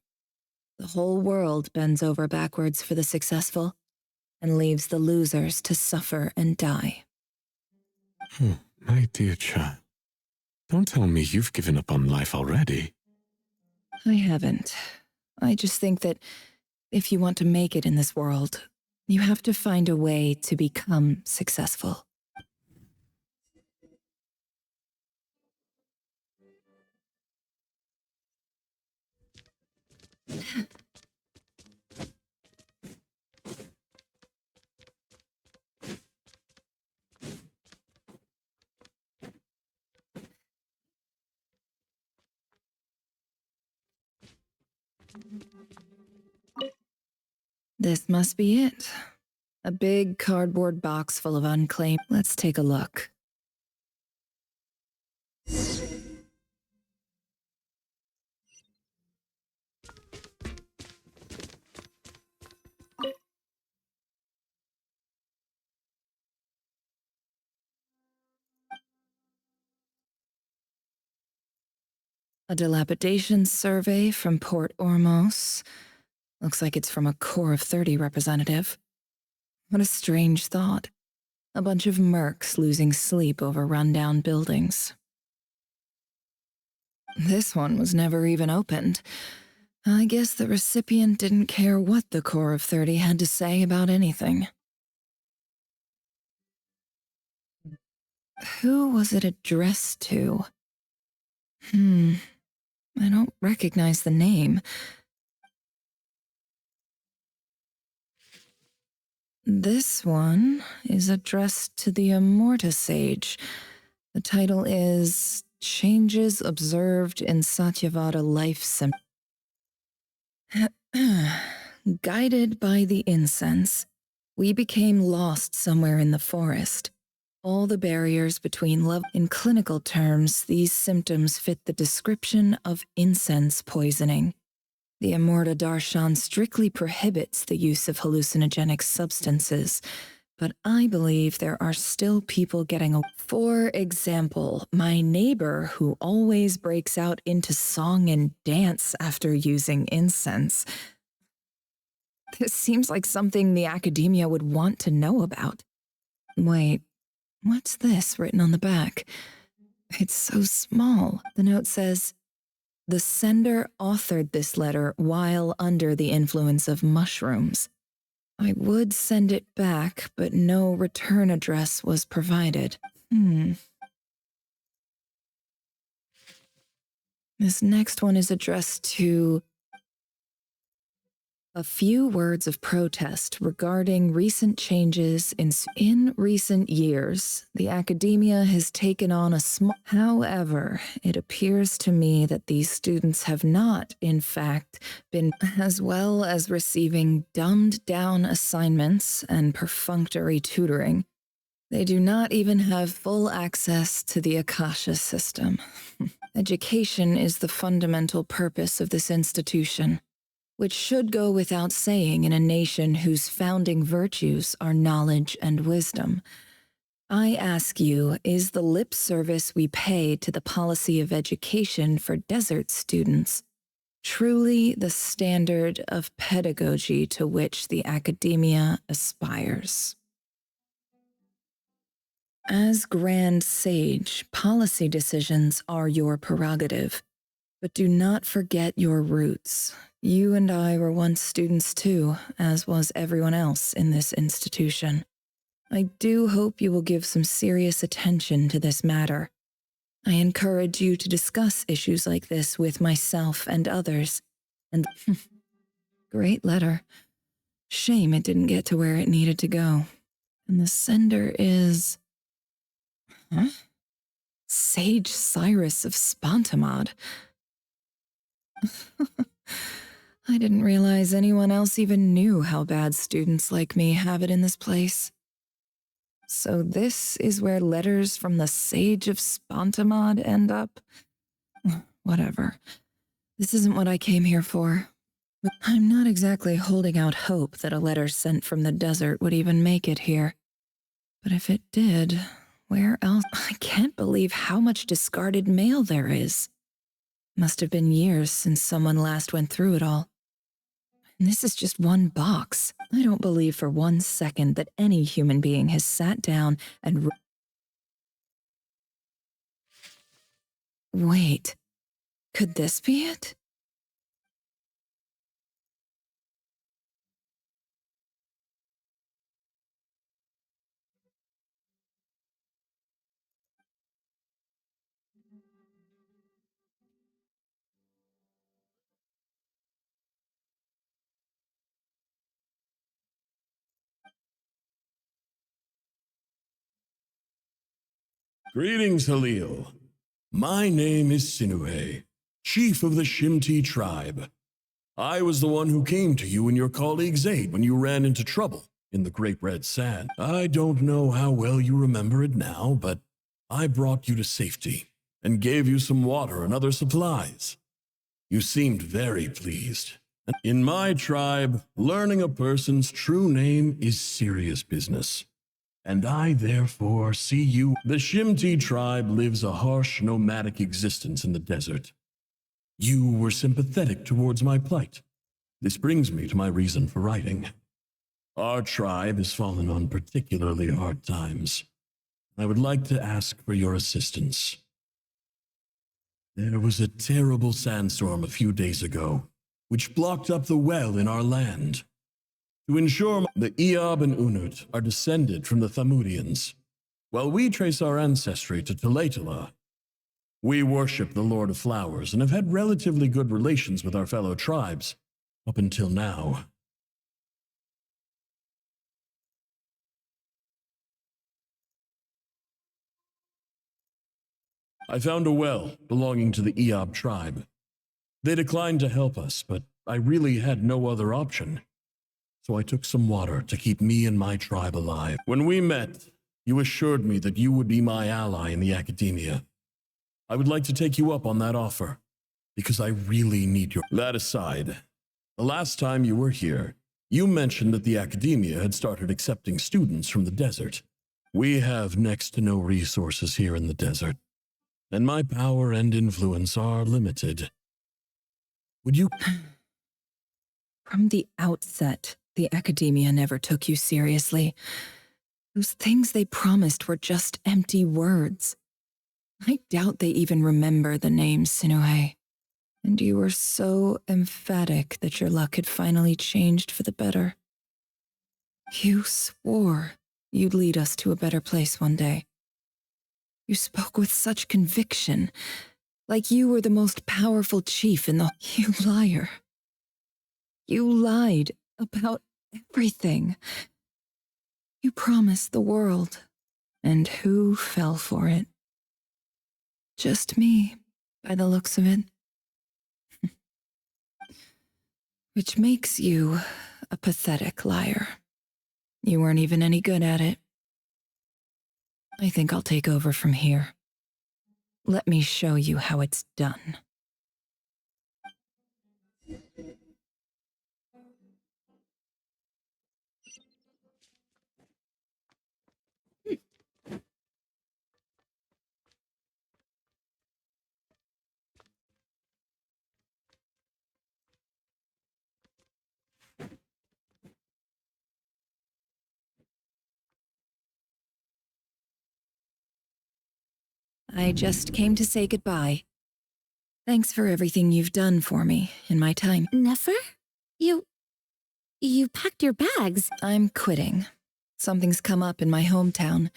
The whole world bends over backwards for the successful and leaves the losers to suffer and die. My dear child, don't tell me you've given up on life already. I haven't. I just think that if you want to make it in this world, you have to find a way to become successful. This must be it. A big cardboard box full of unclaimed. Let's take a look. A dilapidation survey from Port Ormos. Looks like it's from a Core of 30 representative. What a strange thought. A bunch of mercs losing sleep over rundown buildings. This one was never even opened. I guess the recipient didn't care what the Core of 30 had to say about anything. Who was it addressed to? I don't recognize the name. This one is addressed to the Immorta Sage. The title is Changes Observed in Satyavada Life Guided by the incense, we became lost somewhere in the forest. All the barriers between love. In clinical terms, these symptoms fit the description of incense poisoning. The Immorta Darshan strictly prohibits the use of hallucinogenic substances, but I believe there are still people getting away. For example, my neighbor who always breaks out into song and dance after using incense. This seems like something the academia would want to know about. Wait, what's this written on the back? It's so small. The note says, the sender authored this letter while under the influence of mushrooms. I would send it back, but no return address was provided. This next one is addressed to a few words of protest regarding recent changes in recent years. The academia has taken on a small. However, it appears to me that these students have not, in fact, been, as well as receiving dumbed-down assignments and perfunctory tutoring. They do not even have full access to the Akasha system. Education is the fundamental purpose of this institution, which should go without saying in a nation whose founding virtues are knowledge and wisdom. I ask you, is the lip service we pay to the policy of education for desert students truly the standard of pedagogy to which the academia aspires? As Grand Sage, policy decisions are your prerogative, but do not forget your roots. You and I were once students too, as was everyone else in this institution. I do hope you will give some serious attention to this matter. I encourage you to discuss issues like this with myself and others. And great letter. Shame it didn't get to where it needed to go. And the sender is... Huh? Sage Cyrus of Spontamod. I didn't realize anyone else even knew how bad students like me have it in this place. So this is where letters from the Sage of Spontamod end up? Whatever. This isn't what I came here for. But I'm not exactly holding out hope that a letter sent from the desert would even make it here. But if it did, where else? I can't believe how much discarded mail there is. Must have been years since someone last went through it all. And this is just one box. I don't believe for 1 second that any human being has sat down and... Wait, could this be it? Greetings, Halil. My name is Sinuhe, chief of the Shimti tribe. I was the one who came to you and your colleague's aid when you ran into trouble in the Great Red Sand. I don't know how well you remember it now, but I brought you to safety and gave you some water and other supplies. You seemed very pleased. In my tribe, learning a person's true name is serious business. And I therefore see you. The Shimti tribe lives a harsh, nomadic existence in the desert. You were sympathetic towards my plight. This brings me to my reason for writing. Our tribe has fallen on particularly hard times. I would like to ask for your assistance. There was a terrible sandstorm a few days ago, which blocked up the well in our land. To ensure the Eob and Unut are descended from the Thamudians, while we trace our ancestry to Tulatula. We worship the Lord of Flowers and have had relatively good relations with our fellow tribes up until now. I found a well belonging to the Eob tribe. They declined to help us, but I really had no other option. So I took some water to keep me and my tribe alive. When we met, you assured me that you would be my ally in the academia. I would like to take you up on that offer, because I really need your... That aside, the last time you were here, you mentioned that the academia had started accepting students from the desert. We have next to no resources here in the desert, and my power and influence are limited. Would you... From the outset, the academia never took you seriously. Those things they promised were just empty words. I doubt they even remember the name Sinuhe. And you were so emphatic that your luck had finally changed for the better. You swore you'd lead us to a better place one day. You spoke with such conviction, like you were the most powerful chief in the... You liar. You lied about everything. You promised the world, and who fell for it? Just me, by the looks of it. Which makes you a pathetic liar. You weren't even any good at it. I think I'll take over from here. Let me show you how it's done. I just came to say goodbye. Thanks for everything you've done for me in my time. Nefer? You packed your bags. I'm quitting. Something's come up in my hometown.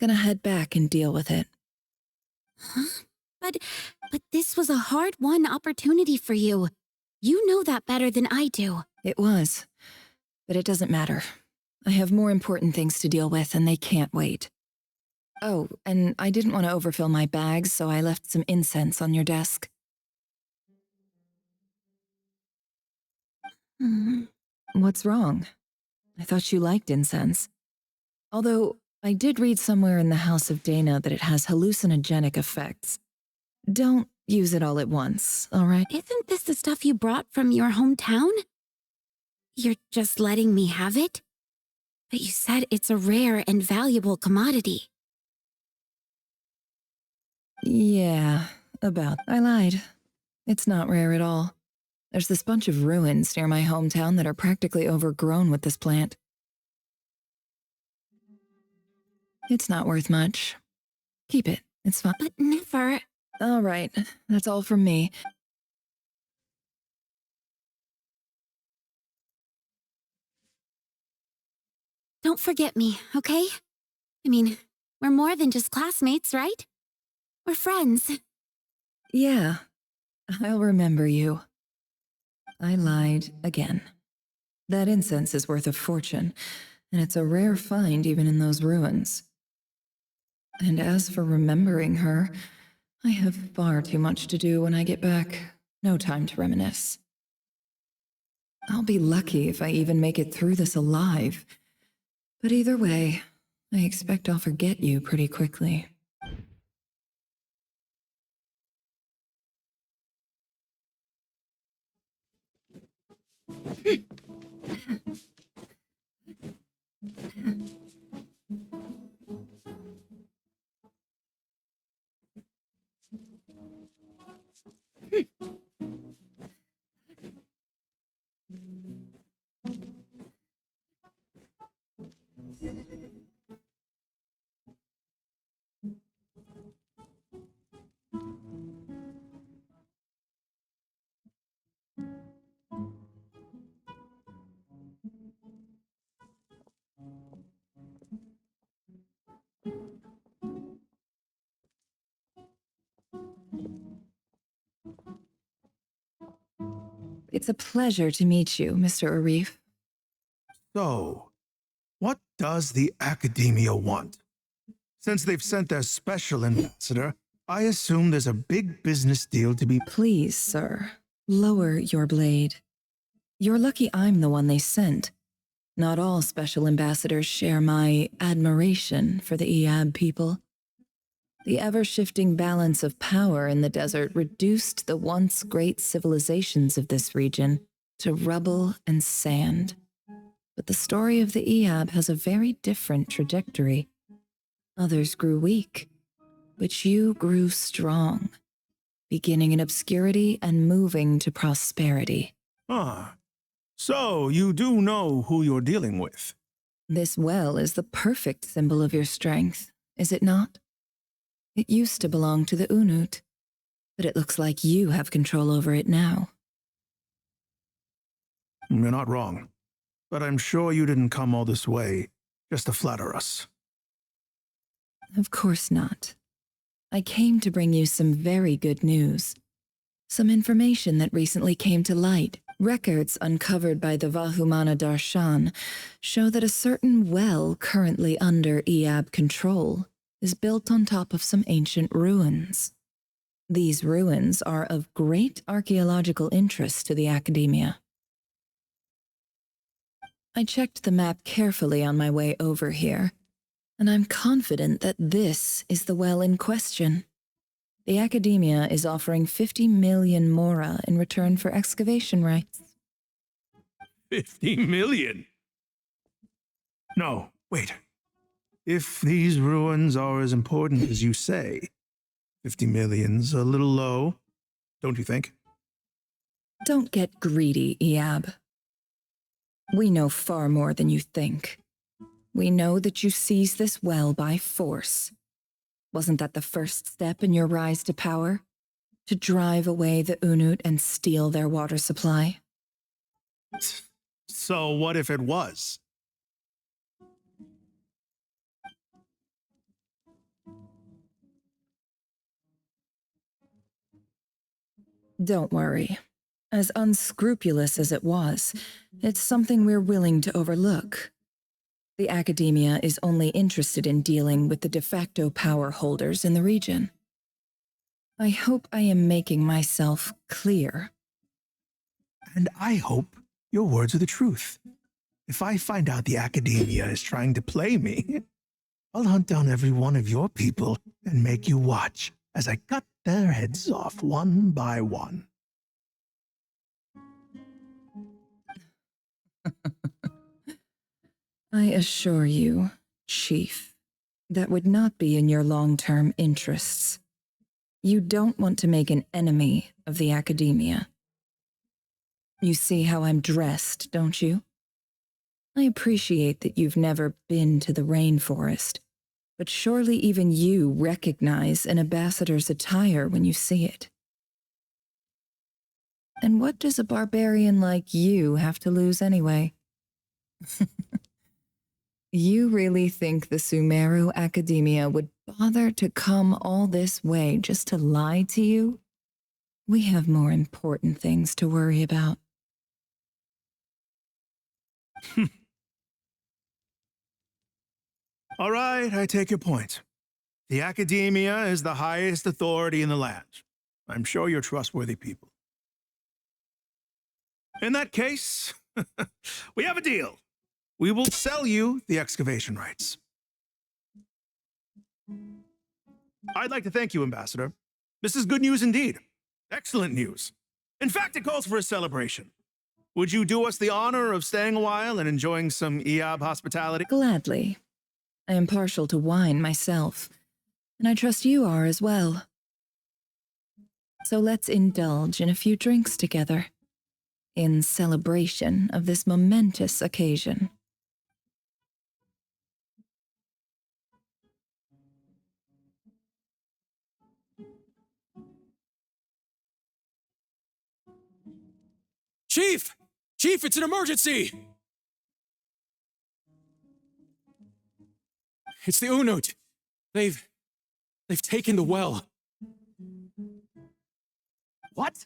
Gonna head back and deal with it. Huh? But this was a hard-won opportunity for you. You know that better than I do. It was. But it doesn't matter. I have more important things to deal with, and they can't wait. Oh, and I didn't want to overfill my bags, so I left some incense on your desk. What's wrong? I thought you liked incense. Although, I did read somewhere in the House of Dana that it has hallucinogenic effects. Don't use it all at once, all right? Isn't this the stuff you brought from your hometown? You're just letting me have it? But you said it's a rare and valuable commodity. Yeah, I lied. It's not rare at all. There's this bunch of ruins near my hometown that are practically overgrown with this plant. It's not worth much. Keep it. It's fine. But never. All right, that's all from me. Don't forget me, okay? I mean, we're more than just classmates, right? We're friends. Yeah, I'll remember you. I lied again. That incense is worth a fortune, and it's a rare find even in those ruins. And as for remembering her, I have far too much to do when I get back. No time to reminisce. I'll be lucky if I even make it through this alive. But either way, I expect I'll forget you pretty quickly. It's a pleasure to meet you, Mr. Arif. So, what does the Academia want? Since they've sent their special ambassador, I assume there's a big business deal to be— Please, sir, lower your blade. You're lucky I'm the one they sent. Not all special ambassadors share my admiration for the Iab people. The ever-shifting balance of power in the desert reduced the once great civilizations of this region to rubble and sand. But the story of the Iab has a very different trajectory. Others grew weak, but you grew strong, beginning in obscurity and moving to prosperity. Ah, so you do know who you're dealing with. This well is the perfect symbol of your strength, is it not? It used to belong to the Unut, but it looks like you have control over it now. You're not wrong, but I'm sure you didn't come all this way just to flatter us. Of course not. I came to bring you some very good news. Some information that recently came to light. Records uncovered by the Vahumana Darshan show that a certain well currently under Iab control is built on top of some ancient ruins. These ruins are of great archaeological interest to the Academia. I checked the map carefully on my way over here, and I'm confident that this is the well in question. The Academia is offering 50 million mora in return for excavation rights. 50 million? No, wait. If these ruins are as important as you say, 50 million's a little low, don't you think? Don't get greedy, Iab. We know far more than you think. We know that you seized this well by force. Wasn't that the first step in your rise to power? To drive away the Unut and steal their water supply? So what if it was? Don't worry. As unscrupulous as it was, it's something we're willing to overlook. The Academia is only interested in dealing with the de facto power holders in the region. I hope I am making myself clear. And I hope your words are the truth. If I find out the Academia is trying to play me, I'll hunt down every one of your people and make you watch as I cut their heads off one by one. I assure you, Chief, that would not be in your long-term interests. You don't want to make an enemy of the Academia. You see how I'm dressed, don't you? I appreciate that you've never been to the rainforest, but surely even you recognize an ambassador's attire when you see it. And what does a barbarian like you have to lose anyway? You really think the Sumeru Academia would bother to come all this way just to lie to you? We have more important things to worry about. All right, I take your point. The Academia is the highest authority in the land. I'm sure you're trustworthy people. In that case, we have a deal. We will sell you the excavation rights. I'd like to thank you, Ambassador. This is good news indeed. Excellent news. In fact, it calls for a celebration. Would you do us the honor of staying a while and enjoying some EOB hospitality? Gladly. I am partial to wine myself, and I trust you are as well. So let's indulge in a few drinks together, in celebration of this momentous occasion. Chief! Chief, it's an emergency! It's the Unut. They've taken the well. What?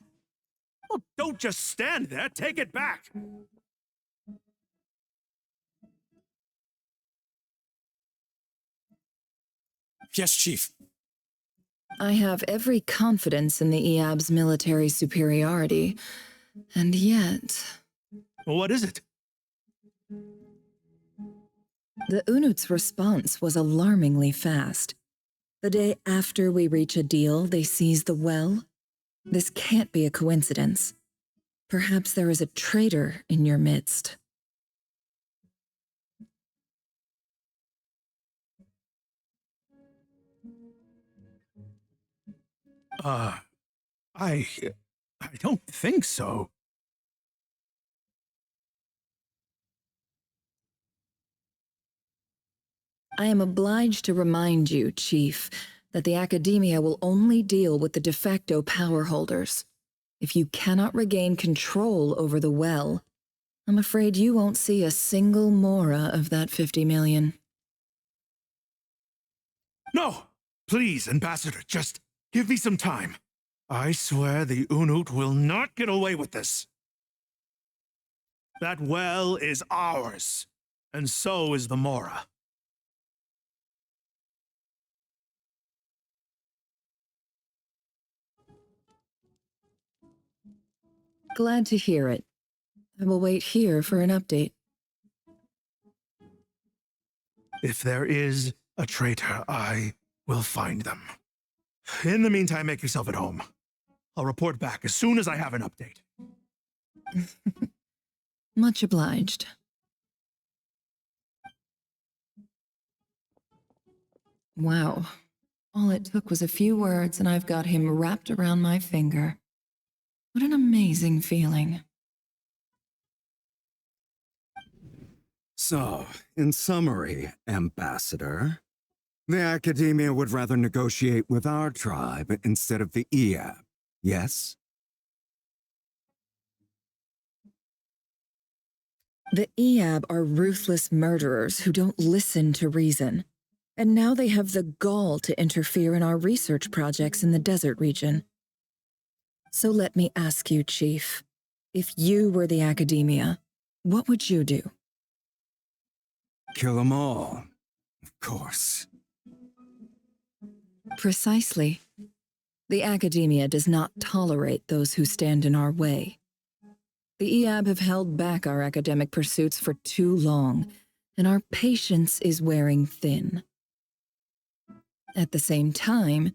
Well, don't just stand there. Take it back. Yes, Chief. I have every confidence in the EOB's military superiority, and yet... What is it? The Unut's response was alarmingly fast. The day after we reach a deal, they seize the well. This can't be a coincidence. Perhaps there is a traitor in your midst. I don't think so. I am obliged to remind you, Chief, that the Academia will only deal with the de facto power holders. If you cannot regain control over the well, I'm afraid you won't see a single mora of that 50 million. No! Please, Ambassador, just give me some time. I swear the Unut will not get away with this. That well is ours, and so is the mora. Glad to hear it. I will wait here for an update. If there is a traitor, I will find them. In the meantime, make yourself at home. I'll report back as soon as I have an update. Much obliged. Wow. All it took was a few words and I've got him wrapped around my finger. What an amazing feeling. So, in summary, Ambassador, the Academia would rather negotiate with our tribe instead of the EOB, yes? The EOB are ruthless murderers who don't listen to reason. And now they have the gall to interfere in our research projects in the desert region. So let me ask you, Chief, If you were the academia, what would you do? Kill them all, of course. Precisely. The academia does not tolerate those who stand in our way. The EAB have held back our academic pursuits for too long, and our patience is wearing thin. At the same time,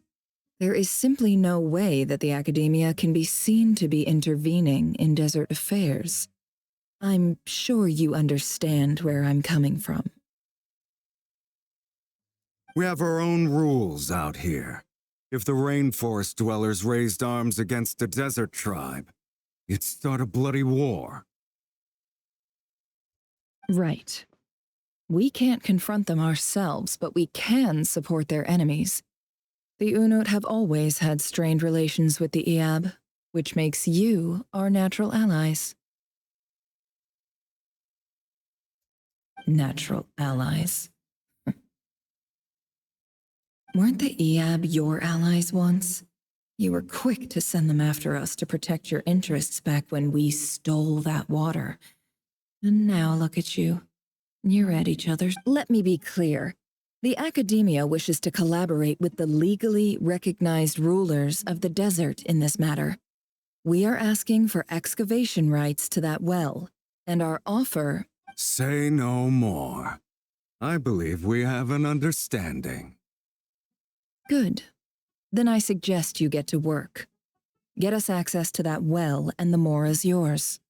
there is simply no way that the academia can be seen to be intervening in desert affairs. I'm sure you understand where I'm coming from. We have our own rules out here. If the rainforest dwellers raised arms against a desert tribe, it'd start a bloody war. Right. We can't confront them ourselves, but we can support their enemies. The Unut have always had strained relations with the EAB, which makes you our natural allies. Natural allies. Weren't the EAB your allies once? You were quick to send them after us to protect your interests back when we stole that water. And now look at you. You're at each other's. Let me be clear. The academia wishes to collaborate with the legally recognized rulers of the desert in this matter. We are asking for excavation rights to that well, and our offer— Say no more. I believe we have an understanding. Good. Then I suggest you get to work. Get us access to that well, and the more is yours.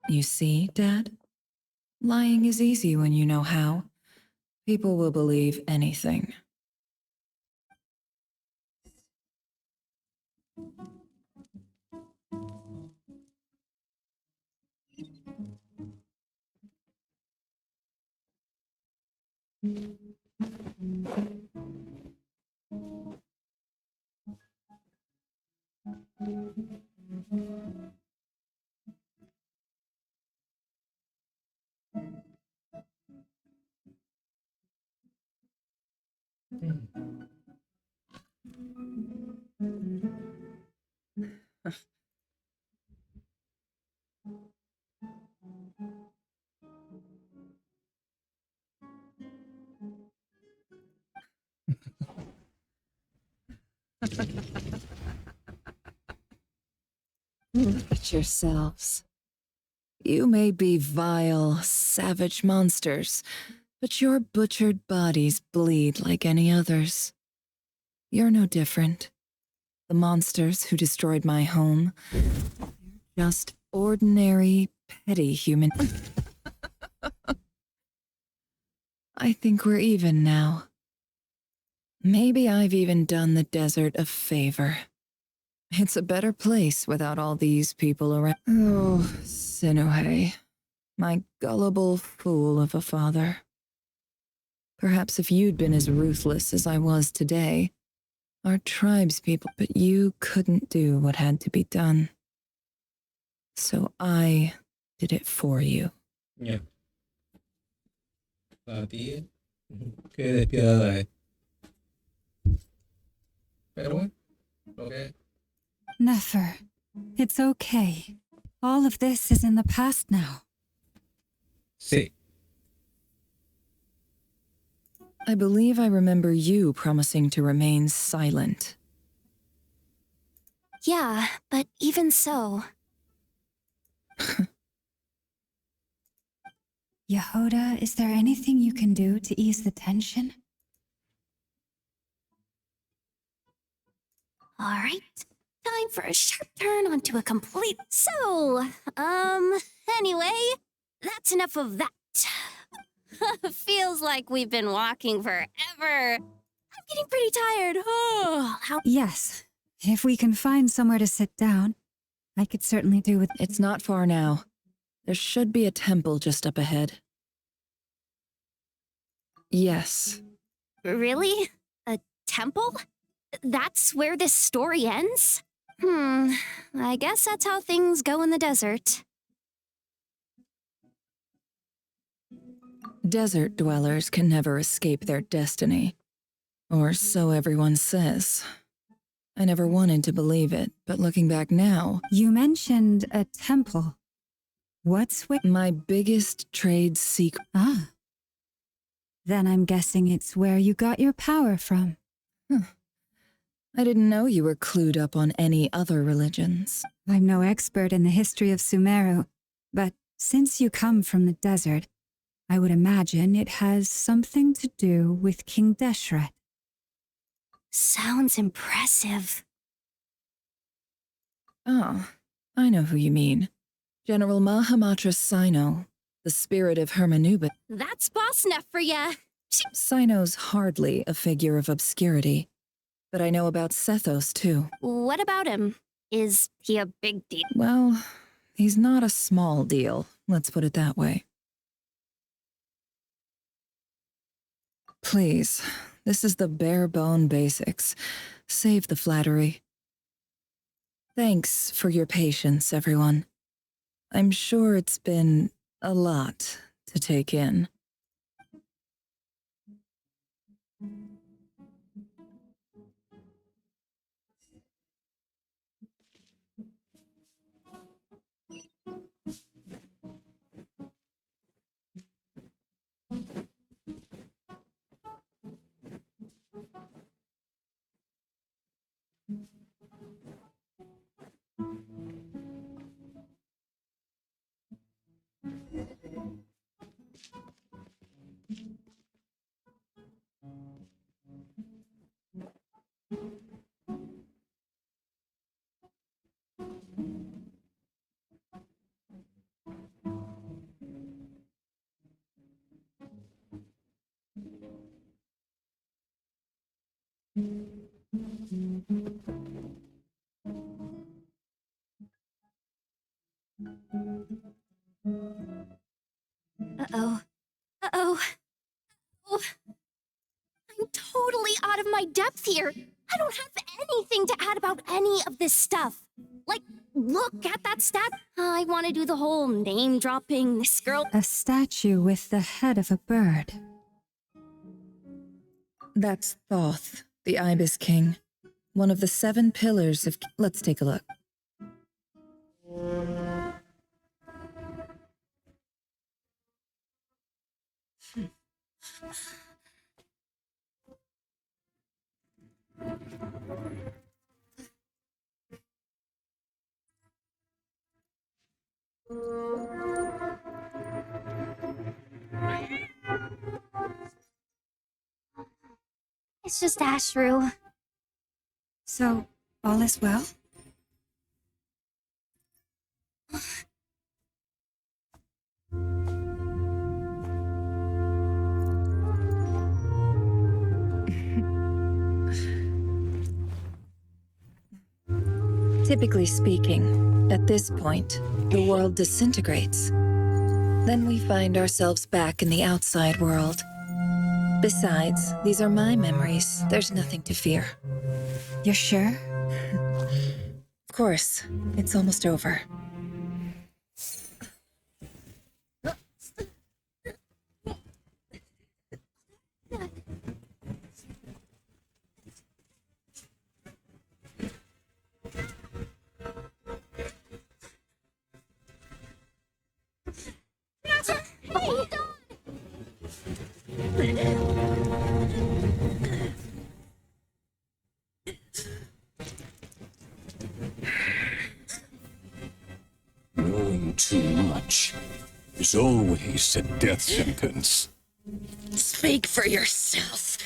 You see, Dad? Lying is easy when you know how. People will believe anything. Look at yourselves. You may be vile, savage monsters, but your butchered bodies bleed like any others. You're no different. The monsters who destroyed my home, just ordinary, petty human. I think we're even now. Maybe I've even done the desert a favor. It's a better place without all these people around. Oh, Sinuhe, my gullible fool of a father. Perhaps if you'd been as ruthless as I was today, our tribespeople, but you couldn't do what had to be done. So I did it for you. Ya. La tía. Qué despiadada es. Pero bueno, okay. Nefer, it's okay. All of this is in the past now. Sí. I believe I remember you promising to remain silent. Yeah, but even so. Yehoda, is there anything you can do to ease the tension? All right. Time for a sharp turn onto a complete... So, anyway, that's enough of that. Feels like we've been walking forever. I'm getting pretty tired. Oh, Yes. If we can find somewhere to sit down, I could certainly do with... It's not far now. There should be a temple just up ahead. Yes. Really? A temple? That's where this story ends? I guess that's how things go in the desert. Desert dwellers can never escape their destiny. Or so everyone says. I never wanted to believe it, but looking back now... You mentioned a temple. What's with... My biggest trade secret... Ah. Then I'm guessing it's where you got your power from. I didn't know you were clued up on any other religions. I'm no expert in the history of Sumeru, but since you come from the desert, I would imagine it has something to do with King Deshret. Sounds impressive. Oh, I know who you mean. General Mahamatra Sino, the spirit of Hermanubis. That's boss enough for ya. Sino's hardly a figure of obscurity, but I know about Sethos too. What about him? Is he a big deal? Well, he's not a small deal, let's put it that way. Please, this is the bare-bone basics. Save the flattery. Thanks for your patience, everyone. I'm sure it's been a lot to take in. Uh-oh. Uh-oh. Oh. I'm totally out of my depth here. I don't have anything to add about any of this stuff. Like, look at that stat. I want to do the whole name-dropping, this girl... A statue with the head of a bird. That's Thoth, the Ibis King. One of the 7 pillars of... Let's take a look. It's just Ashru. So, all is well? Typically speaking, at this point, the world disintegrates. Then we find ourselves back in the outside world. Besides, these are my memories. There's nothing to fear. You're sure? Of course. It's almost over. Knowing too much is always a death sentence. Speak for yourself.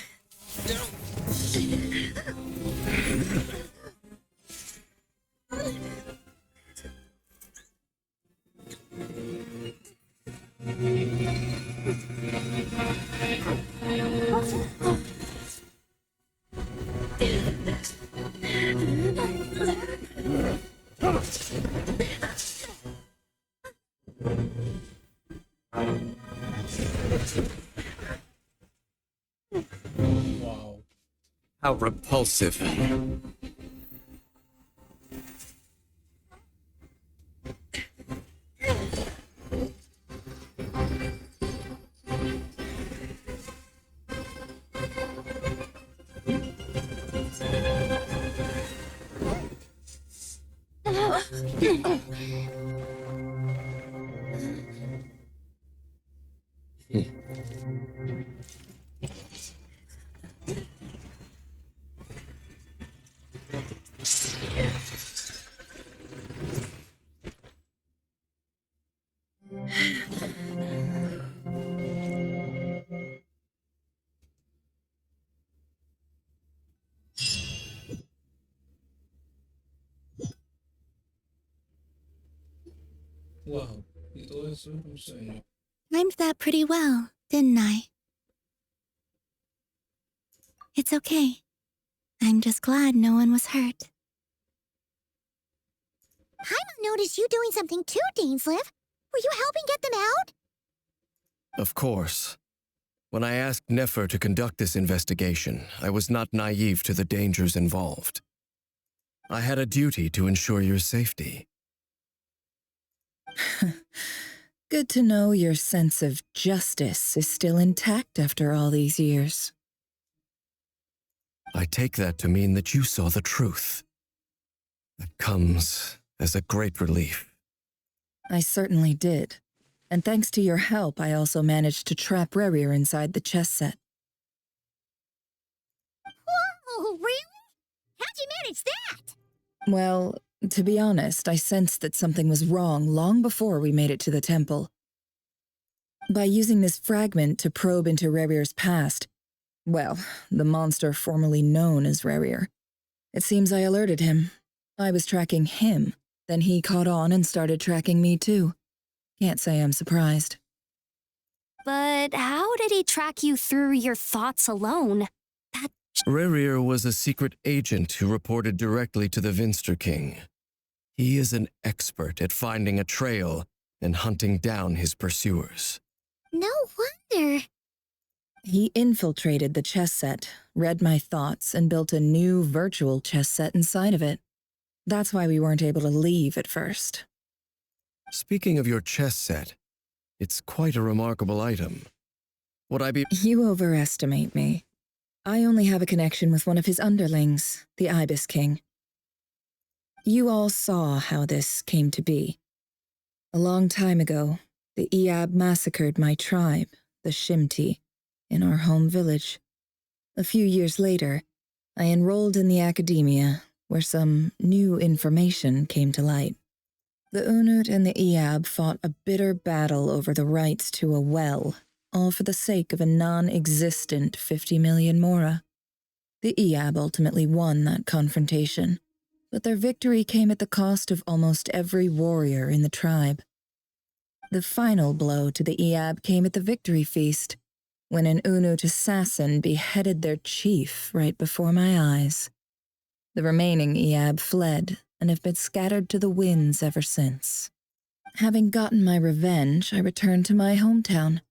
Wow. How repulsive. Wow, y todo eso es un sueño. Timed that pretty well, didn't I? It's okay. I'm just glad no one was hurt. Paimon noticed you doing something too, Dainsleif. Were you helping get them out? Of course. When I asked Nefer to conduct this investigation, I was not naive to the dangers involved. I had a duty to ensure your safety. Good to know your sense of justice is still intact after all these years. I take that to mean that you saw the truth. That comes as a great relief. I certainly did. And thanks to your help, I also managed to trap Rerir inside the chess set. Whoa, really? How'd you manage that? Well, to be honest, I sensed that something was wrong long before we made it to the temple. By using this fragment to probe into Rerir's past, well, the monster formerly known as Rerir, it seems I alerted him. I was tracking him, then he caught on and started tracking me too. Can't say I'm surprised. But how did he track you through your thoughts alone? Rerir was a secret agent who reported directly to the Vinster King. He is an expert at finding a trail and hunting down his pursuers. No wonder. He infiltrated the chess set, read my thoughts, and built a new virtual chess set inside of it. That's why we weren't able to leave at first. Speaking of your chess set, it's quite a remarkable item. Would I be— You overestimate me. I only have a connection with one of his underlings, the Ibis King. You all saw how this came to be. A long time ago, the Eab massacred my tribe, the Shimti, in our home village. A few years later, I enrolled in the academia, where some new information came to light. The Unut and the Eab fought a bitter battle over the rights to a well, all for the sake of a non-existent 50 million mora. The Eab ultimately won that confrontation, but their victory came at the cost of almost every warrior in the tribe. The final blow to the Eab came at the victory feast, when an Unut assassin beheaded their chief right before my eyes. The remaining Eab fled and have been scattered to the winds ever since. Having gotten my revenge, I returned to my hometown,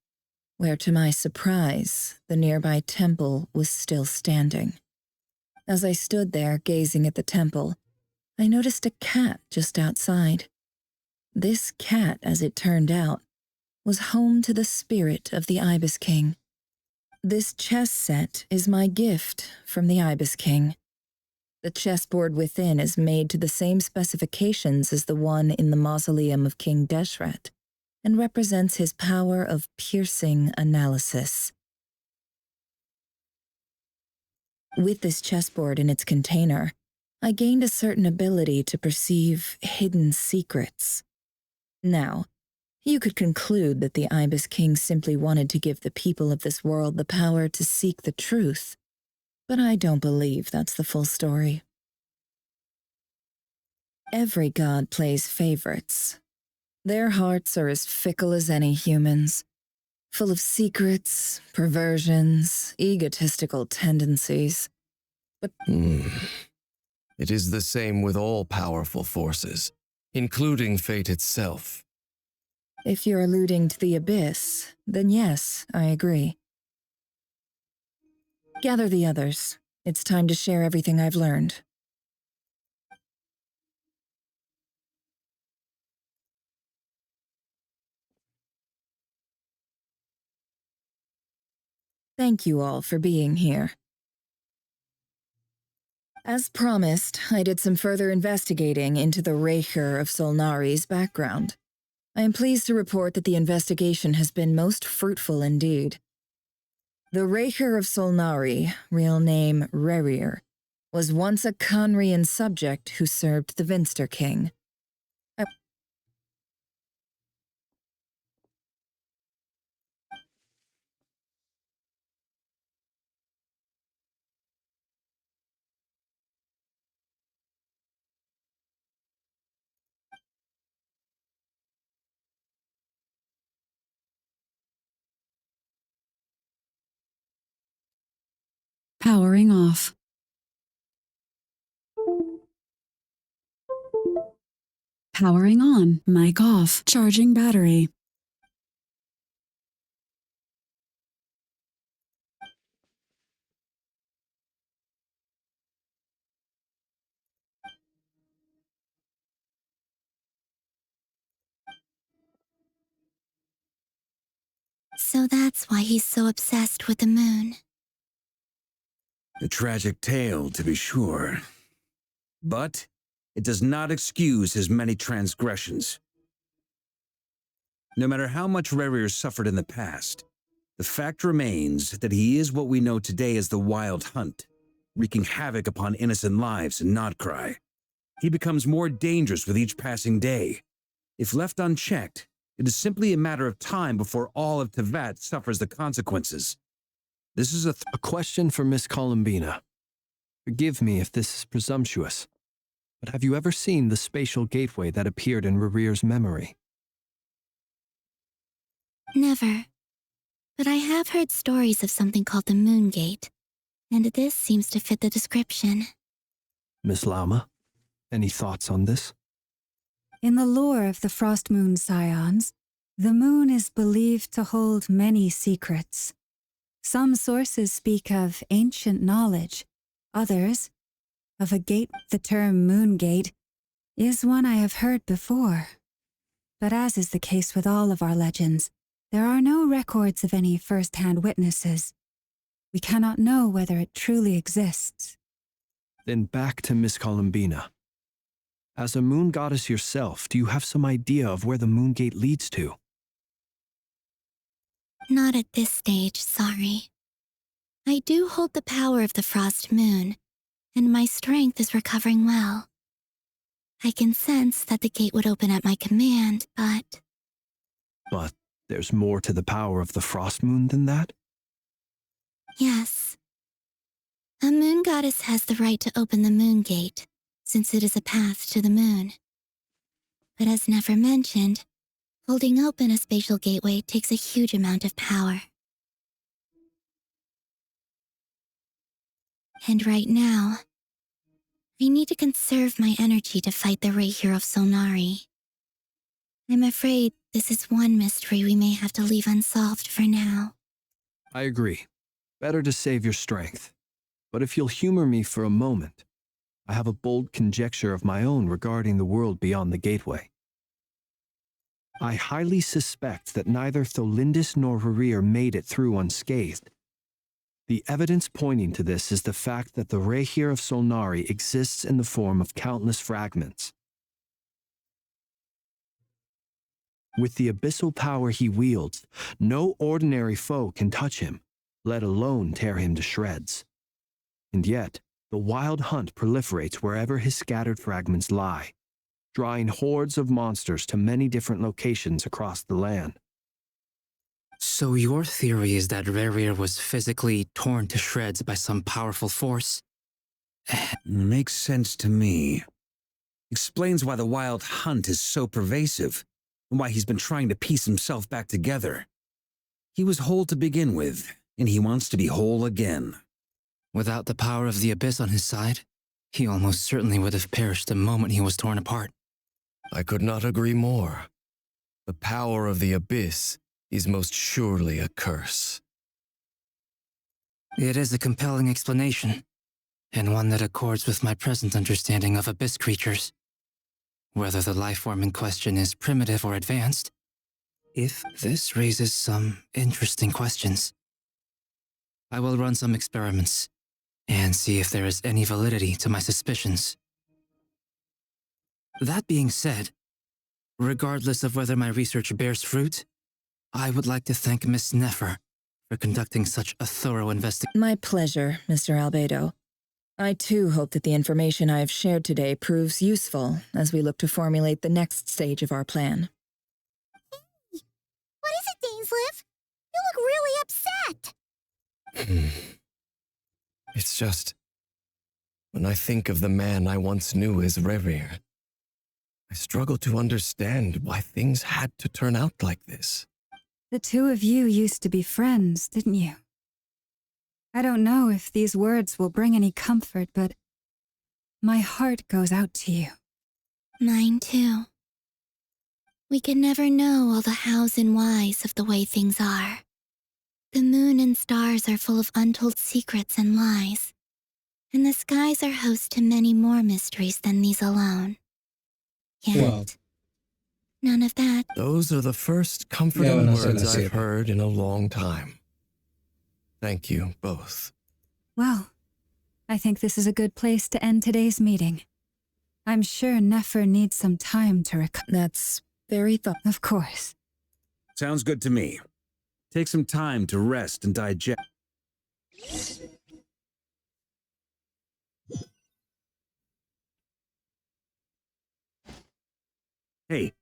where to my surprise, the nearby temple was still standing. As I stood there gazing at the temple, I noticed a cat just outside. This cat, as it turned out, was home to the spirit of the Ibis King. This chess set is my gift from the Ibis King. The chessboard within is made to the same specifications as the one in the mausoleum of King Deshret, and represents his power of piercing analysis. With this chessboard in its container, I gained a certain ability to perceive hidden secrets. Now, you could conclude that the Ibis King simply wanted to give the people of this world the power to seek the truth, but I don't believe that's the full story. Every god plays favorites. Their hearts are as fickle as any human's, full of secrets, perversions, egotistical tendencies. But It is the same with all powerful forces, including fate itself. if you're alluding to the abyss, then yes, I agree. Gather the others. It's time to share everything I've learned. Thank you all for being here. As promised, I did some further investigating into the Raker of Solnari's background. I am pleased to report that the investigation has been most fruitful indeed. The Raker of Solnari, real name Rerir, was once a Conrian subject who served the Vinster King. Powering off. Powering on. Mic off. Charging battery. So that's why he's so obsessed with the moon. A tragic tale, to be sure. But it does not excuse his many transgressions. No matter how much Rerir suffered in the past, the fact remains that he is what we know today as the Wild Hunt, wreaking havoc upon innocent lives in Nodcry. He becomes more dangerous with each passing day. If left unchecked, it is simply a matter of time before all of Tevat suffers the consequences. This is a question for Miss Columbina. Forgive me if this is presumptuous, but have you ever seen the spatial gateway that appeared in Rerir's memory? Never. But I have heard stories of something called the Moon Gate, and this seems to fit the description. Miss Lama, any thoughts on this? In the lore of the Frost Moon Scions, the moon is believed to hold many secrets. Some sources speak of ancient knowledge, others of a gate. The term Moon Gate is one I have heard before. But as is the case with all of our legends, there are no records of any first-hand witnesses. We cannot know whether it truly exists. Then back to Miss Columbina. As a moon goddess yourself, do you have some idea of where the Moon Gate leads to? Not at this stage, sorry. I do hold the power of the Frost Moon, and my strength is recovering well. I can sense that the gate would open at my command, but... But there's more to the power of the Frost Moon than that? Yes. A moon goddess has the right to open the Moon Gate, since it is a path to the moon. But as Nefer mentioned, holding open a spatial gateway takes a huge amount of power. And right now, I need to conserve my energy to fight the Raher of Solnari. I'm afraid this is one mystery we may have to leave unsolved for now. I agree. Better to save your strength. But if you'll humor me for a moment, I have a bold conjecture of my own regarding the world beyond the gateway. I highly suspect that neither Tholindis nor Rerir made it through unscathed. The evidence pointing to this is the fact that the Raher of Solnari exists in the form of countless fragments. With the abyssal power he wields, no ordinary foe can touch him, let alone tear him to shreds. And yet, the Wild Hunt proliferates wherever his scattered fragments lie, drawing hordes of monsters to many different locations across the land. So your theory is that Rerir was physically torn to shreds by some powerful force? Makes sense to me. Explains why the Wild Hunt is so pervasive, and why he's been trying to piece himself back together. He was whole to begin with, and he wants to be whole again. Without the power of the Abyss on his side, he almost certainly would have perished the moment he was torn apart. I could not agree more. The power of the Abyss is most surely a curse. It is a compelling explanation, and one that accords with my present understanding of Abyss creatures. Whether the life form in question is primitive or advanced, if this raises some interesting questions. I will run some experiments, and see if there is any validity to my suspicions. That being said, regardless of whether my research bears fruit, I would like to thank Miss Nefer for conducting such a thorough investigation. My pleasure, Mr. Albedo. I too hope that the information I have shared today proves useful as we look to formulate the next stage of our plan. What is it, Dainsleif? You look really upset. It's just, when I think of the man I once knew as Rerir, I struggle to understand why things had to turn out like this. The two of you used to be friends, didn't you? I don't know if these words will bring any comfort, but my heart goes out to you. Mine too. We could never know all the hows and whys of the way things are. The moon and stars are full of untold secrets and lies, and the skies are host to many more mysteries than these alone. Yet, none of that. Those are the first comforting words I've heard in a long time. Thank you both. Well, I think this is a good place to end today's meeting. I'm sure Nefer needs some time to recover. That's very Of course. Sounds good to me. Take some time to rest and digest. Hey,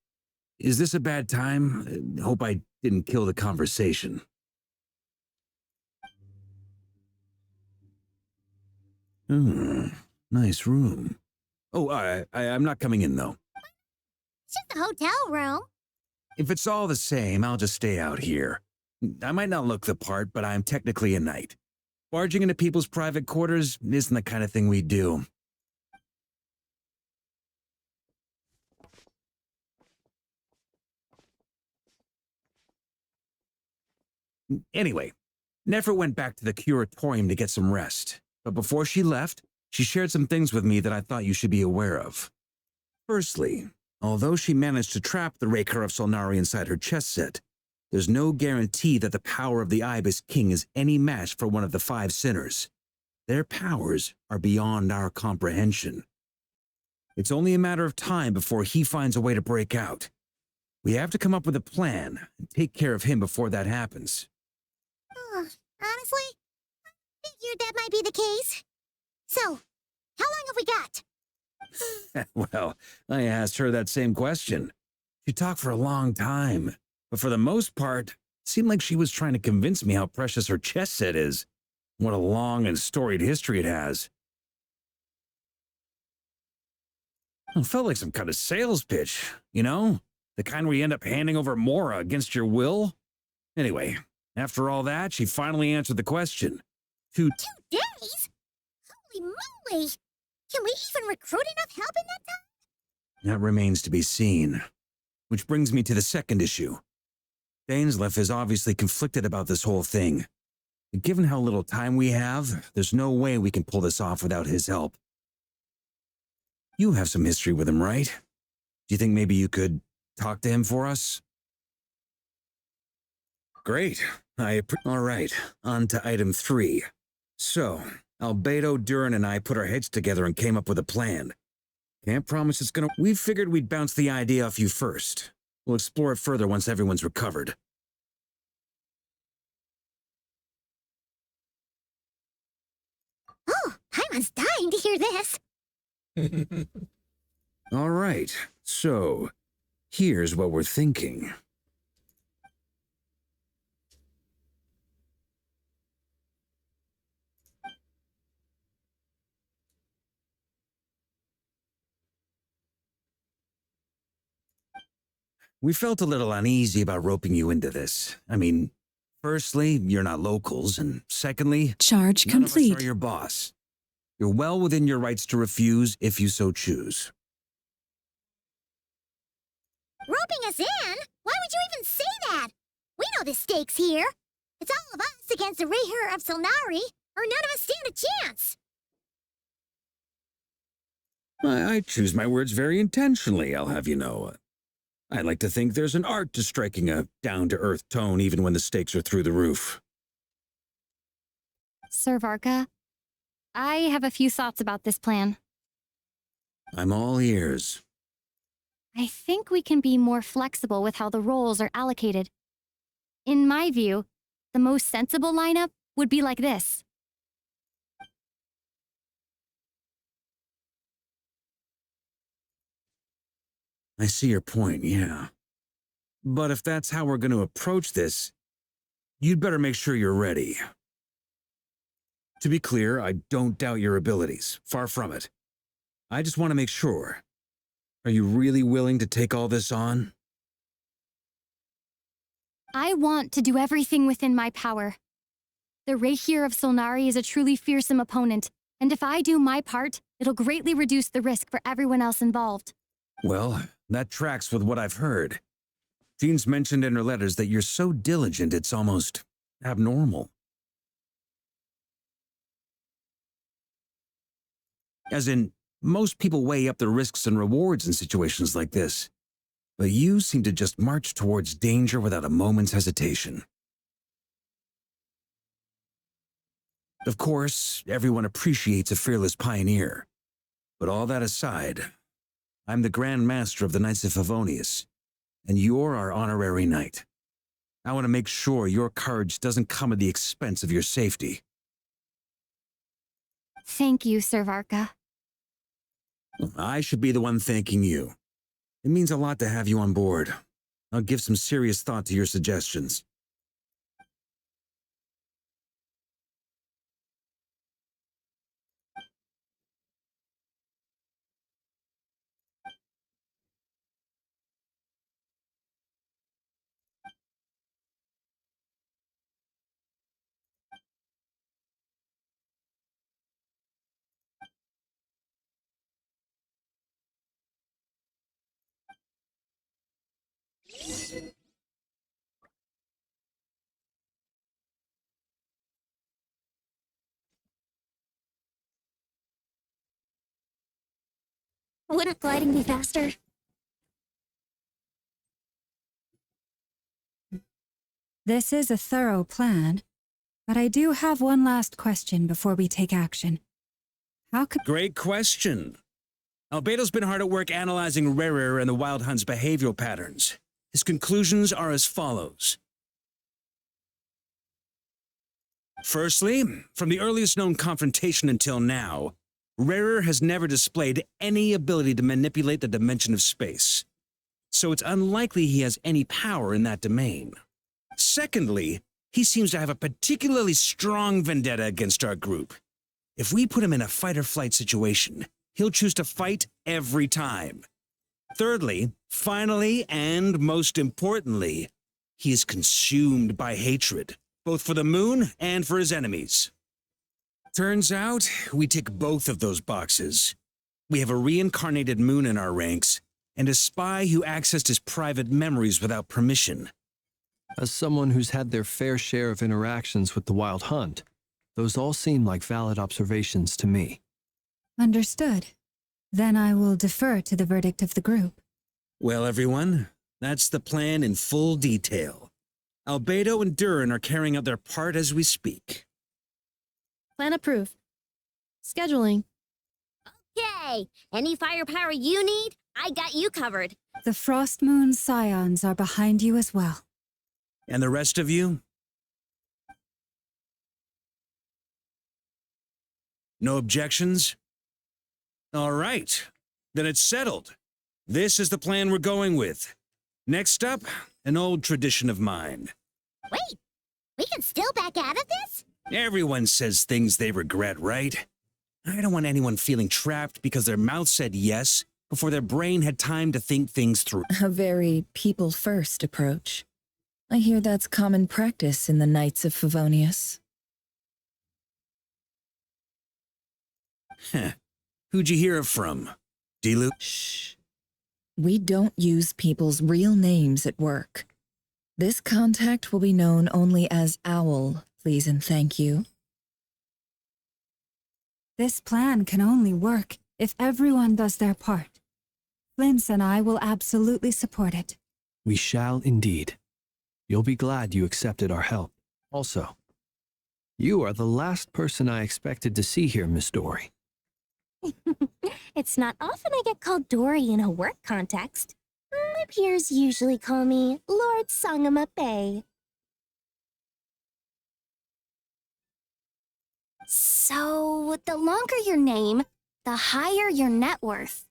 is this a bad time? Hope I didn't kill the conversation. Nice room. Oh, I'm not coming in, though. It's just a hotel room. If it's all the same, I'll just stay out here. I might not look the part, but I'm technically a knight. Barging into people's private quarters isn't the kind of thing we do. Anyway, Nefer went back to the curatorium to get some rest. But before she left, she shared some things with me that I thought you should be aware of. Firstly, although she managed to trap the Raker of Solnari inside her chess set, there's no guarantee that the power of the Ibis King is any match for one of the 5 sinners. Their powers are beyond our comprehension. It's only a matter of time before he finds a way to break out. We have to come up with a plan and take care of him before that happens. Honestly, I figured that might be the case. So, how long have we got? Well, I asked her that same question. She talked for a long time, but for the most part, it seemed like she was trying to convince me how precious her chess set is. What a long and storied history it has. It felt like some kind of sales pitch, you know? The kind where you end up handing over Mora against your will. Anyway, after all that, she finally answered the question. 2 days? Holy moly! Can we even recruit enough help in that time? That remains to be seen. Which brings me to the second issue. Dainsleif is obviously conflicted about this whole thing. Given how little time we have, there's no way we can pull this off without his help. You have some history with him, right? Do you think maybe you could talk to him for us? Great. All right, on to item 3. So, Albedo, Durin, and I put our heads together and came up with a plan. Can't promise it's gonna... We figured we'd bounce the idea off you first. We'll explore it further once everyone's recovered. Oh, Paimon's dying to hear this. All right, so here's what we're thinking. We felt a little uneasy about roping you into this. I mean, firstly, you're not locals, and secondly, charge none complete. of us are your boss. You're well within your rights to refuse if you so choose. Roping us in? Why would you even say that? We know the stakes here. It's all of us against the Raher of Solnari, or none of us stand a chance. I choose my words very intentionally, I'll have you know. I like to think there's an art to striking a down-to-earth tone even when the stakes are through the roof. Sir Varka, I have a few thoughts about this plan. I'm all ears. I think we can be more flexible with how the roles are allocated. In my view, the most sensible lineup would be like this. I see your point, yeah. But if that's how we're going to approach this, you'd better make sure you're ready. To be clear, I don't doubt your abilities. Far from it. I just want to make sure. Are you really willing to take all this on? I want to do everything within my power. The Rahier of Solnari is a truly fearsome opponent, and if I do my part, it'll greatly reduce the risk for everyone else involved. Well, that tracks with what I've heard. Jean's mentioned in her letters that you're so diligent it's almost abnormal. As in, most people weigh up the risks and rewards in situations like this, but you seem to just march towards danger without a moment's hesitation. Of course, everyone appreciates a fearless pioneer, but all that aside, I'm the Grand Master of the Knights of Favonius, and you're our honorary knight. I want to make sure your courage doesn't come at the expense of your safety. Thank you, Sir Varka. I should be the one thanking you. It means a lot to have you on board. I'll give some serious thought to your suggestions. Wouldn't gliding be faster? This is a thorough plan, but I do have one last question before we take action. How could— Great question. Albedo's been hard at work analyzing Rarer and the Wild Hunt's behavioral patterns. His conclusions are as follows. Firstly, from the earliest known confrontation until now, Rarer has never displayed any ability to manipulate the dimension of space, so it's unlikely he has any power in that domain. Secondly, he seems to have a particularly strong vendetta against our group. If we put him in a fight-or-flight situation, he'll choose to fight every time. Thirdly, finally, and most importantly, he is consumed by hatred, both for the moon and for his enemies. Turns out, we tick both of those boxes. We have a reincarnated moon in our ranks, and a spy who accessed his private memories without permission. As someone who's had their fair share of interactions with the Wild Hunt, those all seem like valid observations to me. Understood. Then I will defer to the verdict of the group. Well, everyone, that's the plan in full detail. Albedo and Durin are carrying out their part as we speak. Plan approved. Scheduling. Okay, any firepower you need, I got you covered. The Frost Moon Scions are behind you as well. And the rest of you? No objections? All right, then it's settled. This is the plan we're going with. Next up, an old tradition of mine. Wait, we can still back out of this? Everyone says things they regret, right? I don't want anyone feeling trapped because their mouth said yes before their brain had time to think things through. A very people-first approach. I hear that's common practice in the Knights of Favonius. Heh. Who'd you hear it from? Dilu? Shh. We don't use people's real names at work. This contact will be known only as Owl, please and thank you. This plan can only work if everyone does their part. Flintz and I will absolutely support it. We shall indeed. You'll be glad you accepted our help. Also, You are the last person I expected to see here, Miss Dory. It's not often I get called Dory in a work context. My peers usually call me Lord Sangamape. So, the longer your name, the higher your net worth.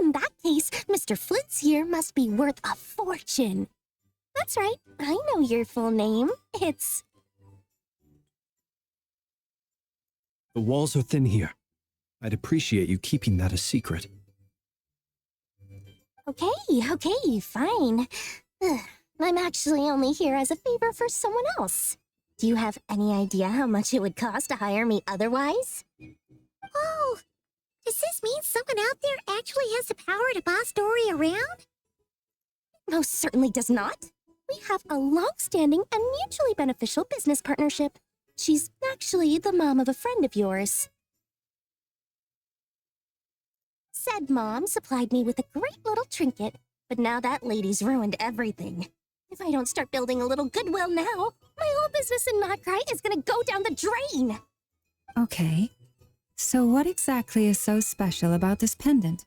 In that case, Mr. Flint's here must be worth a fortune. That's right, I know your full name. It's... The walls are thin here. I'd appreciate you keeping that a secret. Okay, fine. I'm actually only here as a favor for someone else. Do you have any idea how much it would cost to hire me otherwise? Oh, does this mean someone out there actually has the power to boss Dory around? Most certainly does not. We have a long-standing and mutually beneficial business partnership. She's actually the mom of a friend of yours. Said mom supplied me with a great little trinket, but now that lady's ruined everything. If I don't start building a little goodwill now, my whole business in Notcry is gonna go down the drain! Okay. So what exactly is so special about this pendant?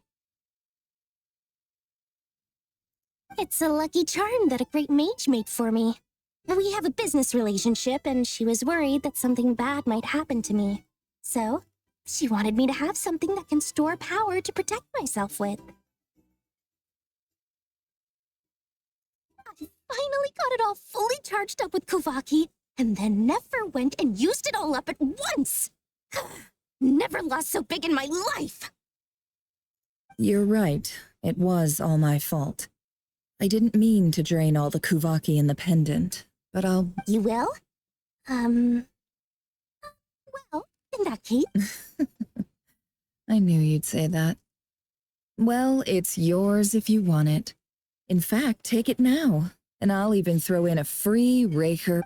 It's a lucky charm that a great mage made for me. We have a business relationship, and she was worried that something bad might happen to me. So, she wanted me to have something that can store power to protect myself with. I finally got it all fully charged up with Kuvaki, and then Nefer went and used it all up at once! Never lost so big in my life! You're right. It was all my fault. I didn't mean to drain all the Kuvaki in the pendant, but I'll... You will? Well, in that case... I knew you'd say that. Well, it's yours if you want it. In fact, take it now, and I'll even throw in a free Raker.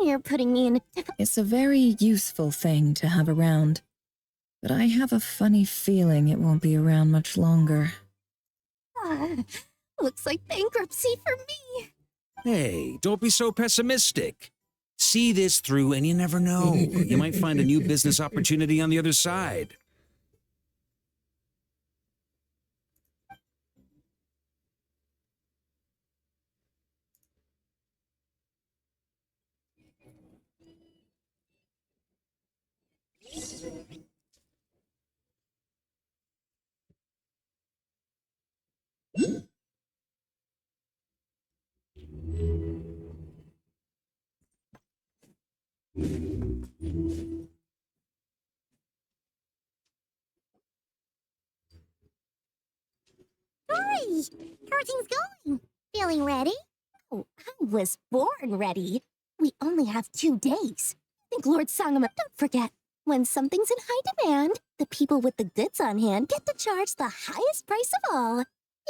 You're putting me in a difficult... It's a very useful thing to have around, but I have a funny feeling it won't be around much longer. Looks like bankruptcy for me. Hey, don't be so pessimistic. See this through and you never know. You might find a new business opportunity on the other side. Dory! How are things going? Feeling ready? Oh, I was born ready. We only have 2 days. Think Lord Sangama, don't forget, when something's in high demand, the people with the goods on hand get to charge the highest price of all,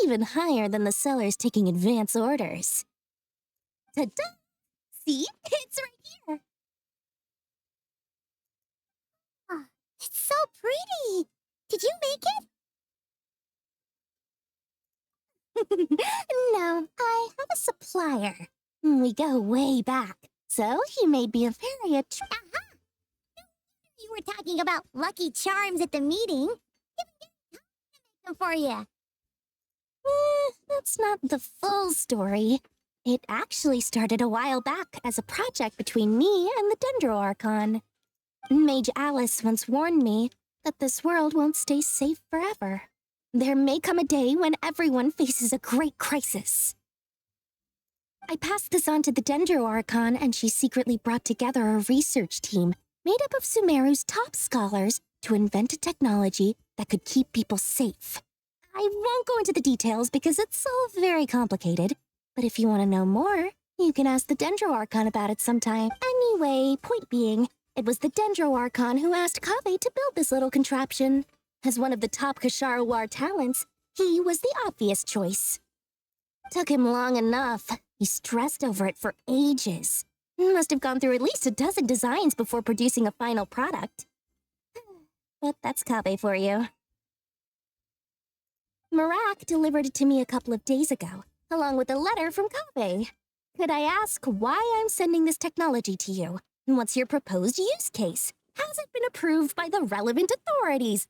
even higher than the sellers taking advance orders. Ta-da! See? It's right here. Oh, it's so pretty. Did you make it? No, I have a supplier. We go way back, so he made me a very Aha! You were talking about lucky charms at the meeting. Give them for you. That's not the full story. It actually started a while back as a project between me and the Dendro Archon. Mage Alice once warned me that this world won't stay safe forever. There may come a day when everyone faces a great crisis. I passed this on to the Dendro Archon, and she secretly brought together a research team made up of Sumeru's top scholars to invent a technology that could keep people safe. I won't go into the details because it's all very complicated, but if you want to know more, you can ask the Dendro Archon about it sometime. Anyway, point being, it was the Dendro Archon who asked Kaveh to build this little contraption. As one of the top Kashara War talents, he was the obvious choice. Took him long enough. He stressed over it for ages. Must have gone through at least a dozen designs before producing a final product. But that's Kaveh for you. Marak delivered it to me a couple of days ago, along with a letter from Kaveh. Could I ask why I'm sending this technology to you? And what's your proposed use case? Has it been approved by the relevant authorities?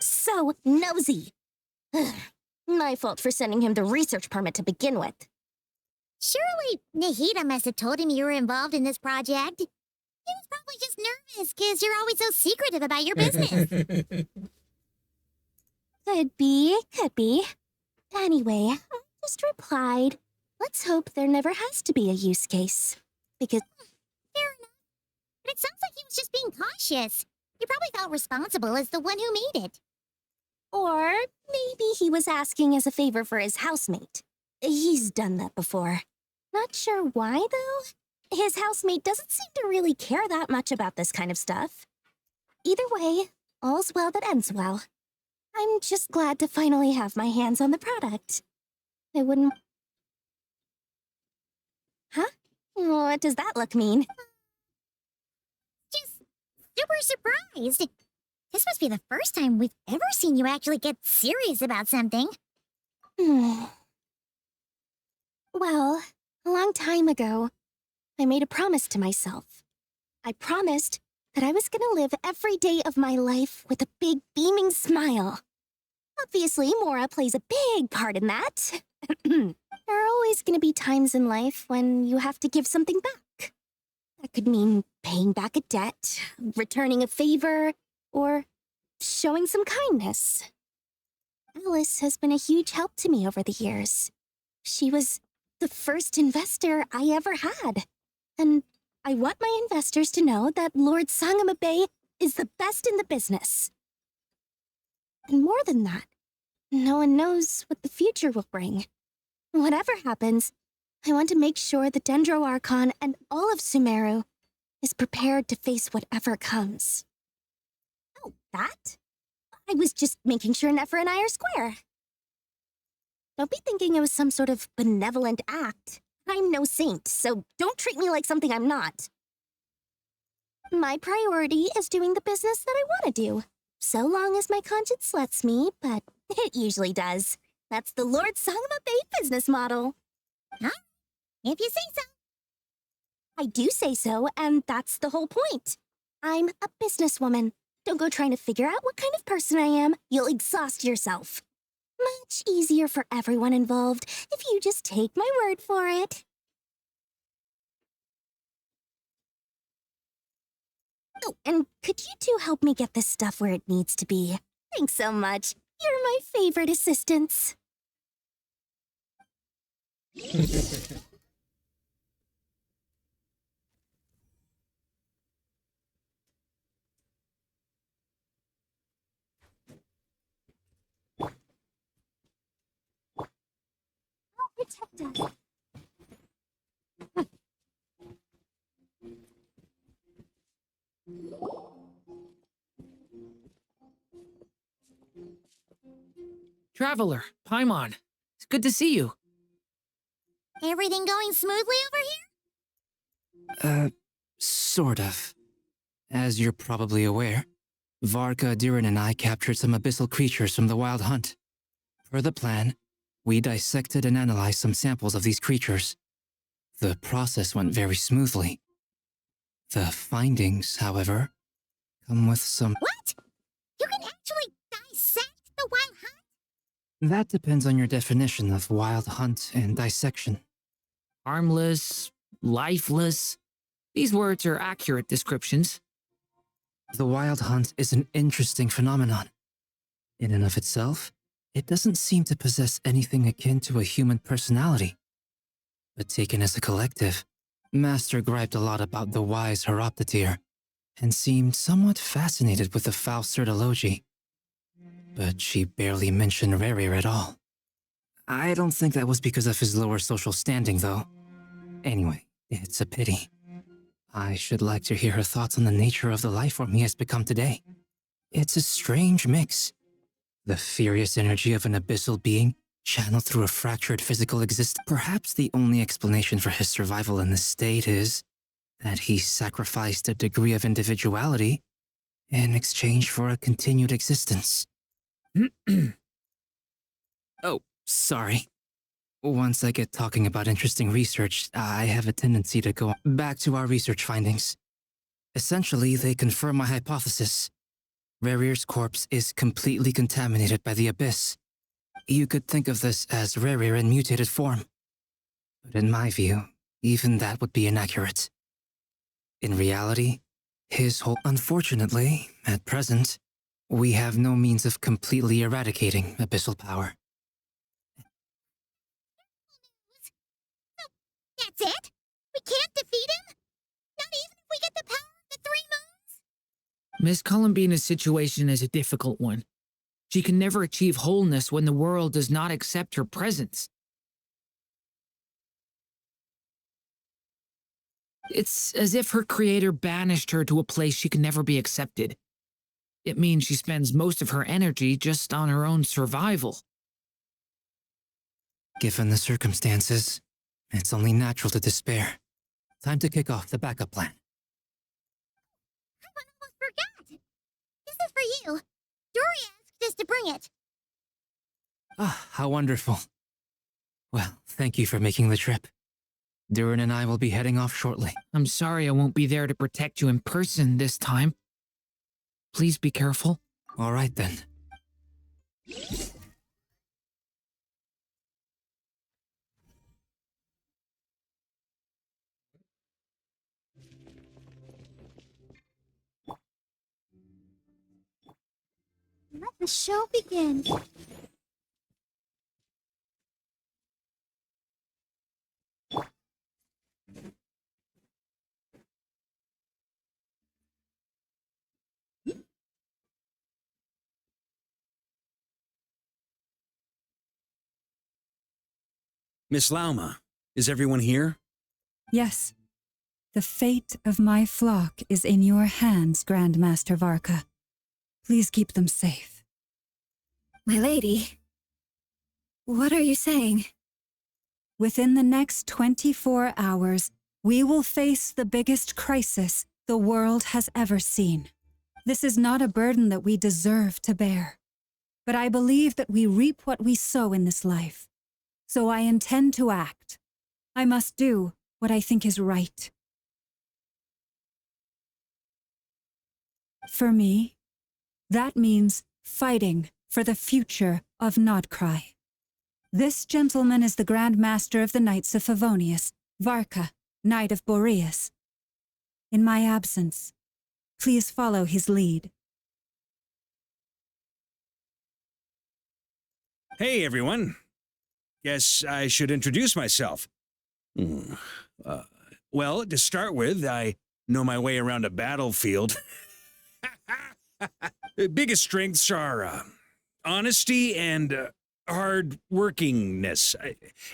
So nosy. My fault for sending him the research permit to begin with. Surely Nahida must have told him you were involved in this project. He was probably just nervous because you're always so secretive about your business. Could be. Anyway, I just replied. Let's hope there never has to be a use case. Because... Fair enough. But it sounds like he was just being cautious. He probably felt responsible as the one who made it. Or maybe he was asking as a favor for his housemate. He's done that before. Not sure why, though. His housemate doesn't seem to really care that much about this kind of stuff. Either way, all's well that ends well. I'm just glad to finally have my hands on the product. I wouldn't... Huh? What does that look mean? Just super surprised. This must be the first time we've ever seen you actually get serious about something. Well, a long time ago, I made a promise to myself. I promised that I was gonna live every day of my life with a big beaming smile. Obviously, Mora plays a big part in that. There are always gonna be times in life when you have to give something back. That could mean paying back a debt, returning a favor, or showing some kindness. Alice has been a huge help to me over the years. She was the first investor I ever had. And I want my investors to know that Lord Sangamabe is the best in the business. And more than that, no one knows what the future will bring. Whatever happens, I want to make sure the Dendro Archon and all of Sumeru is prepared to face whatever comes. Oh, that? I was just making sure Nefer and I are square. Don't be thinking it was some sort of benevolent act. I'm no saint, so don't treat me like something I'm not. My priority is doing the business that I want to do, so long as my conscience lets me, but it usually does. That's the Lord Sangamabe business model. Huh? If you say so. I do say so, and that's the whole point. I'm a businesswoman. Don't go trying to figure out what kind of person I am. You'll exhaust yourself. Much easier for everyone involved if you just take my word for it. Oh, and could you two help me get this stuff where it needs to be? Thanks so much. You're my favorite assistants. Protect us. Traveler, Paimon, it's good to see you. Everything going smoothly over here? Sort of. As you're probably aware, Varka, Diren, and I captured some abyssal creatures from the Wild Hunt. Per the plan, we dissected and analyzed some samples of these creatures. The process went very smoothly. The findings, however, come with some... What? You can actually dissect the Wild Hunt? That depends on your definition of Wild Hunt and dissection. Harmless, lifeless. These words are accurate descriptions. The Wild Hunt is an interesting phenomenon. In and of itself, it doesn't seem to possess anything akin to a human personality. But taken as a collective, Master griped a lot about the wise Horoptotire, and seemed somewhat fascinated with the foul Certology. But she barely mentioned Rerir at all. I don't think that was because of his lower social standing, though. Anyway, it's a pity. I should like to hear her thoughts on the nature of the lifeform he has become today. It's a strange mix. The furious energy of an abyssal being channeled through a fractured physical existence. Perhaps the only explanation for his survival in this state is that he sacrificed a degree of individuality in exchange for a continued existence. Oh, sorry. Once I get talking about interesting research, I have a tendency to go back to our research findings. Essentially, they confirm my hypothesis. Rarir's corpse is completely contaminated by the Abyss. You could think of this as Rarir in mutated form. But in my view, even that would be inaccurate. In reality, his whole... Unfortunately, at present, we have no means of completely eradicating abyssal power. That's it? We can't defeat him? Not even if we get the power of the three moons? Miss Columbina's situation is a difficult one. She can never achieve wholeness when the world does not accept her presence. It's as if her creator banished her to a place she can never be accepted. It means she spends most of her energy just on her own survival. Given the circumstances, it's only natural to despair. Time to kick off the backup plan. I almost forgot. This is for you. Dory asked us to bring it. Ah, how wonderful. Well, thank you for making the trip. Durin and I will be heading off shortly. I'm sorry I won't be there to protect you in person this time. Please be careful. All right then. Let the show begin. Miss Lauma, is everyone here? Yes. The fate of my flock is in your hands, Grand Master Varka. Please keep them safe. My lady, what are you saying? Within the next 24 hours, we will face the biggest crisis the world has ever seen. This is not a burden that we deserve to bear, but I believe that we reap what we sow in this life. So I intend to act. I must do what I think is right. For me, that means fighting for the future of Nodcry. This gentleman is the Grand Master of the Knights of Favonius, Varka, Knight of Boreas. In my absence, please follow his lead. Hey, everyone. Guess I should introduce myself. Well, to start with, I know my way around a battlefield. The biggest strengths are honesty and hard-workingness.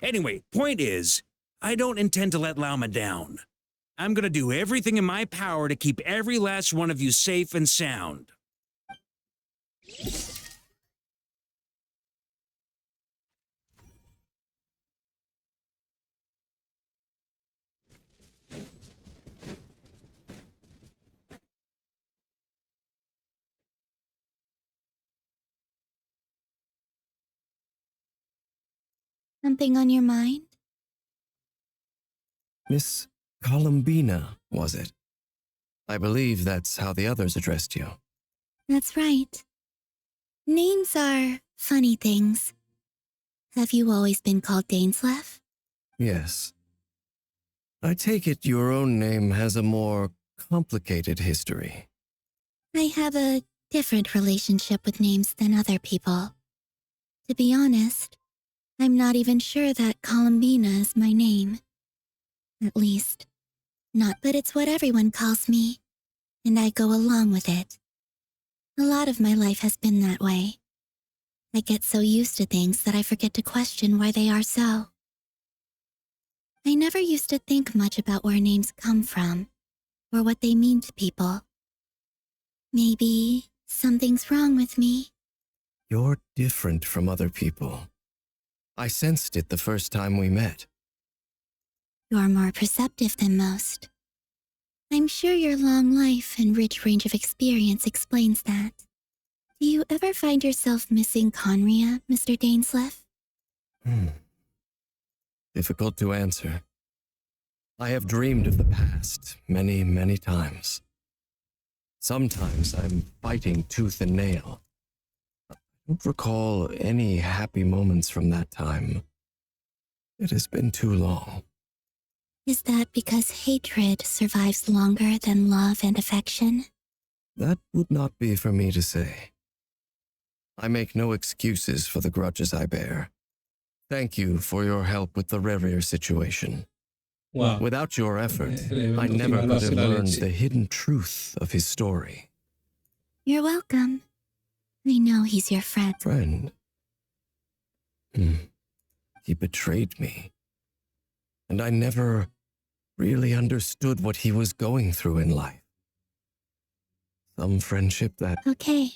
Anyway, point is, I don't intend to let Lauma down. I'm gonna do everything in my power to keep every last one of you safe and sound. Something on your mind? Miss Columbina, was it? I believe that's how the others addressed you. That's right. Names are funny things. Have you always been called Dainsleff? Yes. I take it your own name has a more complicated history. I have a different relationship with names than other people. To be honest, I'm not even sure that Columbina is my name. At least, not that it's what everyone calls me, and I go along with it. A lot of my life has been that way. I get so used to things that I forget to question why they are so. I never used to think much about where names come from, or what they mean to people. Maybe something's wrong with me. You're different from other people. I sensed it the first time we met. You're more perceptive than most. I'm sure your long life and rich range of experience explains that. Do you ever find yourself missing Conria, Mr. Dainsleff? Difficult to answer. I have dreamed of the past many, many times. Sometimes I'm fighting tooth and nail. I don't recall any happy moments from that time. It has been too long. Is that because hatred survives longer than love and affection? That would not be for me to say. I make no excuses for the grudges I bear. Thank you for your help with the Rerir situation. Wow. Without your effort, Lamento I never final could hace have la learned leche. the hidden truth of his story. You're welcome. I know he's your friend. Friend? He betrayed me. And I never really understood what he was going through in life. Some friendship that... Okay.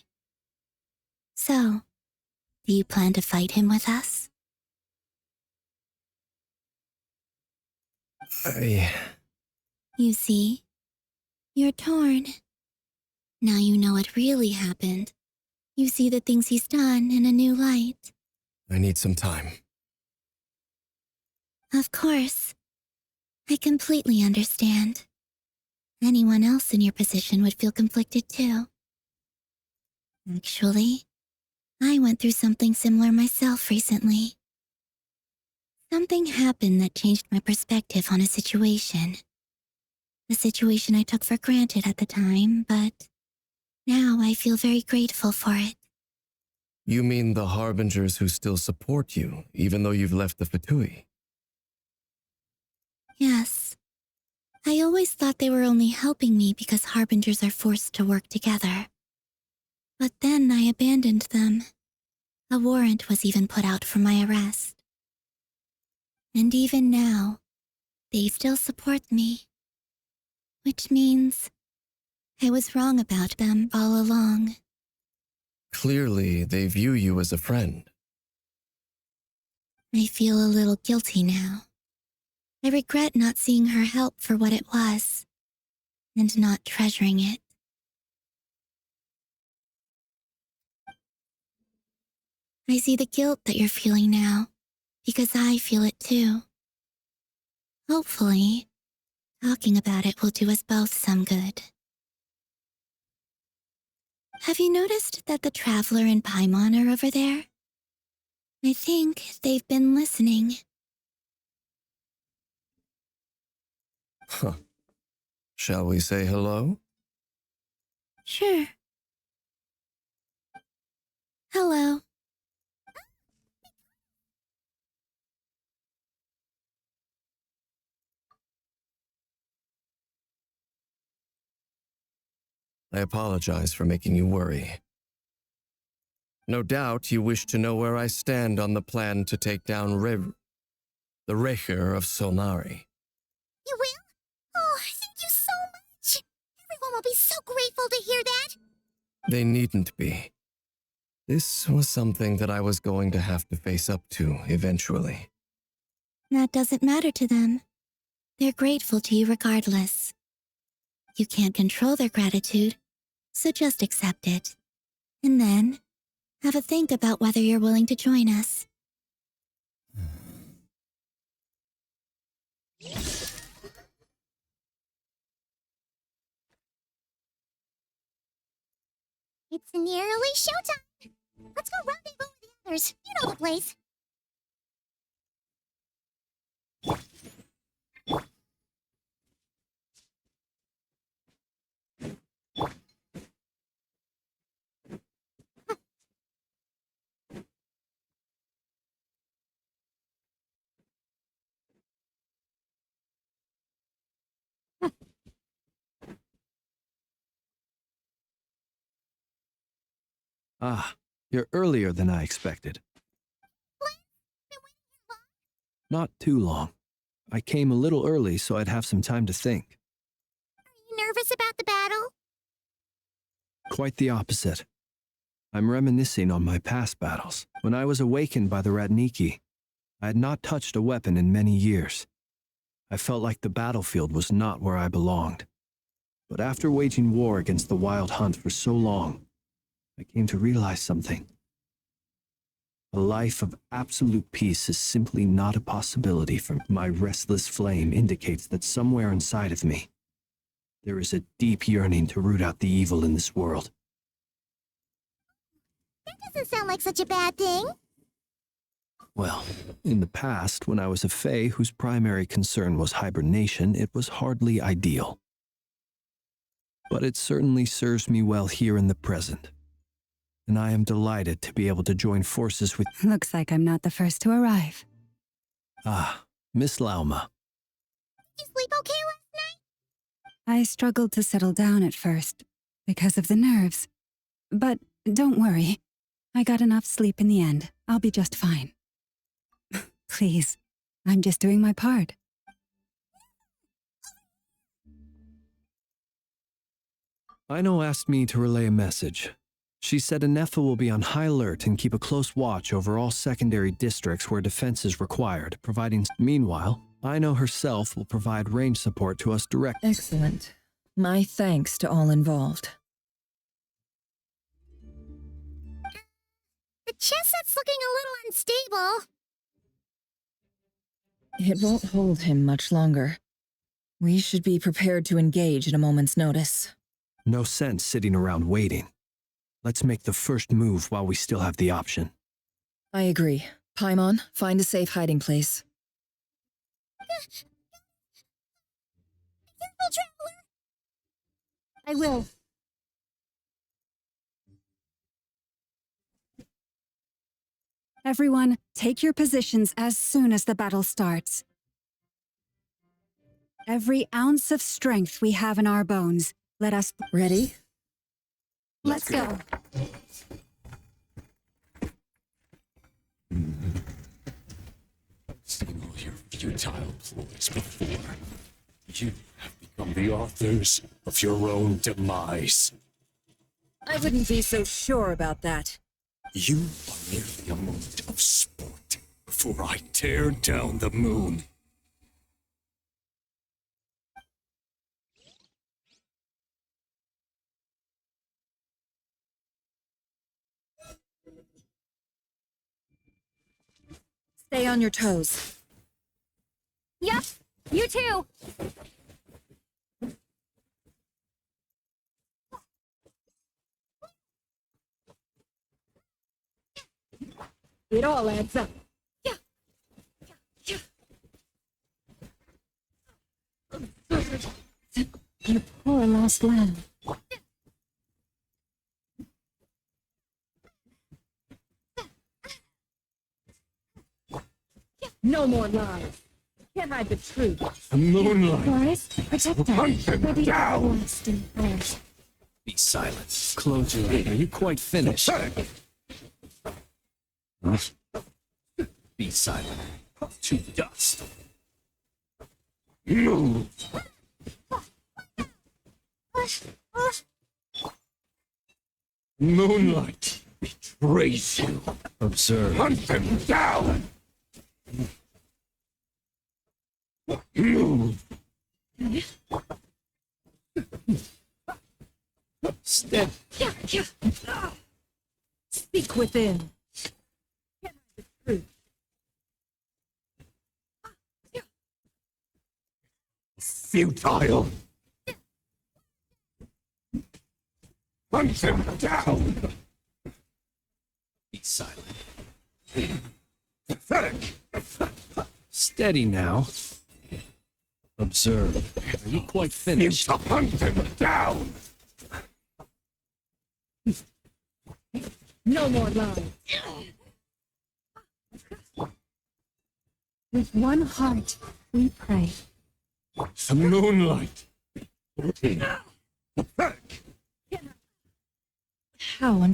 So, do you plan to fight him with us? You see, you're torn. Now you know what really happened. You see the things he's done in a new light. I need some time. Of course. I completely understand. Anyone else in your position would feel conflicted too. Actually, I went through something similar myself recently. Something happened that changed my perspective on a situation. A situation I took for granted at the time, but now I feel very grateful for it. You mean the Harbingers who still support you, even though you've left the Fatui? Yes. I always thought they were only helping me because Harbingers are forced to work together. But then I abandoned them. A warrant was even put out for my arrest. And even now, they still support me. Which means I was wrong about them all along. Clearly, they view you as a friend. I feel a little guilty now. I regret not seeing her help for what it was, and not treasuring it. I see the guilt that you're feeling now, because I feel it too. Hopefully, talking about it will do us both some good. Have you noticed that the Traveler and Paimon are over there? I think they've been listening. Huh. Shall we say hello? Sure. Hello. I apologize for making you worry. No doubt you wish to know where I stand on the plan to take down the Rerir of Solnari. You will? Oh, thank you so much. Everyone will be so grateful to hear that. They needn't be. This was something that I was going to have to face up to eventually. That doesn't matter to them. They're grateful to you regardless. You can't control their gratitude, so just accept it. And then, have a think about whether you're willing to join us. It's nearly showtime. Let's go rendezvous with the others. You know the place. Ah, you're earlier than I expected. Not too long. I came a little early so I'd have some time to think. Are you nervous about the battle? Quite the opposite. I'm reminiscing on my past battles. When I was awakened by the Radniki, I had not touched a weapon in many years. I felt like the battlefield was not where I belonged. But after waging war against the Wild Hunt for so long, I came to realize something. A life of absolute peace is simply not a possibility for my restless flame indicates that somewhere inside of me, there is a deep yearning to root out the evil in this world. That doesn't sound like such a bad thing. Well, in the past, when I was a fae whose primary concern was hibernation, it was hardly ideal. But it certainly serves me well here in the present. And I am delighted to be able to join forces with— Looks like I'm not the first to arrive. Ah, Miss Lauma. Did you sleep okay last night? I struggled to settle down at first, because of the nerves. But don't worry. I got enough sleep in the end. I'll be just fine. Please, I'm just doing my part. Aino asked me to relay a message. She said Anefa will be on high alert and keep a close watch over all secondary districts where defense is required, providing— Meanwhile, Aino herself will provide range support to us directly. Excellent. My thanks to all involved. The chess set's looking a little unstable. It won't hold him much longer. We should be prepared to engage at a moment's notice. No sense sitting around waiting. Let's make the first move while we still have the option. I agree. Paimon, find a safe hiding place. I will. Everyone, take your positions as soon as the battle starts. Every ounce of strength we have in our bones, let us— Ready? Let's go. I've seen all your futile ploys before. You have become the authors of your own demise. I wouldn't be so sure about that. You are merely a moment of sport before I tear down the moon. Stay on your toes. Yep, you too. It all adds up. You poor lost lamb. No more lies. Can't hide the truth. The moonlight. Forest, protect Hunt them us. down. Be silent. Close your eyes. Are you quite finished? Be silent. To dust. Move. Moonlight betrays you. Observe. Hunt them down. Move. Step. Speak within. Futile. Hunt them down. Be silent. Pathetic. Steady now. Observe. Are you quite finished? You hunt them down. No more lies. With one heart, we pray. The moonlight. Pathetic. How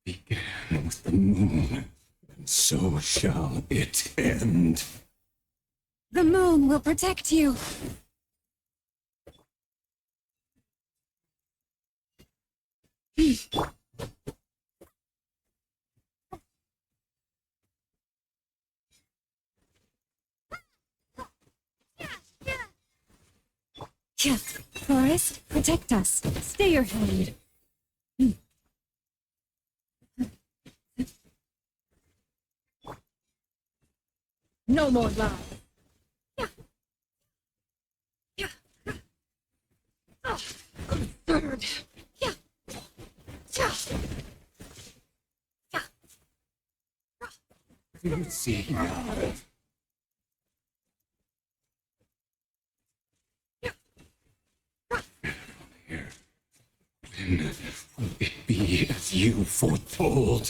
Began with the moon, and so shall it end. The moon will protect you. Forest, protect us. Stay your hand. No more lies. Absurd. You see now. Here. When will it be as you foretold?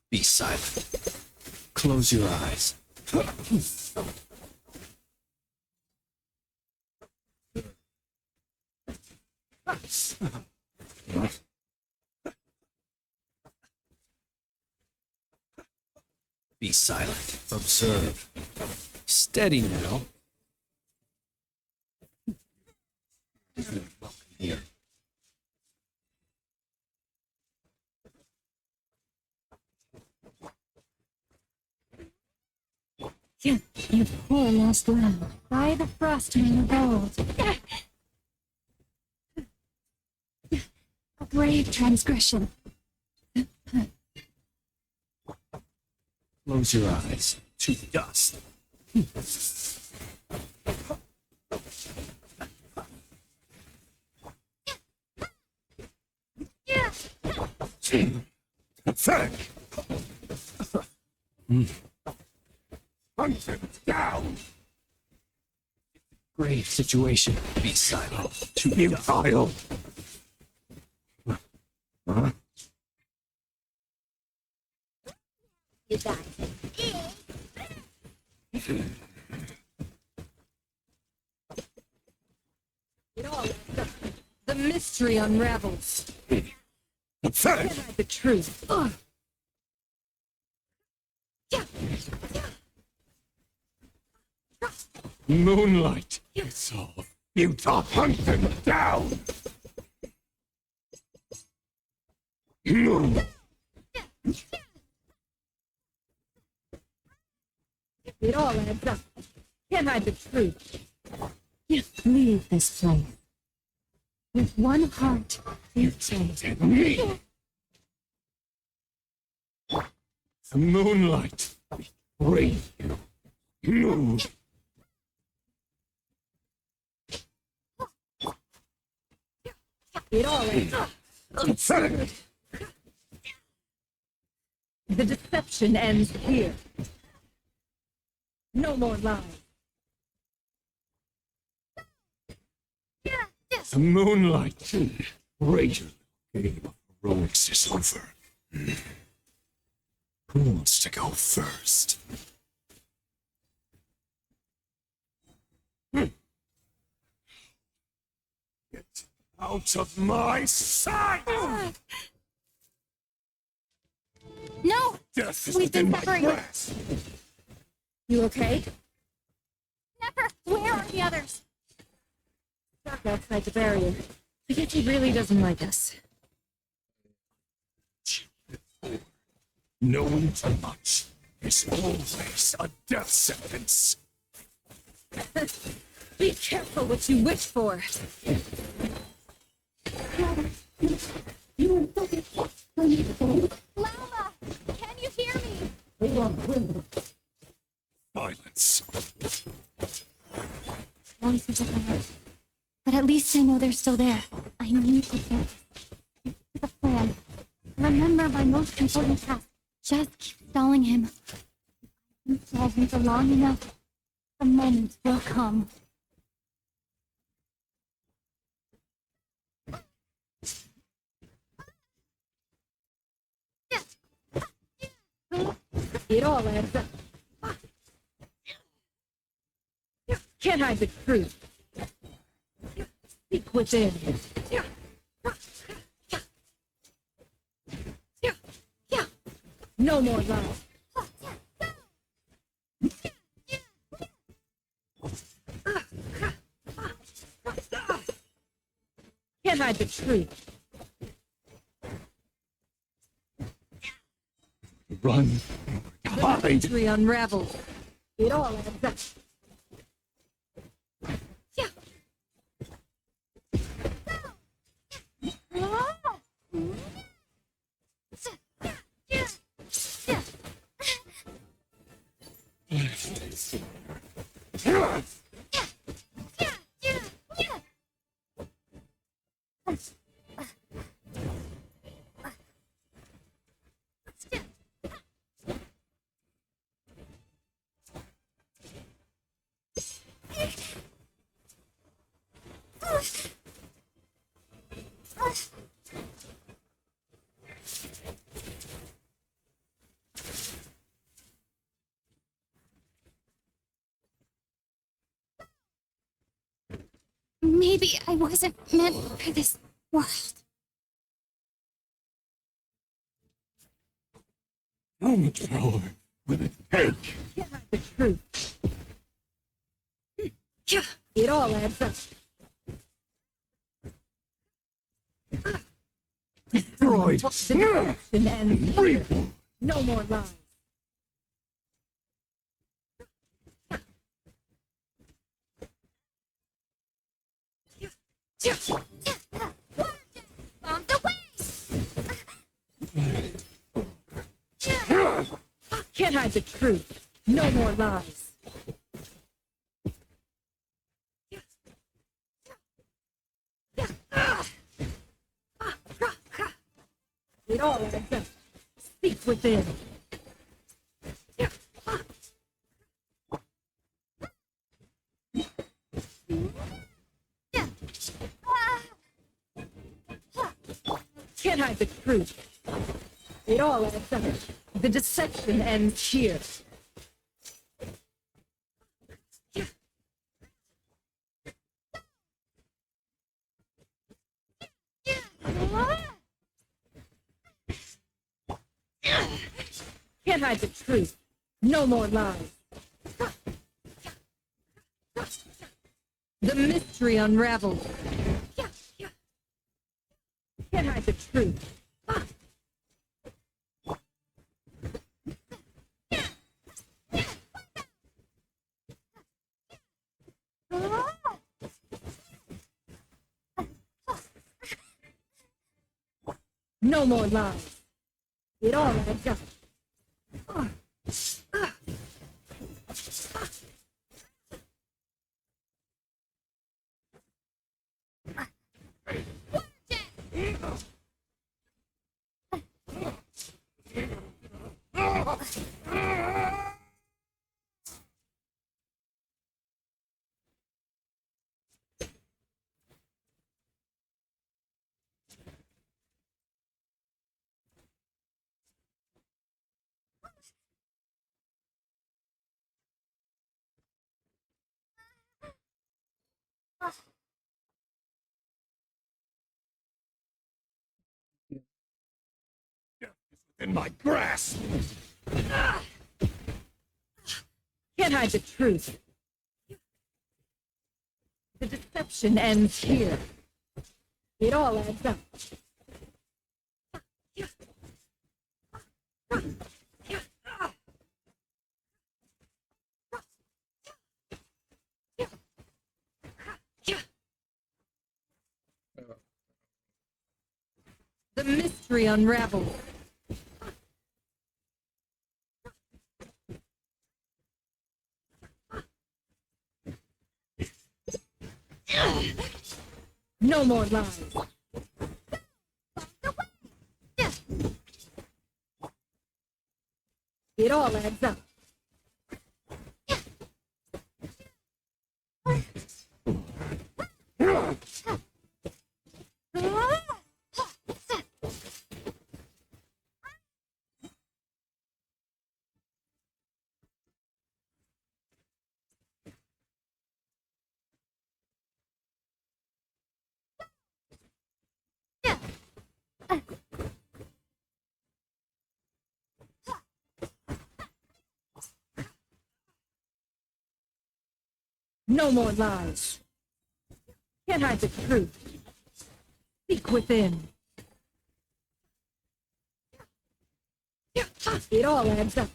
Be silent. Close your eyes. Be silent. Observe. Steady now. Here. You poor lost lamb, by the frostman of old. A brave transgression. Close your eyes to dust. Pathetic. Hunt him down. Grave situation. Be silent. To be vile. Huh? You die. It all adds up. The mystery unravels. Pathetic. Can I the truth? Ugh. Moonlight. It's all futile. Hunt him down. It all adds up. Can't hide the truth. Leave this place. With one heart, you take me. The moonlight. Bring you. Move. It all adds up. Pathetic. The deception ends here. No more lies. The moonlight. Greater game of heroics is over. Who wants to go first? Get out of my sight! No! Death is We've been within my separated. grasp. You okay? Never! Where are the others? Stuck outside the barrier. I guess he really doesn't like us. Knowing too much is always a death sentence. Be careful what you wish for. Lama! Can you hear me? Silence. Voices of the heart. But at least I know they're still there. I need to get to the plan. Remember my most important task. Just keep stalling him. You stall him for long enough. The moment will come. It all adds up. Can't hide the truth. Speak within. No more lies. Can't hide the truth. Run. The Hide. mystery unravels. It all adds up. Maybe I wasn't meant for this world. How much power will it take? Can't hide the truth. It all adds up. Destroyed. The deception ends here. No more lies. On the way! Can't hide the truth. No more lies. It all adds up. Speak within. Can't hide the truth. It all adds up. The deception ends here. Can't hide the truth. No more lies. The mystery unravels. Can't hide the truth. No more lies. It all adds up. In my grasp! Can't hide the truth. The deception ends here. It all adds up. The mystery unravels. No more lies. It all adds up. No more lies. Can't hide the truth. Speak within. It all adds up.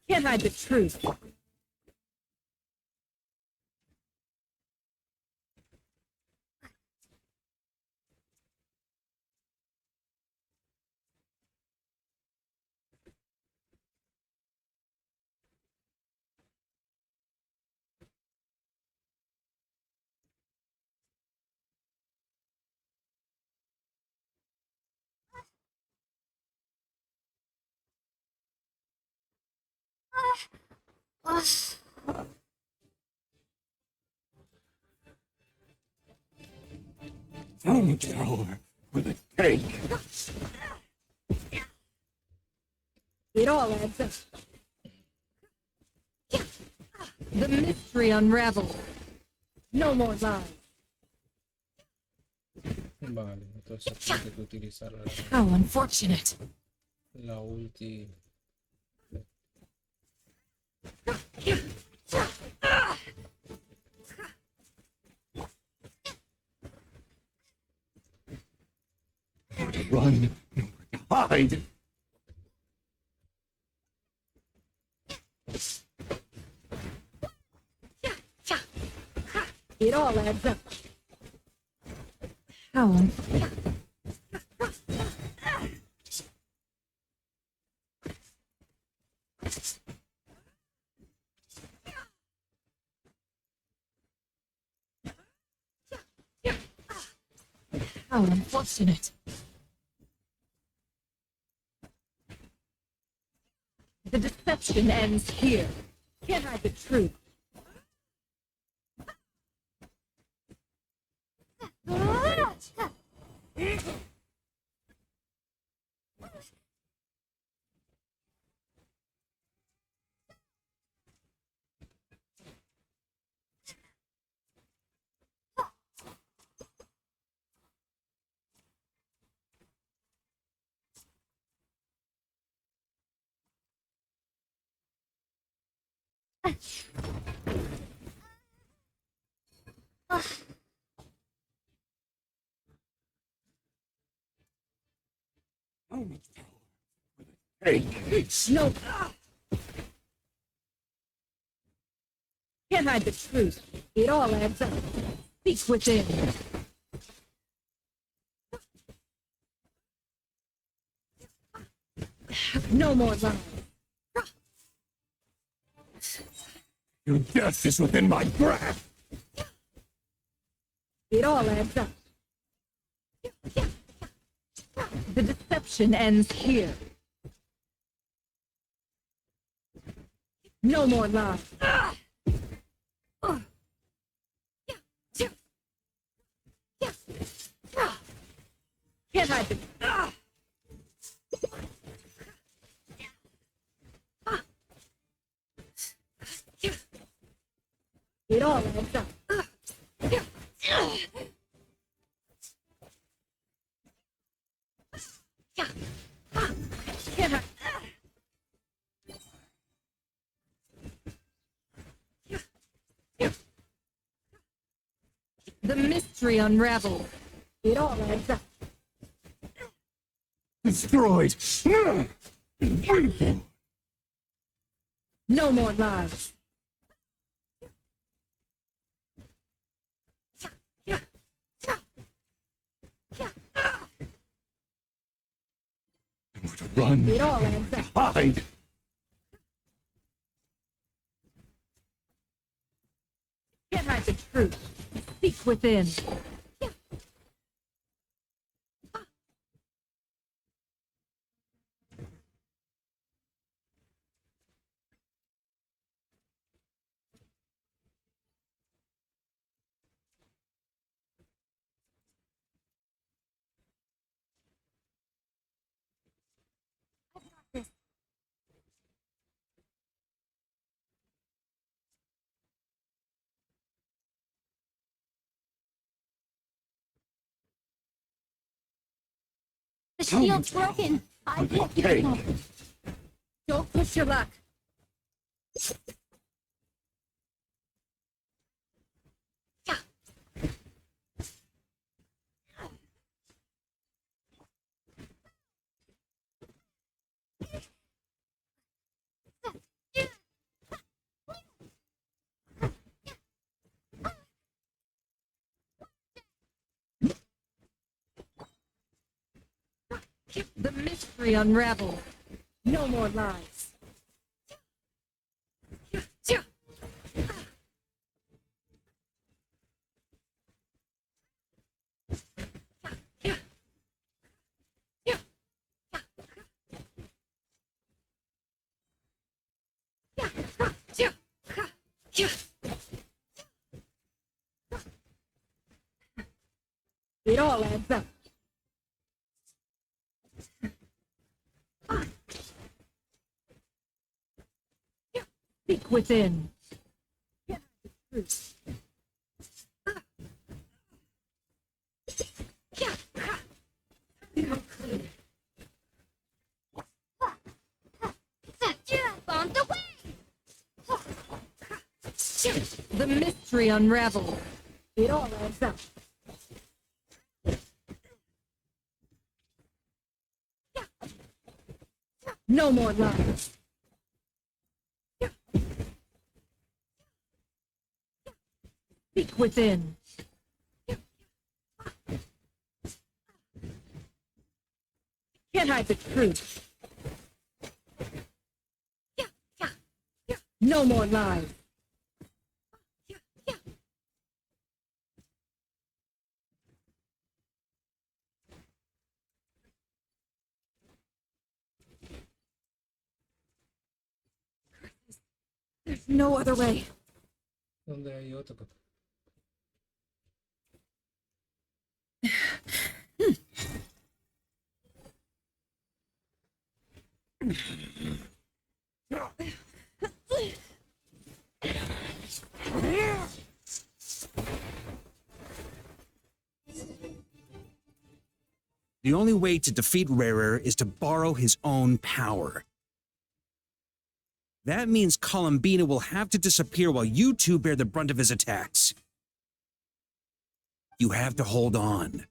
Can't hide the truth. Found tower with a cake. It all adds up. The mystery unraveled. No more lies. Vale, entonces tengo que utilizar How unfortunate. la ulti. Run, nowhere to hide. It all adds up. How unfortunate. How unfortunate. The deception ends here. Can't hide the truth. Hey, No. Can't hide the truth. It all adds up. Speak within. No more lies. your death is within my grasp. It all adds up. The deception ends here. No more lies. Can't hide the... It all adds up. Can't hide... The mystery unraveled. It all adds up. Destroyed. No more lies. Run. It all adds up. Hide. Can't hide the truth. Speak within. The shield's broken. I can't get it off. Don't push your luck. The mystery unraveled. No more lies. It all adds up. Speak within. On the way! The mystery unraveled. It all adds up. No more lies. Speak within. Can't hide the truth. No more lies. There's no other way. ¿Dónde hay otro? Papá? The only way to defeat Rarer is to borrow his own power. That means Columbina will have to disappear while you two bear the brunt of his attacks. You have to hold on.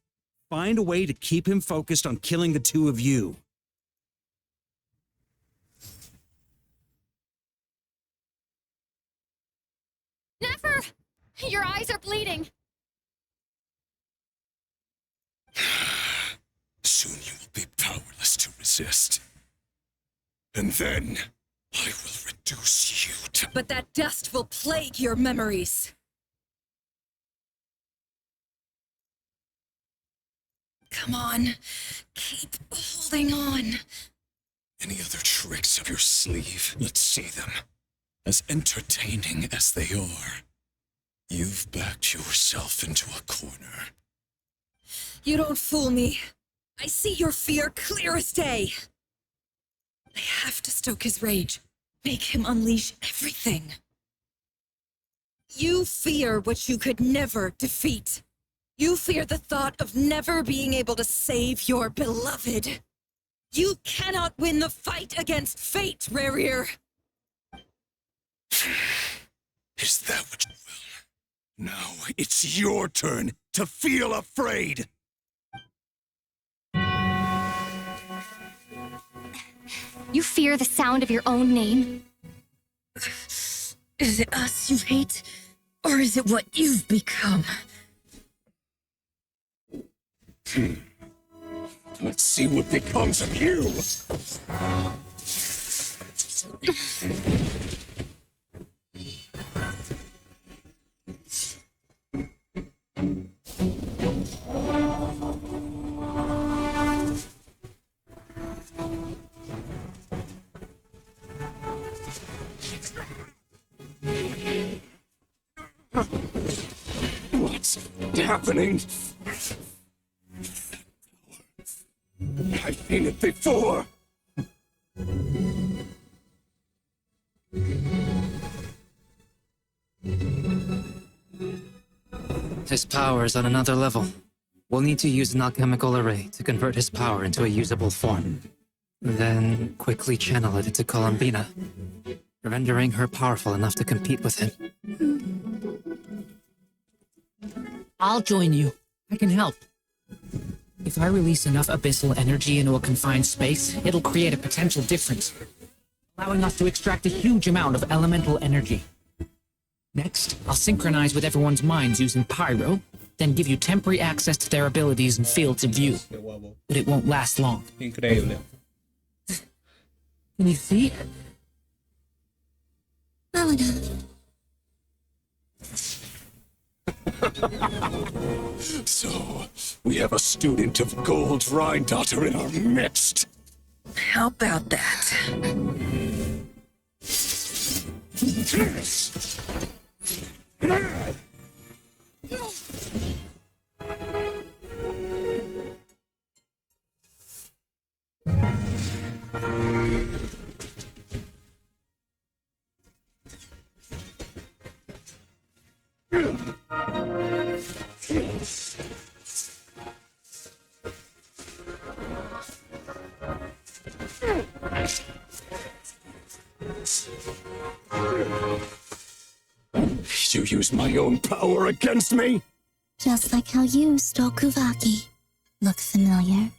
Find a way to keep him focused on killing the two of you. Never! Your eyes are bleeding. Soon you will be powerless to resist. And then I will reduce you to... But that dust will plague your memories. Come on. Keep holding on. Any other tricks up your sleeve? Let's see them. As entertaining as they are, you've backed yourself into a corner. You don't fool me. I see your fear clear as day. I have to stoke his rage. Make him unleash everything. You fear what you could never defeat. You fear the thought of never being able to save your beloved. You cannot win the fight against fate, Rarir. Is that what you will? Now it's your turn to feel afraid! You fear the sound of your own name? Is it us you hate, or is it what you've become? Let's see what becomes of you! What's happening? I've seen it before! His power is on another level. We'll need to use an alchemical array to convert his power into a usable form. Then quickly channel it into Columbina, rendering her powerful enough to compete with him. I'll join you. I can help. If I release enough abyssal energy into a confined space, it'll create a potential difference, allowing us to extract a huge amount of elemental energy. Next, I'll synchronize with everyone's minds using pyro, then give you temporary access to their abilities and fields of view. But it won't last long. Increíble. Can you see? So, we have a student of Gold Rhine-Daughter in our midst. How about that? You used my own power against me? Just like how you stole Kuvaki. Look familiar?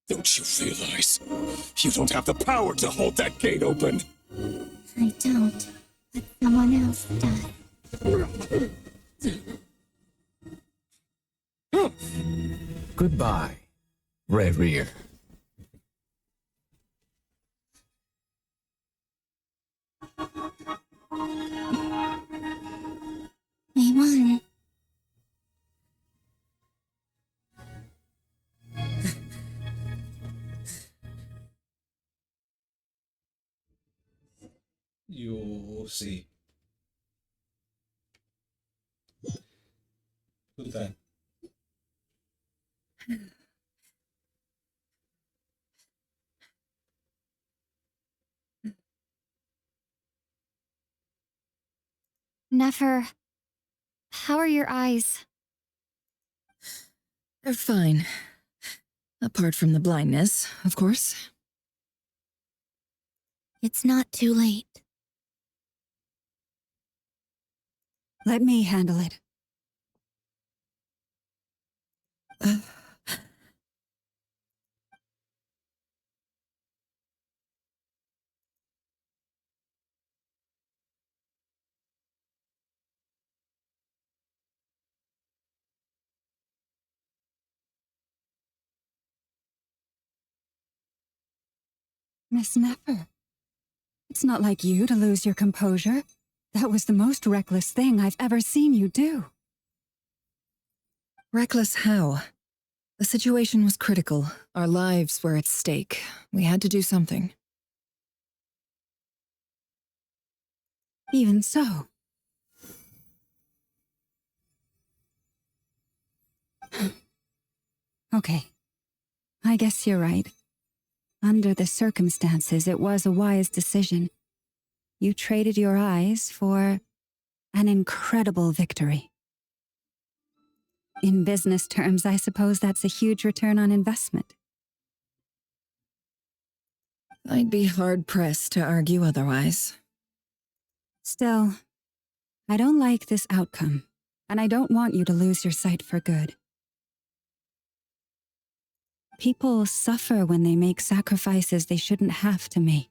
Don't you realize? You don't have the power to hold that gate open. I don't, but someone else does. Goodbye, Rereer. We won. You'll see. Who's that? Nefer, how are your eyes? They're fine. Apart from the blindness, of course. It's not too late. Let me handle it. Miss Nefer, it's not like you to lose your composure. That was the most reckless thing I've ever seen you do. Reckless how? The situation was critical. Our lives were at stake. We had to do something. Even so. Okay. I guess you're right. Under the circumstances, it was a wise decision. You traded your eyes for an incredible victory. In business terms, I suppose that's a huge return on investment. I'd be hard-pressed to argue otherwise. Still, I don't like this outcome, and I don't want you to lose your sight for good. People suffer when they make sacrifices they shouldn't have to make,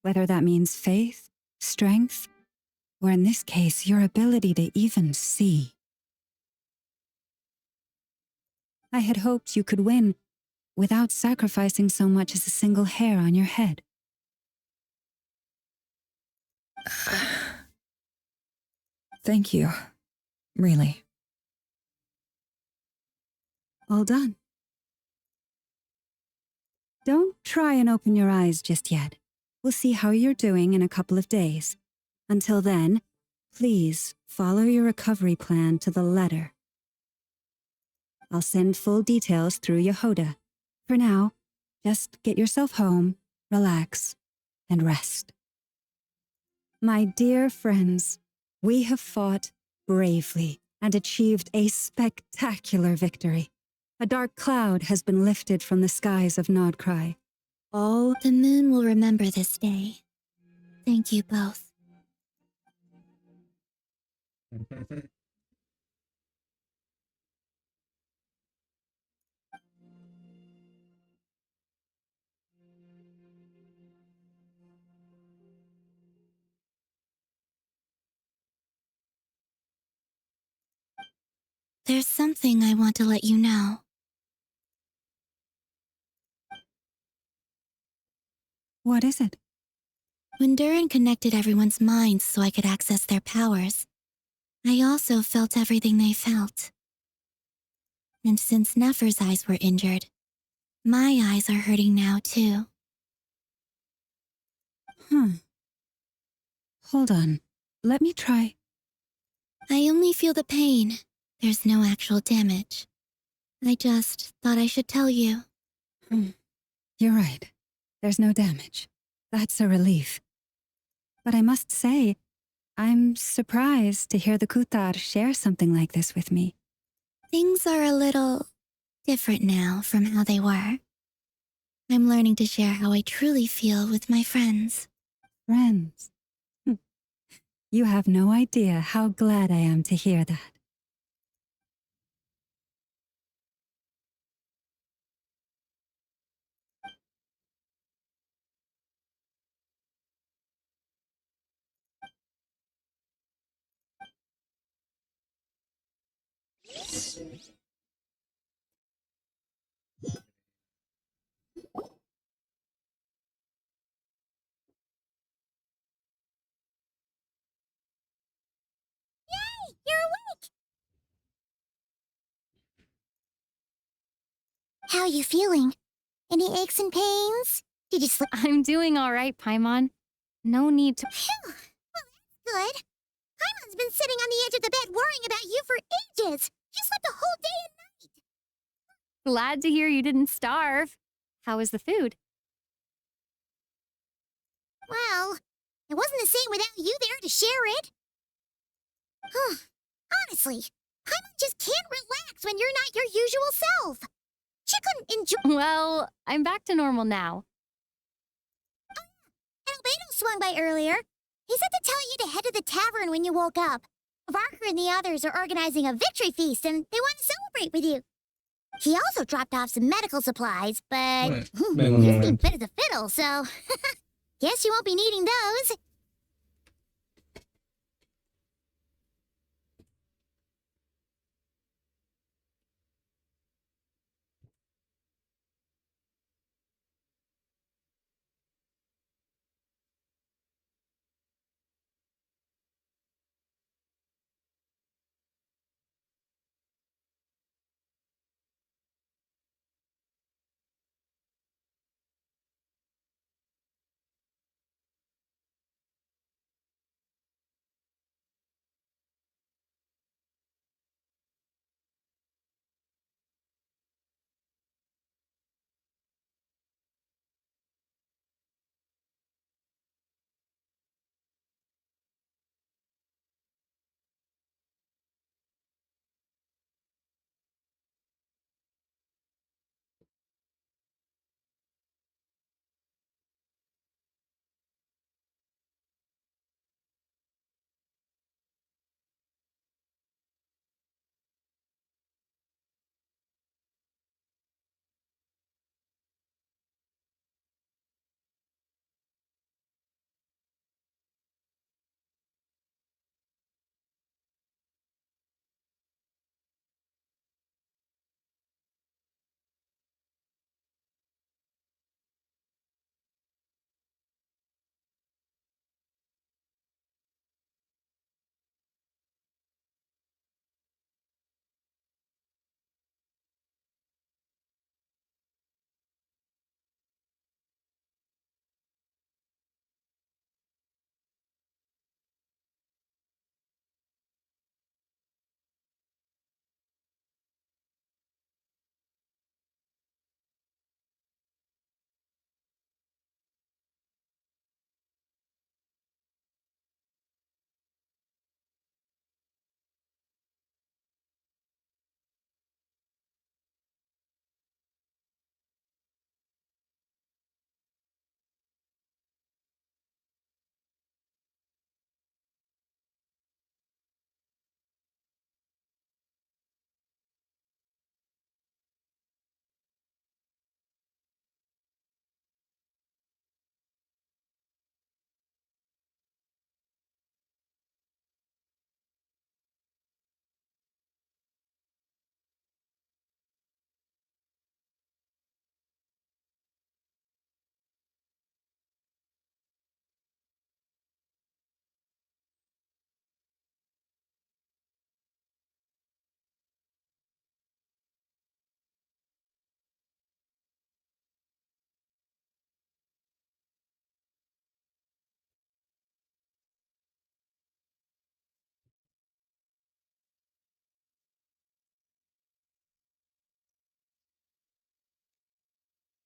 whether that means faith, strength, or in this case, your ability to even see. I had hoped you could win without sacrificing so much as a single hair on your head. Thank you. Really. All done. Don't try and open your eyes just yet. We'll see how you're doing in a couple of days. Until then, please follow your recovery plan to the letter. I'll send full details through Yehoda. For now, just get yourself home, relax, and rest. My dear friends, we have fought bravely and achieved a spectacular victory. A dark cloud has been lifted from the skies of Nodcry. The moon will remember this day. Thank you both. There's something I want to let you know. What is it? When Durin connected everyone's minds so I could access their powers, I also felt everything they felt. And since Nefer's eyes were injured, my eyes are hurting now too. Hold on. let me try. I only feel the pain. There's no actual damage. I just thought I should tell you. You're right. There's no damage. That's a relief. But I must say, I'm surprised to hear the Kutar share something like this with me. Things are a little different now from how they were. I'm learning to share how I truly feel with my friends. Friends? You have no idea how glad I am to hear that. Yay! You're awake! How are you feeling? Any aches and pains? Did you sleep? I'm doing all right, Paimon. No need to... Phew! Well, that's good. Paimon's been sitting on the edge of the bed worrying about you for ages. You slept a whole day and night. Glad to hear you didn't starve. How was the food? Well, it wasn't the same without you there to share it. Honestly, Paimon just can't relax when you're not your usual self. She couldn't enjoy... Well, I'm back to normal now. And Albedo swung by earlier. He said to tell you to head to the tavern when you woke up. Varker and the others are organizing a victory feast and they want to celebrate with you. He also dropped off some medical supplies, but he's been fit as a fiddle, so guess you won't be needing those.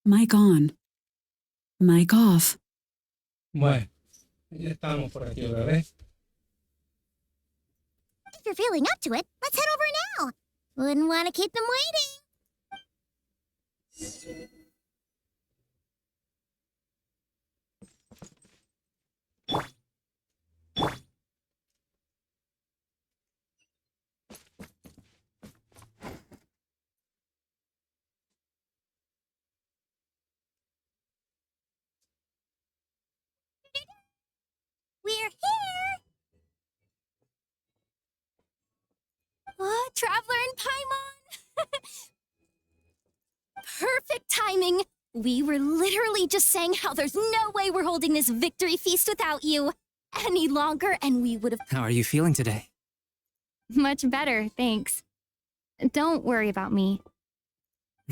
Mic on. Mic off. Bueno, ya estamos por aquí otra vez. If you're feeling up to it, let's head over now. Wouldn't want to keep them waiting. We're here! Oh, Traveler and Paimon! Perfect timing! We were literally just saying how there's no way we're holding this victory feast without you any longer, and we would have... How are you feeling today? Much better, thanks. Don't worry about me.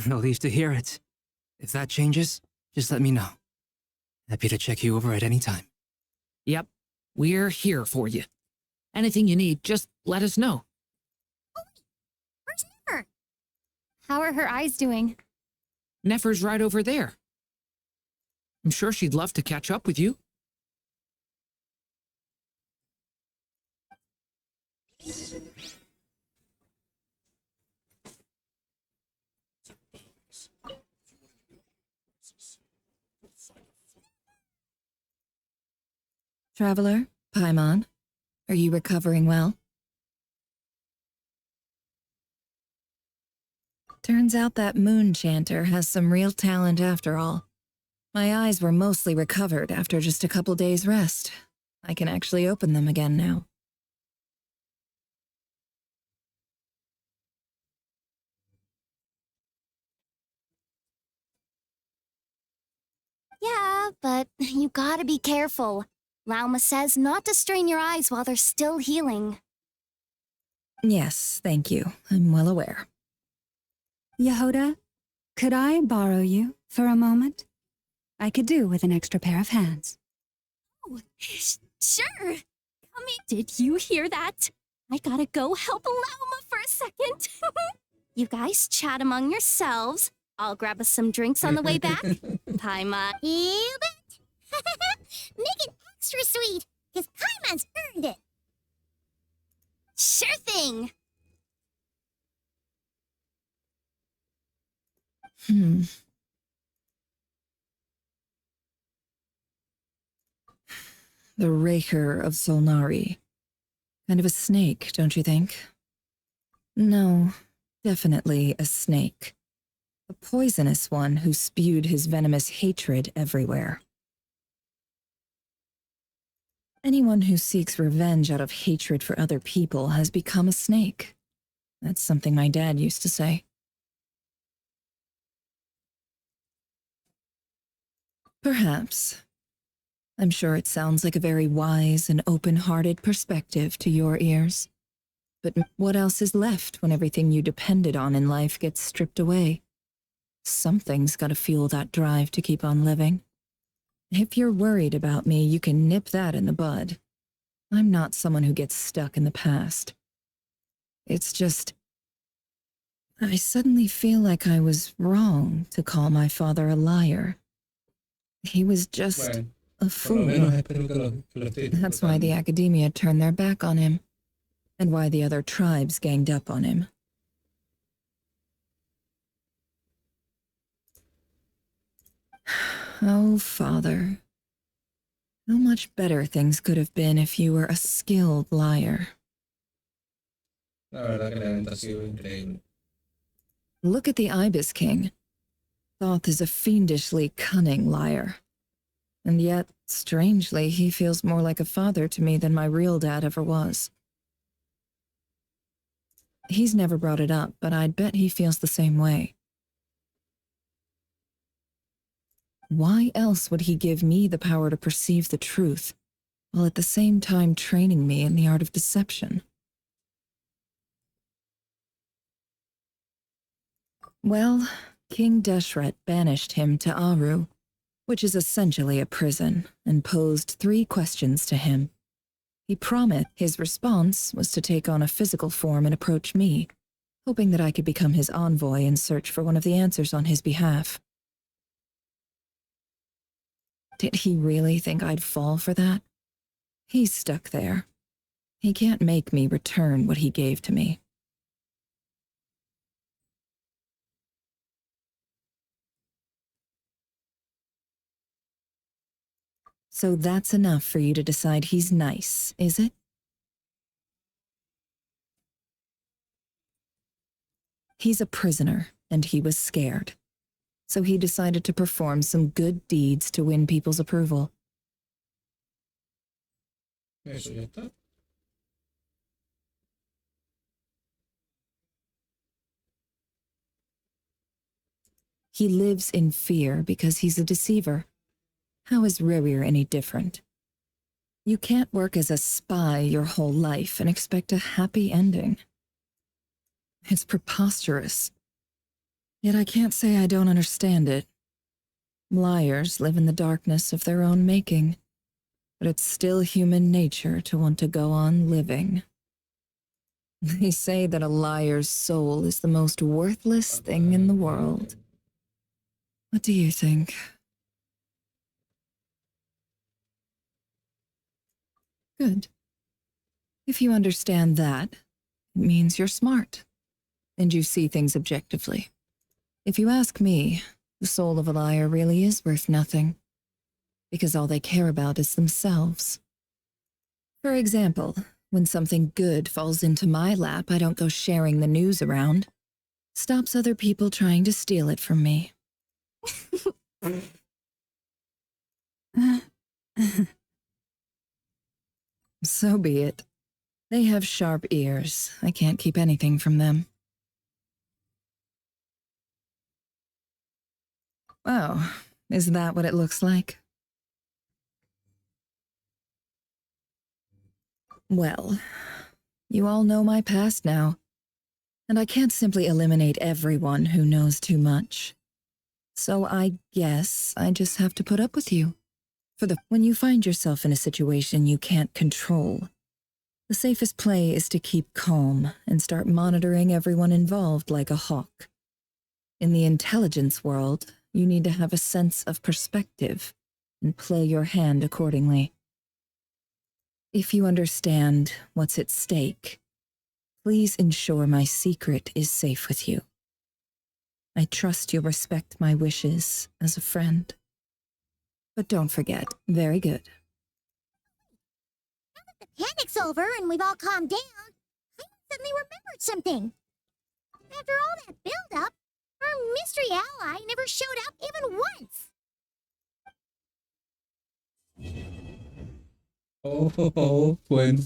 Relieved to hear it. If that changes, just let me know. Happy to check you over at any time. Yep, we're here for you. Anything you need, just let us know. Where's Nefer? How are her eyes doing? Nefer's right over there. I'm sure she'd love to catch up with you. Traveler, Paimon, are you recovering well? Turns out that moon chanter has some real talent after all. My eyes were mostly recovered after just a couple days' rest. I can actually open them again now. Yeah, but you gotta be careful. Lauma says not to strain your eyes while they're still healing. Yes, thank you. I'm well aware. Yehoda, could I borrow you for a moment? I could do with an extra pair of hands. Oh, sure. Come in. Did you hear that? I gotta go help Lauma for a second. You guys chat among yourselves. I'll grab us some drinks on the way back. Paimon. You bet! Make it extra sweet, because Paimon's earned it. Sure thing! The Raker of Solnari. Kind of a snake, don't you think? No, definitely a snake. A poisonous one who spewed his venomous hatred everywhere. Anyone who seeks revenge out of hatred for other people has become a snake. That's something my dad used to say. Perhaps. I'm sure it sounds like a very wise and open-hearted perspective to your ears. But what else is left when everything you depended on in life gets stripped away? Something's gotta fuel that drive to keep on living. If you're worried about me, you can nip that in the bud. I'm not someone who gets stuck in the past. It's just... I suddenly feel like I was wrong to call my father a liar. He was just a fool. That's why the academia turned their back on him, and why the other tribes ganged up on him. Oh, Father. How much better things could have been if you were a skilled liar. La verdad que el evento ha sido increíble. Look at the Ibis King. Thoth is a fiendishly cunning liar. And yet, strangely, he feels more like a father to me than my real dad ever was. He's never brought it up, but I'd bet he feels the same way. Why else would he give me the power to perceive the truth, while at the same time training me in the art of deception? Well, King Deshret banished him to Aru, which is essentially a prison, and posed 3 questions to him. He promised his response was to take on a physical form and approach me, hoping that I could become his envoy and search for one of the answers on his behalf. Did he really think I'd fall for that? He's stuck there. He can't make me return what he gave to me. So that's enough for you to decide he's nice, is it? He's a prisoner, and he was scared. So he decided to perform some good deeds to win people's approval. Eso ya está. He lives in fear because he's a deceiver. How is Rerir any different? You can't work as a spy your whole life and expect a happy ending. It's preposterous. Yet I can't say I don't understand it. Liars live in the darkness of their own making, but it's still human nature to want to go on living. They say that a liar's soul is the most worthless thing in the world. What do you think? Good. If you understand that, it means you're smart, and you see things objectively. If you ask me, the soul of a liar really is worth nothing, because all they care about is themselves. For example, when something good falls into my lap, I don't go sharing the news around. Stops other people trying to steal it from me. So be it. They have sharp ears. I can't keep anything from them. Oh, is that what it looks like? Well, you all know my past now, and I can't simply eliminate everyone who knows too much. So I guess I just have to put up with you. When you find yourself in a situation you can't control, the safest play is to keep calm and start monitoring everyone involved like a hawk. In the intelligence world, you need to have a sense of perspective and play your hand accordingly. If you understand what's at stake, please ensure my secret is safe with you. I trust you'll respect my wishes as a friend. But don't forget, very good. Now that the panic's over and we've all calmed down, I suddenly remembered something. After all that build-up, our mystery ally never showed up even once.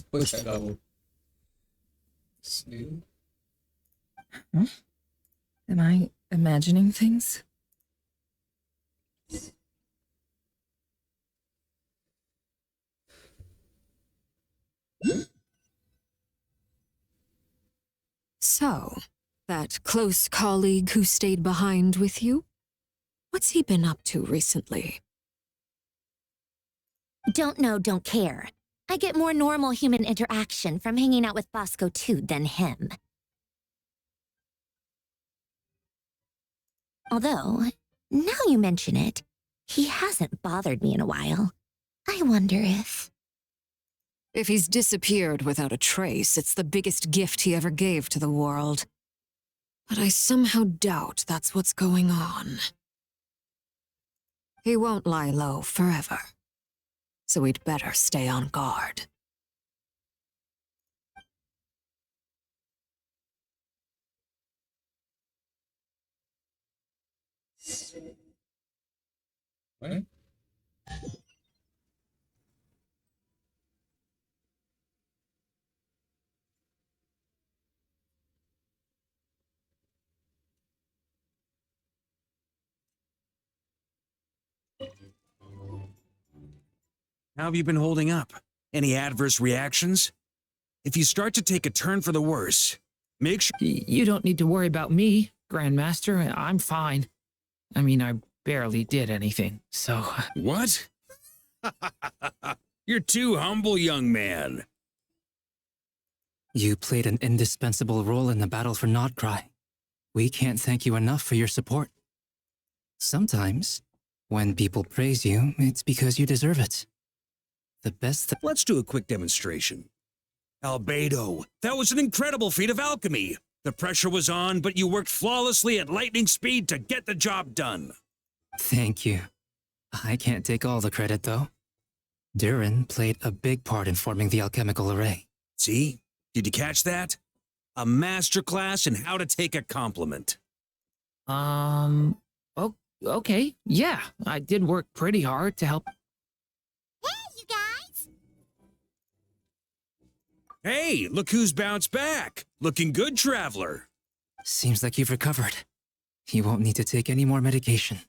Pues se acabó. Sí. Huh? Am I imagining things? So, that close colleague who stayed behind with you? What's he been up to recently? Don't know, don't care. I get more normal human interaction from hanging out with Bosco too than him. Although, now you mention it, he hasn't bothered me in a while. I wonder if... If he's disappeared without a trace, it's the biggest gift he ever gave to the world. But I somehow doubt that's what's going on. He won't lie low forever, so we'd better stay on guard. Bueno. How have you been holding up? Any adverse reactions? If you start to take a turn for the worse, make sure... You don't need to worry about me, Grandmaster. I'm fine. I mean, I barely did anything, so... What? You're too humble, young man. You played an indispensable role in the battle for Nodcry. We can't thank you enough for your support. Sometimes, When people praise you, it's because you deserve it. The best Let's do a quick demonstration. Albedo, that was an incredible feat of alchemy. The pressure was on, but you worked flawlessly at lightning speed to get the job done. Thank you. I can't take all the credit, though. Durin played a big part in forming the alchemical array. See? Did you catch that? A masterclass in how to take a compliment. Okay, yeah, I did work pretty hard to help. Hey, you guys! Hey, look who's bounced back. Looking good, traveler. Seems like you've recovered. You won't need to take any more medication.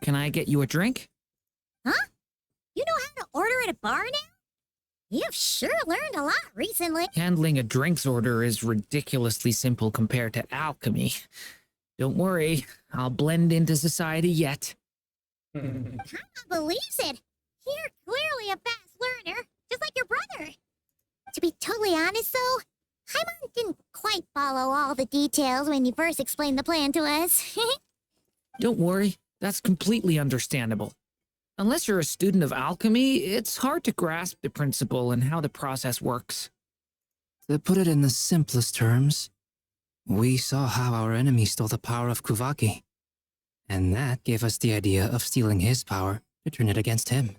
Can I get you a drink? Huh? You know how to order at a bar now? You've sure learned a lot recently. Handling a drinks order is ridiculously simple compared to alchemy. Don't worry, I'll blend into society yet. Kama believes it. You're clearly a fast learner, just like your brother. To be totally honest, though, Paimon didn't quite follow all the details when you first explained the plan to us. Don't worry, that's completely understandable. Unless you're a student of alchemy, it's hard to grasp the principle and how the process works. To put it in the simplest terms, we saw how our enemy stole the power of Kuvaki, and that gave us the idea of stealing his power to turn it against him.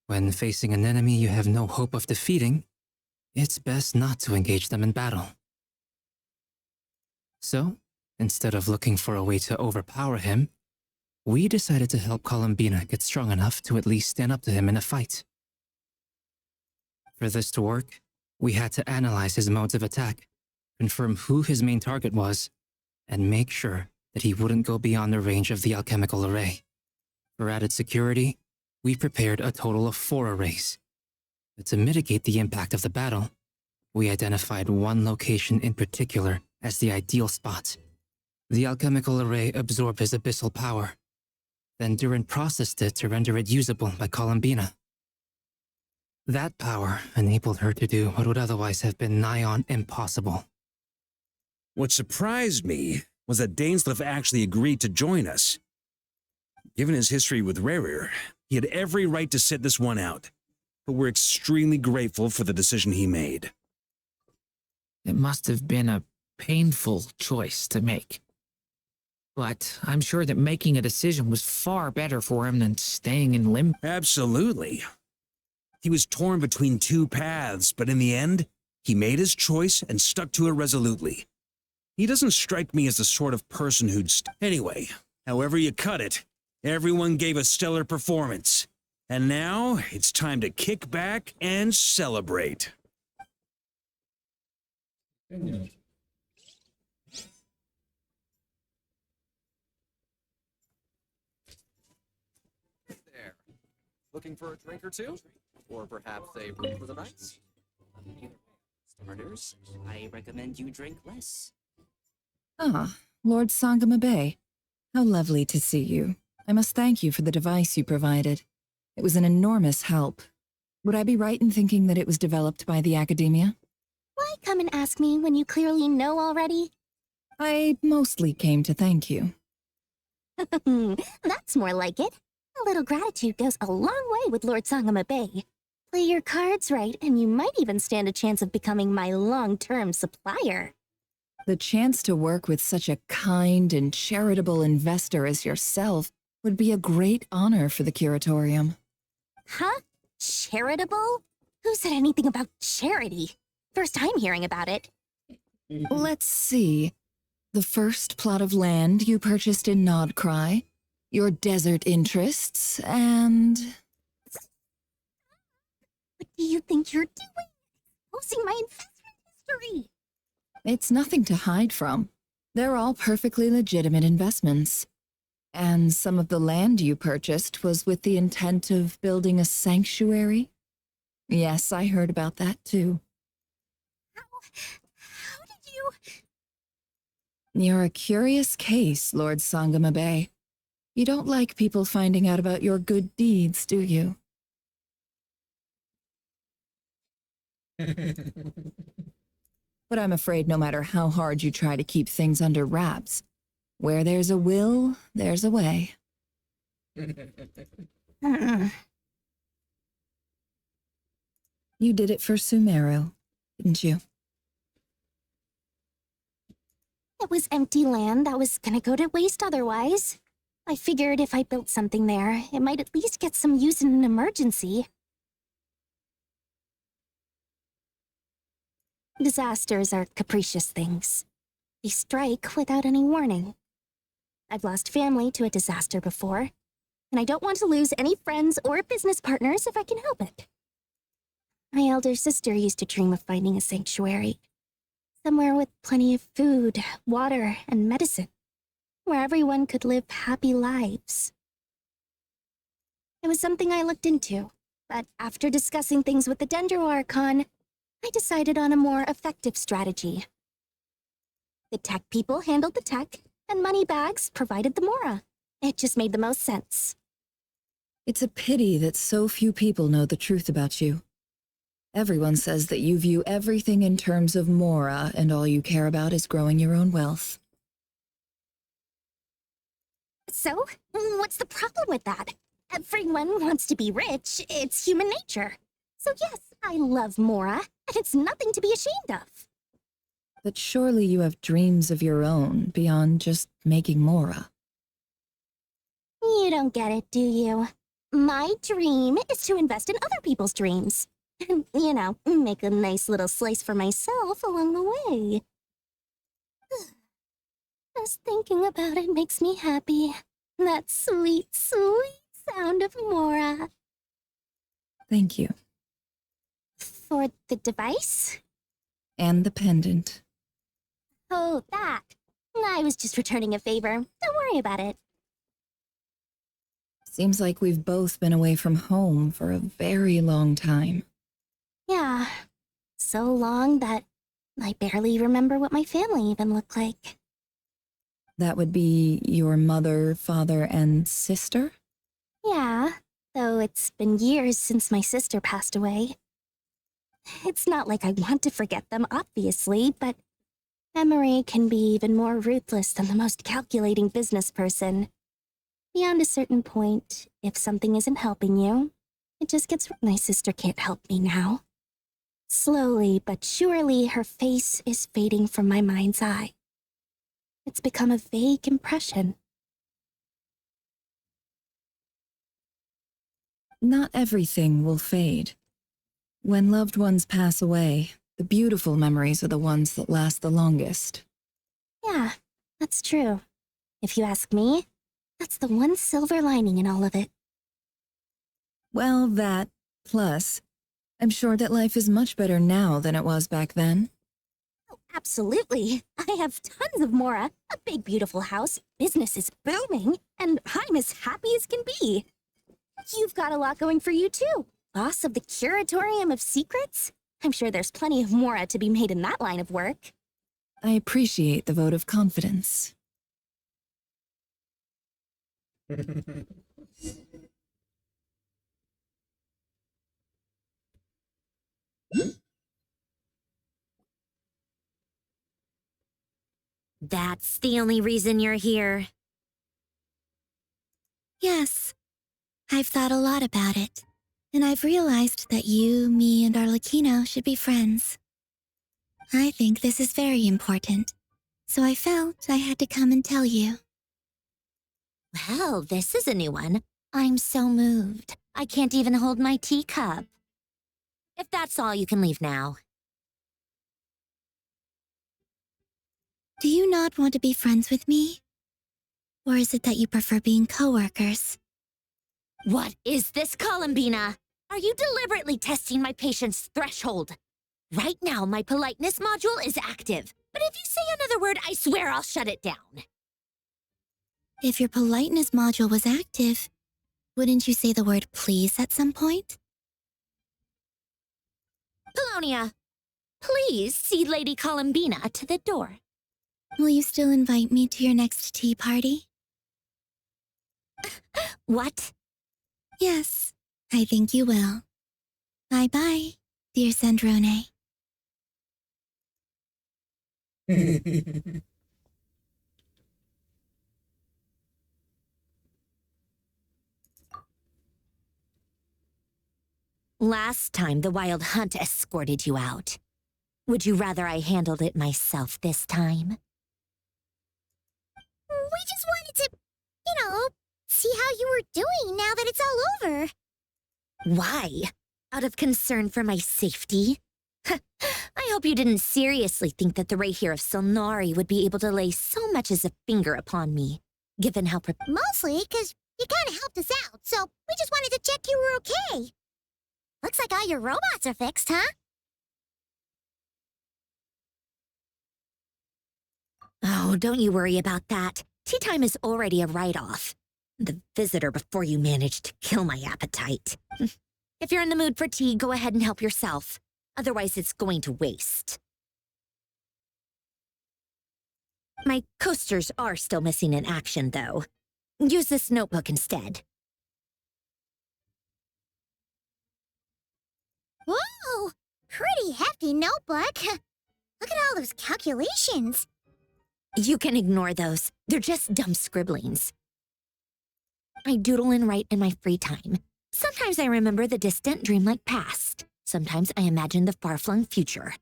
When facing an enemy you have no hope of defeating, it's best not to engage them in battle. So, instead of looking for a way to overpower him, we decided to help Columbina get strong enough to at least stand up to him in a fight. For this to work, we had to analyze his modes of attack, confirm who his main target was, and make sure that he wouldn't go beyond the range of the alchemical array. For added security, we prepared a total of 4 arrays. But to mitigate the impact of the battle, we identified one location in particular as the ideal spot. The alchemical array absorbed his abyssal power. Then Durin processed it to render it usable by Columbina. That power enabled her to do what would otherwise have been nigh on impossible. What surprised me was that Dainsleif actually agreed to join us. Given his history with Rerir, he had every right to sit this one out, but we're extremely grateful for the decision he made. It must have been a painful choice to make. But I'm sure that making a decision was far better for him than staying in limbo. Absolutely. He was torn between 2 paths, but in the end, he made his choice and stuck to it resolutely. He doesn't strike me as the sort of person who'd... Anyway, however you cut it, everyone gave a stellar performance. And now, it's time to kick back and celebrate. There. Looking for a drink or two? Or perhaps a room for the night? Starters, I recommend you drink less. Ah, Lord Sangama Bay. How lovely to see you. I must thank you for the device you provided. It was an enormous help. Would I be right in thinking that it was developed by the Academia? Why come and ask me when you clearly know already? I mostly came to thank you. That's more like it. A little gratitude goes a long way with Lord Sangama Bay. Play your cards right, and you might even stand a chance of becoming my long-term supplier. The chance to work with such a kind and charitable investor as yourself would be a great honor for the Curatorium. Huh? Charitable? Who said anything about charity? First time hearing about it. Let's see. The first plot of land you purchased in Nodcry, your desert interests, and... What do you think you're doing? Exposing my investment history! It's nothing to hide from. They're all perfectly legitimate investments. And some of the land you purchased was with the intent of building a sanctuary? Yes, I heard about that too. How did you... You're a curious case, Lord Sangama Bay. You don't like people finding out about your good deeds, do you? But I'm afraid no matter how hard you try to keep things under wraps, Where there's a will, there's a way. You did it for Sumeru, didn't you? It was empty land that was gonna go to waste otherwise. I figured if I built something there, it might at least get some use in an emergency. Disasters are capricious things. They strike without any warning. I've lost family to a disaster before, and I don't want to lose any friends or business partners if I can help it. My elder sister used to dream of finding a sanctuary. Somewhere with plenty of food, water, and medicine, where everyone could live happy lives. It was something I looked into, but after discussing things with the Dendro Archon, I decided on a more effective strategy. The tech people handled the tech, and Moneybags provided the Mora. It just made the most sense. It's a pity that so few people know the truth about you. Everyone says that you view everything in terms of Mora, and all you care about is growing your own wealth. So, what's the problem with that? Everyone wants to be rich. It's human nature. So yes, I love Mora, and it's nothing to be ashamed of. But surely you have dreams of your own beyond just making Mora. You don't get it, do you? My dream is to invest in other people's dreams. And, make a nice little slice for myself along the way. Just thinking about it makes me happy. That sweet, sweet sound of Mora. Thank you. For the device? And the pendant. Oh, that. I was just returning a favor. Don't worry about it. Seems like we've both been away from home for a very long time. Yeah. So long that I barely remember what my family even looked like. That would be your mother, father, and sister? Yeah, though it's been years since my sister passed away. It's not like I want to forget them, obviously, but memory can be even more ruthless than the most calculating business person. Beyond a certain point, if something isn't helping you, it just gets... My sister can't help me now. Slowly but surely, her face is fading from my mind's eye. It's become a vague impression. Not everything will fade. When loved ones pass away, the beautiful memories are the ones that last the longest. Yeah, that's true. If you ask me, that's the one silver lining in all of it. Well, that, plus, I'm sure that life is much better now than it was back then. Oh, absolutely. I have tons of Mora, a big beautiful house, business is booming, and I'm as happy as can be. You've got a lot going for you too. Boss of the Curatorium of Secrets? I'm sure there's plenty of Mora to be made in that line of work. I appreciate the vote of confidence. That's the only reason you're here. Yes. I've thought a lot about it, and I've realized that you, me, and Arlecchino should be friends. I think this is very important, so I felt I had to come and tell you. Well, this is a new one. I'm so moved. I can't even hold my teacup. If that's all, you can leave now. Do you not want to be friends with me? Or is it that you prefer being coworkers? What is this, Columbina? Are you deliberately testing my patience threshold? Right now, my politeness module is active, but if you say another word, I swear I'll shut it down. If your politeness module was active, wouldn't you say the word please at some point? Polonia, please see Lady Columbina to the door. Will you still invite me to your next tea party? What? Yes, I think you will. Bye-bye, dear Sandrone. Last time, the Wild Hunt escorted you out. Would you rather I handled it myself this time? We just wanted to, see how you were doing now that it's all over. Why? Out of concern for my safety? I hope you didn't seriously think that the Rahir of Solnari would be able to lay so much as a finger upon me, given how Mostly because you kind of helped us out, so we just wanted to check you were okay. Looks like all your robots are fixed, huh? Oh, don't you worry about that. Tea time is already a write-off. The visitor before you managed to kill my appetite. If you're in the mood for tea, go ahead and help yourself. Otherwise, it's going to waste. My coasters are still missing in action, though. Use this notebook instead. Whoa! Pretty hefty notebook. Look at all those calculations. You can ignore those. They're just dumb scribblings. I doodle and write in my free time. Sometimes I remember the distant, dreamlike past. Sometimes I imagine the far-flung future.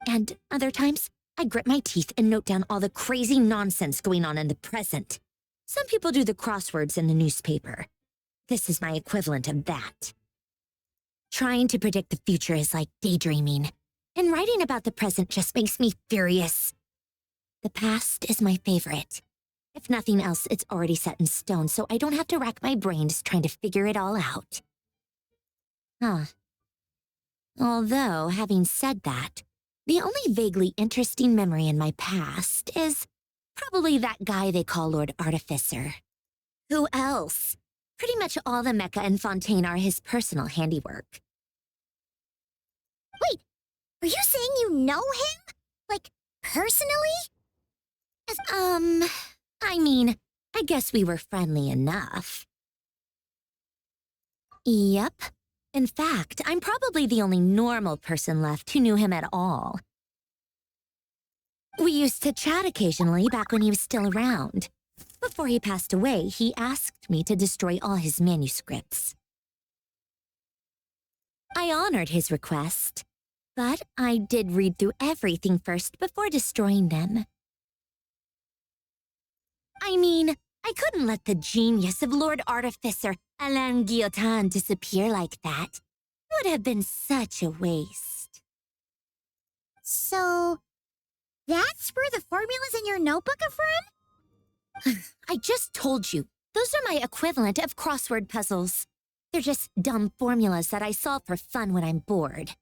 And other times, I grit my teeth and note down all the crazy nonsense going on in the present. Some people do the crosswords in the newspaper. This is my equivalent of that. Trying to predict the future is like daydreaming, and writing about the present just makes me furious. The past is my favorite. If nothing else, it's already set in stone, so I don't have to rack my brains trying to figure it all out. Huh. Although, having said that, the only vaguely interesting memory in my past is probably that guy they call Lord Artificer. Who else? Pretty much all the mecha and Fontaine are his personal handiwork. Wait, are you saying you know him? Like, personally? I mean, I guess we were friendly enough. Yep. In fact, I'm probably the only normal person left who knew him at all. We used to chat occasionally back when he was still around. Before he passed away, he asked me to destroy all his manuscripts. I honored his request, but I did read through everything first before destroying them. I mean, I couldn't let the genius of Lord Artificer Alain Guillotin disappear like that. It would have been such a waste. So, that's where the formulas in your notebook are from? I just told you, those are my equivalent of crossword puzzles. They're just dumb formulas that I solve for fun when I'm bored.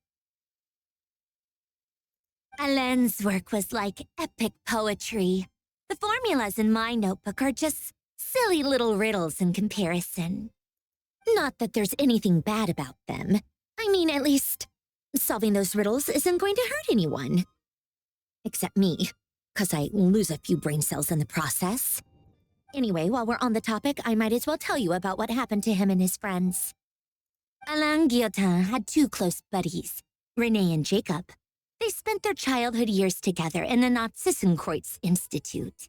Alain's work was like epic poetry. The formulas in my notebook are just silly little riddles in comparison. Not that there's anything bad about them. I mean, at least, solving those riddles isn't going to hurt anyone. Except me, 'cause I lose a few brain cells in the process. Anyway, while we're on the topic, I might as well tell you about what happened to him and his friends. Alain Guillotin had two close buddies, Renee and Jacob. They spent their childhood years together in the Narzissenkreuz Institute.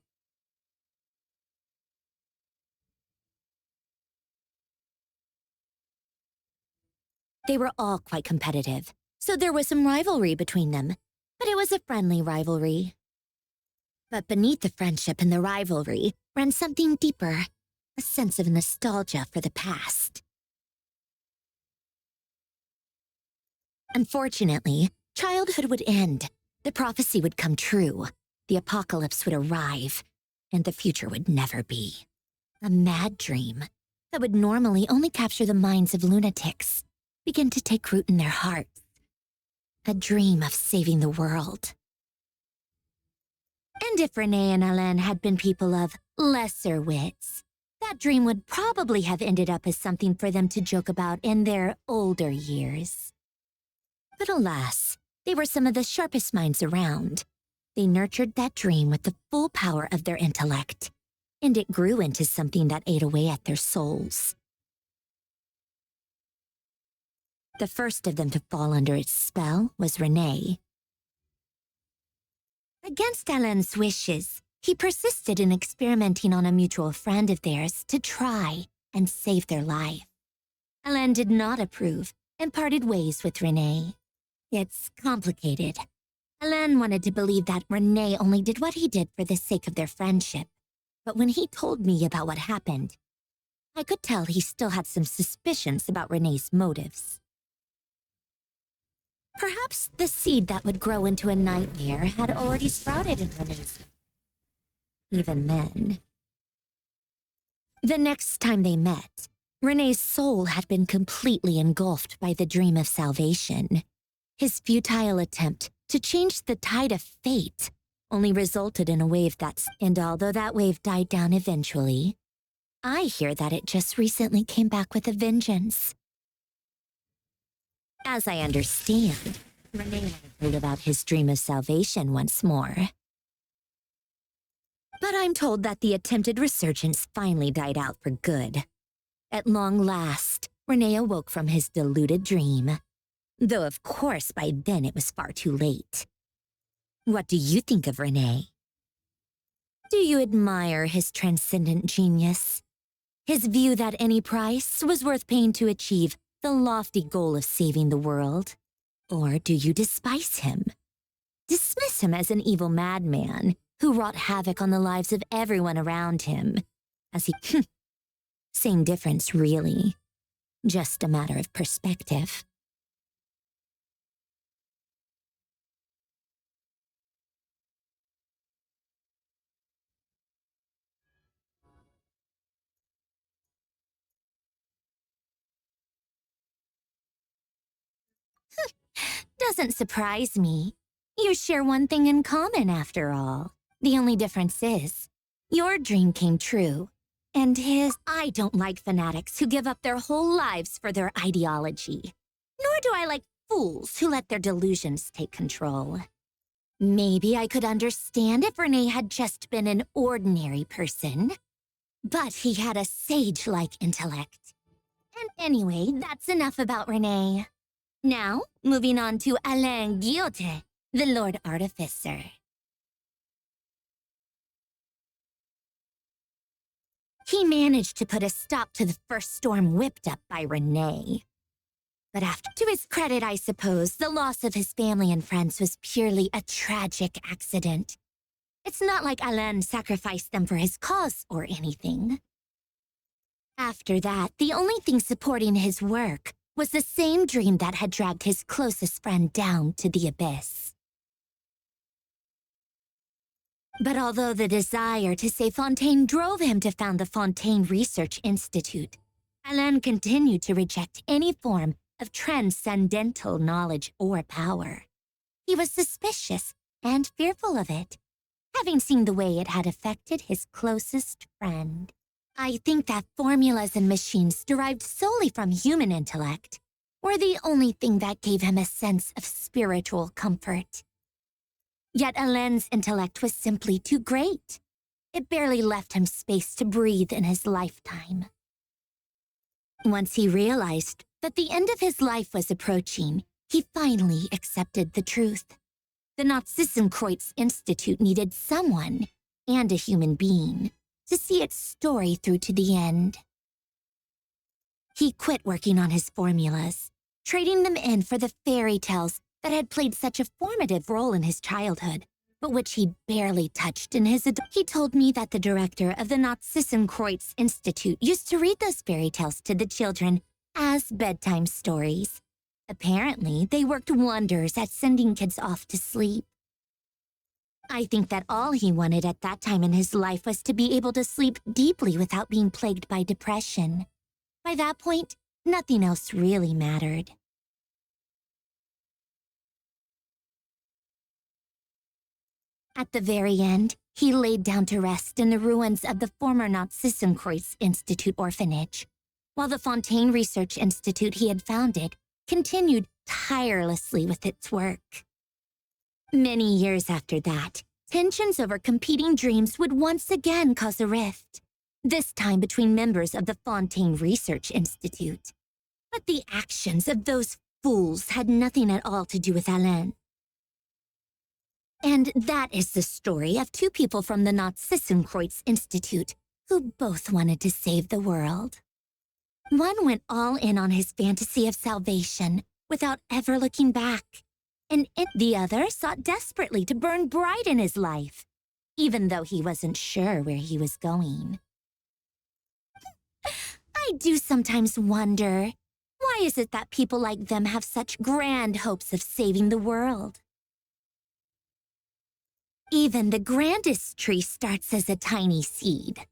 They were all quite competitive, so there was some rivalry between them, but it was a friendly rivalry. But beneath the friendship and the rivalry ran something deeper, a sense of nostalgia for the past. Unfortunately, childhood would end, the prophecy would come true, the apocalypse would arrive, and the future would never be. A mad dream that would normally only capture the minds of lunatics begin to take root in their hearts. A dream of saving the world. And if Renee and Alain had been people of lesser wits, that dream would probably have ended up as something for them to joke about in their older years. But alas, they were some of the sharpest minds around. They nurtured that dream with the full power of their intellect, and it grew into something that ate away at their souls. The first of them to fall under its spell was Renee. Against Alain's wishes, he persisted in experimenting on a mutual friend of theirs to try and save their life. Alain did not approve and parted ways with Renee. It's complicated. Alain wanted to believe that Renee only did what he did for the sake of their friendship. But when he told me about what happened, I could tell he still had some suspicions about Renee's motives. Perhaps the seed that would grow into a nightmare had already sprouted in Renee's. Even then. The next time they met, Renee's soul had been completely engulfed by the dream of salvation. His futile attempt to change the tide of fate only resulted in a wave and although that wave died down eventually, I hear that it just recently came back with a vengeance. As I understand, Renee heard about his dream of salvation once more. But I'm told that the attempted resurgence finally died out for good. At long last, Renee awoke from his deluded dream. Though of course by then it was far too late. What do you think of Renee? Do you admire his transcendent genius? His view that any price was worth paying to achieve the lofty goal of saving the world? Or do you despise him? Dismiss him as an evil madman who wrought havoc on the lives of everyone around him, as he... Same difference, really. Just a matter of perspective. Doesn't surprise me. You share one thing in common, after all. The only difference is, your dream came true, and his... I don't like fanatics who give up their whole lives for their ideology. Nor do I like fools who let their delusions take control. Maybe I could understand if Renee had just been an ordinary person. But he had a sage-like intellect. And anyway, that's enough about Renee. Now, moving on to Alain Guillotin, the Lord Artificer. He managed to put a stop to the first storm whipped up by Renee. But to his credit, I suppose, the loss of his family and friends was purely a tragic accident. It's not like Alain sacrificed them for his cause or anything. After that, the only thing supporting his work was the same dream that had dragged his closest friend down to the abyss. But although the desire to save Fontaine drove him to found the Fontaine Research Institute, Alain continued to reject any form of transcendental knowledge or power. He was suspicious and fearful of it, having seen the way it had affected his closest friend. I think that formulas and machines derived solely from human intellect were the only thing that gave him a sense of spiritual comfort. Yet Alain's intellect was simply too great. It barely left him space to breathe in his lifetime. Once he realized that the end of his life was approaching, he finally accepted the truth. The Nazissenkreuz Institute needed someone, and a human being, to see its story through to the end. He quit working on his formulas, trading them in for the fairy tales that had played such a formative role in his childhood, but which he barely touched in his adult. He told me that the director of the Nazissenkreuz Institute used to read those fairy tales to the children as bedtime stories. Apparently, they worked wonders at sending kids off to sleep. I think that all he wanted at that time in his life was to be able to sleep deeply without being plagued by depression. By that point, nothing else really mattered. At the very end, he laid down to rest in the ruins of the former Nazissenkreuz Institute orphanage, while the Fontaine Research Institute he had founded continued tirelessly with its work. Many years after that, tensions over competing dreams would once again cause a rift, this time between members of the Fontaine Research Institute. But the actions of those fools had nothing at all to do with Alain. And that is the story of two people from the Nazissenkreuz Institute who both wanted to save the world. One went all in on his fantasy of salvation without ever looking back, and the other sought desperately to burn bright in his life, even though he wasn't sure where he was going. I do sometimes wonder, why is it that people like them have such grand hopes of saving the world? Even the grandest tree starts as a tiny seed.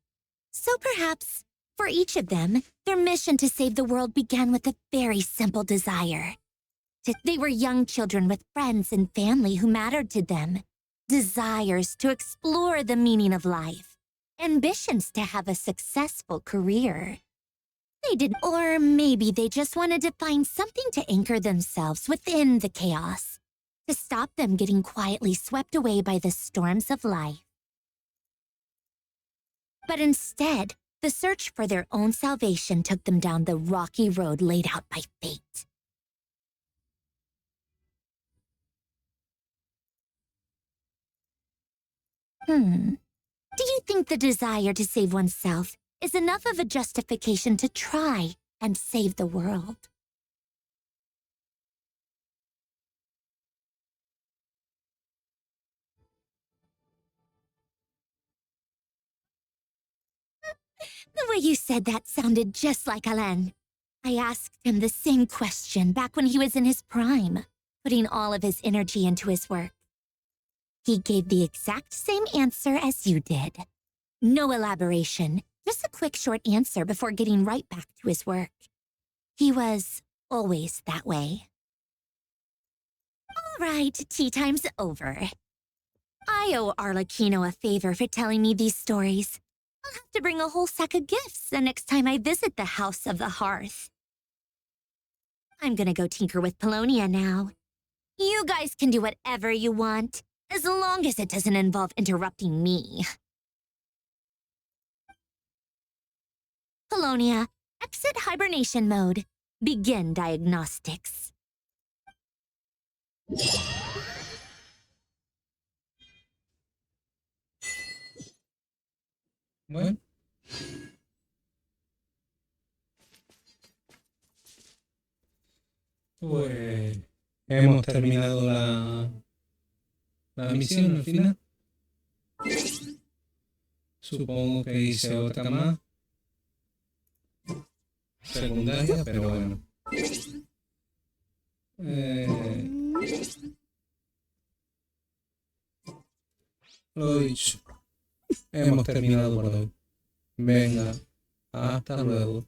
So perhaps, for each of them, their mission to save the world began with a very simple desire. They were young children with friends and family who mattered to them. Desires to explore the meaning of life. Ambitions to have a successful career. They did, or maybe they just wanted to find something to anchor themselves within the chaos, to stop them getting quietly swept away by the storms of life. But instead, the search for their own salvation took them down the rocky road laid out by fate. Do you think the desire to save oneself is enough of a justification to try and save the world? The way you said that sounded just like Alain. I asked him the same question back when he was in his prime, putting all of his energy into his work. He gave the exact same answer as you did. No elaboration, just a quick short answer before getting right back to his work. He was always that way. All right, tea time's over. I owe Arlecchino a favor for telling me these stories. I'll have to bring a whole sack of gifts the next time I visit the House of the Hearth. I'm gonna go tinker with Polonia now. You guys can do whatever you want, as long as it doesn't involve interrupting me. Polonia, exit hibernation mode. Begin diagnostics. Bueno. Pues hemos terminado la misión al final. Supongo que hice otra más. Secundaria, pero bueno. Lo dicho. Hemos terminado por hoy. Venga, hasta luego.